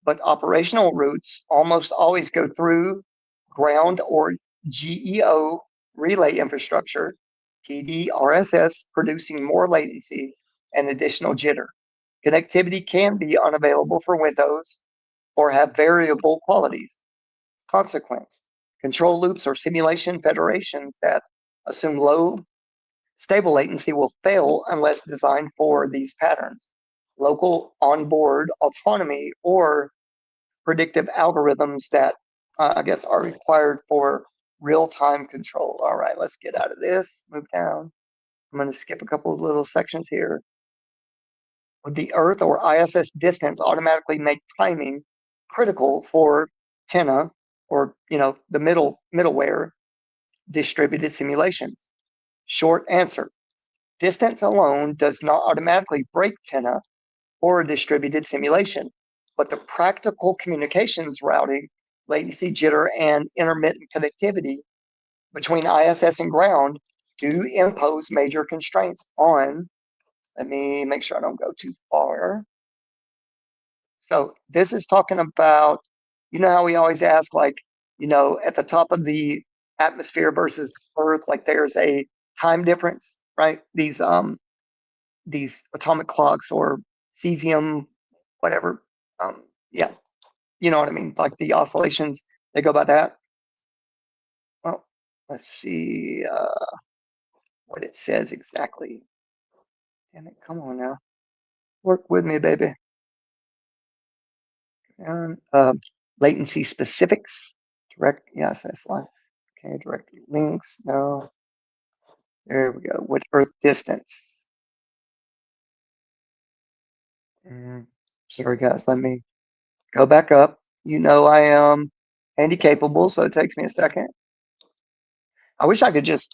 but operational routes almost always go through ground or GEO relay infrastructure, TDRSS, producing more latency and additional jitter. Connectivity can be unavailable for Windows or have variable qualities. Consequence, control loops or simulation federations that assume low stable latency will fail unless designed for these patterns. Local onboard autonomy or predictive algorithms that I guess are required for real-time control. All right, let's get out of this, move down. I'm going to skip a couple of little sections here. Would the Earth or ISS distance automatically make timing critical for TENA or the middleware distributed simulations? Short answer: distance alone does not automatically break TENA or a distributed simulation, but the practical communications routing, latency, jitter, and intermittent connectivity between ISS and ground do impose major constraints on. Let me make sure I don't go too far. So this is talking about, how we always ask, like, at the top of the atmosphere versus Earth, like there's a time difference, right? These atomic clocks or cesium, whatever. Yeah, you know what I mean? Like the oscillations, they go by that. Well, let's see what it says exactly. Damn it, come on now. Work with me, baby. And latency specifics, direct, yes, that's line. Okay, directed links. No. There we go. With Earth distance. Sorry, guys. Let me go back up. You know I am handy capable, so it takes me a second. I wish I could just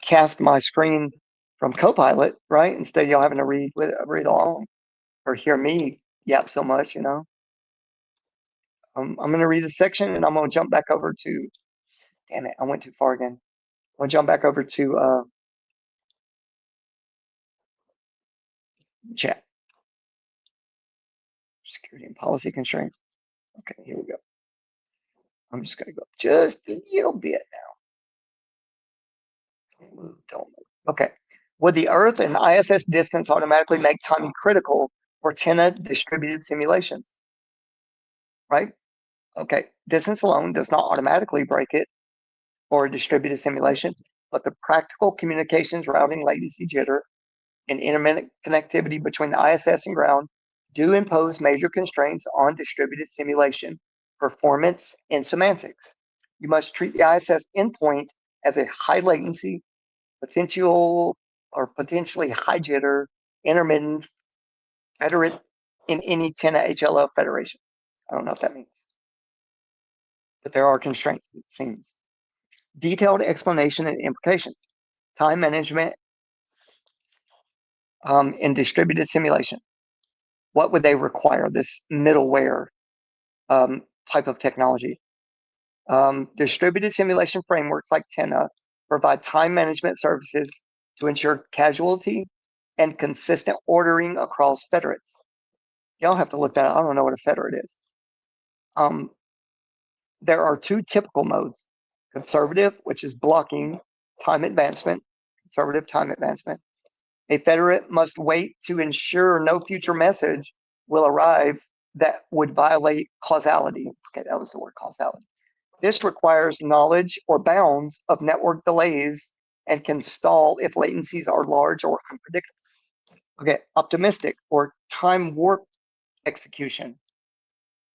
cast my screen from Copilot, right? Instead of y'all having to read along or hear me yap so much, you know. I'm going to read a section and I'm going to jump back over to. Damn it! I went too far again. I'm going to jump back over to chat. Security and policy constraints. Okay, here we go. I'm just going to go just a little bit now. Don't move. Okay. Would the Earth and ISS distance automatically make timing critical for TENA distributed simulations? Right? Okay. Distance alone does not automatically break it for a distributed simulation, but the practical communications, routing, latency, jitter, and intermittent connectivity between the ISS and ground do impose major constraints on distributed simulation, performance, and semantics. You must treat the ISS endpoint as a high latency, potentially high jitter, intermittent federate in any TENA HLO federation. I don't know what that means, but there are constraints, it seems. Detailed explanation and implications. Time management in distributed simulation. What would they require? This middleware type of technology. Distributed simulation frameworks like TENA provide time management services to ensure casualty and consistent ordering across federates. Y'all have to look that up. I don't know what a federate is. There are two typical modes: conservative, which is blocking time advancement, conservative time advancement. A federate must wait to ensure no future message will arrive that would violate causality. Okay, that was the word, causality. This requires knowledge or bounds of network delays and can stall if latencies are large or unpredictable. Okay, optimistic or time warp execution.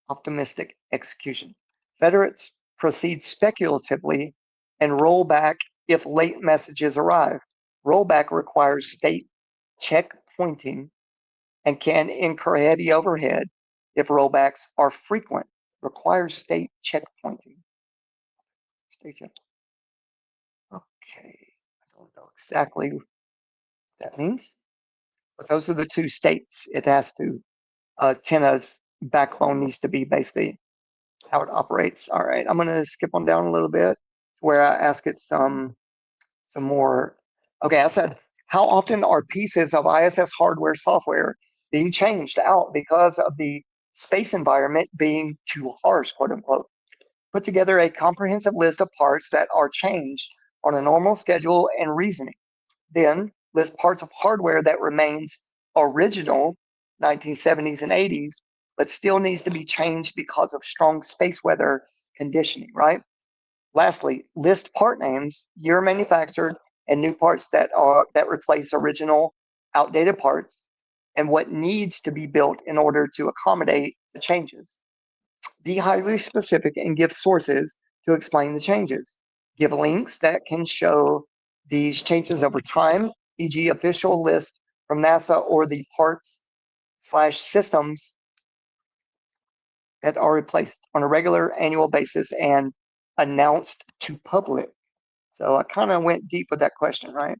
Optimistic execution. Federates proceed speculatively and roll back if late messages arrive. Rollback requires state checkpointing and can incur heavy overhead if rollbacks are frequent. Requires state checkpointing. State check. Okay, I don't know exactly what that means, but those are the two states it has to. TENA's backbone needs to be basically how it operates. All right, I'm going to skip on down a little bit where I ask it some more. Okay, I said, how often are pieces of ISS hardware software being changed out because of the space environment being too harsh, quote unquote? Put together a comprehensive list of parts that are changed on a normal schedule and reasoning. Then list parts of hardware that remains original 1970s and 80s, but still needs to be changed because of strong space weather conditioning, right? Lastly, list part names, year manufactured, and new parts that replace original outdated parts, and what needs to be built in order to accommodate the changes. Be highly specific and give sources to explain the changes. Give links that can show these changes over time, e.g. official list from NASA or the parts/systems that are replaced on a regular annual basis and announced to public. So I kind of went deep with that question, right?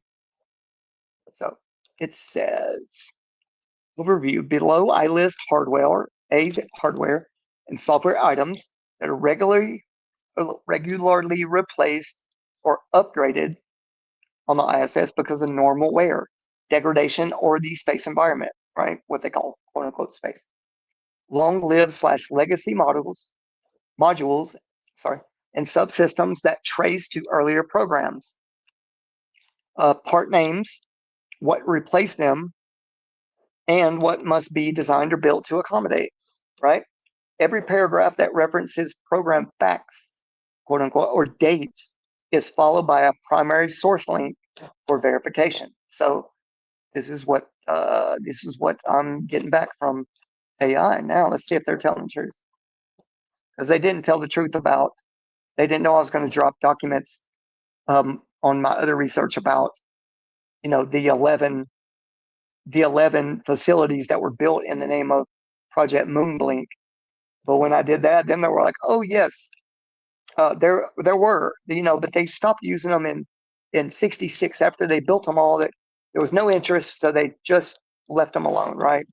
So it says, overview, below I list hardware and software items that are regularly replaced or upgraded on the ISS because of normal wear, degradation, or the space environment, right? What they call quote unquote space. Long-lived / legacy modules, and subsystems that trace to earlier programs. Part names, what replaced them, and what must be designed or built to accommodate, right? Every paragraph that references program facts, quote unquote, or dates is followed by a primary source link for verification. So this is what I'm getting back from AI. Now let's see if they're telling the truth, because they didn't tell the truth about They didn't know I was going to drop documents on my other research about, the 11 facilities that were built in the name of Project Moonblink. But when I did that, then they were like, oh yes, there were, but they stopped using them in 66 after they built them all. That there was no interest, so they just left them alone, right?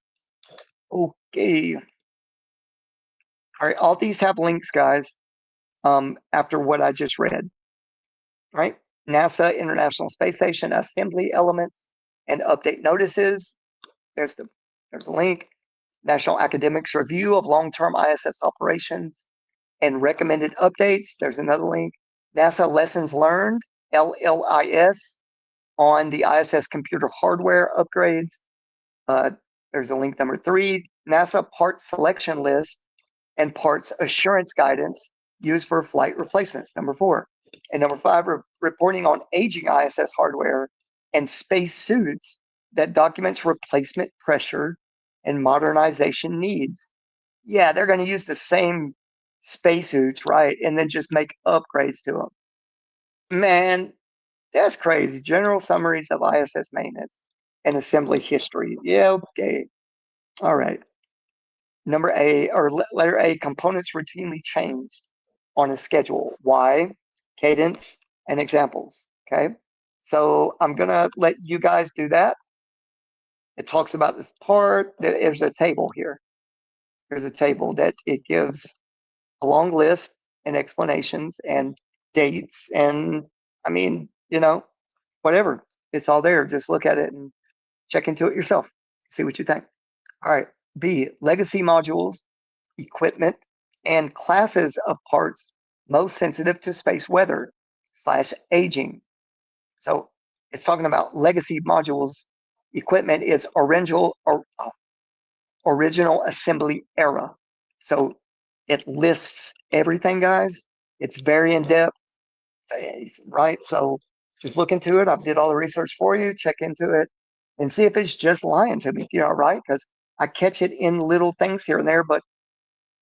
Okay. All right, all these have links, guys, after what I just read, right? NASA International Space Station assembly elements and update notices. There's a link. National Academics Review of Long-Term ISS Operations and Recommended Updates. There's another link. NASA Lessons Learned, LLIS, on the ISS computer hardware upgrades. There's a link number 3, NASA Parts Selection List and Parts Assurance Guidance used for flight replacements, number 4. And number 5, reporting on aging ISS hardware and space suits that documents replacement pressure and modernization needs. Yeah, they're going to use the same spacesuits, right? And then just make upgrades to them. Man, that's crazy. General summaries of ISS maintenance and assembly history. Yeah, okay. All right. Number A, or letter A, components routinely changed on a schedule. Why? Cadence and examples. Okay. So I'm going to let you guys do that. It talks about this part. There's a table here. There's a table that it gives a long list and explanations and dates. And I mean, whatever. It's all there. Just look at it and check into it yourself. See what you think. All right. B, legacy modules, equipment, and classes of parts most sensitive to space weather / aging. So it's talking about legacy modules. Equipment is original assembly era. So it lists everything, guys. It's very in depth, right? So just look into it. I did all the research for you. Check into it and see if it's just lying to me, right? Because I catch it in little things here and there, but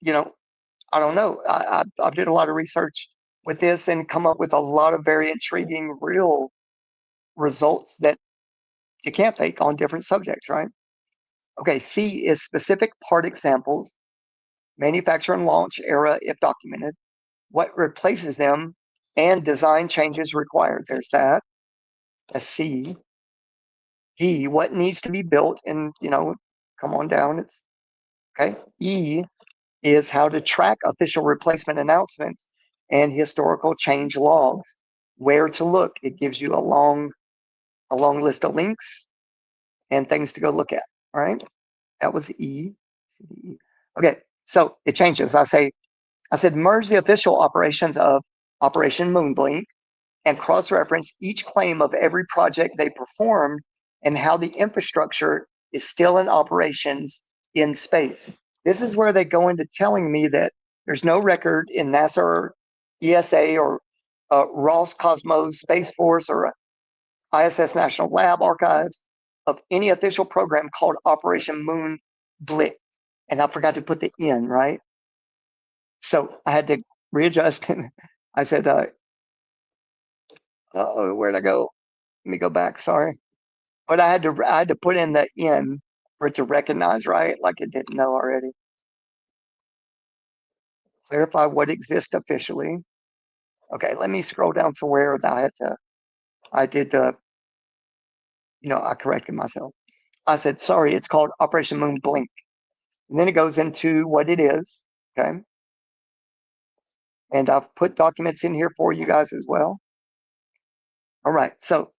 I don't know. I did a lot of research with this and come up with a lot of very intriguing, real results that you can't fake on different subjects, right? Okay, C is specific part examples, manufacture and launch era if documented, what replaces them, and design changes required. There's that. A C. D, what needs to be built, and come on down. It's okay. E is how to track official replacement announcements and historical change logs. Where to look. It gives you a long list of links and things to go look at. All right. That was E. Okay. So it changes. I said merge the official operations of Operation Moonblink and cross-reference each claim of every project they performed and how the infrastructure is still in operations in space. This is where they go into telling me that there's no record in NASA or ESA or Roscosmos Space Force or ISS National Lab archives of any official program called Operation Moonblink. And I forgot to put the N, right? So I had to readjust. And I said, where'd I go? Let me go back. Sorry. But I had to put in the N for it to recognize, right? Like it didn't know already. Clarify what exists officially. Okay, let me scroll down to where I corrected myself. I said, sorry, it's called Operation Moonblink. And then it goes into what it is, okay? And I've put documents in here for you guys as well. All right, so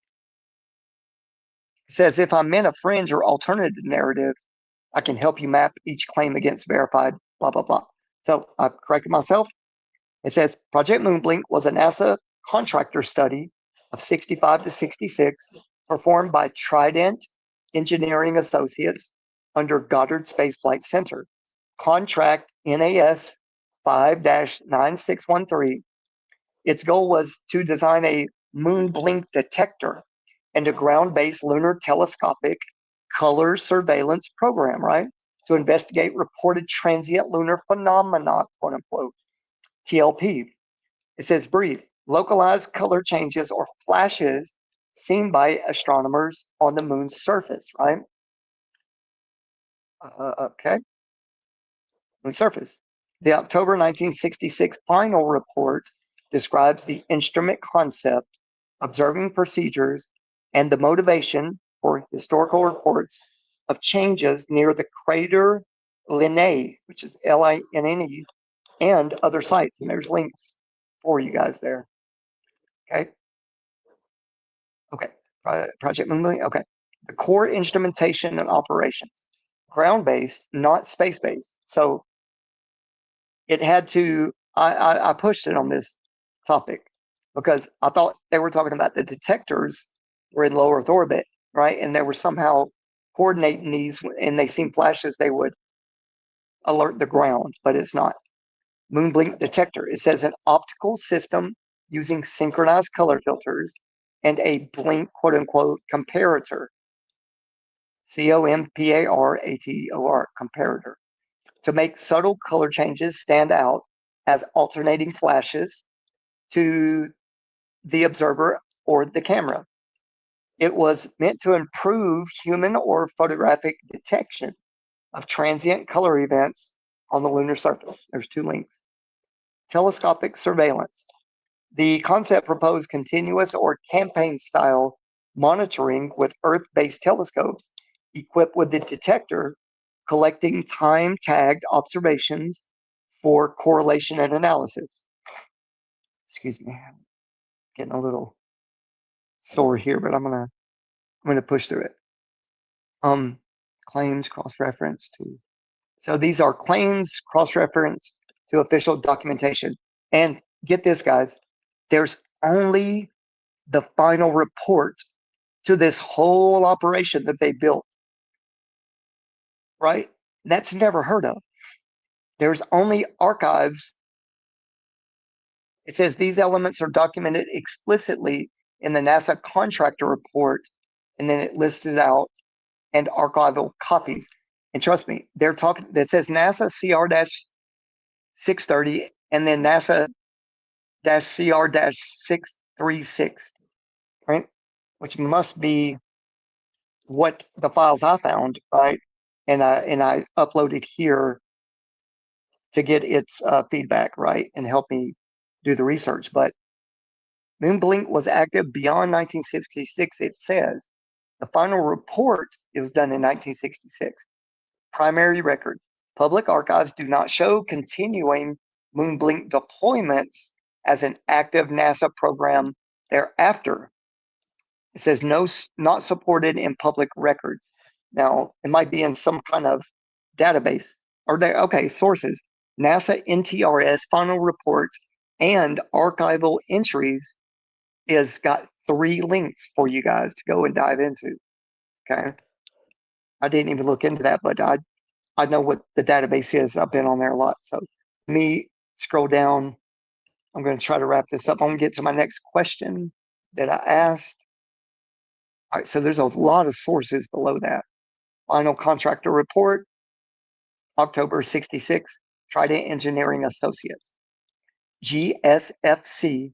it says if I'm in a fringe or alternative narrative, I can help you map each claim against verified, blah, blah, blah. So I've corrected myself. It says Project Moonblink was a NASA contractor study of 65 to 66 performed by Trident Engineering Associates under Goddard Space Flight Center. Contract NAS 5-9613. Its goal was to design a Moonblink detector and a ground-based lunar telescopic color surveillance program, right? To investigate reported transient lunar phenomena, quote unquote, TLP. It says brief, localized color changes or flashes seen by astronomers on the moon's surface, right? Okay. Moon surface. The October 1966 final report describes the instrument concept, observing procedures, and the motivation for historical reports of changes near the crater Linnaeus, which is Linne, and other sites. And there's links for you guys there. Okay. Okay. Project Moonlight. Okay. The core instrumentation and operations, ground-based, not space-based. So it had to, I pushed it on this topic because I thought they were talking about the detectors were in low Earth orbit, right? And they were somehow coordinating these, and they seen flashes, they would alert the ground, but it's not. Moon blink detector. It says an optical system using synchronized color filters and a blink, quote unquote, comparator. COMPARATOR, comparator, to make subtle color changes stand out as alternating flashes to the observer or the camera. It was meant to improve human or photographic detection of transient color events on the lunar surface. There's two links. Telescopic surveillance. The concept proposed continuous or campaign-style monitoring with Earth-based telescopes equipped with the detector, collecting time-tagged observations for correlation and analysis. Excuse me, I'm getting a little sore here, but I'm gonna push through it. Claims cross-reference to. So these are claims cross-reference to official documentation. And get this, guys, there's only the final report to this whole operation that they built, right? That's never heard of. There's only archives. It says these elements are documented explicitly in the NASA contractor report, and then it lists it out and archival copies. And trust me, they're talking, that says NASA CR-630 and then NASA-CR-636, right? Which must be what the files I found, right? And I uploaded here to get its feedback, right? And help me do the research. But Moonblink was active beyond 1966, it says. The final report, it was done in 1966. Primary record. Public archives do not show continuing Moonblink deployments as an active NASA program thereafter. It says no, not supported in public records. Now, it might be in some kind of database. Or they, okay, sources. NASA NTRS final report and archival entries is got 3 links for you guys to go and dive into. Okay. I didn't even look into that, but I know what the database is. I've been on there a lot. So let me scroll down. I'm going to try to wrap this up. I'm going to get to my next question that I asked. All right, so there's a lot of sources below that. Final contractor report, October 66, Trident Engineering Associates. GSFC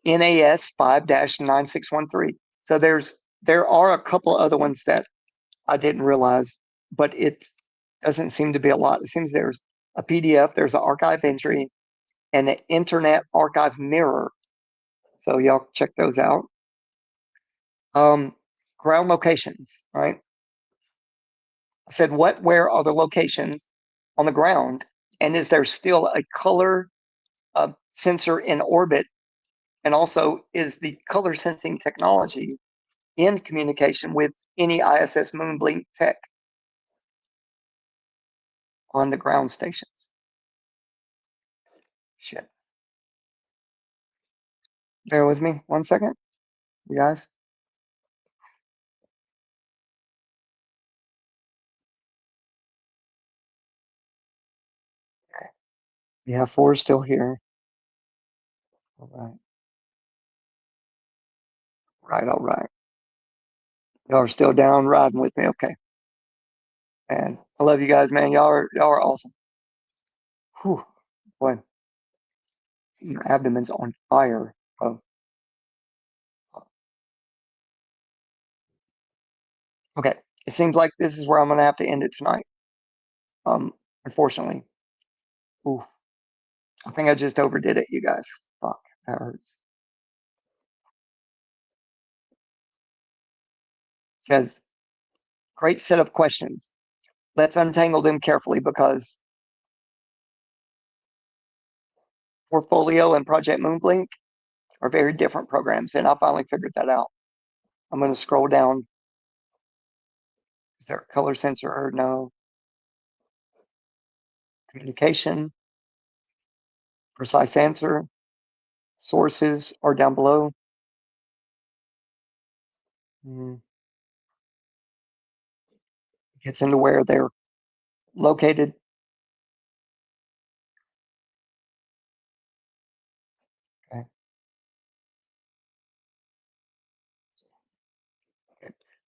NAS 5-9613. So there are a couple other ones that I didn't realize, but it doesn't seem to be a lot. It seems there's a PDF, there's an archive entry, and an Internet Archive Mirror. So y'all check those out. Ground locations, right? I said, where are the locations on the ground? And is there still a color sensor in orbit? And also, is the color sensing technology in communication with any ISS Moonblink tech on the ground stations? Shit. Bear with me 1 second, you guys. Okay. Yeah, 4 is still here. All right. All right. Y'all are still down riding with me. Okay. And I love you guys, man. Y'all are awesome. Whew, boy. Your abdomen's on fire. Oh. Okay, it seems like this is where I'm gonna have to end it tonight. Unfortunately. Ooh, I think I just overdid it, you guys. Fuck, that hurts. Says, great set of questions. Let's untangle them carefully because Portfolio and Project Moonblink are very different programs, and I finally figured that out. I'm going to scroll down. Is there a color sensor or no? Communication, precise answer, sources are down below. Gets into where they're located. Okay.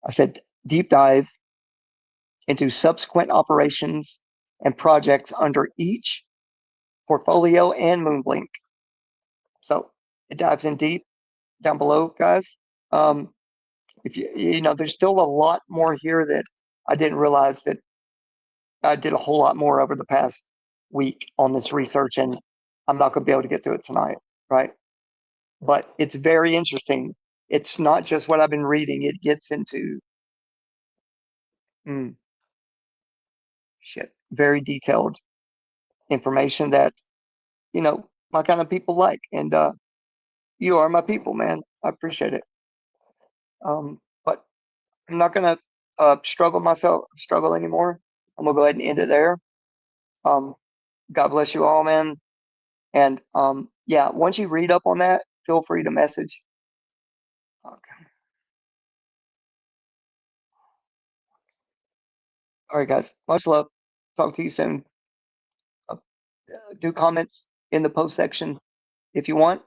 I said deep dive into subsequent operations and projects under each Portfolio and Moonblink. So it dives in deep down below, guys. If you know, there's still a lot more here that I didn't realize that I did a whole lot more over the past week on this research, and I'm not going to be able to get through it tonight, right? But it's very interesting. It's not just what I've been reading. It gets into very detailed information that, you know, my kind of people like. And you are my people, man. I appreciate it. But I'm not going to struggle anymore. I'm going to go ahead and end it there. God bless you all, man. And yeah, once you read up on that, feel free to message. Okay. All right, guys. Much love. Talk to you soon. Do comments in the post section if you want.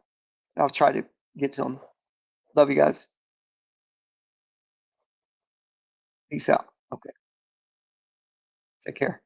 I'll try to get to them. Love you guys. Peace out. Okay. Take care.